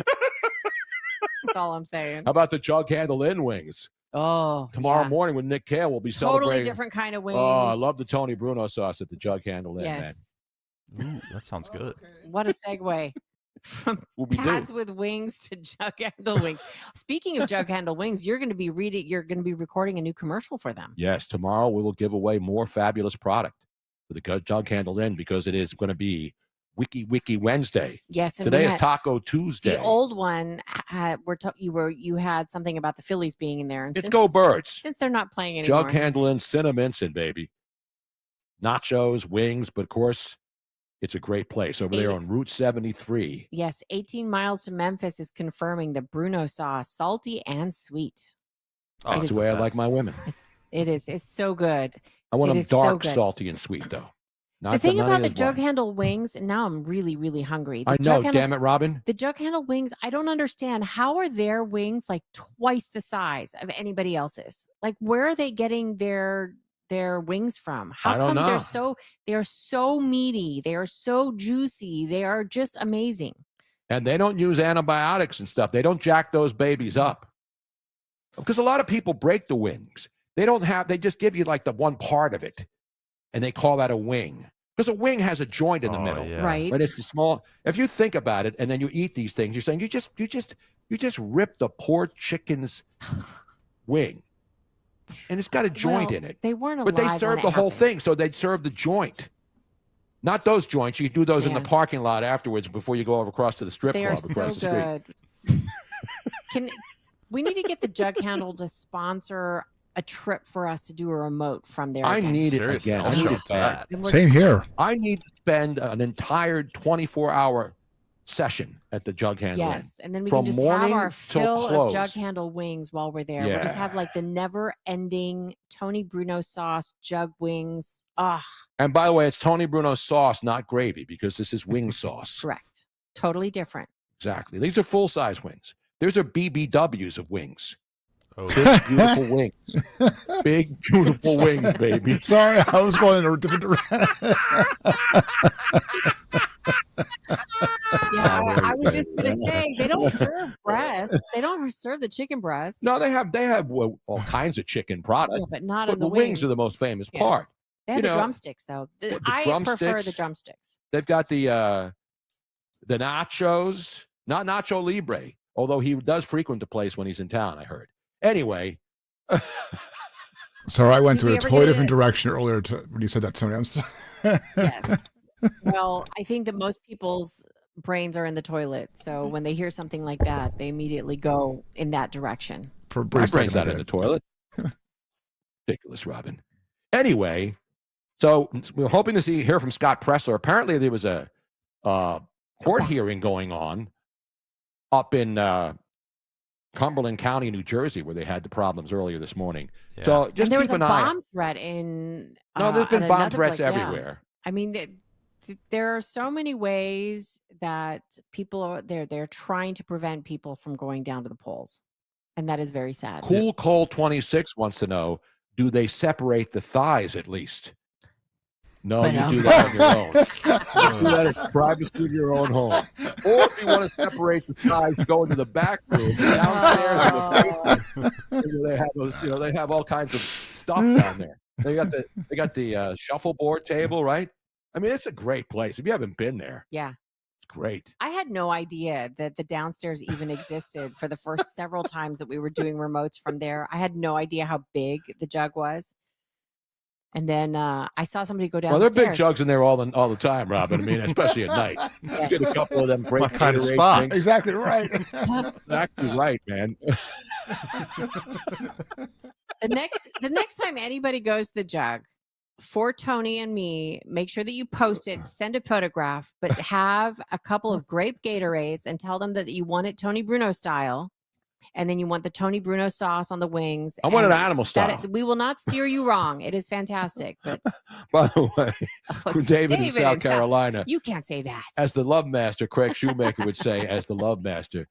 Speaker 1: That's all I'm saying.
Speaker 11: How about the jug handle in wings?
Speaker 1: Oh,
Speaker 11: Tomorrow morning with Nick Kale, we'll be
Speaker 1: totally
Speaker 11: celebrating.
Speaker 1: different kind of wings.
Speaker 11: Oh, I love the Tony Bruno sauce at the jug handle in,
Speaker 1: Yes.
Speaker 2: Ooh, that sounds good.
Speaker 1: What a segue from
Speaker 11: What we do.
Speaker 1: pads with wings to jug handle wings. Speaking of jug handle wings, you're going to be recording a new commercial for them.
Speaker 11: Yes, tomorrow we will give away more fabulous product for the jug handle in because it is going to be Wiki Wednesday.
Speaker 1: Yes, and
Speaker 11: today is Taco Tuesday.
Speaker 1: The old one you had something about the Phillies being in there, and
Speaker 11: It's Go Birds.
Speaker 1: Since they're not playing anymore.
Speaker 11: Jug handle in, Cinnamon, baby. Nachos, wings, but of course, it's a great place over there on Route 73.
Speaker 1: Yes, 18 miles to Memphis is confirming the Bruno sauce, salty and sweet.
Speaker 11: Oh, that's the way I like my women.
Speaker 1: It is. It's so good.
Speaker 11: I want
Speaker 1: It
Speaker 11: them
Speaker 1: is so
Speaker 11: dark,
Speaker 1: good.
Speaker 11: salty, and sweet, though.
Speaker 1: The thing
Speaker 11: none
Speaker 1: about
Speaker 11: of
Speaker 1: the
Speaker 11: this
Speaker 1: jug
Speaker 11: one.
Speaker 1: handle wings, and now I'm really, really hungry.
Speaker 11: I know, damn it, Robin.
Speaker 1: The jug handle wings, I don't understand. How are their wings like twice the size of anybody else's? Like, where are they getting their wings from? How
Speaker 11: I don't
Speaker 1: come
Speaker 11: know.
Speaker 1: they're so meaty? They are so juicy. They are just amazing.
Speaker 11: And they don't use antibiotics and stuff. They don't jack those babies up. Because a lot of people break the wings. They just give you like the one part of it. And they call that a wing. Because a wing has a joint in the middle.
Speaker 2: yeah.
Speaker 1: Right.
Speaker 11: But it's the small. If you think about it and then you eat these things, you're saying you just rip the poor chicken's wing. And it's got a joint in it.
Speaker 1: They weren't
Speaker 11: But they
Speaker 1: alive when
Speaker 11: serve
Speaker 1: it
Speaker 11: the whole
Speaker 1: happened.
Speaker 11: thing, so they'd serve the joint. Not those joints. You do those in the parking lot afterwards before you go across to the strip
Speaker 1: They
Speaker 11: club
Speaker 1: are so
Speaker 11: across the street.
Speaker 1: good. We need to get the jug handle to sponsor a trip for us to do a remote from there.
Speaker 11: I
Speaker 1: again.
Speaker 11: need it again. I need it bad.
Speaker 1: And we're
Speaker 5: Same
Speaker 1: just-
Speaker 5: here.
Speaker 11: I need to spend an entire 24-hour session at the jug handle.
Speaker 1: Yes, and then we
Speaker 11: From
Speaker 1: can just have
Speaker 11: morning
Speaker 1: our
Speaker 11: till
Speaker 1: fill
Speaker 11: close.
Speaker 1: of jug handle wings while we're there. We'll just
Speaker 11: Yeah.
Speaker 1: have like the never-ending Tony Bruno sauce jug wings. Ah,
Speaker 11: And by the way, it's Tony Bruno sauce, not gravy, because this is wing sauce.
Speaker 1: correct. Totally different.
Speaker 11: Exactly. These are full-size wings. These are BBWs of wings.
Speaker 2: Oh.
Speaker 11: Big, beautiful wings. Big, beautiful wings, baby.
Speaker 5: Sorry, I was going in a different direction.
Speaker 1: Yeah, I was just going to say they don't serve breasts. They don't serve the chicken breasts.
Speaker 11: No, they have all kinds of chicken products.
Speaker 1: Yeah, but not
Speaker 11: But
Speaker 1: in
Speaker 11: the
Speaker 1: the
Speaker 11: wings are the most famous
Speaker 1: Yes.
Speaker 11: part.
Speaker 1: They have
Speaker 11: You
Speaker 1: the
Speaker 11: know,
Speaker 1: drumsticks though.
Speaker 11: the
Speaker 1: I prefer the
Speaker 11: drumsticks.
Speaker 1: drumsticks.
Speaker 11: They've got the nachos, not Nacho Libre, although he does frequent the place when he's in town, I heard. Anyway.
Speaker 5: Sorry, I went
Speaker 1: Did
Speaker 5: to
Speaker 1: we
Speaker 5: a
Speaker 1: ever
Speaker 5: totally
Speaker 1: get
Speaker 5: different direction earlier when you said that, Tony. I'm sorry.
Speaker 1: Yes. Well, I think that most people's brains are in the toilet. So when they hear something like that, they immediately go in that direction.
Speaker 5: For a
Speaker 11: My
Speaker 5: brief
Speaker 11: brain's
Speaker 5: second,
Speaker 11: not
Speaker 5: I
Speaker 11: in the
Speaker 5: did.
Speaker 11: toilet. Ridiculous, Robin. Anyway, so we're hoping to hear from Scott Pressler. Apparently, there was a court hearing going on up in Cumberland County, New Jersey, where they had the problems earlier this morning.
Speaker 2: Yeah.
Speaker 11: So
Speaker 1: And
Speaker 11: just
Speaker 1: there
Speaker 11: keep
Speaker 1: was a
Speaker 11: an eye.
Speaker 1: bomb threat in.
Speaker 11: No, there's been
Speaker 1: on
Speaker 11: bomb
Speaker 1: another
Speaker 11: threats
Speaker 1: block, yeah.
Speaker 11: everywhere.
Speaker 1: I mean, there are so many ways that people are they're trying to prevent people from going down to the polls, and that is very sad.
Speaker 11: Cool Cole 26 wants to know: do they separate the thighs at least? No,
Speaker 1: But
Speaker 11: you
Speaker 1: no.
Speaker 11: do that on your own. You do that in the privacy of your own home. Or if you want to separate the thighs, go into the back room, downstairs in the basement, They have those, they have all kinds of stuff down there. They got the shuffleboard table, right? I mean, it's a great place. If you haven't been there,
Speaker 1: Yeah.
Speaker 11: it's great.
Speaker 1: I had no idea that the downstairs even existed for the first several times that we were doing remotes from there. I had no idea how big the jug was. And then I saw somebody go downstairs.
Speaker 11: Well, there are big jugs in there all the time, Robin. I mean, especially at night.
Speaker 1: Yes.
Speaker 11: You get a couple of them great
Speaker 2: What kind of
Speaker 11: Gatorade
Speaker 2: spot?
Speaker 11: drinks.
Speaker 5: Exactly right.
Speaker 11: Exactly right, man.
Speaker 1: The next time anybody goes to the jug, for Tony and me, make sure that you post it, send a photograph, but have a couple of grape Gatorades and tell them that you want it Tony Bruno style. And then you want the Tony Bruno sauce on the wings.
Speaker 11: I want
Speaker 1: and
Speaker 11: an animal style.
Speaker 1: we will not steer you wrong. It is fantastic. But
Speaker 11: By the way,
Speaker 1: it's
Speaker 11: David in South Carolina,
Speaker 1: you can't say that.
Speaker 11: as the love master, Craig Shoemaker would say, as the love master,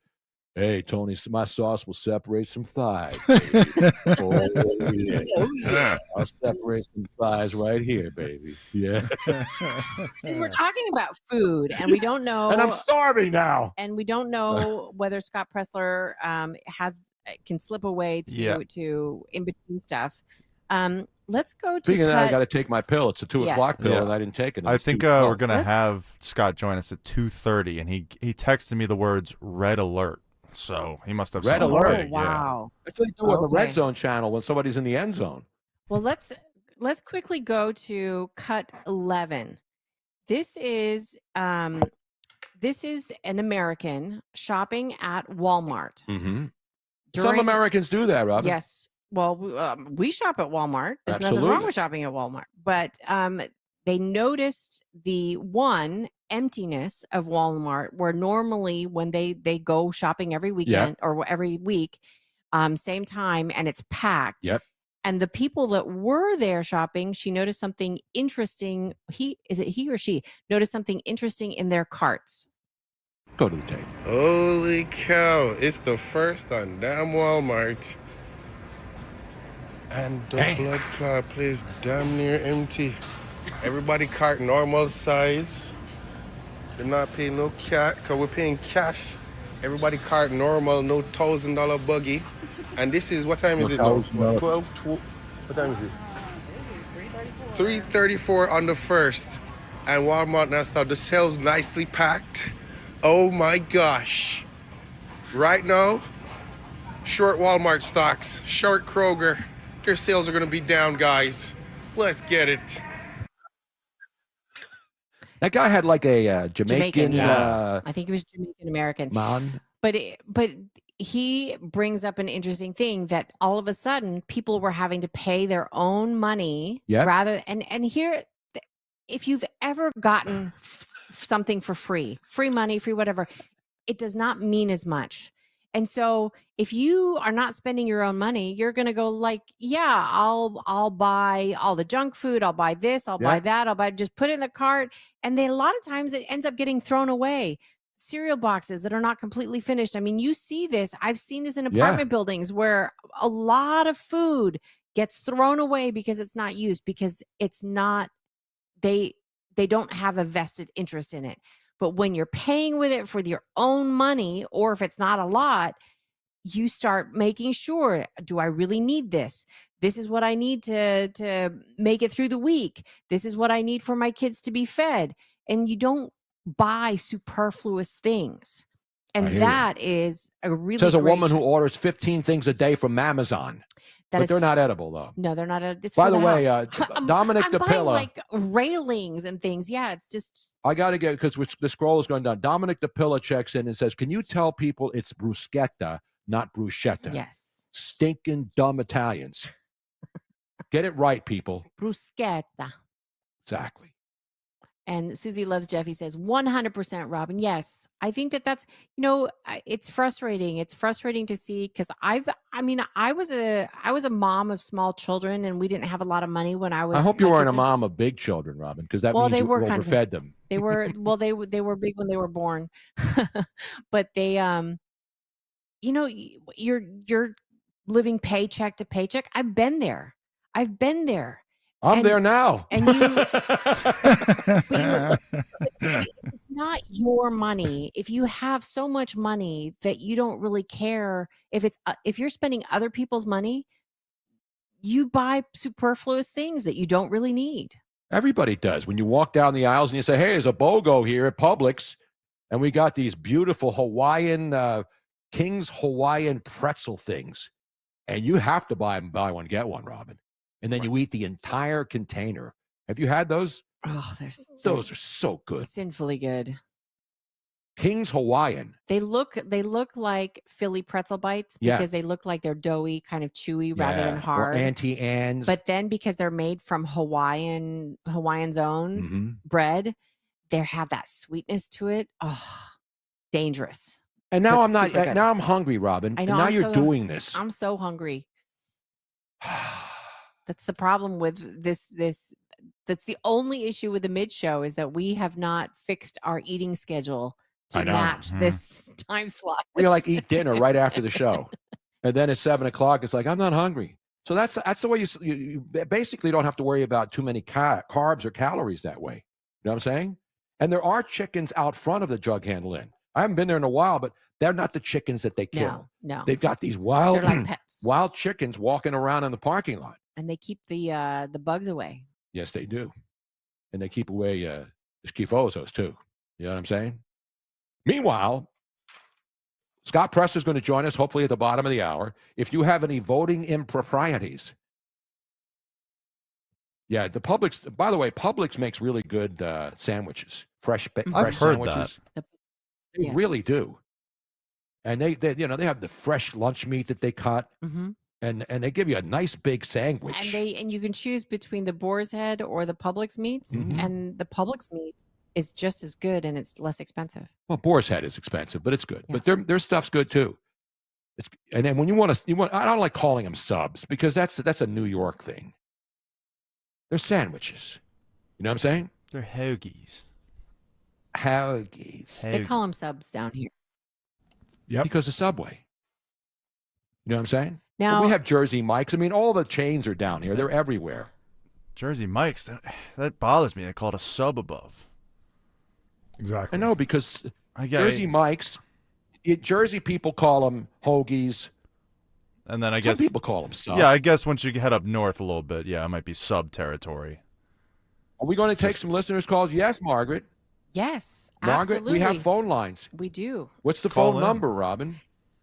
Speaker 11: hey, Tony, my sauce will separate some thighs. Baby. Oh, yeah. I'll separate some thighs right here, baby. Yeah.
Speaker 1: Since we're talking about food and we don't know.
Speaker 11: And I'm starving now.
Speaker 1: And we don't know whether Scott Pressler can slip away to in between stuff. Let's go to
Speaker 11: Speaking of that, I got to take my pill. It's a 2 o'clock pill, and I didn't take it.
Speaker 2: I think we're going to have Scott join us at 2:30, and he texted me the words "red alert." So he must have
Speaker 11: Red
Speaker 2: something
Speaker 11: alert.
Speaker 2: big,
Speaker 1: Wow.
Speaker 11: That's what they do on the Red Zone channel when somebody's in the end zone.
Speaker 1: Well, let's quickly go to cut 11. This is an American shopping at Walmart.
Speaker 11: Mm-hmm. Some Americans do that, Robin.
Speaker 1: Yes. Well, we shop at Walmart. There's nothing wrong with shopping at Walmart. But they noticed the emptiness of Walmart, where normally when they go shopping every weekend or every week, same time, and it's packed.
Speaker 11: Yep.
Speaker 1: And the people that were there shopping, she noticed something interesting. He or she noticed something interesting in their carts.
Speaker 11: Go to the tape.
Speaker 12: Holy cow. It's the first on damn Walmart. And the blood clot place damn near empty. Everybody cart normal size. They're not paying no cat, because we're paying cash. Everybody cart normal, no $1,000 buggy. And this is, what time is it now? 12, what time is it? 3:34 on the first. And Walmart now start. The sales nicely packed. Oh my gosh. Right now, short Walmart stocks, short Kroger. Their sales are going to be down, guys. Let's get it.
Speaker 11: That guy had like a Jamaican.
Speaker 1: I think he was Jamaican American.
Speaker 11: Man.
Speaker 1: But he brings up an interesting thing that all of a sudden people were having to pay their own money rather. And here, if you've ever gotten something for free money, free whatever, it does not mean as much. And so if you are not spending your own money, you're going to go like, yeah, I'll buy all the junk food. I'll buy this. I'll buy that. Just put it in the cart. And then a lot of times it ends up getting thrown away. Cereal boxes that are not completely finished. I mean, you see this. I've seen this in apartment buildings where a lot of food gets thrown away because it's not used, because it's not, they don't have a vested interest in it. But when you're paying with it for your own money, or if it's not a lot, you start making sure, do I really need this? This is what I need to make it through the week. This is what I need for my kids to be fed. And you don't buy superfluous things. And that is a really
Speaker 11: Says a woman who orders 15 things a day from Amazon. But they're not edible, though.
Speaker 1: No, they're not. It's
Speaker 11: By
Speaker 1: for
Speaker 11: the way, Dominic
Speaker 1: I'm buying
Speaker 11: DePilla.
Speaker 1: like railings and things. Yeah, it's just.
Speaker 11: I got to get, because the scroll is going down. Dominic DePilla checks in and says, can you tell people it's bruschetta, not bruschetta?
Speaker 1: Yes.
Speaker 11: Stinking dumb Italians. Get it right, people.
Speaker 1: Bruschetta.
Speaker 11: Exactly.
Speaker 1: And Susie Loves Jeffy says 100%, Robin. Yes, I think that's, it's frustrating. It's frustrating to see, because I was a mom of small children, and we didn't have a lot of money when I was.
Speaker 11: I hope you weren't a mom of big children, Robin, because that means you overfed them.
Speaker 1: They were they were big when they were born, but they you're living paycheck to paycheck. I've been there.
Speaker 11: I'm there now.
Speaker 1: And it's not your money. If you have so much money that you don't really care if you're spending other people's money, you buy superfluous things that you don't really need.
Speaker 11: Everybody does. When you walk down the aisles and you say, hey, there's a BOGO here at Publix, and we got these beautiful Hawaiian, King's Hawaiian pretzel things, and you have to buy one, get one, Robin. And then you eat the entire container. Have you had those?
Speaker 1: Oh,
Speaker 11: those are so good.
Speaker 1: Sinfully good.
Speaker 11: King's Hawaiian.
Speaker 1: They look like Philly pretzel bites because they look like they're doughy, kind of chewy rather than hard.
Speaker 11: Or Auntie Anne's.
Speaker 1: But then because they're made from Hawaiian's own bread, they have that sweetness to it. Oh, dangerous.
Speaker 11: And now
Speaker 1: But
Speaker 11: I'm hungry, Robin.
Speaker 1: I know.
Speaker 11: And now
Speaker 1: I'm
Speaker 11: you're doing this.
Speaker 1: I'm so hungry. That's the problem with this. That's the only issue with the mid show is that we have not fixed our eating schedule to match this time slot.
Speaker 11: We eat dinner right after the show. And then at 7:00, it's like, I'm not hungry. So that's the way you basically don't have to worry about too many carbs or calories that way. You know what I'm saying? And there are chickens out front of the Jug Handle Inn. I haven't been there in a while, but they're not the chickens that they kill.
Speaker 1: No.
Speaker 11: They've got these wild,
Speaker 1: They're like pets.
Speaker 11: wild chickens walking around in the parking lot.
Speaker 1: And they keep the bugs away.
Speaker 11: Yes, they do. And they keep away the schifosos too. You know what I'm saying? Meanwhile, Scott Presler's going to join us hopefully at the bottom of the hour. If you have any voting improprieties. Yeah, Publix, by the way, Publix makes really good sandwiches. Fresh sandwiches. They really do. And they have the fresh lunch meat that they cut.
Speaker 1: Mm-hmm.
Speaker 11: And they give you a nice big sandwich.
Speaker 1: And you can choose between the boar's head or the Publix meats, and the Publix meat is just as good and it's less expensive.
Speaker 11: Well, boar's head is expensive, but it's good. Yeah. But their stuff's good too. And then when you want, I don't like calling them subs because that's a New York thing. They're sandwiches. You know what I'm saying?
Speaker 2: They're hoagies.
Speaker 11: Hoagies.
Speaker 1: They call them subs down here.
Speaker 11: Yep. Because of Subway. You know what I'm saying?
Speaker 1: Now,
Speaker 11: we have Jersey Mike's. I mean, all the chains are down here. They're everywhere.
Speaker 2: Jersey Mike's, that bothers me. They call it a sub above.
Speaker 5: Exactly.
Speaker 11: I know, because Jersey Mike's, Jersey people call them hoagies.
Speaker 2: And then I guess
Speaker 11: some people call them sub.
Speaker 2: Yeah, I guess once you head up north a little bit, it might be sub territory.
Speaker 11: Are we going to take some listeners' calls? Yes, Margaret.
Speaker 1: Yes,
Speaker 11: Margaret,
Speaker 1: absolutely.
Speaker 11: we have phone lines.
Speaker 1: We do.
Speaker 11: What's the phone number, Robin?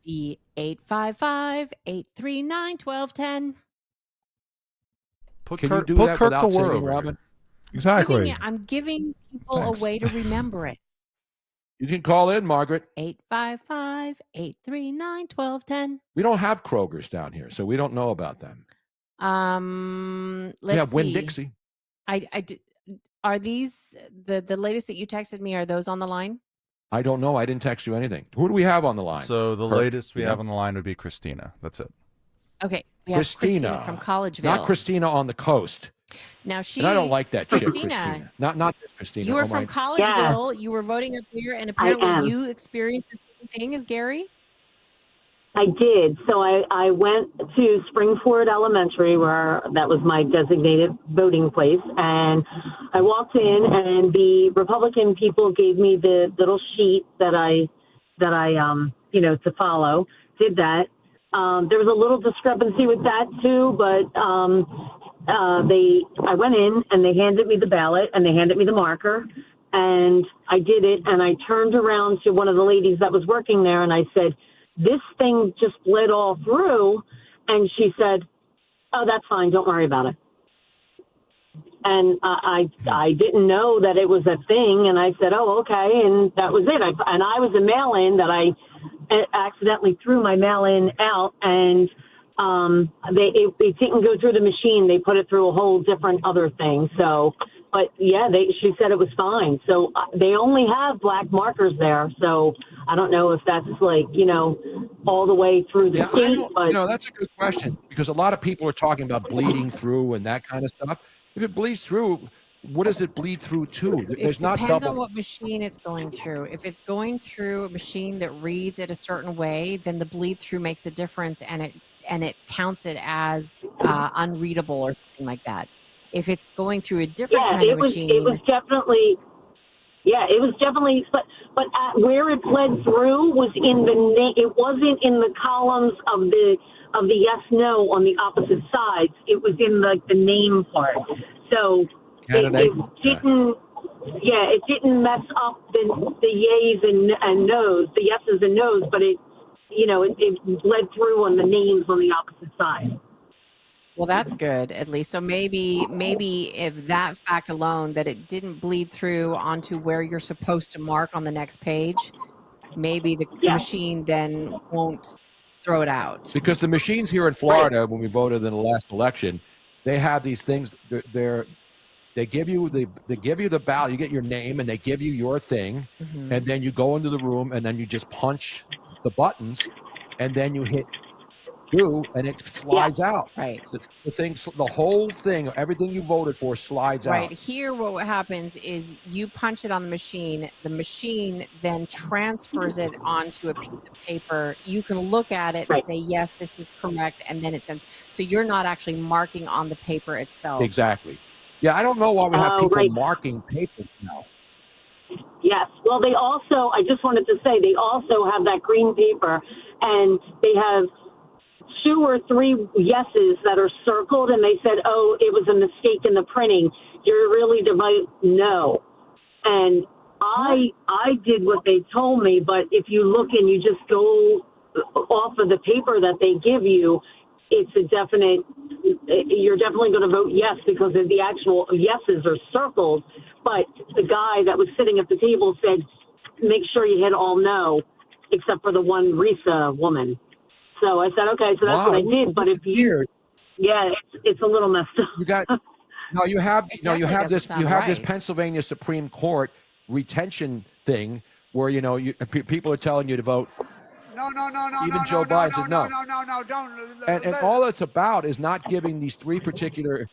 Speaker 1: The 855-839-1210.
Speaker 11: Can you do that without singing, Robin?
Speaker 5: Exactly.
Speaker 1: I'm giving people a way to remember it.
Speaker 11: You can call in, Margaret.
Speaker 1: 855-839-1210.
Speaker 11: We don't have Kroger's down here, so we don't know about them.
Speaker 1: Let's
Speaker 11: we have
Speaker 1: see.
Speaker 11: Winn-Dixie.
Speaker 1: Are these the latest that you texted me? Are those on the line?
Speaker 11: I don't know. I didn't text you anything. Who do we have on the line?
Speaker 2: So the latest we have on the line would be Christina. That's it.
Speaker 1: Okay. We have Christina from Collegeville.
Speaker 11: Not Christina on the coast.
Speaker 1: Now
Speaker 11: and I don't like that chick, Christina. Not this Christina.
Speaker 1: You were from Collegeville. Yeah. You were voting up here, and apparently you experienced the same thing as Gary?
Speaker 6: I did. So I went to Springford Elementary, where that was my designated voting place, and I walked in, and the Republican people gave me the little sheet that I to follow. Did that. There was a little discrepancy with that too, but I went in and they handed me the ballot and they handed me the marker, and I did it, and I turned around to one of the ladies that was working there and I said, "This thing just bled all through," and she said, "Oh, that's fine. Don't worry about it." And I didn't know that it was a thing, and I said, "Oh, okay," and that was it. And I was a mail-in that I accidentally threw my mail-in out, and it didn't go through the machine. They put it through a whole different other thing. So, but yeah, she said it was fine. So they only have black markers there. So I don't know if that's all the way through the state. But
Speaker 11: that's a good question, because a lot of people are talking about bleeding through and that kind of stuff. If it bleeds through, what does it bleed through to?
Speaker 1: It depends on what machine it's going through. If it's going through a machine that reads it a certain way, then the bleed through makes a difference, and it counts it as unreadable or something like that. If it's going through a different kind
Speaker 6: it
Speaker 1: of
Speaker 6: was,
Speaker 1: machine,
Speaker 6: it was definitely, but where it bled through was in the name. It wasn't in the columns of the yes no on the opposite sides. It was in the name part. So it didn't. Yeah, it didn't mess up the yays and no's, the yeses and no's, but it bled through on the names on the opposite side.
Speaker 1: well, that's good at least. So maybe if that fact alone, that it didn't bleed through onto where you're supposed to mark on the next page, maybe the machine then won't throw it out.
Speaker 11: Because the machines here in Florida, when we voted in the last election, they have these things. They give you the ballot. You get your name, and they give you your thing, and then you go into the room, and then you just punch the buttons, and then you hit do, and it slides out.
Speaker 1: Right.
Speaker 11: The whole thing, everything you voted for slides out.
Speaker 1: Right. Here, what happens is you punch it on the machine. The machine then transfers it onto a piece of paper. You can look at it and say, yes, this is correct, and then it sends. So you're not actually marking on the paper itself.
Speaker 11: Exactly. Yeah, I don't know why we have people marking papers now.
Speaker 6: Yes. Well, I just wanted to say, they also have that green paper, and they have 2 or 3 yeses that are circled, and they said, oh, it was a mistake in the printing. You're really to vote no. And I did what they told me, but if you look and you just go off of the paper that they give you, it's a definite, you're definitely going to vote yes because of the actual yeses are circled. But the guy that was sitting at the table said, make sure you hit all no, except for the one Risa woman. So I said, okay, so that's what I did. But if you, it's a little messed up.
Speaker 11: You have this Pennsylvania Supreme Court retention thing where people are telling you to vote.
Speaker 7: No.
Speaker 11: Even Joe Biden said no.
Speaker 7: No, don't.
Speaker 11: And all it's about is not giving these 3 particular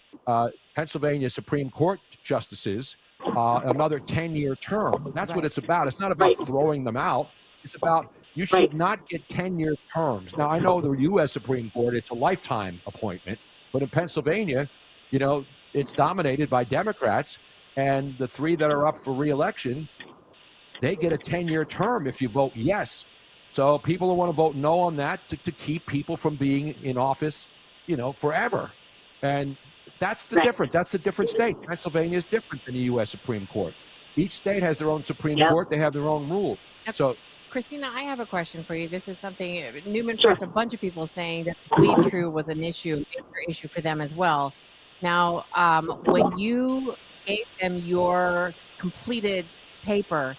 Speaker 11: Pennsylvania Supreme Court justices another 10-year term. That's what it's about. It's not about throwing them out. It's about you should not get 10-year terms. Now, I know the U.S. Supreme Court, it's a lifetime appointment. But in Pennsylvania, it's dominated by Democrats. And the 3 that are up for re-election, they get a 10-year term if you vote yes. So people who want to vote no on that to keep people from being in office, forever. And that's the difference. That's the different state. Pennsylvania is different than the U.S. Supreme Court. Each state has their own Supreme Court. They have their own rule. So,
Speaker 1: Christina, I have a question for you. This is something Newman Press, a bunch of people saying that bleed through was an issue for them as well. Now, when you gave them your completed paper,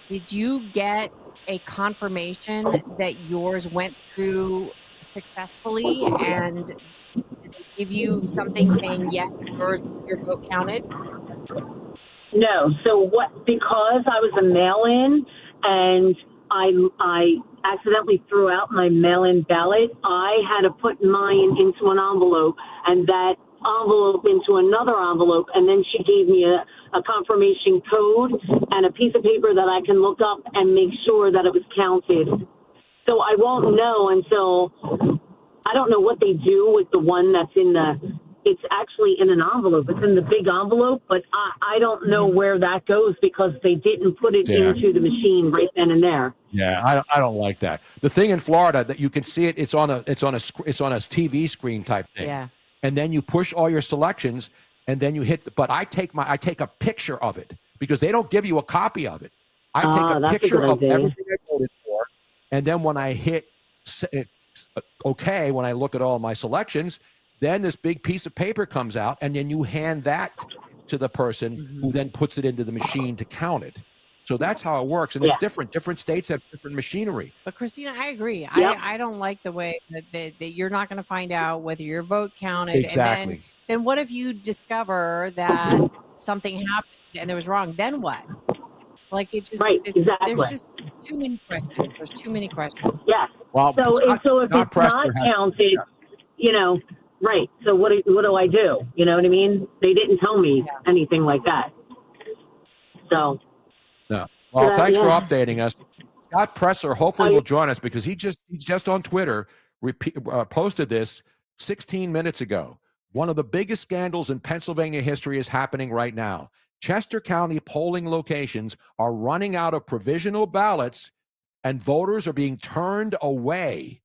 Speaker 1: did you get a confirmation that yours went through successfully, and did they give you something saying yes, your vote counted?
Speaker 6: No. So because I was a mail-in and I accidentally threw out my mail-in ballot, I had to put mine into an envelope and that envelope into another envelope, and then she gave me a confirmation code and a piece of paper that I can look up and make sure that it was counted. So I won't know until, I don't know what they do with the one that's it's actually in an envelope. It's in the big envelope, but I don't know where that goes because they didn't put it into the machine right then and there.
Speaker 11: Yeah, I don't like that. The thing in Florida that you can see it's on a TV screen type thing.
Speaker 1: Yeah.
Speaker 11: And then you push all your selections, and then you hit. But I take a picture of it because they don't give you a copy of it. I take a picture of everything I voted for, and then when I hit OK, when I look at all my selections, then this big piece of paper comes out, and then you hand that to the person who then puts it into the machine to count it. So that's how it works, and it's different. Different states have different machinery.
Speaker 1: But Christina, I agree. Yeah. I don't like the way that you're not going to find out whether your vote counted.
Speaker 11: Exactly.
Speaker 1: And then what if you discover that something happened and there was wrong? Then what? Like it just there's just too many questions. There's too many questions.
Speaker 6: Yeah.
Speaker 11: Well,
Speaker 6: so if it's not counted, right. So what do I do? You know what I mean? They didn't tell me anything like that. So.
Speaker 11: No. Well, thanks for updating us. Scott Presser hopefully will join us because he's just on Twitter posted this 16 minutes ago. One of the biggest scandals in Pennsylvania history is happening right now. Chester County polling locations are running out of provisional ballots, and voters are being turned away.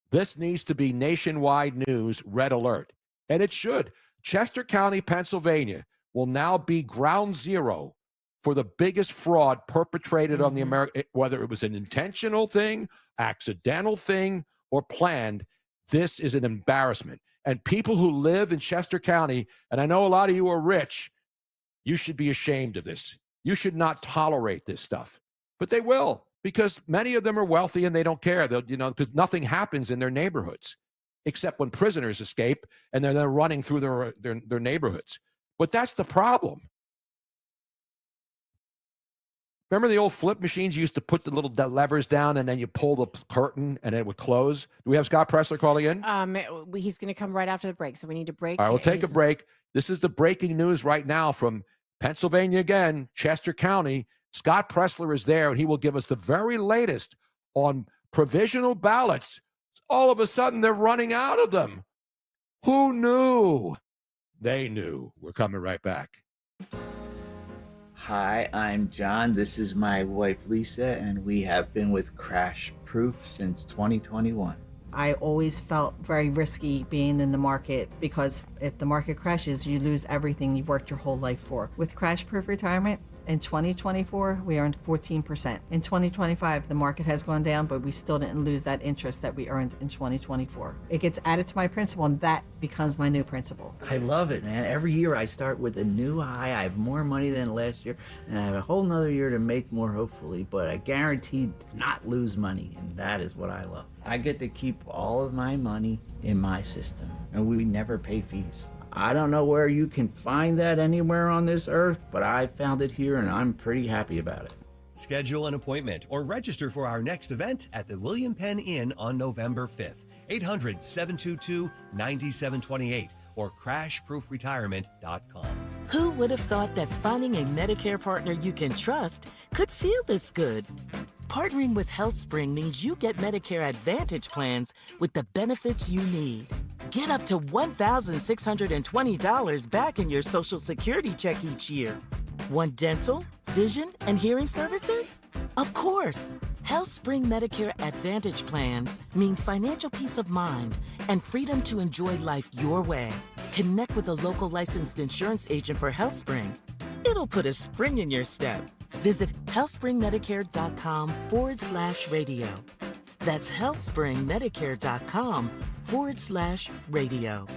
Speaker 11: This needs to be nationwide news, red alert. And it should. Chester County, Pennsylvania will now be ground zero for the biggest fraud perpetrated on the American, whether it was an intentional thing, accidental thing, or planned. This is an embarrassment. And people who live in Chester County, and I know a lot of you are rich, you should be ashamed of this. You should not tolerate this stuff. But they will, because many of them are wealthy and they don't care. They'll, because nothing happens in their neighborhoods, except when prisoners escape and they're running through their neighborhoods. But that's the problem. Remember the old flip machines? You used to put the little levers down and then you pull the curtain and it would close. Do we have Scott Pressler calling in?
Speaker 1: He's going to come right after the break, so we need to break.
Speaker 11: All right, we'll take a break. This is the breaking news right now from Pennsylvania again, Chester County. Scott Pressler is there, and he will give us the very latest on provisional ballots. All of a sudden, they're running out of them. Who knew? They knew. We're coming right back.
Speaker 7: Hi, I'm John. This is my wife, Lisa, and we have been with Crash Proof since 2021.
Speaker 15: I always felt very risky being in the market because if the market crashes, you lose everything you've worked your whole life for. With Crash Proof Retirement, in 2024, we earned 14%. In 2025, the market has gone down, but we still didn't lose that interest that we earned in 2024. It gets added to my principal, and that becomes my new principal.
Speaker 7: I love it, man. Every year I start with a new high. I have more money than last year, and I have a whole nother year to make more, hopefully, but I guarantee not lose money, and that is what I love. I get to keep all of my money in my system, and we never pay fees. I don't know where you can find that anywhere on this earth, but I found it here and I'm pretty happy about it.
Speaker 16: Schedule an appointment or register for our next event at the William Penn Inn on November 5th. 800-722-9728 or crashproofretirement.com.
Speaker 17: Who would have thought that finding a Medicare partner you can trust could feel this good? Partnering with HealthSpring means you get Medicare Advantage plans with the benefits you need. Get up to $1,620 back in your Social Security check each year. Want dental, vision, and hearing services? Of course. HealthSpring Medicare Advantage plans mean financial peace of mind and freedom to enjoy life your way. Connect with a local licensed insurance agent for HealthSpring. It'll put a spring in your step. Visit healthspringmedicare.com/radio. That's healthspringmedicare.com/radio.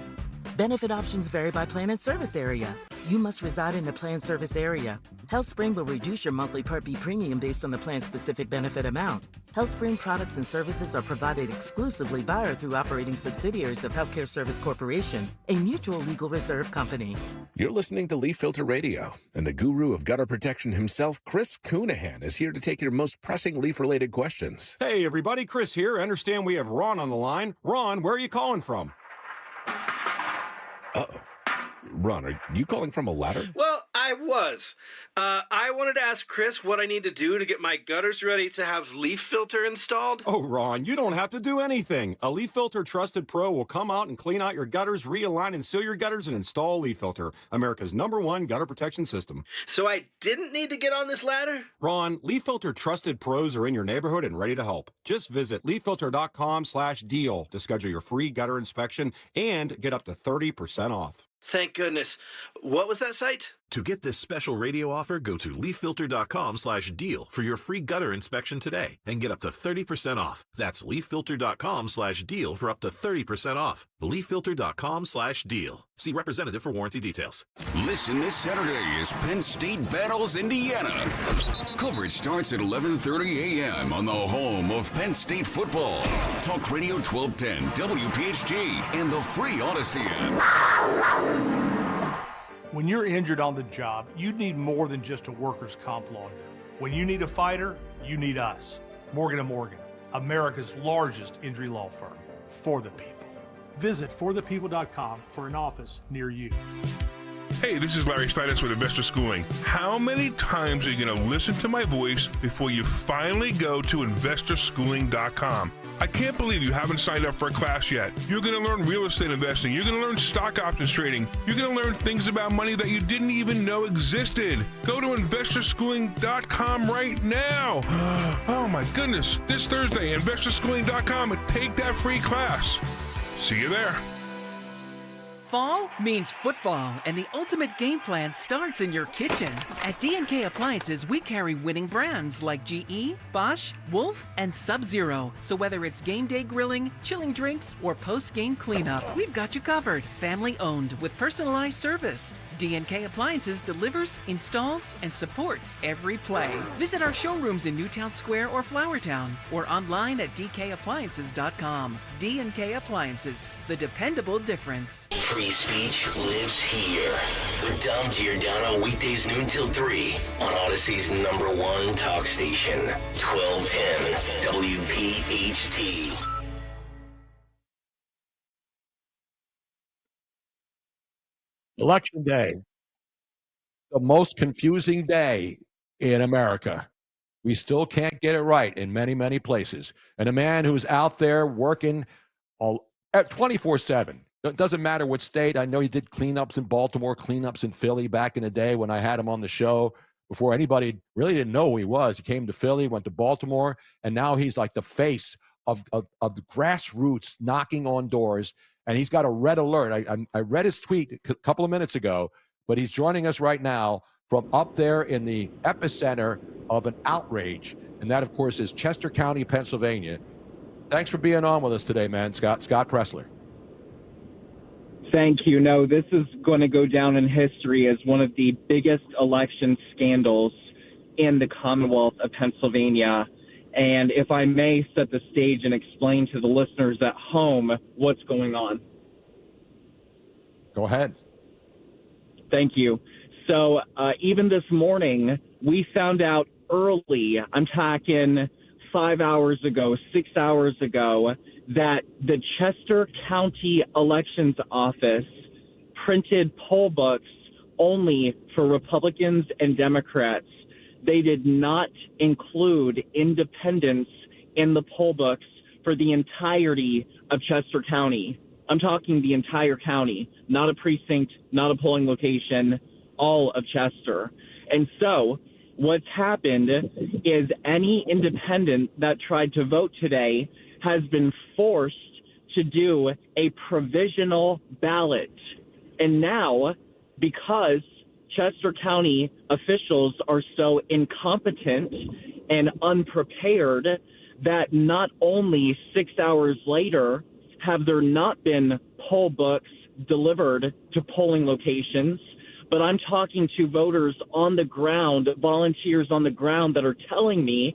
Speaker 17: Benefit options vary by plan and service area. You must reside in the plan service area. HealthSpring will reduce your monthly Part B premium based on the plan's specific benefit amount. HealthSpring products and services are provided exclusively by or through operating subsidiaries of Healthcare Service Corporation, a mutual legal reserve company.
Speaker 18: You're listening to Leaf Filter Radio, and the guru of gutter protection himself, Chris Coonahan, is here to take your most pressing leaf-related questions.
Speaker 25: Hey, everybody, Chris here. I understand we have Ron on the line. Ron, where are you calling from?
Speaker 18: Uh-oh. Ron, are you calling from a ladder?
Speaker 26: Well, I was. I wanted to ask Chris what I need to do to get my gutters ready to have leaf filter installed.
Speaker 25: Oh, Ron, you don't have to do anything. A Leaf Filter Trusted Pro will come out and clean out your gutters, realign and seal your gutters, and install a Leaf Filter, America's #1 gutter protection system.
Speaker 26: So I didn't need to get on this ladder?
Speaker 25: Ron, Leaf Filter Trusted Pros are in your neighborhood and ready to help. Just visit leaffilter.com/deal to schedule your free gutter inspection and get up to 30% off.
Speaker 26: Thank goodness. What was that site?
Speaker 18: To get this special radio offer, go to leaffilter.com/deal for your free gutter inspection today and get up to 30% off. That's leaffilter.com/deal for up to 30% off. leaffilter.com/deal. See representative for warranty details.
Speaker 14: Listen this Saturday as Penn State battles Indiana. Coverage starts at 11:30 a.m. on the home of Penn State football. Talk Radio 1210 WPHT and the free Odyssey app.
Speaker 27: When you're injured on the job, you need more than just a workers' comp lawyer. When you need a fighter, you need us. Morgan & Morgan, America's largest injury law firm. For the people. Visit forthepeople.com for an office near you.
Speaker 3: Hey, this is Larry Steinitz with Investor Schooling. How many times are you going to listen to my voice before you finally go to investorschooling.com? I can't believe you haven't signed up for a class yet. You're going to learn real estate investing. You're going to learn stock options trading. You're going to learn things about money that you didn't even know existed. Go to investorschooling.com right now. Oh my goodness. This Thursday, investorschooling.com, and take that free class. See you there.
Speaker 4: Fall means football, and the ultimate game plan starts in your kitchen. At D&K Appliances, we carry winning brands like GE, Bosch, Wolf, and Sub-Zero. So whether it's game day grilling, chilling drinks, or post-game cleanup, we've got you covered. Family owned with personalized service. D&K Appliances delivers, installs, and supports every play. Visit our showrooms in Newtown Square or Flowertown, or online at dkappliances.com. D&K Appliances, the dependable difference.
Speaker 19: Free speech lives here. With Dom Giordano, weekdays noon till 3 on Odyssey's #1 talk station, 1210 WPHT.
Speaker 11: Election day, the most confusing day in America. We still can't get it right in many, many places. And a man who's out there working at 24/7. It doesn't matter what state. I know he did cleanups in Baltimore, cleanups in Philly back in the day when I had him on the show before anybody really didn't know who he was. He came to Philly, went to Baltimore, and now he's like the face of the grassroots knocking on doors. And he's got a red alert. I read his tweet a couple of minutes ago, but he's joining us right now from up there in the epicenter of an outrage. And that, of course, is Chester County, Pennsylvania. Thanks for being on with us today, man, Scott Pressler.
Speaker 8: Thank you. No, this is going to go down in history as one of the biggest election scandals in the Commonwealth of Pennsylvania. And if I may set the stage and explain to the listeners at home what's going on.
Speaker 11: Go ahead.
Speaker 8: Thank you. So even this morning, we found out early, I'm talking 5 hours ago, 6 hours ago, that the Chester County Elections Office printed poll books only for Republicans and Democrats. They did not include independents in the poll books for the entirety of Chester County. I'm talking the entire county, not a precinct, not a polling location, all of Chester. And so what's happened is any independent that tried to vote today has been forced to do a provisional ballot. And now, because Chester County officials are so incompetent and unprepared, that not only 6 hours later have there not been poll books delivered to polling locations, but I'm talking to voters on the ground, volunteers on the ground that are telling me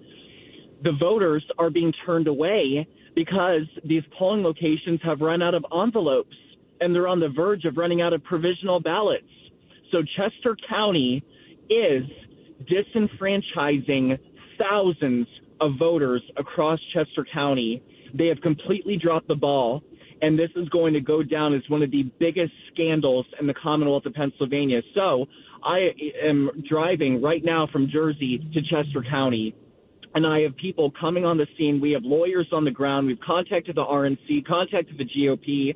Speaker 8: the voters are being turned away because these polling locations have run out of envelopes and they're on the verge of running out of provisional ballots. So Chester County is disenfranchising thousands of voters across Chester County. They have completely dropped the ball, and this is going to go down as one of the biggest scandals in the Commonwealth of Pennsylvania. So I am driving right now from Jersey to Chester County, and I have people coming on the scene. We have lawyers on the ground. We've contacted the RNC, contacted the GOP.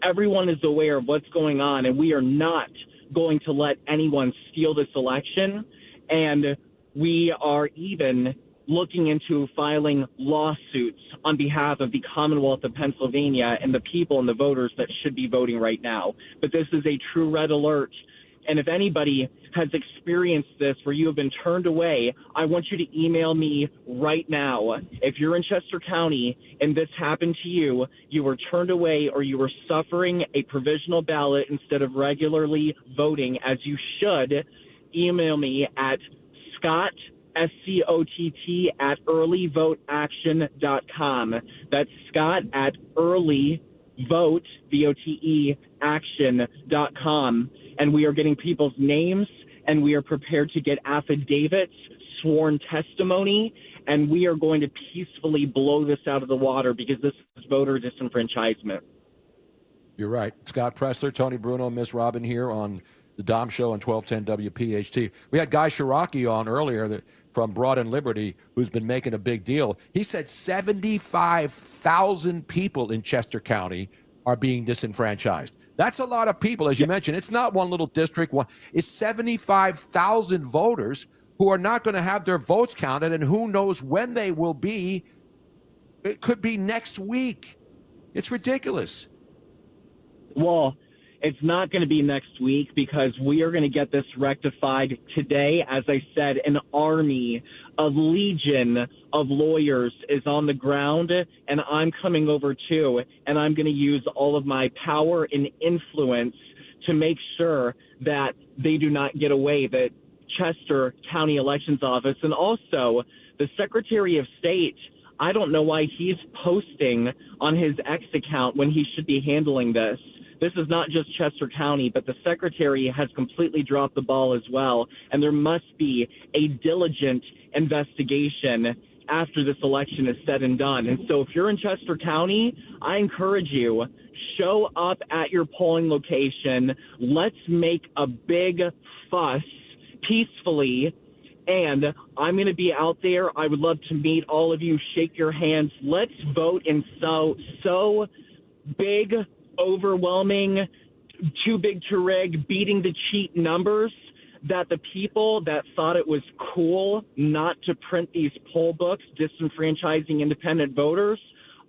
Speaker 8: Everyone is aware of what's going on, and we are not going to let anyone steal this election. And we are even looking into filing lawsuits on behalf of the Commonwealth of Pennsylvania and the people and the voters that should be voting right now. But this is a true red alert. And if anybody has experienced this where you have been turned away, I want you to email me right now. If you're in Chester County and this happened to you, you were turned away or you were suffering a provisional ballot instead of regularly voting as you should, email me at Scott, SCOTT, at earlyvoteaction.com. That's Scott at earlyvote, VOTE, action.com. And we are getting people's names, and we are prepared to get affidavits, sworn testimony, and we are going to peacefully blow this out of the water because this is voter disenfranchisement.
Speaker 11: You're right. Scott Pressler, Tony Bruno, Miss Robin here on the Dom Show on 1210 WPHT. We had Guy Shiraki on earlier from Broad and Liberty, who's been making a big deal. He said 75,000 people in Chester County are being disenfranchised. That's a lot of people, as you mentioned. It's not one little district. It's 75,000 voters who are not going to have their votes counted, and who knows when they will be. It could be next week. It's ridiculous.
Speaker 8: Well, it's not going to be next week because we are going to get this rectified today. As I said, an army, a legion of lawyers is on the ground, and I'm coming over too, and I'm going to use all of my power and influence to make sure that they do not get away, that Chester County Elections Office, and also the Secretary of State, I don't know why he's posting on his X account when he should be handling this. This is not just Chester County, but the secretary has completely dropped the ball as well, and there must be a diligent investigation after this election is said and done. And so if you're in Chester County, I encourage you, show up at your polling location. Let's make a big fuss peacefully, and I'm going to be out there. I would love to meet all of you, shake your hands. Let's vote in so big, overwhelming, too big to rig, beating the cheat numbers that the people that thought it was cool not to print these poll books disenfranchising independent voters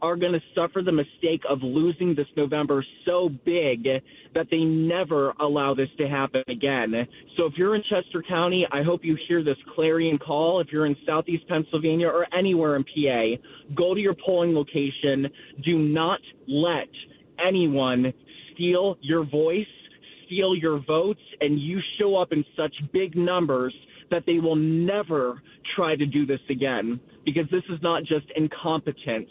Speaker 8: are going to suffer the mistake of losing this November so big that they never allow this to happen again. So if you're in Chester County, I hope you hear this clarion call. If you're in Southeast Pennsylvania or anywhere in PA, go to your polling location. Do not let anyone steal your voice, steal your votes, and you show up in such big numbers that they will never try to do this again, because this is not just incompetence.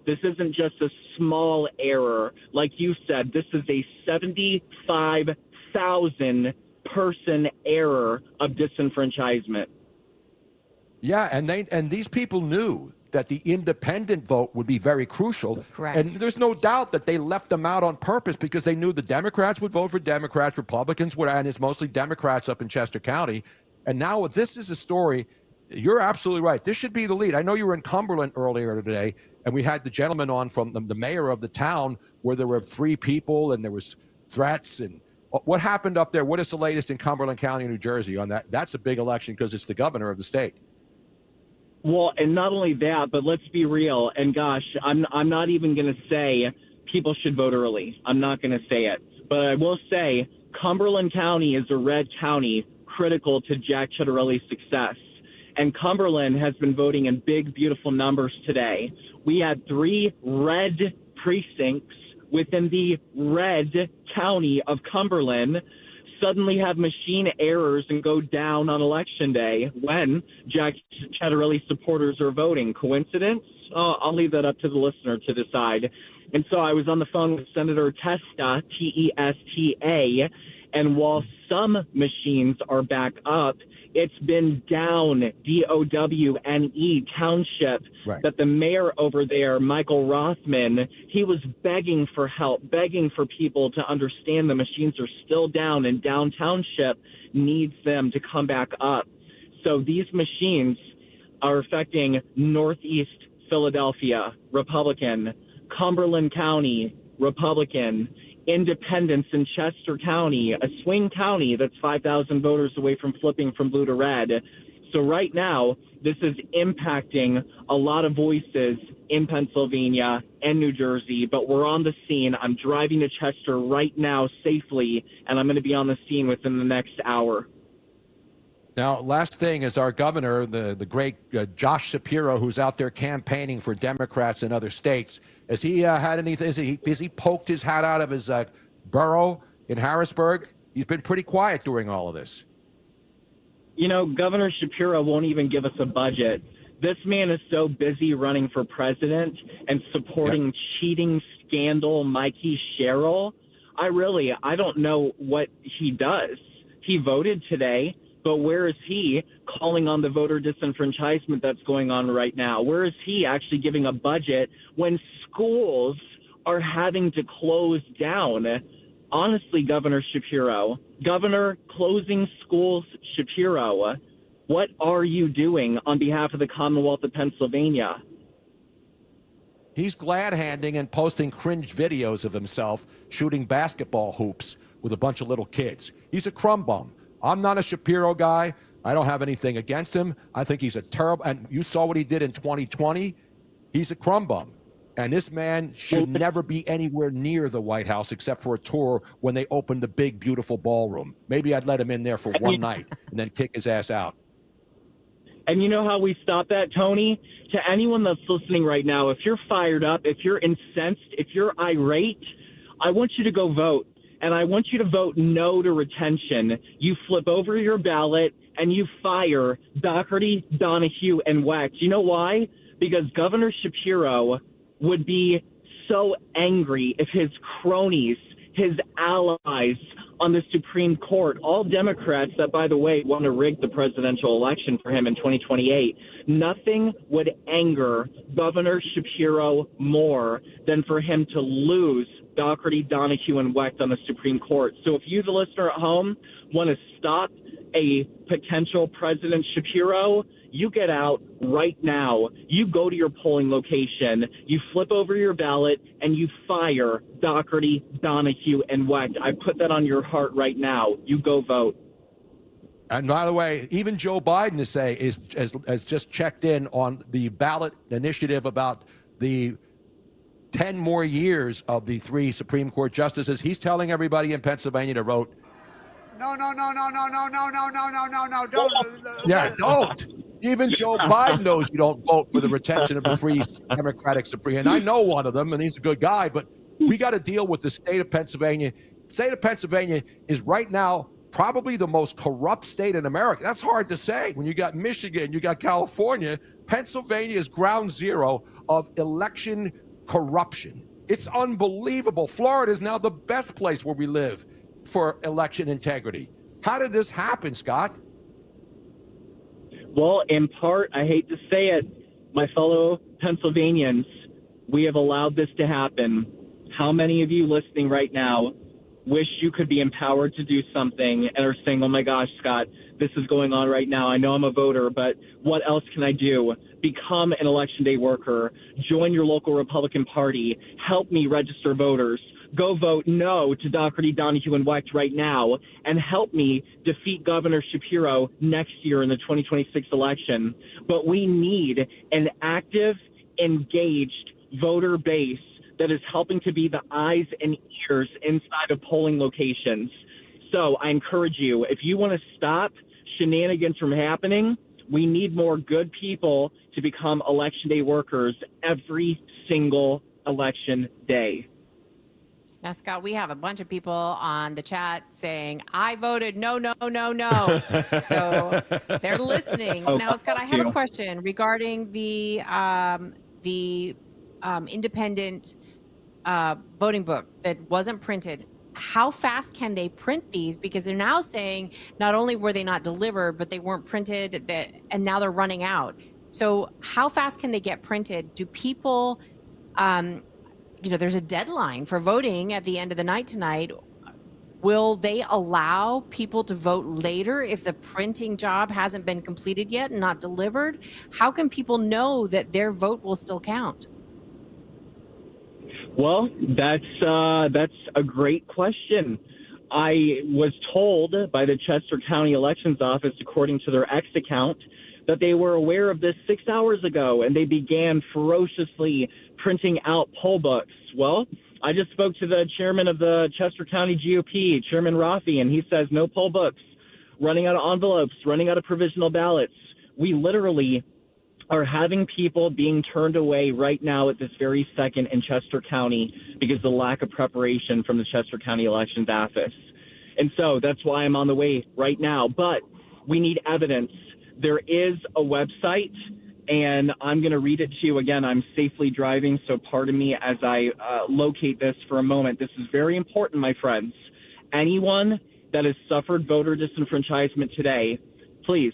Speaker 8: This isn't just a small error. Like you said, this is a 75,000 person error of disenfranchisement.
Speaker 11: Yeah, and these people knew that the independent vote would be very crucial.
Speaker 1: Correct.
Speaker 11: And there's no doubt that they left them out on purpose because they knew the Democrats would vote for Democrats, Republicans would, and it's mostly Democrats up in Chester County. And now this is a story. You're absolutely right. This should be the lead. I know you were in Cumberland earlier today, and we had the gentleman on from the mayor of the town where there were 3 people and there was threats. And what happened up there? What is the latest in Cumberland County, New Jersey on that? That's a big election because it's the governor of the state.
Speaker 8: Well, and not only that, but let's be real. And gosh, I'm not even going to say people should vote early. I'm not going to say it. But I will say Cumberland County is a red county critical to Jack Ciattarelli's success. And Cumberland has been voting in big, beautiful numbers today. We had 3 red precincts within the red county of Cumberland suddenly have machine errors and go down on election day when Jack Ciattarelli supporters are voting. Coincidence? I'll leave that up to the listener to decide. And so I was on the phone with Senator Testa, Testa, and while some machines are back up, it's been down, D-O-W-N-E, township,
Speaker 11: right,
Speaker 8: that the mayor over there, Michael Rothman, he was begging for help, begging for people to understand the machines are still down, and down township needs them to come back up. So these machines are affecting Northeast Philadelphia, Republican, Cumberland County, Republican, Independence in Chester County, a swing county that's 5,000 voters away from flipping from blue to red. So right now, this is impacting a lot of voices in Pennsylvania and New Jersey, but we're on the scene. I'm driving to Chester right now safely, and I'm going to be on the scene within the next hour.
Speaker 11: Now, last thing is our governor, the great Josh Shapiro, who's out there campaigning for Democrats in other states. Has he had anything? Has he poked his hat out of his borough in Harrisburg? He's been pretty quiet during all of this.
Speaker 8: You know, Governor Shapiro won't even give us a budget. This man is so busy running for president and supporting cheating scandal Mikey Sherrill. I don't know what he does. He voted today. But where is he calling on the voter disenfranchisement that's going on right now? Where is he actually giving a budget when schools are having to close down? honestly, Governor Shapiro, Governor Closing Schools Shapiro, what are you doing on behalf of the Commonwealth of Pennsylvania?
Speaker 11: He's glad-handing and posting cringe videos of himself shooting basketball hoops with a bunch of little kids. He's a crumb bum. I'm not a Shapiro guy. I don't have anything against him. I think he's a terrible, and you saw what he did in 2020. He's a crumb bum. And this man should never be anywhere near the White House except for a tour when they open the big, beautiful ballroom. Maybe I'd let him in there for one night and then kick his ass out.
Speaker 8: And you know how we stop that, Tony? To anyone that's listening right now, if you're fired up, if you're incensed, if you're irate, I want you to go vote. And I want you to vote no to retention. You flip over your ballot and you fire Doherty, Donahue, and Wecht. You know why? Because Governor Shapiro would be so angry if his cronies, his allies on the Supreme Court, all Democrats that, by the way, want to rig the presidential election for him in 2028, nothing would anger Governor Shapiro more than for him to lose Doherty, Donahue, and Wecht on the Supreme Court. So if you, the listener at home, want to stop a potential President Shapiro, you get out right now. You go to your polling location, you flip over your ballot, and you fire Doherty, Donahue, and Wecht. I put that on your heart right now. You go vote.
Speaker 11: And by the way, even Joe Biden has just checked in on the ballot initiative about the 10 more years of the 3 Supreme Court justices. He's telling everybody in Pennsylvania to vote.
Speaker 9: No, don't.
Speaker 11: Yeah, don't. Even Joe Biden knows you don't vote for the retention of the free Democratic Supreme. And I know one of them, and he's a good guy, but we got to deal with the state of Pennsylvania. The state of Pennsylvania is right now probably the most corrupt state in America. That's hard to say. When you got Michigan, you got California, Pennsylvania is ground zero of election corruption. It's unbelievable. Florida is now the best place where we live for election integrity. How did this happen, Scott?
Speaker 8: Well, in part, I hate to say it, my fellow Pennsylvanians, we have allowed this to happen. How many of you listening right now wish you could be empowered to do something and are saying, oh my gosh, Scott, this is going on right now. I know I'm a voter, but what else can I do? Become an election day worker. Join your local Republican Party. Help me register voters. Go vote no to Doherty, Donahue, and Wecht right now, and help me defeat Governor Shapiro next year in the 2026 election. But we need an active, engaged voter base that is helping to be the eyes and ears inside of polling locations. So I encourage you, if you want to stop shenanigans from happening, we need more good people to become election day workers every single election day.
Speaker 1: Now, Scott, we have a bunch of people on the chat saying, I voted no. So they're listening.
Speaker 8: Oh,
Speaker 1: Now, Scott, I have a question regarding the independent voting book that wasn't printed. How fast can they print these? Because they're now saying not only were they not delivered, but they weren't printed, and now they're running out. So how fast can they get printed? Do people... there's a deadline for voting at the end of the night tonight. Will they allow people to vote later if the printing job hasn't been completed yet and not delivered? How can people know that their vote will still count?
Speaker 8: Well, that's a great question. I was told by the Chester County Elections Office, according to their X account, that they were aware of this 6 hours ago, and they began ferociously printing out poll books. Well, I just spoke to the chairman of the Chester County GOP, Chairman Rafi, and he says no poll books, running out of envelopes, running out of provisional ballots. We literally are having people being turned away right now at this very second in Chester County because of the lack of preparation from the Chester County Elections Office. And so that's why I'm on the way right now. But we need evidence. There is a website, and I'm going to read it to you again. I'm safely driving, so pardon me as I locate this for a moment. This is very important, my friends. Anyone that has suffered voter disenfranchisement today, please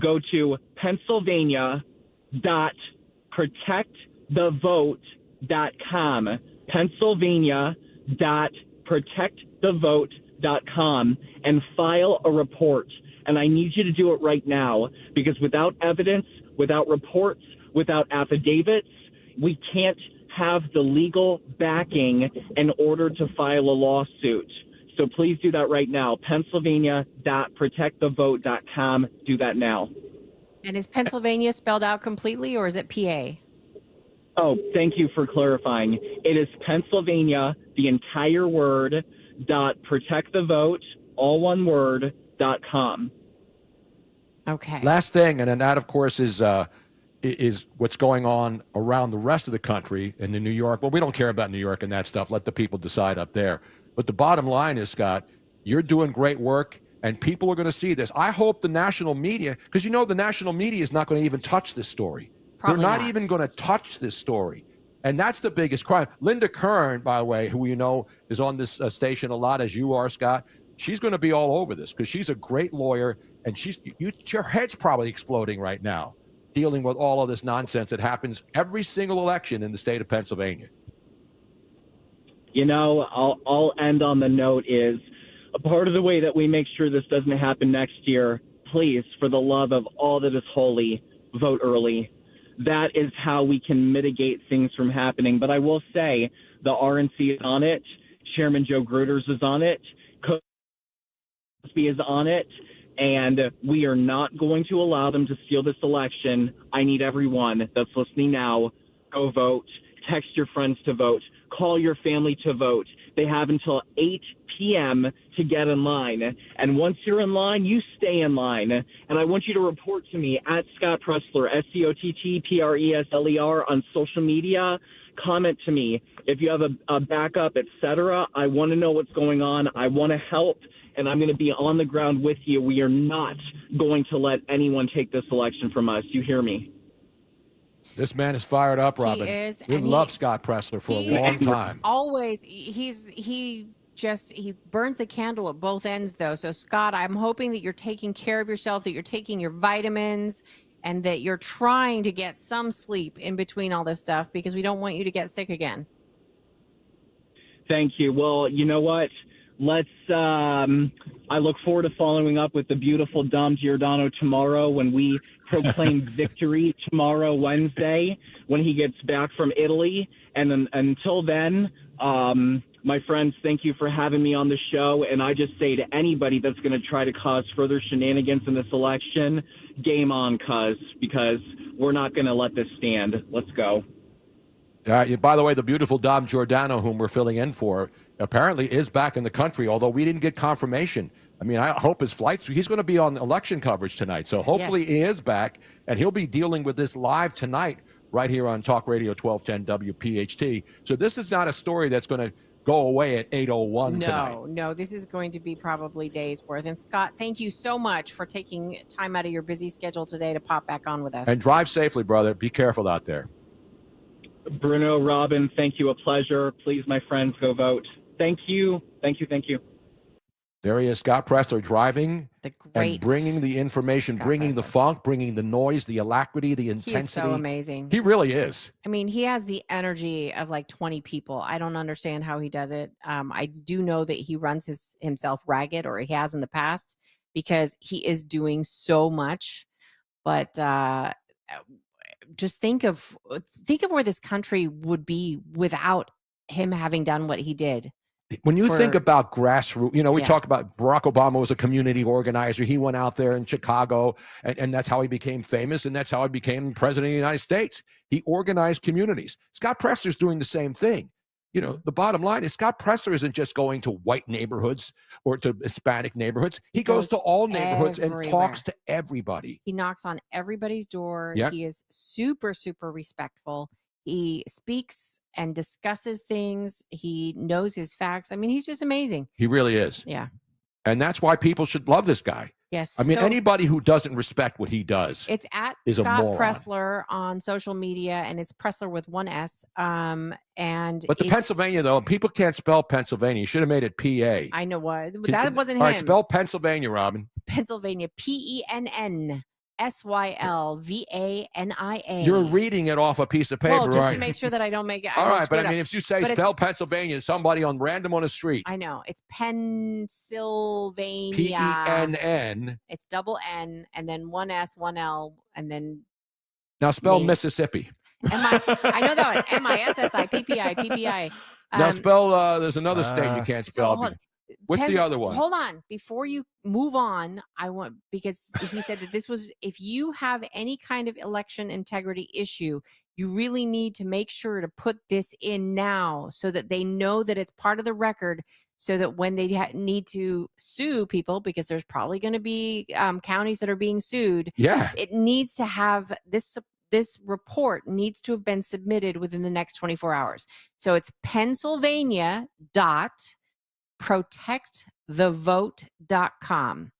Speaker 8: go to Pennsylvania.protectthevote.com. Pennsylvania.protectthevote.com. protectthevote.com and file a report. And I need you to do it right now, because without evidence, without reports, without affidavits, we can't have the legal backing in order to file a lawsuit. So please do that right now. Pennsylvania.protectthevote.com. Do that now.
Speaker 1: And is Pennsylvania spelled out completely, or is it PA?
Speaker 8: Oh, thank you for clarifying. It is Pennsylvania, the entire word, .protectthevote, all one word, .com.
Speaker 1: Okay.
Speaker 11: Last thing, and then that, of course, is what's going on around the rest of the country and in New York. Well, we don't care about New York and that stuff. Let the people decide up there. But the bottom line is, Scott, you're doing great work, and people are going to see this. I hope the national media, because you know the national media is not going to even touch this story.
Speaker 1: Probably
Speaker 11: They're not
Speaker 1: not.
Speaker 11: even going to touch this story. And that's the biggest crime. Linda Kern, by the way, who you know is on this station a lot, as you are, Scott, she's going to be all over this because she's a great lawyer, and your head's probably exploding right now dealing with all of this nonsense that happens every single election in the state of Pennsylvania.
Speaker 8: You know, I'll end on the note is a part of the way that we make sure this doesn't happen next year, please, for the love of all that is holy, vote early. That is how we can mitigate things from happening. But I will say the RNC is on it. Chairman Joe Gruters is on it. Cosby is on it. And we are not going to allow them to steal this election. I need everyone that's listening now, go vote. Text your friends to vote. Call your family to vote. They have until 8 p.m. to get in line. And once you're in line, you stay in line. And I want you to report to me at Scott Pressler, ScottPresler, on social media. Comment to me. If you have a backup, etc., I want to know what's going on. I want to help. And I'm going to be on the ground with you. We are not going to let anyone take this election from us. You hear me?
Speaker 11: This man is fired up, Robin.
Speaker 1: He is.
Speaker 11: We
Speaker 1: and
Speaker 11: love Scott Pressler for a long time.
Speaker 1: Always. He burns the candle at both ends, though. So, Scott, I'm hoping that you're taking care of yourself, that you're taking your vitamins, and that you're trying to get some sleep in between all this stuff, because we don't want you to get sick again.
Speaker 8: Thank you. Well, you know what? I look forward to following up with the beautiful Dom Giordano tomorrow when we proclaim victory tomorrow, Wednesday, when he gets back from Italy. And then, until then, my friends, thank you for having me on the show. And I just say to anybody that's going to try to cause further shenanigans in this election, game on, because we're not going to let this stand. Let's go.
Speaker 11: By the way, the beautiful Dom Giordano, whom we're filling in for, apparently is back in the country, although we didn't get confirmation. I mean, I hope his flights, he's going to be on election coverage tonight. So hopefully he is back, and he'll be dealing with this live tonight right here on Talk Radio 1210 WPHT. So this is not a story that's going to go away at 8:01 tonight.
Speaker 1: No, this is going to be probably days worth. And Scott, thank you so much for taking time out of your busy schedule today to pop back on with us.
Speaker 11: And drive safely, brother. Be careful out there.
Speaker 8: Bruno, Robin, thank you. A pleasure. Please, my friends, go vote. Thank you. Thank you. Thank you.
Speaker 11: There he is, Scott Pressler, driving and bringing the information, bringing the funk, bringing the noise, the alacrity, the intensity.
Speaker 1: He is so amazing.
Speaker 11: He really is.
Speaker 1: I mean, he has the energy of like 20 people. I don't understand how he does it. I do know that he runs himself ragged, or he has in the past, because he is doing so much. But just think of where this country would be without him having done what he did.
Speaker 11: When you think about grassroots, we talk about Barack Obama was a community organizer. He went out there in Chicago, and that's how he became famous, and that's how he became president of the United States. He organized communities. Scott Pressler's doing the same thing. The bottom line is Scott Pressler isn't just going to white neighborhoods or to Hispanic neighborhoods. He goes to all neighborhoods and talks to everybody.
Speaker 1: He knocks on everybody's door.
Speaker 11: Yep.
Speaker 1: He is super, super respectful. He speaks and discusses things. He knows his facts. I mean, he's just amazing.
Speaker 11: He really is.
Speaker 1: Yeah.
Speaker 11: And that's why people should love this guy.
Speaker 1: Yes.
Speaker 11: I mean,
Speaker 1: So-
Speaker 11: anybody who doesn't respect what he does
Speaker 1: It's at
Speaker 11: is a
Speaker 1: Scott
Speaker 11: moron.
Speaker 1: Pressler on social media, and it's Pressler with one S. And
Speaker 11: But the Pennsylvania, though, people can't spell Pennsylvania. You should have made it P-A.
Speaker 1: I know what, but that wasn't him.
Speaker 11: All right, spell Pennsylvania, Robin.
Speaker 1: Pennsylvania, Penn. SYLVANIA.
Speaker 11: You're reading it off a piece of paper,
Speaker 1: Well, just
Speaker 11: right?
Speaker 1: to make sure that I don't make it.
Speaker 11: All right, but I mean, if you say spell Pennsylvania, somebody on random on the street.
Speaker 1: I know. It's Pennsylvania.
Speaker 11: Penn.
Speaker 1: It's double N and then one S, one L, and then.
Speaker 11: Now spell Mississippi.
Speaker 1: I know that one. MISSIPPI.
Speaker 11: Now spell, there's another state you can't spell. What's the other one?
Speaker 1: Hold on. Before you move on, because he said that this was, if you have any kind of election integrity issue, you really need to make sure to put this in now so that they know that it's part of the record, so that when they need to sue people, because there's probably going to be counties that are being sued.
Speaker 11: Yeah.
Speaker 1: It needs to have this report needs to have been submitted within the next 24 hours. So it's Pennsylvania.protectthevote.com.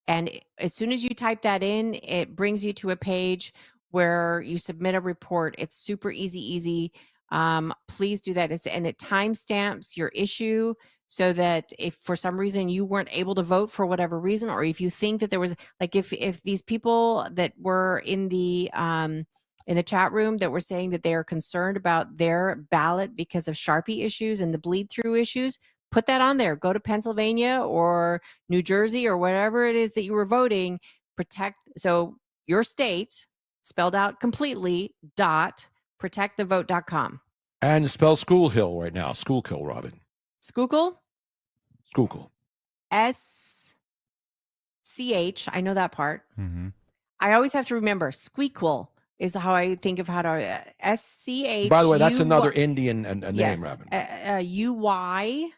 Speaker 1: And as soon as you type that in, it brings you to a page where you submit a report. It's super easy. Please do that. And it timestamps your issue, so that if for some reason you weren't able to vote for whatever reason, or if you think that there was, like, if these people that were in the chat room that were saying that they are concerned about their ballot because of Sharpie issues and the bleed through issues, put that on there. Go to Pennsylvania or New Jersey or whatever it is that you were voting. So your state, spelled out completely, .protectthevote.com.
Speaker 11: And spell School Hill right now. Schuylkill, Robin.
Speaker 1: Schuylkill?
Speaker 11: Schuylkill.
Speaker 1: SCH. I know that part.
Speaker 2: Mm-hmm.
Speaker 1: I always have to remember Squeakquel is how I think of how to SCH.
Speaker 11: By the way, that's another Indian name, Robin.
Speaker 1: UY.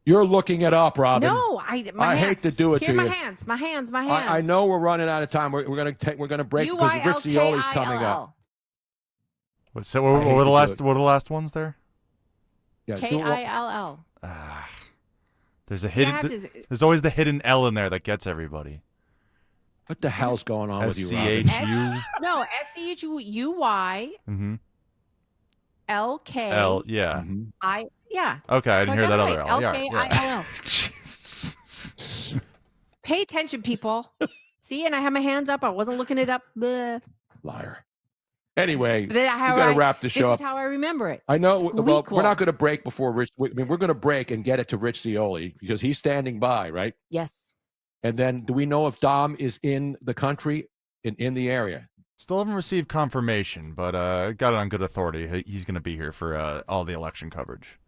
Speaker 11: You're looking it up, Robin.
Speaker 1: No,
Speaker 11: I hate to do it to you.
Speaker 1: My hands.
Speaker 11: I know we're running out of time. We're gonna break because Rich Zioli's coming up.
Speaker 2: So what were the last ones there?
Speaker 11: Yeah,
Speaker 1: KILL.
Speaker 2: There's there's always the hidden L in there that gets everybody.
Speaker 11: What the hell's going on with you, Robin?
Speaker 1: No, SCHUY.
Speaker 2: Mm-hmm.
Speaker 1: LK.
Speaker 2: L, yeah.
Speaker 11: Mm-hmm.
Speaker 1: Yeah.
Speaker 2: Okay, I didn't hear that other L.
Speaker 1: LKILL. Pay attention, people. See, and I have my hands up. I wasn't looking it up. Bleh.
Speaker 11: Liar. Anyway, we
Speaker 1: got
Speaker 11: to wrap the show up.
Speaker 1: This is how I remember it.
Speaker 11: I know. Well, we're not going to break before Rich. I mean, we're going to break and get it to Rich Zioli because he's standing by, right?
Speaker 1: Yes.
Speaker 11: And then, do we know if Dom is in the country, in the area?
Speaker 2: Still haven't received confirmation, but got it on good authority. He's going to be here for all the election coverage.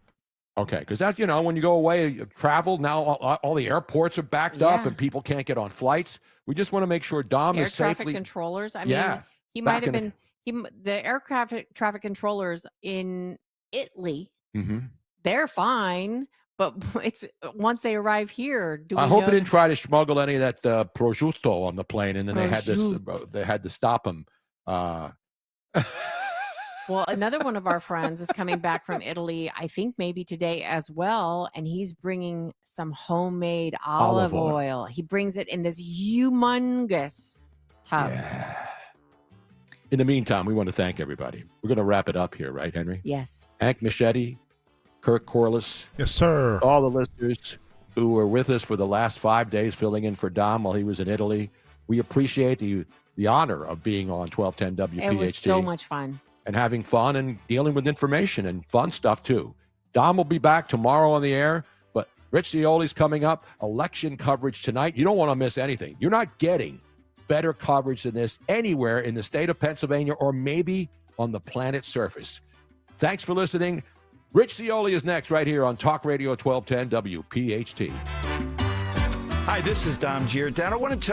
Speaker 11: Okay, because that's, when you go away, you travel, now all the airports are backed up and people can't get on flights. We just want to make sure Dom is safely.
Speaker 1: Air traffic controllers. I mean, he might have been. The air traffic controllers in Italy, they're fine, but it's once they arrive here.
Speaker 11: I hope they didn't try to smuggle any of that prosciutto on the plane, and then they had to stop him.
Speaker 1: Well, another one of our friends is coming back from Italy, I think maybe today as well, and he's bringing some homemade olive oil. He brings it in this humongous tub.
Speaker 11: Yeah. In the meantime, we want to thank everybody. We're going to wrap it up here, right, Henry?
Speaker 1: Yes.
Speaker 11: Hank Machete, Kirk Corliss.
Speaker 5: Yes, sir.
Speaker 11: All the listeners who were with us for the last 5 days filling in for Dom while he was in Italy. We appreciate the honor of being on 1210 WPHT.
Speaker 1: It was so much fun.
Speaker 11: And having fun and dealing with information and fun stuff, too. Dom will be back tomorrow on the air, but Rich Zioli's coming up. Election coverage tonight. You don't want to miss anything. You're not getting better coverage than this anywhere in the state of Pennsylvania or maybe on the planet's surface. Thanks for listening. Rich Zioli is next right here on Talk Radio 1210 WPHT.
Speaker 9: Hi, this is Dom Giordano. I want to tell you